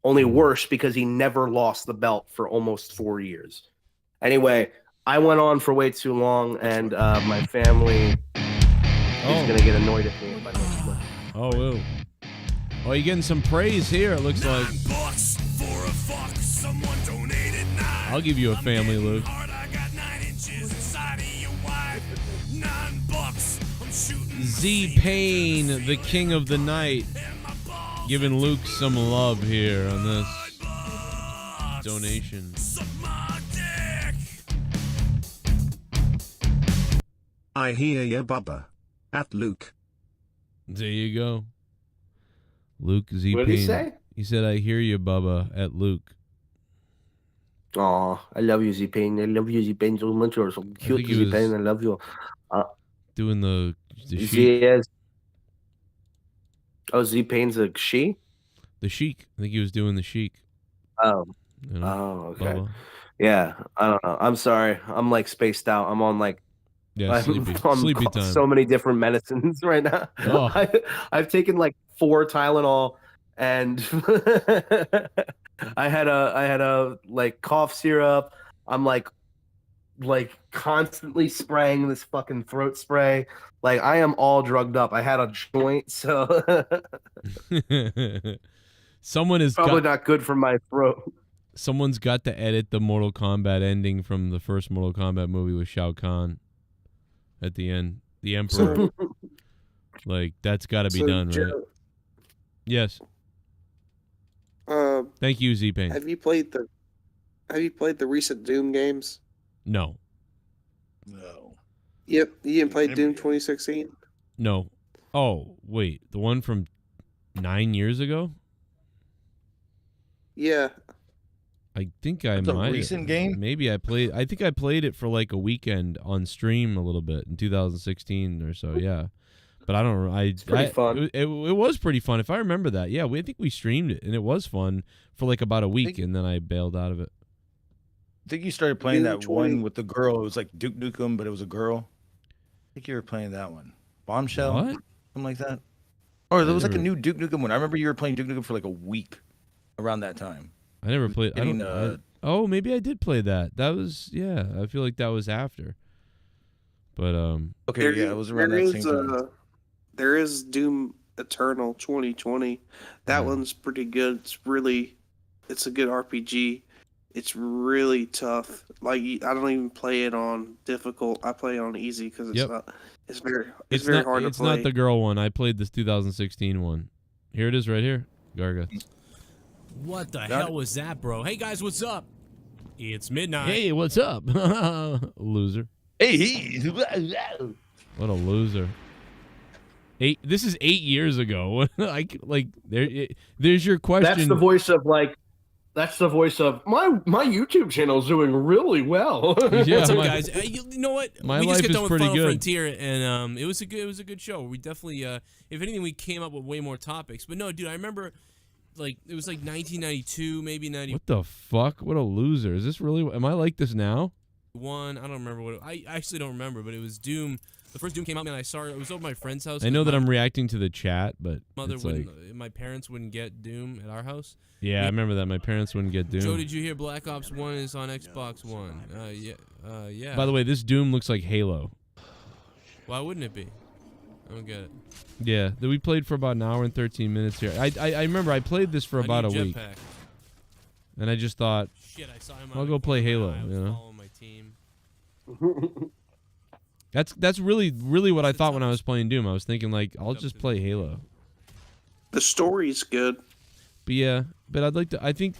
Only worse because he never lost the belt for almost 4 years. Anyway, I went on for way too long, and my family is going to get annoyed at me if I don't flip. Oh, ew. Oh, you're getting some praise here, it looks like. $9 for a fuck. Someone donated 9. I'll give you a family, Luke. I got 9 inches inside of your wife. $9. I'm shooting. Z-Pain, the king of the night, giving Luke some love here on this donation. I hear ya, Bubba. At Luke. There you go. Luke Z-Pain. What did he say? He said, I hear you, Bubba, at Luke. Oh, I love you, Z-Pain. I love you, Z-Pain, so much. You're so cute, Z-Pain. I love you. Doing the sheik. Z-S. Oh, Z-Pain's a she? The sheik. I think he was doing the sheik. Oh. You know, Oh, okay. Bubba. Yeah, I don't know. I'm sorry. I'm like spaced out. I'm on like Yeah, sleepy. on Sleepy time. so many different medicines right now. Oh. I've taken like 4 Tylenol, and I had a like cough syrup. I'm like constantly spraying this fucking throat spray. Like I am all drugged up. I had a joint, so Someone is probably not good for my throat. Someone's got to edit the Mortal Kombat ending from the first Mortal Kombat movie with Shao Kahn at the end. The Emperor. Like, that's got to be done, right? Yes. Thank you, Z-Pain. Have you played the recent Doom games? No. Yep. You didn't play Doom 2016? No. Oh, wait. The one from 9 years ago? Yeah. I think I That's a might. recent game? Maybe I played. I think I played it for like a weekend on stream a little bit in 2016 or so. Yeah, but I don't. It's pretty fun. It was pretty fun if I remember that. Yeah, I think we streamed it and it was fun for like about a week and then I bailed out of it. I think you started playing Doom that 20. one with the girl. It was like Duke Nukem, but it was a girl. I think you were playing that one. Bombshell? What? Something like that. Or there was like a never- new Duke Nukem one. I remember you were playing Duke Nukem for like a week around that time. I never played. I Getting, don't. Oh, maybe I did play that. That was I feel like that was after. But Okay, yeah, it was around that same time. There is Doom Eternal 2020. That one's pretty good. It's a good RPG. It's really tough. Like I don't even play it on difficult. I play it on easy because it's Yep. not. It's very hard to It's play. not the girl one. I played this 2016 one. Here it is, right here. Garga. What the hell was that, bro? Hey guys, what's up? It's midnight. Hey, what's up? Loser. Hey, what a loser. This is 8 years ago. There's your question. That's the voice of my YouTube channel is doing really well. Yeah, What's up, guys? You know what? my We just life got is done with pretty Final good. Frontier, and it was a good show. We definitely, if anything, we came up with way more topics. But no, dude, I remember, like, it was like 1992, maybe 91. What the fuck? What a loser. Is this really? Am I like this now? I don't remember what. I actually don't remember, but it was Doom. The first Doom came out, man. I saw it. It was over my friend's house. I know that I'm reacting to the chat, but Mother it's wouldn't. like, My parents wouldn't get Doom at our house. yeah, I remember that. My parents wouldn't get Doom. Joe, did you hear Black Ops 1 is on Xbox One? Yeah. By the way, this Doom looks like Halo. Why wouldn't it be? I don't get it. Yeah, that we played for about an hour and 13 minutes here. I remember I played this for about a week, Jetpack. and I just thought, Shit, I saw him I'll on go the play corner. Halo. I was You know, following my team. that's really what I thought when I was playing Doom. I was thinking like, I'll just play Halo. The story's good. But yeah, but I'd like to. I think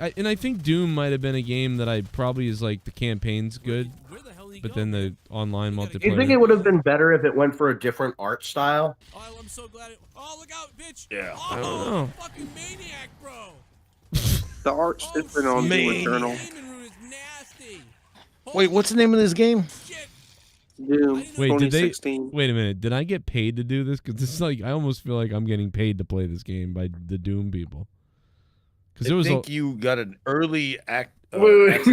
Doom might have been a game that I probably is like the campaign's good, but then the online multiplayer. Do you think it would have been better if it went for a different art style? Oh, I'm so glad. Oh, look out, bitch! Yeah. I don't know. Fucking maniac, bro. The art's different on Doom Eternal. Wait, what's the name of this game? Doom Wait, 2016. wait a minute. Did I get paid to do this? Because this is like, I almost feel like I'm getting paid to play this game by the Doom people. Because I think you got an early Wait,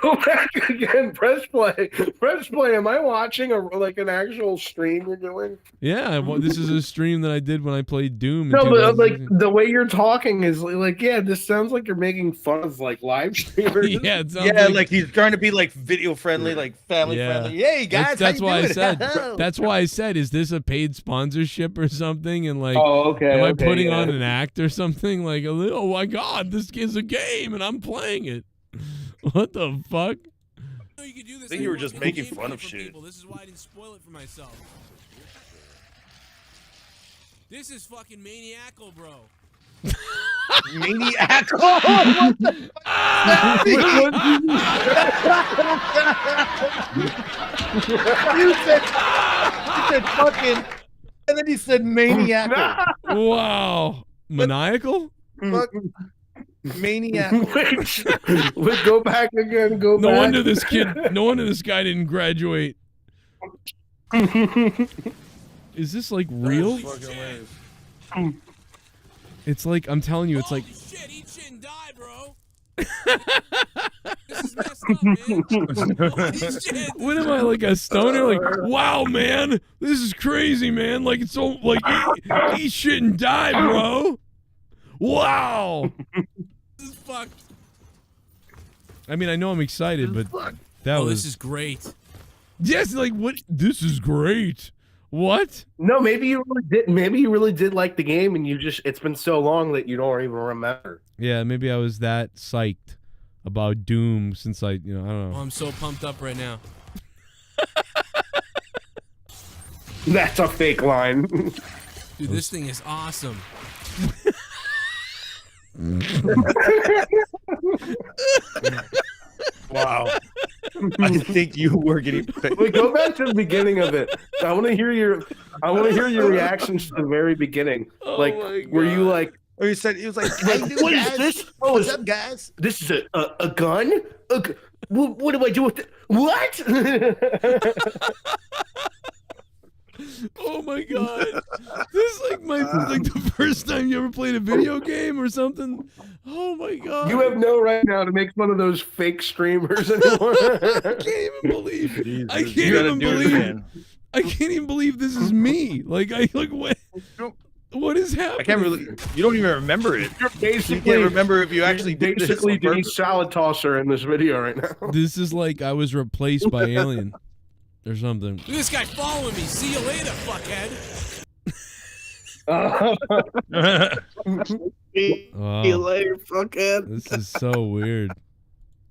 go back again. Press play. Press play. Am I watching an actual stream you're doing? Yeah, well, this is a stream that I did when I played Doom. No, in but 2016. the way you're talking is yeah. This sounds like you're making fun of live streamers. Yeah, it sounds Yeah, like he's trying to be like video friendly, like family Yeah. friendly. Hey guys, That's how why you I doing? said. That's why I said, is this a paid sponsorship or something? And like, Oh, okay, am I okay, putting yeah. on an act or something? Like, oh my God, this is a game and I'm playing it. What the fuck? You could do this. I think you were just making fun of shit. People. This is why I didn't spoil it for myself. This is fucking maniacal, bro. Maniacal? What the you said fucking, and then he said maniacal. Wow, maniacal? Fuck. Maniacal. Wait, go back again. Go No back. wonder this kid. No wonder this guy didn't graduate. Is this like real? It's like, I'm telling you, it's like. Shit, eat shit and die, bro. This is messed up, man. Holy shit. What am I, like a stoner? Like, wow, man, this is crazy, man. Like, it's so like eat shit and die, bro. Wow. This is fucked. I mean, I know I'm excited, but that was. This is great. Yes, like what? This is great. What? No, maybe you really did. Maybe you really did like the game, and it's been so long that you don't even remember. Yeah, maybe I was that psyched about Doom since I don't know. Oh, I'm so pumped up right now. That's a fake line. Dude, this thing is awesome. Wow. I think you were getting paid. Wait, go back to the beginning of it. I want to hear your reactions to the very beginning. Were you like? Oh, he said he was like, What is this? Oh, What's up, guys? This is a gun? What do I do with it? What? Oh my God! This is like the first time you ever played a video game or something. Oh my God! You have no right now to make fun of those fake streamers anymore. I can't even believe. I can't even believe this is me. Like what is happening? I can't really. You don't even remember it. You're basically, you can't remember if you actually did this. Basically, Denise Salad Tosser in this video right now. This is like I was replaced by Alien or something. Look at this guy following me. See you later, fuckhead. See you later, fuckhead. This is so weird.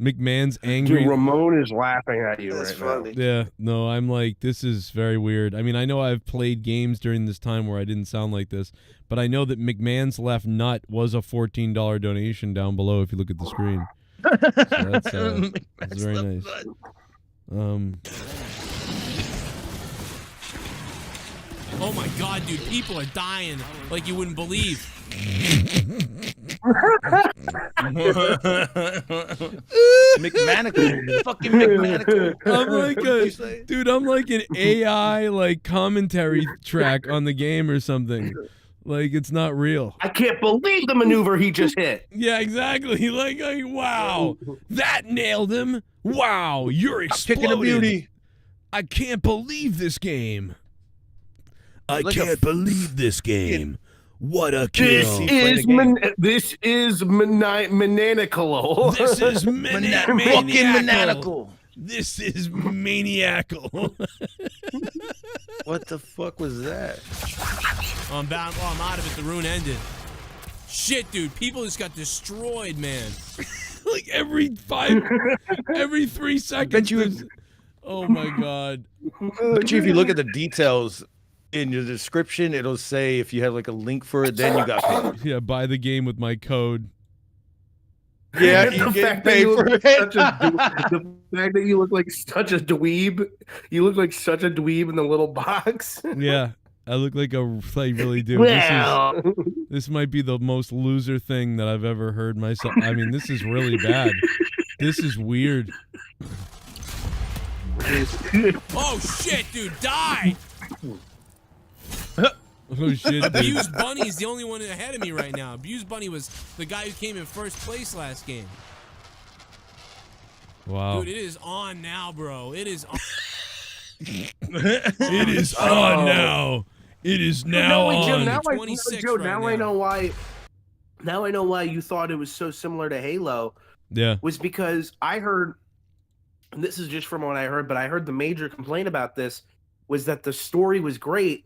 McMahon's angry. Dude, Ramon is laughing at you That's right funny. now. Yeah, no, I'm like, this is very weird. I mean, I know I've played games during this time where I didn't sound like this, but I know that McMahon's left nut was a $14 donation down below if you look at the screen. So that's very nice. Oh my God, dude, people are dying like you wouldn't believe. McManical. Fucking McManical. I'm like dude, I'm like an AI like commentary track on the game or something. Like it's not real. I can't believe the maneuver he just hit. Yeah, exactly. Like wow, that nailed him. Wow, you're exploding. Kicking a beauty. I can't believe this game. I Like can't believe this game. What a This kill. is maniacal. This is Fucking maniacal. This is maniacal. What the fuck was that? Oh, I'm out of it. The rune ended. Shit, dude, people just got destroyed, man. Like every 3 seconds. Oh my God. But if you look at the details in your description, it'll say if you have like a link for it, then you got paid. Yeah, buy the game with my code. Yeah, the you get fact that paid you for look it. the fact that you look like such a dweeb. You look like such a dweeb in the little box. Yeah, I look like I really do. Well. This might be the most loser thing that I've ever heard myself. I mean, this is really bad. This is weird. Oh shit, dude, die! Oh shit, dude. Abused Bunny is the only one ahead of me right now. Abused Bunny was the guy who came in first place last game. Wow. Dude, it is on now, bro. It is on. It is on now. It is now on. Now I, 26 Joe, right now I know why. Now I know why you thought it was so similar to Halo. Yeah. Was because I heard, and this is just from what I heard, but I heard the major complaint about this was that the story was great.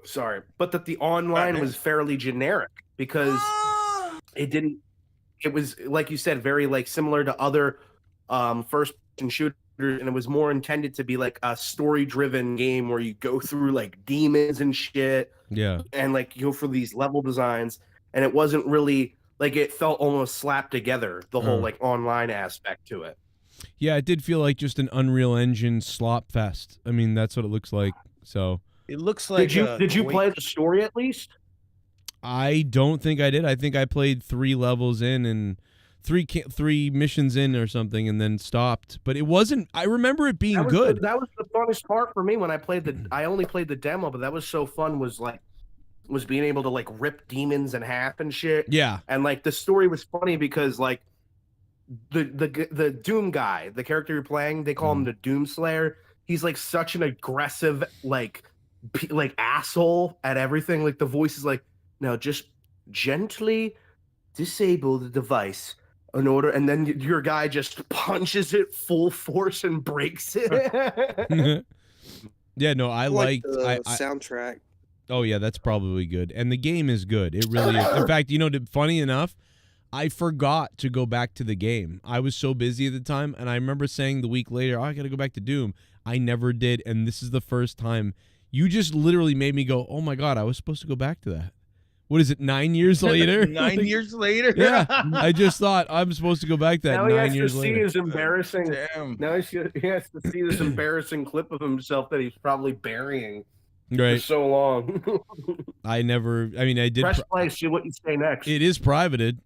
Sorry, but that the online was fairly generic because it didn't. It was like you said, very like similar to other first-person shooters, and it was more intended to be like a story-driven game where you go through like demons and shit. Yeah. And like you go for these level designs, and it wasn't really like it felt almost slapped together. The whole like online aspect to it. Yeah, it did feel like just an Unreal Engine slop fest. I mean, that's what it looks like. So it looks like. Did you play the story at least? I don't think I did. I think I played 3 levels in and 3 missions in or something, and then stopped. But it wasn't. I remember it being good. That was the funnest part for me when I played the. I only played the demo, but that was so fun. Was being able to like rip demons in half and shit. Yeah. And like the story was funny because like the Doom guy, the character you're playing, they call him the Doom Slayer. He's like such an aggressive like asshole at everything. Like the voice is like, now just gently disable the device in order, and then your guy just punches it full force and breaks it. Yeah, no, I like liked the soundtrack. Oh yeah, that's probably good. And the game is good. It really is. In fact, funny enough, I forgot to go back to the game. I was so busy at the time, and I remember saying the week later, I got to go back to Doom. I never did, and this is the first time. You just literally made me go, oh my God, I was supposed to go back to that. What is it, 9 years later? 9 years later? Yeah, I just thought I'm supposed to go back to that Now 9 years he has to see later. his embarrassing. Now he has to see this embarrassing clip of himself that he's probably burying for Right. so long. I did. Press play, see what you say next. It is privated.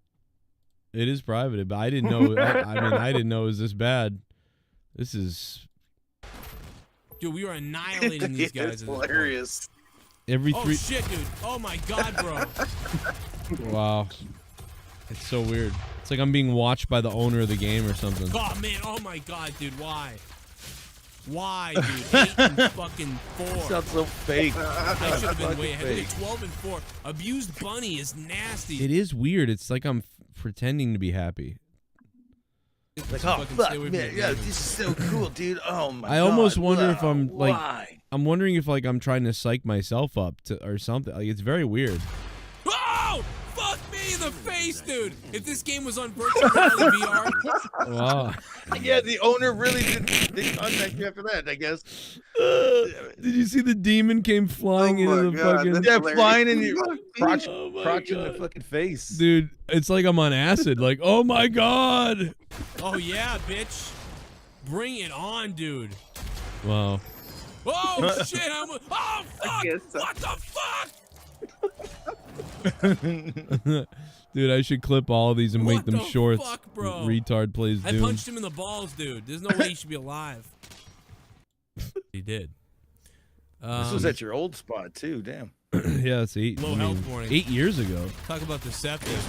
It is privated, but I didn't know. I didn't know it was this bad. This is. Dude, we were annihilating these guys. It's hilarious. Every Oh 3. shit, dude! Oh my God, bro! Wow. It's so weird. It's like I'm being watched by the owner of the game or something. Oh man! Oh my God, dude! Why? Why, dude? 8 and fucking 4. Sounds so fake. I should have been way ahead. Fake. 12 and 4. Abused Bunny is nasty. It is weird. It's like I'm pretending to be happy. Like, oh fuck, man, yeah, this is so cool, dude. Oh my God. I almost wonder if I'm like, why? I'm wondering if like I'm trying to psych myself up to or something. Like it's very weird. Oh! Fuck me in the face, dude! If this game was on virtual reality VR. Wow. Yeah, the owner really did contact you after that, I guess. Did you see the demon came flying into the fucking? Yeah, flying in your crotch God. in the fucking face. Dude, it's like I'm on acid. Like, oh my God. Oh yeah, bitch! Bring it on, dude! Wow. Oh shit! Oh fuck! What the fuck? Dude, I should clip all of these and make them the shorts. fuck, bro? Retard plays I Doom. punched him in the balls, dude. There's no way he should be alive. He did. This was at your old spot too. Damn. Yeah, it's 8. Low health warning. 8 years ago. Talk about deceptive.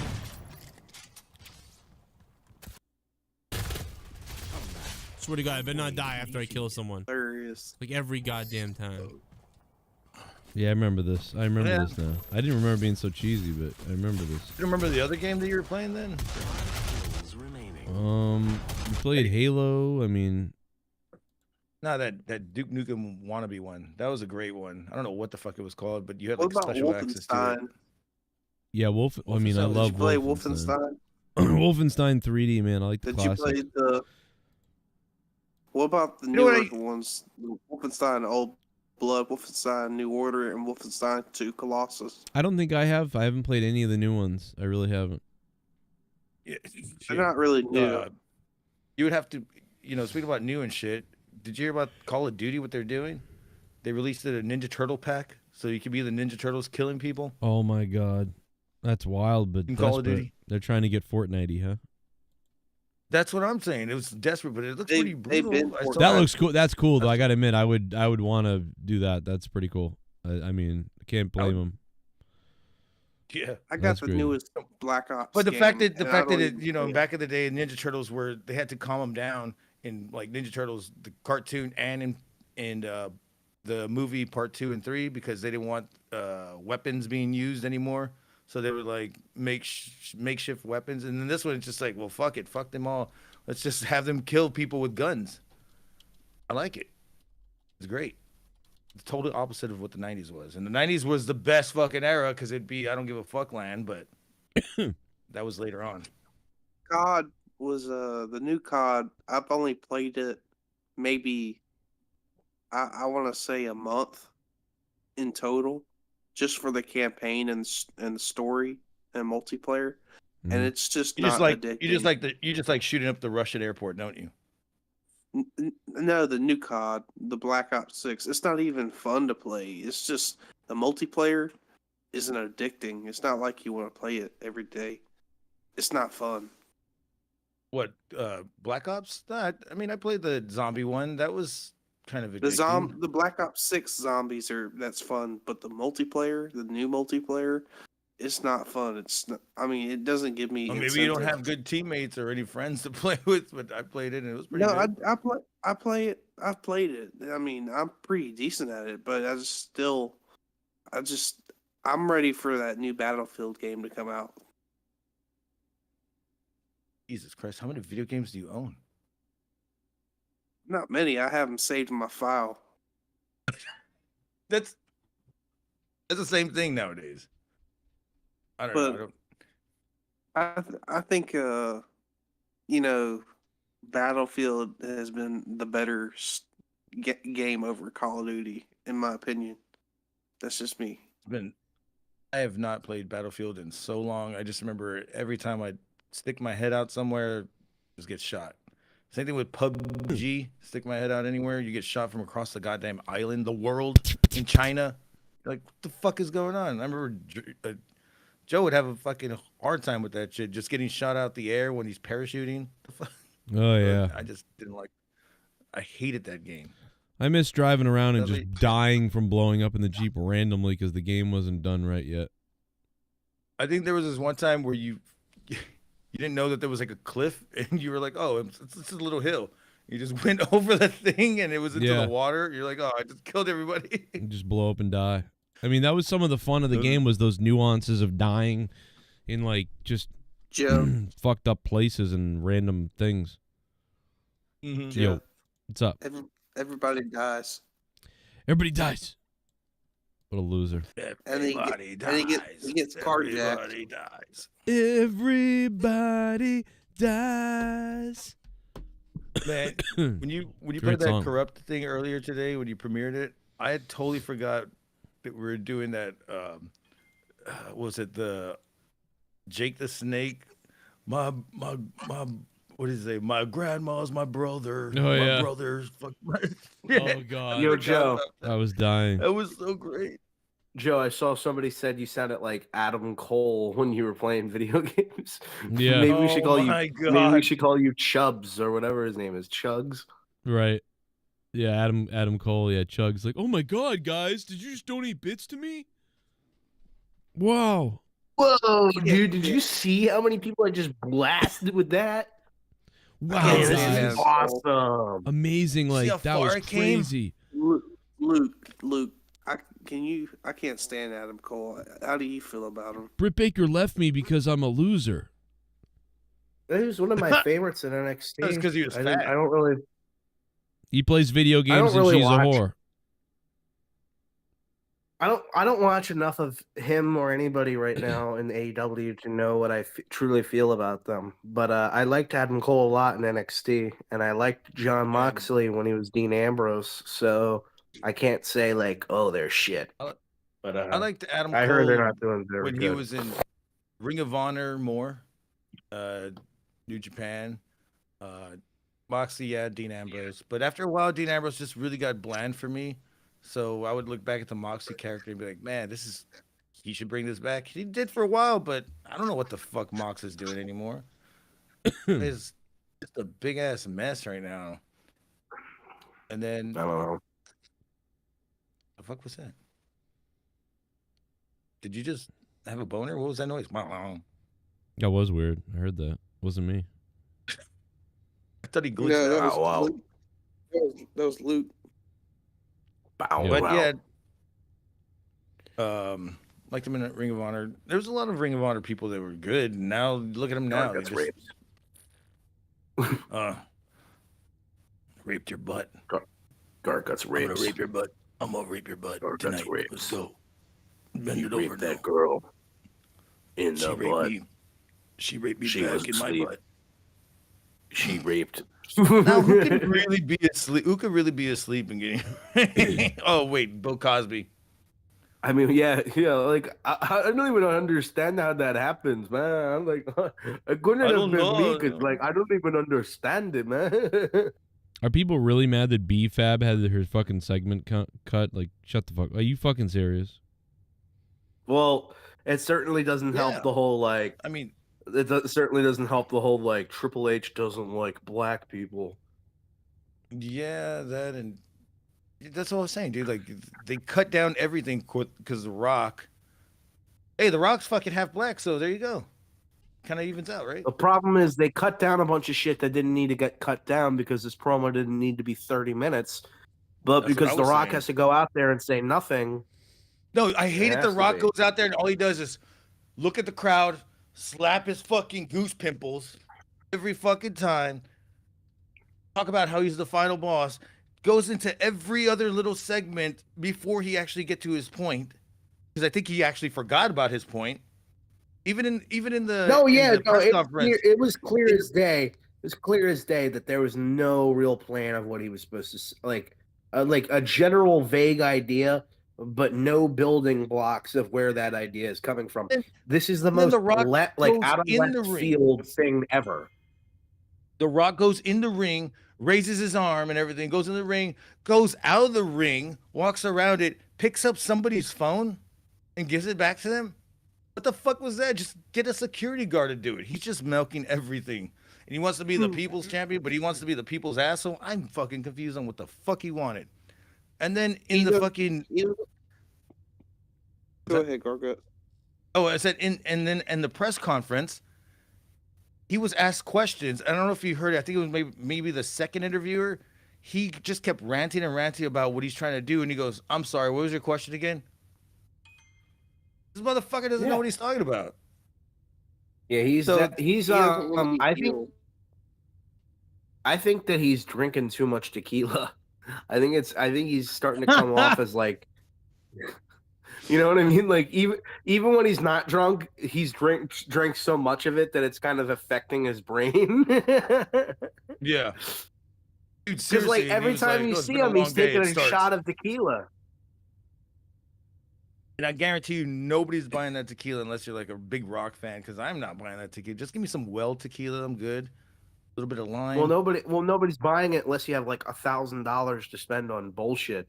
Swear to God, I better not die after I kill someone. Hilarious. Like every goddamn time. Yeah, I remember this. I remember Yeah. this now. I didn't remember being so cheesy, but I remember this. You remember the other game that you were playing then? We played Halo. I mean, No, that Duke Nukem wannabe one. That was a great one. I don't know what the fuck it was called, but you had What like about special access to it. Wolfenstein? yeah, Wolf. I mean, I Wolfenstein. love Did you play Wolfenstein. Wolfenstein? Wolfenstein 3D, man. I like the Did you classic. play the? What about the know what newer ones? Wolfenstein Old Blood, Wolfenstein New Order, and Wolfenstein 2 Colossus. I don't think I have. I haven't played any of the new ones. I really haven't. Yeah, They're not really new. You would have to, speaking about new and shit. Did you hear about Call of Duty? What they're doing? They released a Ninja Turtle pack, so you can be the Ninja Turtles killing people. Oh my God, that's wild. But In Call of desperate. Duty? They're trying to get Fortnite-y, huh? That's what I'm saying. It was desperate, but it looks pretty brutal. I saw That looks cool. That's cool, though. I gotta admit, I would want to do that. That's pretty cool. I mean, I can't blame them. Yeah, I got the newest Black Ops. but the game, fact that and I don't even you know, play it. back in the day, Ninja Turtles were they had to calm them down in like Ninja Turtles, the cartoon, and in the movie part 2 and 3 because they didn't want weapons being used anymore. So they would like makeshift weapons, and then this one it's just like, well, fuck it, fuck them all. Let's just have them kill people with guns. I like it. It's great. It's totally opposite of what the 90s was. And the 90s was the best fucking era because it'd be I don't give a fuck land, but that was later on. COD was the new COD. I've only played it maybe I want to say a month in total, just for the campaign and the story and multiplayer. And it's just You not just like addicting. you just like shooting up the Russian airport, don't you? No, the new COD, the Black Ops 6. It's not even fun to play. It's just the multiplayer isn't addicting. It's not like you want to play it every day. It's not fun. What Black Ops? I mean, I played the zombie one. That was kind of addicting. The Black Ops 6 zombies that's fun, but the multiplayer, the new multiplayer, it's not fun. It's not, I mean, it doesn't give me Or maybe you don't incentive. have good teammates or any friends to play with, but I played it and it was pretty No, good. I play it. I've played it. I mean, I'm pretty decent at it, but I'm ready for that new Battlefield game to come out. Jesus Christ, how many video games do you own? Not many. I have them saved in my file. That's the same thing nowadays. I don't know. I think Battlefield has been the better game over Call of Duty, in my opinion. That's just me. I have not played Battlefield in so long. I just remember every time I stick my head out somewhere, just get shot. Same thing with PUBG. Stick my head out anywhere, you get shot from across the goddamn island, the world, in China. Like, what the fuck is going on? I remember Joe would have a fucking hard time with that shit, just getting shot out the air when he's parachuting. Oh yeah. I just didn't like. I hated that game. I miss driving around and just dying from blowing up in the Jeep randomly because the game wasn't done right yet. I think there was this one time where you didn't know that there was like a cliff, and you were like, "Oh, it's just a little hill." You just went over the thing, and it was into the water. You're like, "Oh, I just killed everybody." You just blow up and die. I mean, that was some of the fun of the game, was those nuances of dying in like just fucked up places and random things. Mm-hmm. Yo, what's up? Everybody dies. Everybody dies. What a loser. Everybody dies. He gets carjacked. Everybody dies. Everybody dies. Man, when you played that Corrupt thing earlier today, when you premiered it, I had totally forgot that we were doing that. Was it the Jake the Snake? My what did he say? My grandma's my brother. Oh, my yeah. brother's fuck. Oh God. Yo, Joe. I was dying. That was so great. Joe, I saw somebody said you sounded like Adam Cole when you were playing video games. Yeah. Maybe we should call you. my Maybe we God. should call you Chubbs or whatever his name is. Chugs. Right. Yeah, Adam Cole, yeah, Chug's like, oh my God, guys, did you just donate bits to me? Wow. Whoa, dude! Did you see how many people I just blasted with that? Wow. Man, this guys. is awesome. Amazing, See like how that far was it came? crazy. Luke, I can't stand Adam Cole. How do you feel about him? Britt Baker left me because I'm a loser. He was one of my favorites in NXT. That's 'cause he was fat. I don't really. He plays video games and really she's watch. a whore. I don't watch enough of him or anybody right now in AEW to know what I truly feel about them. But I liked Adam Cole a lot in NXT, and I liked John Moxley when he was Dean Ambrose. So I can't say like, oh, they're shit. But I liked Adam Cole. I heard they're not doing very when good. he was in Ring of Honor more, New Japan, Moxley, yeah, Dean Ambrose. But after a while, Dean Ambrose just really got bland for me. So I would look back at the Moxley character and be like, man, he should bring this back. He did for a while, but I don't know what the fuck Mox is doing anymore. It's just a big ass mess right now. And then I don't know. The fuck was that? Did you just have a boner? What was that noise? That was weird. I heard that. Wasn't me. I thought he glitched No, that out. was Luke. That was Luke. Bow But wow. yeah, like them in Ring of Honor. There's a lot of Ring of Honor people that were good. Now look at them now. That's They raped. raped your butt. Garth gets raped. I'm gonna rape your butt. I'm gonna rape your butt Garth tonight. gets raped. Let's go. Bend He it over raped now. that girl in She the raped butt. me. She raped me She back was in my asleep. butt. She raped. Now who could really be asleep? Who could really be asleep and getting? Oh wait, Bill Cosby. I mean, yeah, like I don't even understand how that happens, man. I'm like, it couldn't I have don't been me, know. because like I don't even understand it, man. Are people really mad that B-Fab had her fucking segment cut? Like, shut the fuck. Are you fucking serious? Well, it certainly doesn't help the whole like. I mean, certainly doesn't help the whole like Triple H doesn't like black people. Yeah, that and that's what I was saying, dude. Like they cut down everything because The Rock. Hey, The Rock's fucking half black, so there you go. Kind of evens out, right? The problem is they cut down a bunch of shit that didn't need to get cut down because this promo didn't need to be 30 minutes. But That's what because I The was Rock saying. has to go out there and say nothing. No, I hate it. has The to Rock be. goes out there and all he does is look at the crowd, slap his fucking goose pimples every fucking time. Talk about how he's the final boss. Goes into every other little segment before he actually get to his point, because I think he actually forgot about his point. Even in the press conference, it was clear as day. It was clear as day that there was no real plan of what he was supposed to like a general vague idea, but no building blocks of where that idea is coming from. This is the and then most The Rock goes out of in the left ring. field thing ever. The Rock goes in the ring, raises his arm and everything, goes in the ring, goes out of the ring, walks around it, picks up somebody's phone, and gives it back to them. What the fuck was that? Just get a security guard to do it. He's just milking everything. And he wants to be the people's champion, but he wants to be the people's asshole. I'm fucking confused on what the fuck he wanted. And then in the fucking... Go ahead, Gargot. Oh, I said in the press conference, he was asked questions. I don't know if you heard it. I think it was maybe the second interviewer. He just kept ranting and ranting about what he's trying to do. And he goes, I'm sorry, what was your question again? This motherfucker doesn't know what he's talking about. Yeah, I think that he's drinking too much tequila. I think he's starting to come off as like, you know what I mean? Like even when he's not drunk, he's drank so much of it that it's kind of affecting his brain. Yeah. Dude, Because like every time you see him, he's taking a shot of tequila. And I guarantee you, nobody's buying that tequila unless you're like a big Rock fan. Because I'm not buying that tequila. Just give me some well tequila. I'm good. A little bit of lime. Well, nobody's buying it unless you have like $1,000 to spend on bullshit.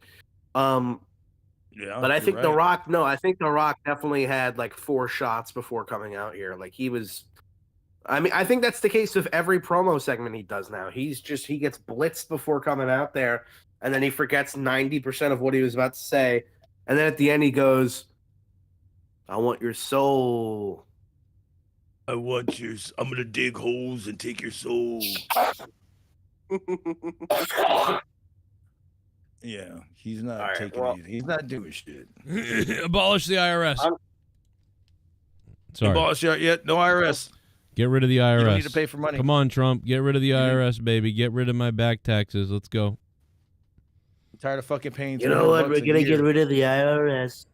Yeah, but I think you're The right. Rock. No, I think The Rock definitely had like 4 shots before coming out here. Like he was. I mean, I think that's the case with every promo segment he does now. He gets blitzed before coming out there, and then he forgets 90% of what he was about to say, and then at the end he goes, "I want your soul. I want yours. I'm gonna dig holes and take your soul." Yeah, he's not taking anything. He's not doing shit. Abolish the IRS. Sorry. Abolish yet? No IRS. Get rid of the IRS. You don't need to pay for money. Come on, Trump. Get rid of the IRS, baby. Get rid of my back taxes. Let's go. I'm tired of fucking paying. You know what? $200 We're a gonna year. get rid of the IRS,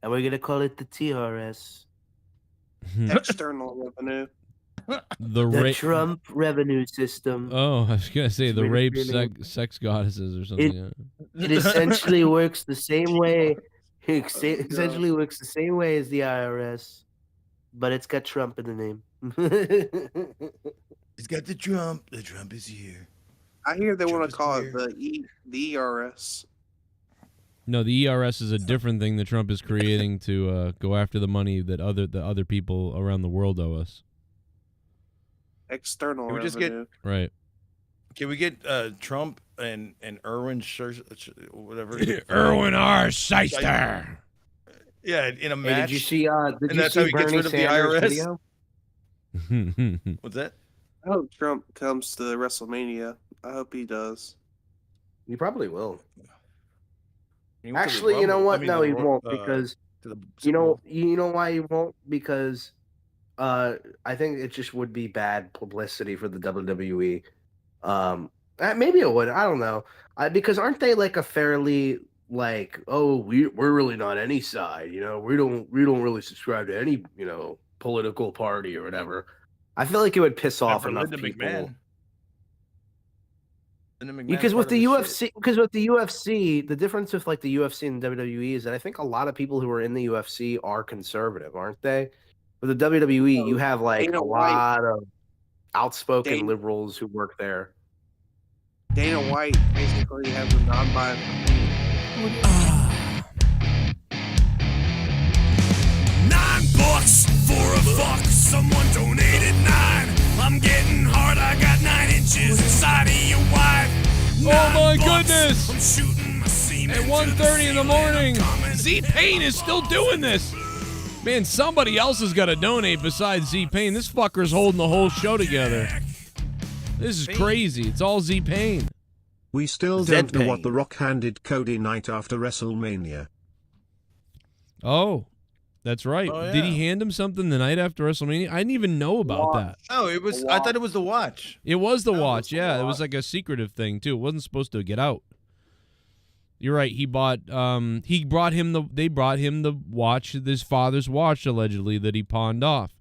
and we're gonna call it the TRS, External revenue. the Trump revenue system. Oh, I was gonna say the Just rape really- sex goddesses or something. It essentially works the same way. It essentially works the same way as the IRS, but it's got Trump in the name. It's got the Trump. The Trump is here. I hear they want Trump to is call here. it the ERS. No, the ERS is a different thing that Trump is creating to go after the money that the other people around the world owe us. External Can we just revenue. Right. Can we get Trump and Erwin whatever? Erwin R. Shyster. Yeah, in a Hey, match. did you see? Did and you that's how see he gets Bernie rid of the Sanders' IRS. video? What's that? I hope Trump comes to WrestleMania. I hope he does. He probably will. He went to the Actually, you know Rumble. I what? mean, No, the he Ro- won't to because the you Super know Bowl. you know why he won't because I think it just would be bad publicity for the WWE. Maybe it would. I don't know. Because aren't they like a fairly like we're really not any side. You know, we don't really subscribe to any political party or whatever. I feel like it would piss off for enough Linda people. McMahon. Linda McMahon's Because part with of the his shit. UFC, the difference with like the UFC and WWE is that I think a lot of people who are in the UFC are conservative, aren't they? With the WWE, you have like Dana a White. lot of outspoken Dana- liberals who work there. Dana White basically has a non-biased opinion. $9 for a fuck. Someone donated 9. I'm getting hard. I got 9 inches inside of your wife. Oh my goodness! I'm shooting my semen At 1:30 in the morning, Z-Pain is still doing this. Man, somebody else has got to donate besides Z-Pain. This fucker's holding the whole show together. This is crazy. It's all Z-Pain. We still don't know what The Rock handed Cody Knight after WrestleMania. Oh, that's right. Oh, Did yeah. he hand him something the night after WrestleMania? I didn't even know about that. Oh, it was. I thought it was the watch. It was the watch. Yeah, it was like a secretive thing too. It wasn't supposed to get out. You're right. They brought him the watch, his father's watch, allegedly, that he pawned off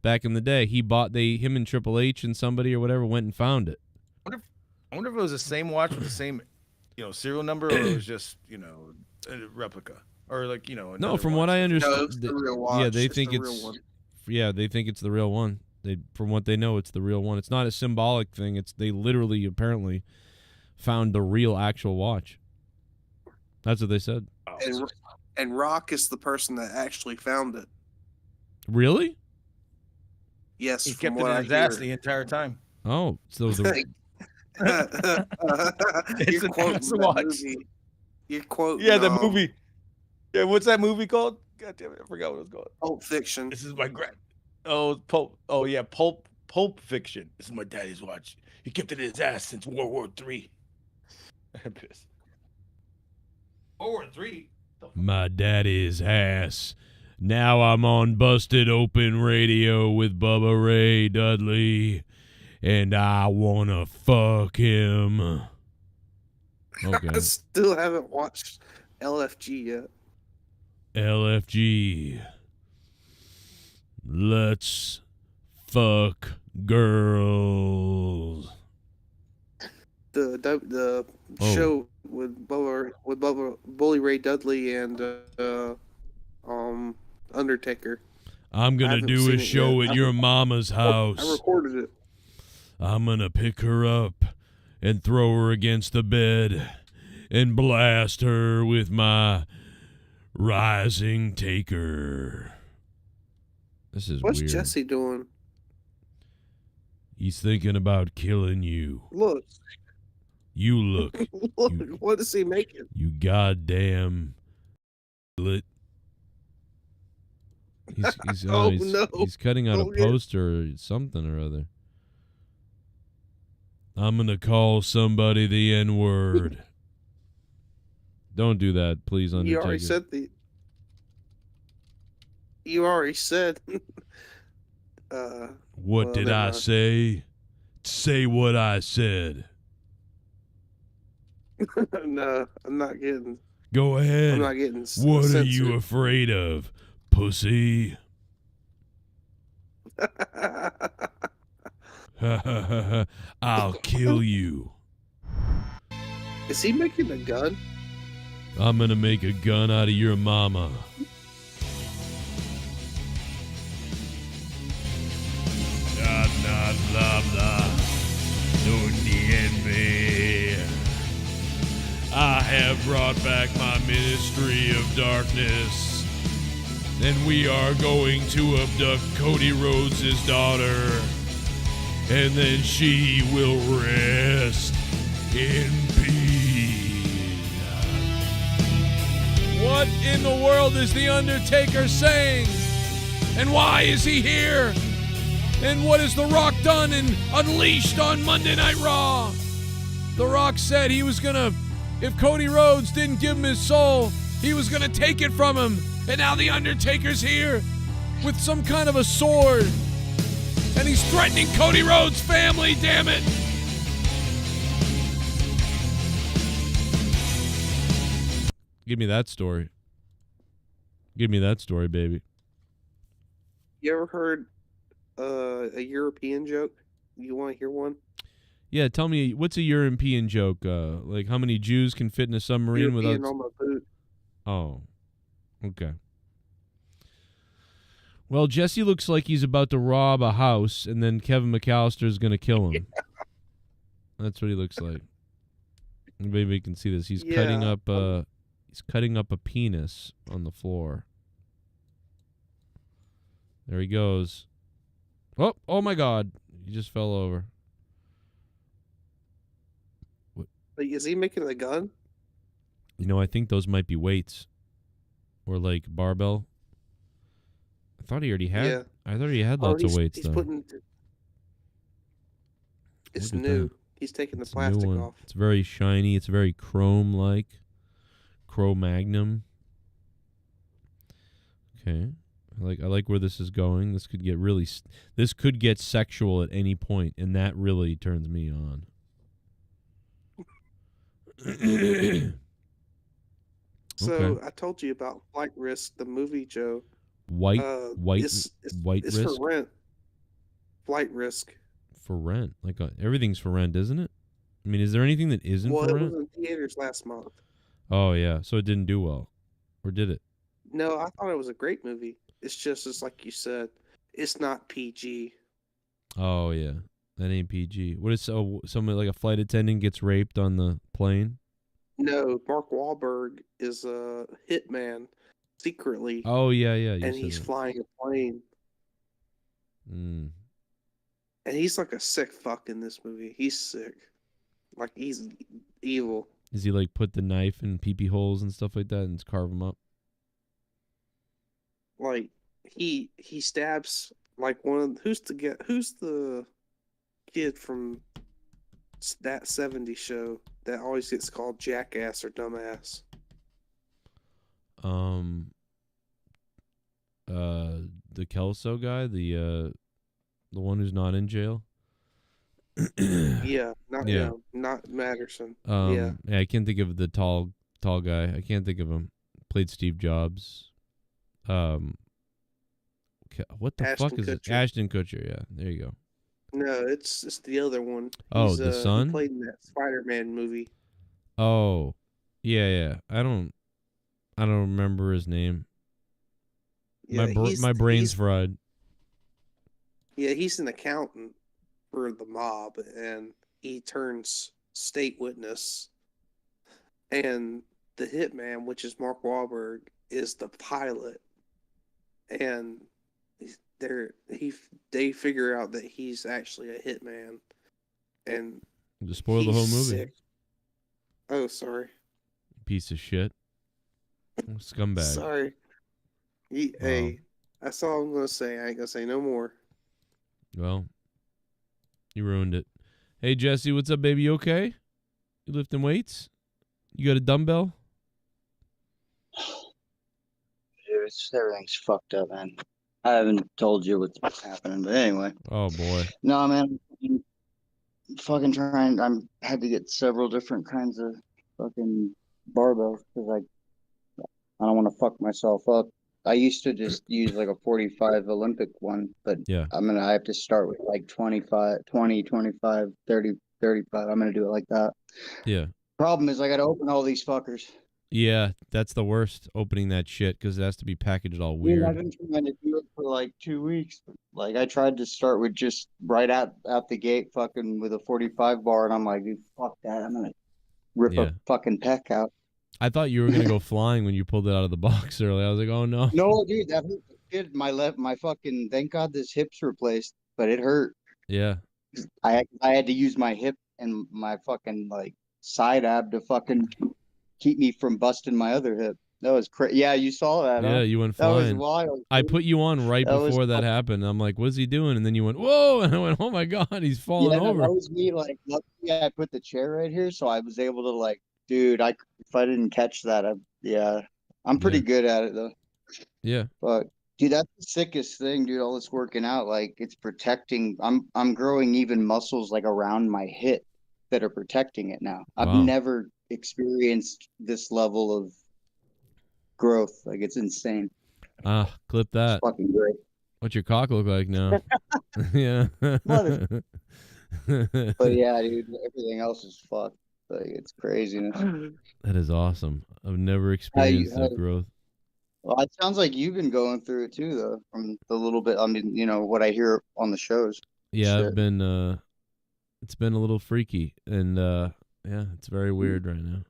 back in the day. Him and Triple H and somebody or whatever went and found it. I wonder if it was the same watch with the same, serial number, or it was just, a replica, or like, No, from what I understand, No, it's the real watch. yeah, they It's think the it's real one. yeah, they think it's the real one. From what they know, it's the real one. It's not a symbolic thing. They literally apparently found the real actual watch. That's what they said. And Rock is the person that actually found it. Really? Yes, He from kept it what in I his ass hear. the entire time. Oh, so the It's You're an quoting ass that watch. movie. You're quoting. Yeah, the movie. Yeah, what's that movie called? God damn it, I forgot what it was called. Pulp Fiction. This is my grand. Oh, Pulp. Oh yeah, Pulp Fiction. This is my daddy's watch. He kept it in his ass since World War III. I'm pissed. World War III. my daddy's ass. Now I'm on Busted Open Radio with Bubba Ray Dudley, and I wanna fuck him. Okay. I still haven't watched LFG yet. LFG. Let's fuck girls. The Oh. show with Bully Ray Dudley and Undertaker. I'm I gonna haven't do seen a it show yet. at your mama's house. I recorded it. I'm gonna pick her up and throw her against the bed and blast her with my rising taker. This is What's weird. Jesse doing? He's thinking about killing you. Look. You look. Look, what is he making? You goddamn lit. Oh, no. He's cutting out Don't a get- poster or something or other. I'm gonna call somebody the N-word. Don't do that, please, Undertaker. You already said the. You already said. What well, did never I mind. say? Say what I said. No, I'm not getting. Go ahead. I'm not getting. What are censored. you afraid of, pussy? I'll kill you. Is he making a gun? I'm gonna make a gun out of your mama. Blah, blah, blah, blah. Don't need me. I have brought back my ministry of darkness, and we are going to abduct Cody Rhodes' daughter, and then she will rest in peace. What What in the world is The Undertaker saying? And why is he here? And what has The Rock done and unleashed on Monday Night Raw? The Rock said he was gonna, if Cody Rhodes didn't give him his soul, he was gonna take it from him. And now The Undertaker's here with some kind of a sword. And he's threatening Cody Rhodes' family, damn it! Give me that story. Give me that story, baby. You ever heard a European joke? You want to hear one? Yeah, tell me, what's a European joke? Like how many Jews can fit in a submarine European without... on my boot. Oh, okay. Well, Jesse looks like he's about to rob a house, and then Kevin McAllister's going to kill him. That's what he looks like. Maybe you can see this. He's cutting up. He's cutting up a penis on the floor. There he goes. Oh, oh my God! He just fell over. Like, is he making a gun? You know, I think those might be weights, or like barbell. I thought he already had. Yeah. I thought he had lots of weights he's though. Putting, it's Look at new. that. He's taking the It's a new plastic one. off. It's very shiny. It's very chrome-like. Cro-Magnum. Okay. I like where this is going. This could get really. This could get sexual at any point, and that really turns me on. So Okay. I told you about Flight Risk, the movie, Joe. White It's risk for rent. Flight Risk. for rent. Like everything's for rent, isn't it? I mean, is there anything that isn't Well, for it rent? was in theaters last month. Oh yeah, so it didn't do well, or did it? No, I thought it was a great movie. It's like you said, it's not PG. Oh yeah, that ain't PG. What is someone like a flight attendant gets raped on the plane? No, Mark Wahlberg is a hitman secretly. Oh yeah, you and said he's that. flying a plane. Mm. And he's like a sick fuck in this movie. He's sick. Like he's evil. Does he like put the knife in pee-pee holes and stuff like that and carve them up? Like he stabs like one of who's the kid from that 70s show that always gets called jackass or dumbass. The Kelso guy, the one who's not in jail. Yeah, not Yeah. not Matterson. Yeah. I can't think of the tall guy. I can't think of him. Played Steve Jobs. What the Ashton fuck is it? Kutcher. Ashton Kutcher. Yeah, there you go. No, it's the other one. Oh, the son? He played in that Spider-Man movie. Oh, yeah. I don't remember his name. Yeah, My brain's fried. Yeah, he's an accountant for the mob, and he turns state witness. And the hitman, which is Mark Wahlberg, is the pilot. And they figure out that he's actually a hitman. And Just spoil the whole he's movie. sick. Oh, sorry. Piece of shit. Scumbag. Sorry. Hey, that's all I'm gonna say. I ain't gonna say no more. Well, you ruined it. Hey, Jesse, what's up, baby? You okay? You lifting weights? You got a dumbbell? Dude, everything's fucked up, man. I haven't told you what's happening, but anyway. Oh, boy. No, man. I'm fucking trying. I had to get several different kinds of fucking barbells because I don't want to fuck myself up. I used to just use like a 45 Olympic one, but Yeah. I have to start with like 25, 20, 25, 30, 35. I'm going to do it like that. Yeah. Problem is I got to open all these fuckers. Yeah, that's the worst, opening that shit, because it has to be packaged all Dude, weird. I've been trying to do it for like 2 weeks. Like I tried to start with just right out the gate fucking with a 45 bar, and I'm like, dude, fuck that. I'm going to rip Yeah. a fucking pec out. I thought you were going to go flying when you pulled it out of the box earlier. I was like, oh, no. No, dude, that hurt. Dude, my fucking, thank God this hip's replaced, but it hurt. Yeah. I had to use my hip and my fucking like side ab to fucking keep me from busting my other hip. That was crazy. Yeah, you saw that. Yeah, huh? you went That was flying. wild. I put you on right That was before that happened. I'm like, what's he doing? And then you went, whoa. And I went, oh my God, he's falling Yeah, no, over. that was me. Like, luckily I put the chair right here, so I was able to like, dude. If I didn't catch that, I'm pretty Yeah. good at it though. Yeah. But dude, that's the sickest thing, dude. All this working out, like it's protecting. I'm growing even muscles like around my hip that are protecting it now. I've Wow. never experienced this level of growth. Like it's insane. Clip that. It's fucking great. What's your cock look like now? Yeah. Mother- But yeah, dude, everything else is fucked. Like it's craziness. That is awesome. I've never experienced that growth. Well, it sounds like you've been going through it too, though, from the little bit. I mean, what I hear on the shows. Yeah, Shit. I've been it's been a little freaky, and yeah, it's very weird right now.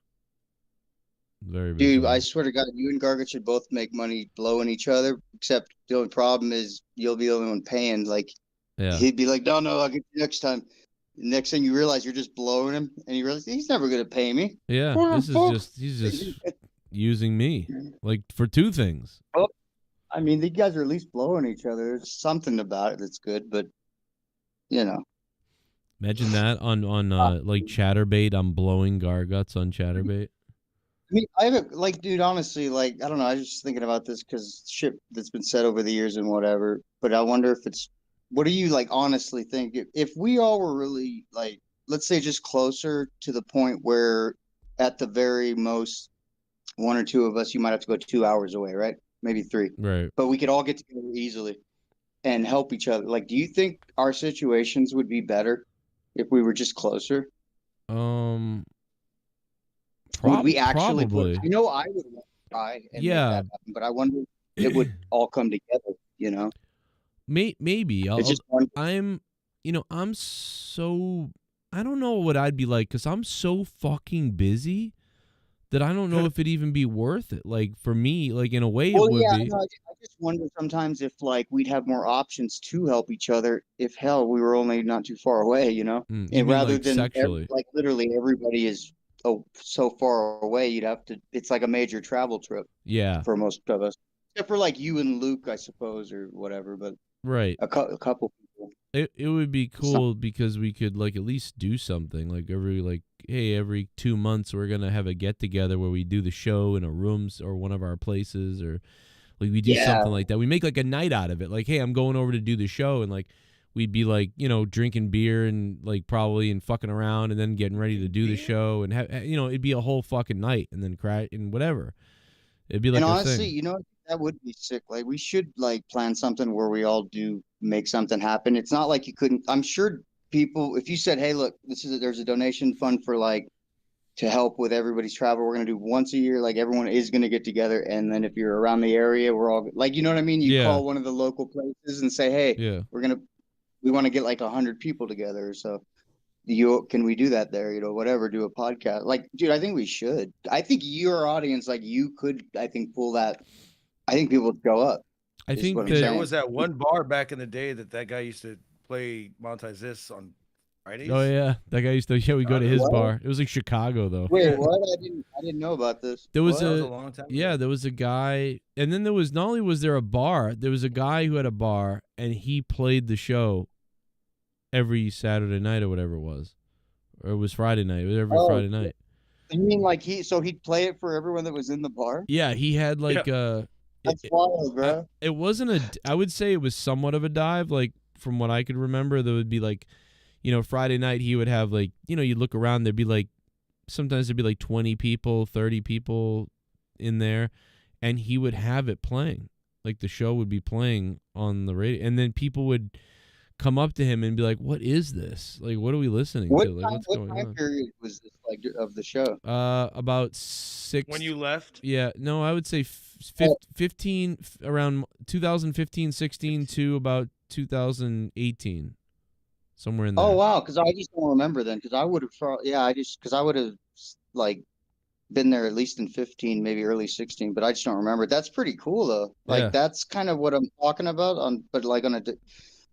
Very Dude, bizarre. I swear to God, you and Gargant should both make money blowing each other. Except the only problem is you'll be the only one paying. Like, Yeah. he'd be like, "No, I'll get you next time." Next thing you realize, you're just blowing him, and you realize he's never gonna pay me. Yeah, What the this is fuck? he's just using me, like, for two things. Well, I mean, these guys are at least blowing each other. There's something about it that's good, but you know. Imagine that on like Chatterbait. I'm blowing Garguts on Chatterbait. I mean, I have like, dude, honestly, like, I don't know. I was just thinking about this because shit that's been said over the years and whatever. But I wonder if what do you like honestly think? If we all were really like, let's say just closer to the point where at the very most, one or two of us, you might have to go 2 hours away, right? Maybe 3. Right. But we could all get together easily and help each other. Like, do you think our situations would be better if we were just closer? Would we actually probably. I know I would want to try and make that happen, but I wonder if it would all come together, you know? Maybe I'm so I don't know what I'd be like because I'm so fucking busy that I don't know if it'd even be worth it. Like for me, like in a way it would be. No, I just wonder sometimes if like we'd have more options to help each other if hell we were only not too far away, you know? You And mean, rather like, than sexually? like literally everybody is so far away, you'd have to. It's like a major travel trip. Yeah. For most of us, except for like you and Luke, I suppose, or whatever. But Right. a couple people. It would be cool because we could like at least do something like every 2 months we're gonna have a get together where we do the show in a rooms or one of our places or like we do something like that. We make like a night out of it. Like, hey, I'm going over to do the show and like we'd be like, drinking beer and like probably and fucking around and then getting ready to do the show and it'd be a whole fucking night and then cry and whatever. It'd be like And a honestly, thing. that would be sick. Like we should like plan something where we all do make something happen. It's not like you couldn't. I'm sure people, if you said, "Hey, look, there's a donation fund for like to help with everybody's travel. We're gonna do once a year. Like everyone is gonna get together, and then if you're around the area, we're all like, you know what I mean? You call one of the local places and say, "Hey, we want to get like 100 people together." So can we do that there? Whatever, do a podcast. Like, dude, I think we should. I think your audience, like you could, I think pull that. I think people would go up. I think there was that one bar back in the day that guy used to play Monetize This on Fridays. Oh yeah, that guy used to. Yeah, we go to his bar. It was like Chicago though. Wait, what? I didn't know about this. There was That was a long time ago. there was a guy, and then there was not only was there a bar, there was a guy who had a bar, and he played the show every Saturday night or whatever it was, or it was Friday night. It was every Friday night. You mean like he'd play it for everyone that was in the bar? Yeah, he had like That's wild, bro. It wasn't I would say it was somewhat of a dive. Like from what I could remember, there would be like, Friday night he would have like, you'd look around, there'd be like, sometimes there'd be like 20 people, 30 people in there, and he would have it playing. Like the show would be playing on the radio, and then people would come up to him and be like, "What is this? Like, what are we listening to? Like, what's going on?" What time period was this like of the show? About 6. When you left? Yeah, no, I would say 15 around 2015, 16 to about 2018, somewhere in there. Oh wow, because I just don't remember then. Because I would have, because I would have like been there at least in 15, maybe early 16, but I just don't remember. That's pretty cool though. Like that's kind of what I'm talking about. But like I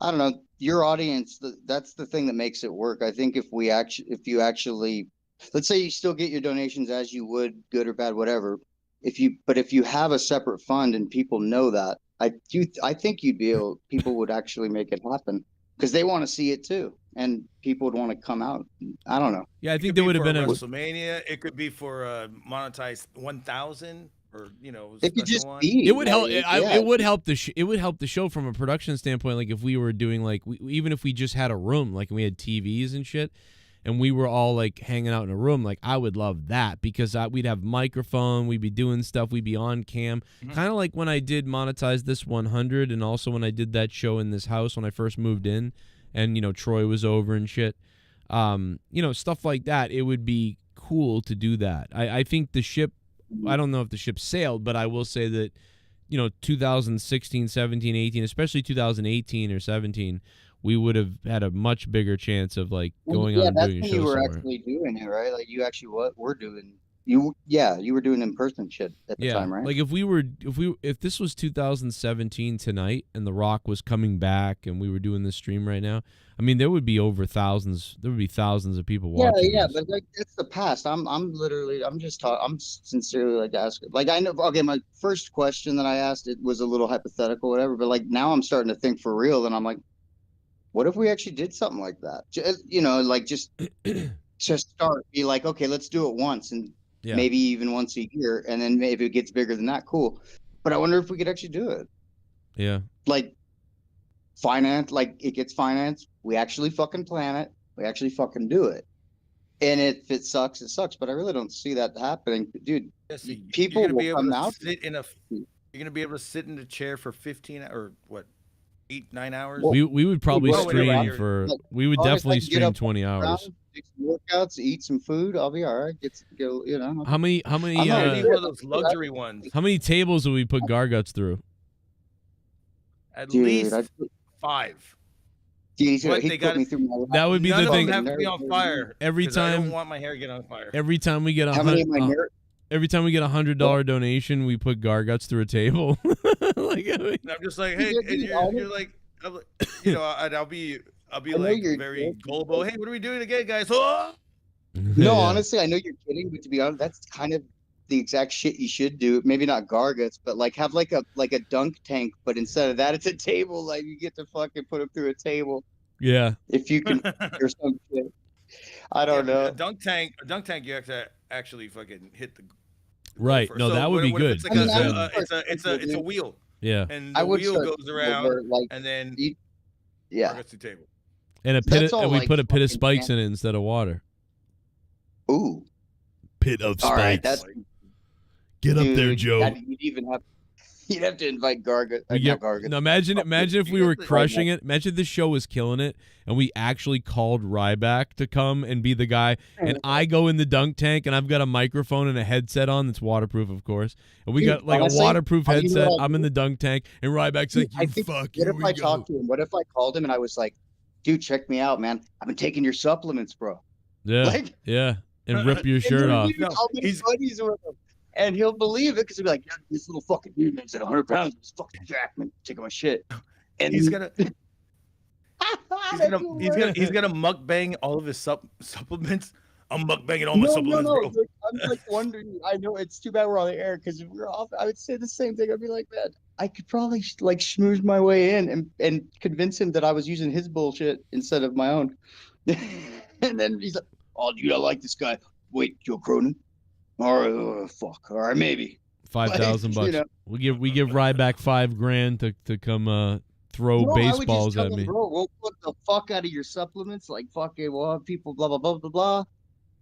don't know, your audience. That's the thing that makes it work. I think if you actually, let's say you still get your donations as you would, good or bad, whatever. if you have a separate fund and people know that, I think people would actually make it happen because they want to see it too, and people would want to come out. I don't know. Yeah, I think there would have been a WrestleMania. It could be for monetized 1,000 or It could just one. be. It would help. Yeah. It would help it would help the show from a production standpoint. Like if we were doing even if we just had a room, like we had TVs and shit, and we were all like hanging out in a room, like I would love that because we'd have microphone, we'd be doing stuff, we'd be on cam, kind of like when I did monetize this 100, and also when I did that show in this house when I first moved in, and Troy was over and shit, stuff like that. It would be cool to do that. I think the ship. I don't know if the ship sailed, but I will say that, 2016, 17, 18, especially 2018 or 17, we would have had a much bigger chance of like going on and doing a show you were somewhere. actually doing it, right? Like you actually were doing. You were doing in-person shit at the time, right? Like if this was 2017 tonight and The Rock was coming back and we were doing this stream right now, I mean there would be thousands of people watching. Yeah, this. but like it's the past. I'm sincerely like asking. Like I know. Okay, my first question that I asked, it was a little hypothetical, whatever. But like now I'm starting to think for real, and I'm like, what if we actually did something like that? Like just start, be like, okay, let's do it once, and maybe even once a year, and then maybe it gets bigger than that, cool. But I wonder if we could actually do it. Yeah. Like like it gets financed. We actually fucking plan it. We actually fucking do it. And if it sucks, it sucks. But I really don't see that happening, dude. People will come out. You're gonna be able to sit in the chair for 15 or what? 8-9 hours. We would probably stream for. We would definitely stream 20 hours. Do some workouts, eat some food. I'll be all right. How many? I'm gonna need one of those luxury ones. How many tables would we put Garguts through? At least 5. Dude, that would be none the of thing. them have to be on fire. Every 'cause I time, don't want my hair to get on fire. every time we get every time we get $100 donation, we put Garguts through a table. And I'm just like, hey, and you're like, and I'll be like very gullible. Hey, what are we doing again, guys? Oh! No, honestly, I know you're kidding, but to be honest, that's kind of the exact shit you should do. Maybe not Garguts, but like have like a dunk tank, but instead of that, it's a table. Like you get to fucking put them through a table. Yeah. If you can or some shit. I don't know. A dunk tank, you have to actually fucking hit the right. No, that would be good. It's like it's a wheel. Yeah. And the wheel goes around, and then Garguts to table. And we put a pit of spikes in it instead of water. Ooh. Pit of spikes. All right, that's Get up there, Joe. You'd have to invite Gargut. No, imagine if we were crushing it. Imagine if the show was killing it, and we actually called Ryback to come and be the guy. And I go in the dunk tank, and I've got a microphone and a headset on that's waterproof, of course. And we got like a waterproof headset. I'm in the dunk tank, and Ryback's like, "You fuck." What if I talked to him? What if I called him and I was like, "Dude, check me out, man. I've been taking your supplements, bro." Yeah, yeah, and rip your shirt off. He's buddies with him. And he'll believe it because he'll be like, this little fucking dude makes it 100 pounds. He's fucking Jackman taking my shit. And he's gonna mukbang all of his supplements. I'm mukbanging all my supplements, bro. I'm like wondering. I know it's too bad we're on the air because if we're off, I would say the same thing. I'd be like, man, I could probably like schmooze my way in and convince him that I was using his bullshit instead of my own. And then he's like, oh, dude, I like this guy. Wait, Joe Cronin? All right, maybe $5,000. We give Ryback $5,000 to come throw baseballs at me. Bro, we'll put the fuck out of your supplements, like fucking we'll have people blah blah blah blah blah.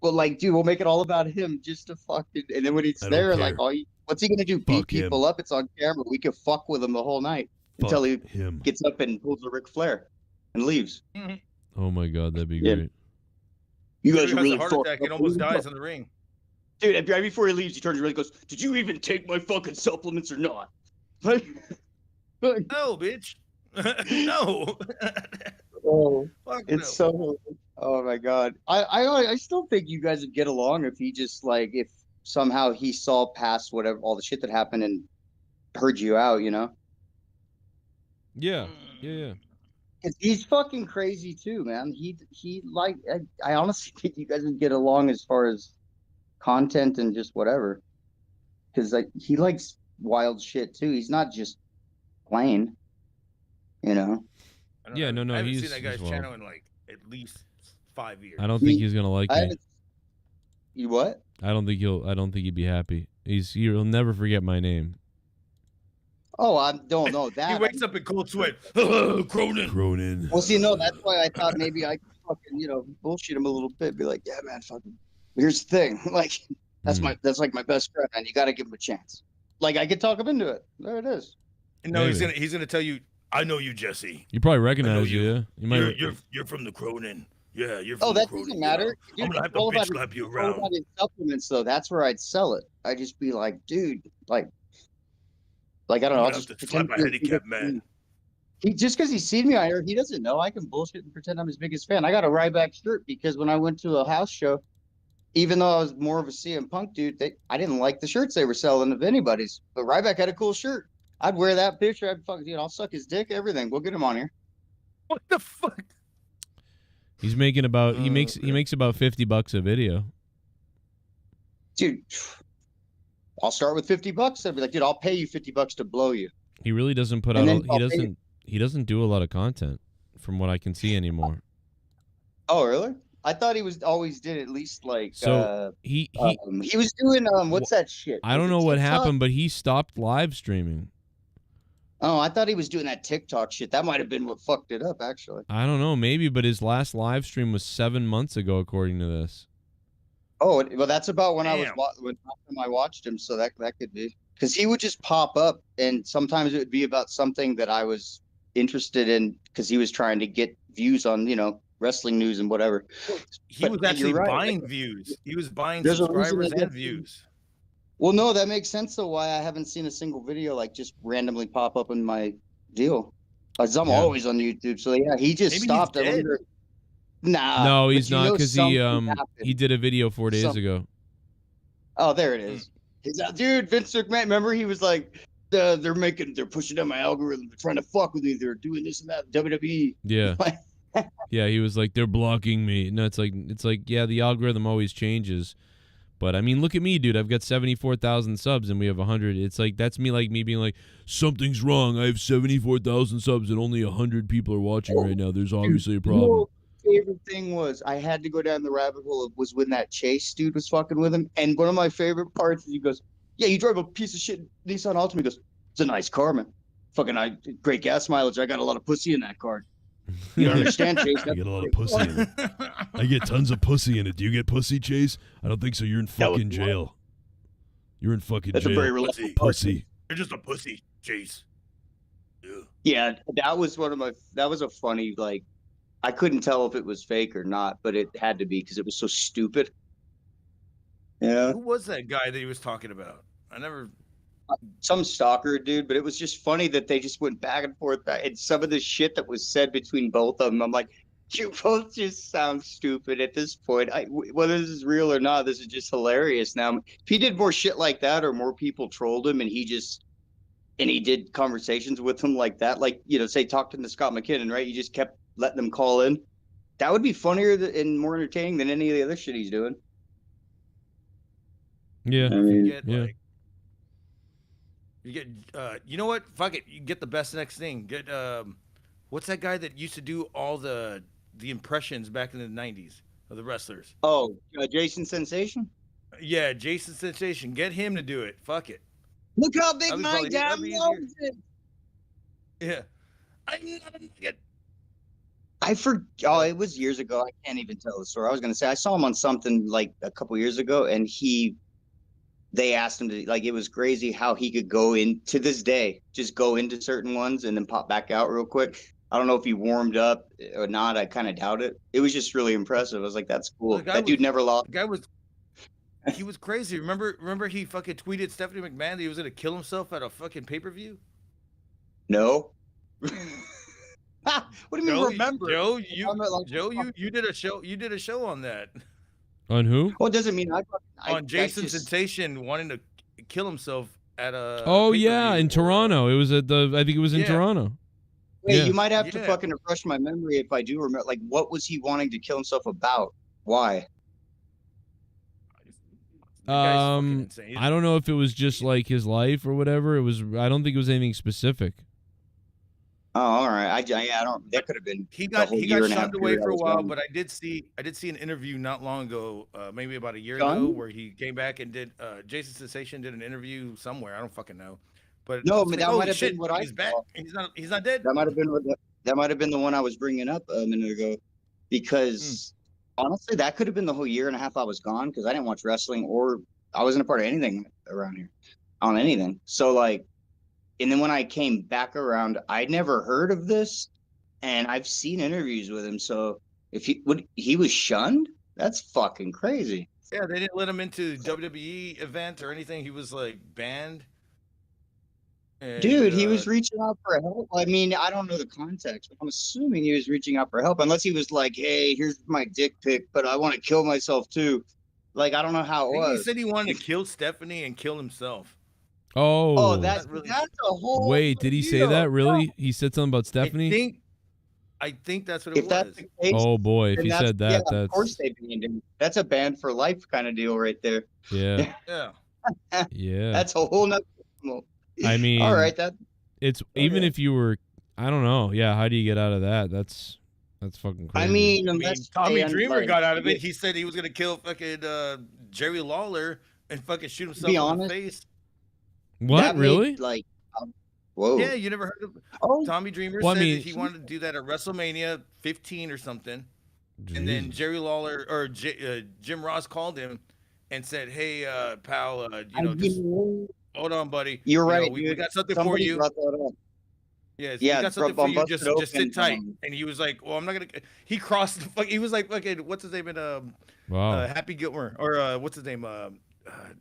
But like, dude, we'll make it all about him just to fucking. And then when he's there, like, what's he gonna do? Beat people up? It's on camera. We can fuck with him the whole night until he gets up and pulls a Ric Flair and leaves. Oh my god, that'd be great. You guys are really heart attack and almost dies in the ring. Dude, right before he leaves, he turns around and goes, did you even take my fucking supplements or not? No, bitch. No. Oh, so. Oh my god. I still think you guys would get along if he just like if somehow he saw past whatever all the shit that happened and heard you out, you know? Yeah. Cause he's fucking crazy too, man. He like I honestly think you guys would get along as far as content and just whatever. because like he likes wild shit too. He's not just plain, you know. Yeah, I haven't he's seen that guy's well. channel in like at least 5 years. I don't think he's gonna like me. You what? I don't think he'd be happy. He'll never forget my name. Oh, I don't know that. He wakes up in cold sweat. Cronin. Well, see, no, that's why I thought maybe I could fucking, bullshit him a little bit. Be like, yeah, man, fucking. Here's the thing, like, that's like my best friend, man. You got to give him a chance. Like, I could talk him into it. There it is. No, he's gonna tell you. I know you, Jesse. You probably recognize you. Yeah, you might. You're from the Cronin. Yeah, you're from Oh, the that Cronin, doesn't matter. I'm Dude, gonna have to bitch slap you all around. about his supplements, though. That's where I'd sell it. I'd just be like, dude, like I don't know. I'm I'll gonna just have to slap a handicapped man. He just because he's seen me out here, he doesn't know. I can bullshit and pretend I'm his biggest fan. I got a Ryback shirt because when I went to a house show, even though I was more of a CM Punk dude, I didn't like the shirts they were selling of anybody's. But Ryback had a cool shirt. I'd wear that picture. I'd fucking, I'll suck his dick, everything. We'll get him on here. What the fuck? He's making about he makes about $50 a video. Dude, I'll start with $50. I'd be like, dude, I'll pay you $50 to blow you. He really doesn't put out. He doesn't do a lot of content, from what I can see anymore. Oh, really? I thought he was always did at least like. So he was doing what's that shit? I don't know what happened, but he stopped live streaming. Oh, I thought he was doing that TikTok shit. That might have been what fucked it up, actually. I don't know, maybe, but his last live stream was 7 months ago, according to this. Oh, well, that's about when I watched him, so that could be because he would just pop up, and sometimes it would be about something that I was interested in because he was trying to get views on, wrestling news and whatever. He was actually buying views. He was buying subscribers and views. Well, no, that makes sense. So why I haven't seen a single video like just randomly pop up in my deal? Because I'm always on YouTube. So yeah, he just stopped. I wonder. Nah. No, he's not because he did a video 4 days ago. Oh, there it is. Dude, Vince McMahon. Remember, he was like, they're pushing down my algorithm. They're trying to fuck with me. They're doing this and that. WWE. Yeah. Yeah, he was like, they're blocking me. No, it's like, yeah, the algorithm always changes. But I mean, look at me, dude. I've got 74,000 subs and we have 100. It's like, that's me being like, something's wrong. I have 74,000 subs and only 100 people are watching right now. There's obviously a problem. Favorite thing was I had to go down the rabbit hole was when that Chase dude was fucking with him. And one of my favorite parts is he goes, yeah, you drive a piece of shit Nissan Altima. He goes, it's a nice car, man. Fucking great gas mileage. I got a lot of pussy in that car. You don't understand, Chase. I get a lot of pussy in it. I get tons of pussy in it. Do you get pussy, Chase? I don't think so. You're in fucking jail. You're in fucking jail. A very relatable pussy. You're just a pussy, Chase. Yeah, that was a funny, like, I couldn't tell if it was fake or not, but it had to be because it was so stupid. Yeah. Who was that guy that he was talking about? Some stalker dude, but it was just funny that they just went back and forth. And some of the shit that was said between both of them, I'm like, you both just sound stupid at this point. Whether this is real or not, this is just hilarious. Now, if he did more shit like that, or more people trolled him, and he did conversations with him like that, like, say talking to Scott McKinnon, right? You just kept letting them call in. That would be funnier and more entertaining than any of the other shit he's doing. Yeah. I mean, You get, you know what? Fuck it. You get the best next thing. Get, what's that guy that used to do all the impressions back in the 90s of the wrestlers? Oh, Jason Sensation? Yeah, Jason Sensation. Get him to do it. Fuck it. Look how big my dad loves it. Yeah. It was years ago. I can't even tell the story. I was going to say, I saw him on something like a couple years ago, and they asked him to, like, it was crazy how he could go in to this day, just go into certain ones and then pop back out real quick. I don't know if he warmed up or not. I kind of doubt it. It was just really impressive. I was like, that's cool. That dude never lost. He was crazy. Remember he fucking tweeted Stephanie McMahon that he was going to kill himself at a fucking pay-per-view? No. What do you mean remember? Joe, you did a show. You did a show on that. On who? Well, it doesn't mean on Jason Sensation wanting to kill himself at a. Oh yeah, in Toronto. It was at I think it was in Toronto. Wait, you might have to fucking refresh my memory if I do remember. Like, what was he wanting to kill himself about? Why? insane. I don't know if it was just like his life or whatever. I don't think it was anything specific. Oh, all right. I don't. That could have been. He got shunned away for a while, gone. but I did see an interview not long ago, maybe about a year Shunned? ago, where he came back and did. Jason Sensation did an interview somewhere. I don't fucking know. But No, it's but like, that holy might have shit, been what I he's back. saw. He's not dead. That might have been the one I was bringing up a minute ago, because honestly, that could have been the whole year and a half I was gone, because I didn't watch wrestling or I wasn't a part of anything around here on anything. So like, and then when I came back around, I'd never heard of this, and I've seen interviews with him. So if he was shunned, that's fucking crazy. Yeah, they didn't let him into WWE event or anything. He was like banned. And, Dude, he was reaching out for help. I mean, I don't know the context, but I'm assuming he was reaching out for help, unless he was like, "Hey, here's my dick pic, but I want to kill myself too." Like, I don't know how it was. He said he wanted to kill Stephanie and kill himself. Oh, that's a whole. Wait, did he say deal. that really? He said something about Stephanie. I think that's what it If was. that's the case, Oh boy, if then he that's- said that, yeah, that's of course they banned him. That's a ban for life kind of deal right there. yeah, Yeah. yeah. That's a whole nother. I mean, all right, that it's even if you were, I don't know. Yeah, how do you get out of that? That's fucking crazy. I mean, unless Tommy they Dreamer like- got out of it. He said he was gonna kill fucking Jerry Lawler and fucking shoot himself be in the honest, face. What that made, really? like, whoa. Yeah, you never heard of Tommy Dreamer Well, I said mean- that he wanted to do that at WrestleMania 15 or something. And then Jerry Lawler or Jim Ross called him and said, "Hey, pal, you know, just hold on, buddy. You're You know, right. we dude. got something Somebody for you. brought that up. Yes, Yeah, we got something for you. busted Just open, sit tight." And he was like, "Well, I'm not gonna." He crossed the fuck. He was like, "Fucking, what's his name in Wow. Happy Gilmore or what's his name?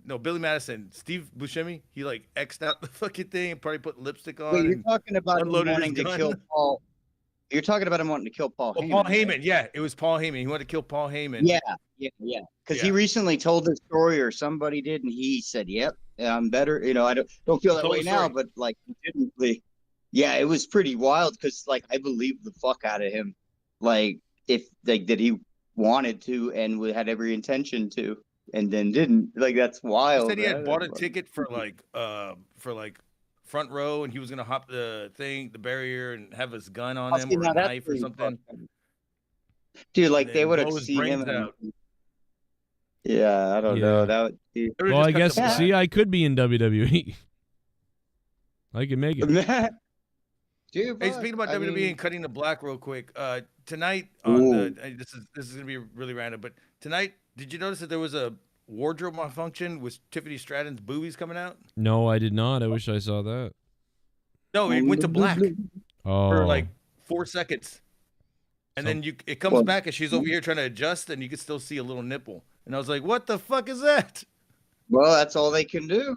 No, Billy Madison, Steve Buscemi. He like X'd out the fucking thing and probably put lipstick on. Wait, you're and talking about him unloaded his wanting to gun. kill Paul. You're talking about him wanting to kill Paul Oh, Heyman. Paul right? Heyman. Yeah, it was Paul Heyman. He wanted to kill Paul Heyman. Yeah. Because he Yeah. recently told the story, or somebody did, and he said, "Yep, I'm better." You know, I don't feel that Told way the now, story. but like, legitimately, yeah, it was pretty wild. Because like, I believed the fuck out of him, like if like that he wanted to and had every intention to, and then didn't. Like, that's He wild. said he had man. bought a ticket for like front row, and he was gonna hop the barrier, and have his gun on him See, or now a that's knife or pretty something. fucking- Dude, like And they then would have blow his seen him. brains out. Yeah, I don't know. That would be. They would've Well, just I cut guess the black. see, I could be in WWE. I could make it. Dude, Hey, speaking about I WWE mean- and cutting the black real quick, tonight on Ooh. this is gonna be really random, but tonight, did you notice that there was a wardrobe malfunction with Tiffany Stratton's boobies coming out? No, I did not. I wish I saw that. No, it went to black Oh, for like 4 seconds, and then it comes Well- back, and she's over here trying to adjust, and you can still see a little nipple, and I was like, "What the fuck is that?" Well, that's all they can do.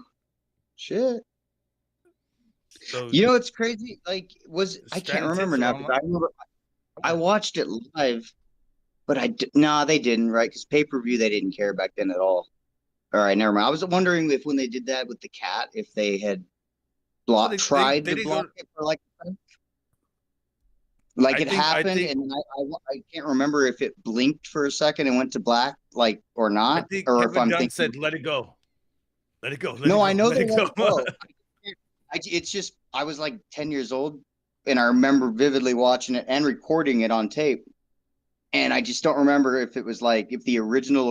Shit. So You know, it's crazy. Like, I can't Stratton remember tits now. are 'Cause I remember I watched it live, but nah, they didn't, right? Because pay-per-view, they didn't care back then at all. All right, never mind. I was wondering if when they did that with the cat, if they had tried they to didn't block go- it for like a second. Like it I happened, think- and I can't remember if it blinked for a second and went to black, like, or I not, think or if Kevin I'm Dunn thinking. said, "Let it go, let it go." No, I know let they it let it go. It's just I was like 10 years old, and I remember vividly watching it and recording it on tape. And I just don't remember if it was like if the original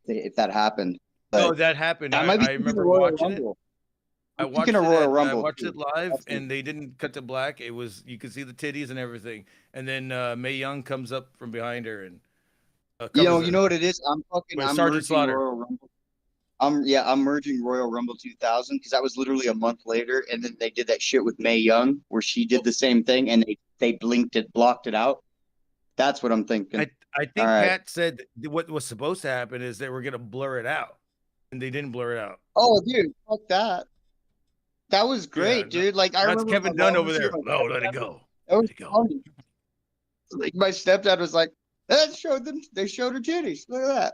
if that happened. No, But that happened. I I, might be I thinking remember of Royal watching it. Rumble. I I'm watched thinking it. of Royal I Rumble, watched too. it live, That's and they didn't cut to black. It was you could see the titties and everything. And then Mae Young comes up from behind her and You know what it is? I'm With I'm Sergeant merging Slaughter. Royal Rumble. I'm merging Royal Rumble 2000 because that was literally a month later, and then they did that shit with Mae Young where she did the same thing, and they blocked it out. That's what I'm thinking. I think All right. Pat said that what was supposed to happen is they were gonna blur it out, and they didn't blur it out. Oh, dude, fuck that. That was great, dude. Like I That's remember Kevin my Dunn mom over was there. like, No, let it go. That was funny. Like my stepdad was like, "That showed them. They showed her titties. Look at that.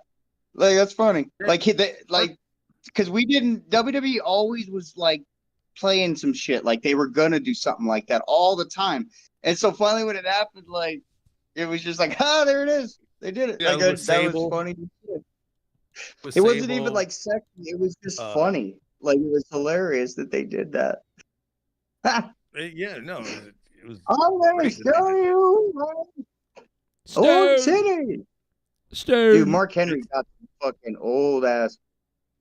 Like that's funny. Because we didn't. WWE always was like playing some shit. Like they were gonna do something like that all the time. And so finally, when it happened, like it was just like, there it is. They did it. Yeah, Like with that was Sable. funny. With It wasn't Sable, even like sexy. It was just funny. Like it was hilarious that they did that. Yeah, no, it was. I'm gonna great that they show did you Stone. old city. Stone. Dude, Mark Henry got some fucking old ass.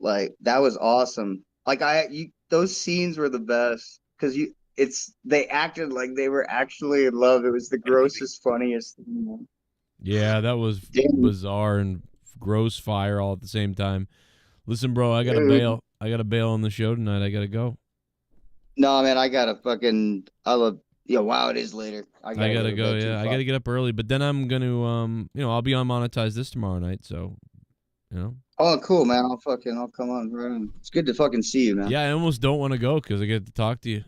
Like that was awesome. Like those scenes were the best because they acted like they were actually in love. It was the grossest, funniest thing. Yeah, that was bizarre and gross fire all at the same time. Listen, bro, I gotta bail. I gotta bail on the show tonight. I gotta go. No, man, I gotta fucking. Wow, it is later. I gotta go. too, Yeah, I gotta get up early. But then I'm gonna I'll be on Monetize this tomorrow night. So, Oh, cool, man. I'll come on, bro. It's good to fucking see you, man. Yeah, I almost don't want to go because I get to talk to you.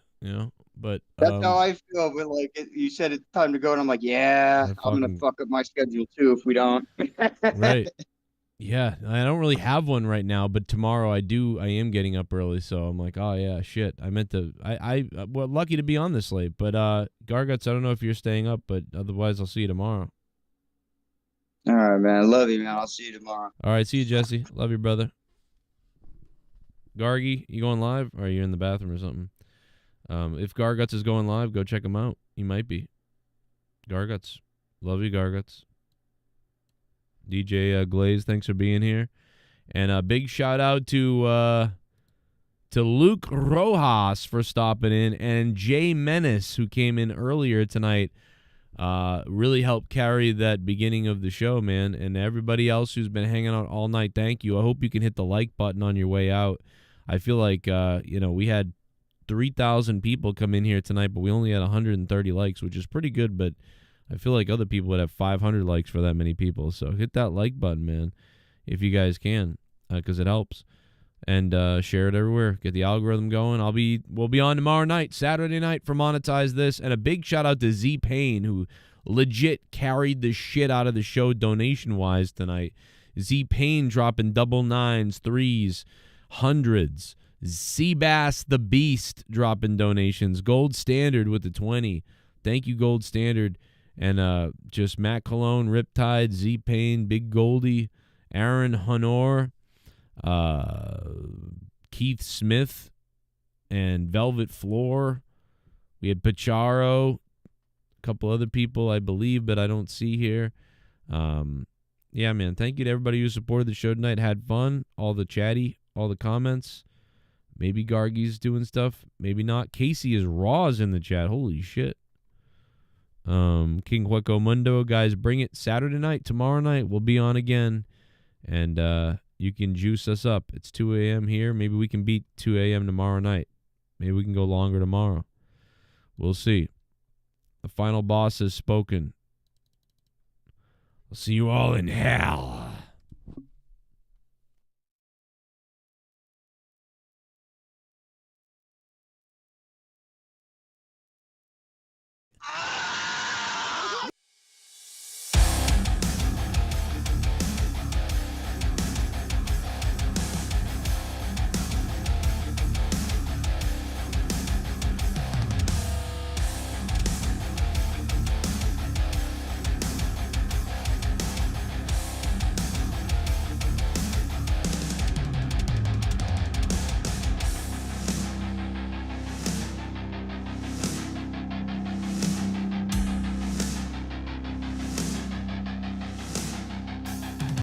But That's how I feel. But like, you said it's time to go, and I'm like, yeah, I'm gonna fuck up my schedule too if we don't. Right. Yeah, I don't really have one right now, but tomorrow I do. I am getting up early, so I'm like, oh yeah, shit. I meant to. Well, lucky to be on this late, but Garguts, I don't know if you're staying up, but otherwise I'll see you tomorrow. All right, man. I love you, man. I'll see you tomorrow. All right, see you, Jesse. Love you, brother. Gargy, you going live, or are you in the bathroom or something? If Garguts is going live, go check him out. He might be. Garguts, love you, Garguts. DJ Glaze, thanks for being here. And a big shout out to Luke Rojas for stopping in, and Jay Menace, who came in earlier tonight. Really helped carry that beginning of the show, man. And everybody else who's been hanging out all night, thank you. I hope you can hit the like button on your way out. I feel like, we had 3,000 people come in here tonight, but we only had 130 likes, which is pretty good, but I feel like other people would have 500 likes for that many people. So hit that like button, man, if you guys can, because it helps. And share it everywhere. Get the algorithm going. We'll be on tomorrow night, Saturday night, for Monetize This. And a big shout out to Z Payne, who legit carried the shit out of the show donation-wise tonight. Z Payne dropping double nines, threes, hundreds. Seabass the Beast dropping donations. Gold Standard with the 20. Thank you, Gold Standard. And just Matt Cologne, Riptide, Z Payne, Big Goldie, Aaron Honor, Keith Smith, and Velvet Floor. We had Pacharo, a couple other people, I believe, but I don't see here. Yeah, man, thank you to everybody who supported the show tonight. Had fun. All the chatty, all the comments. Maybe Gargy's doing stuff. Maybe not. Casey is Raw's in the chat. Holy shit. King Hueco Mundo, guys, bring it Saturday night, tomorrow night. We'll be on again. And you can juice us up. It's 2 a.m. here. Maybe we can beat 2 a.m. tomorrow night. Maybe we can go longer tomorrow. We'll see. The final boss has spoken. I'll see you all in hell.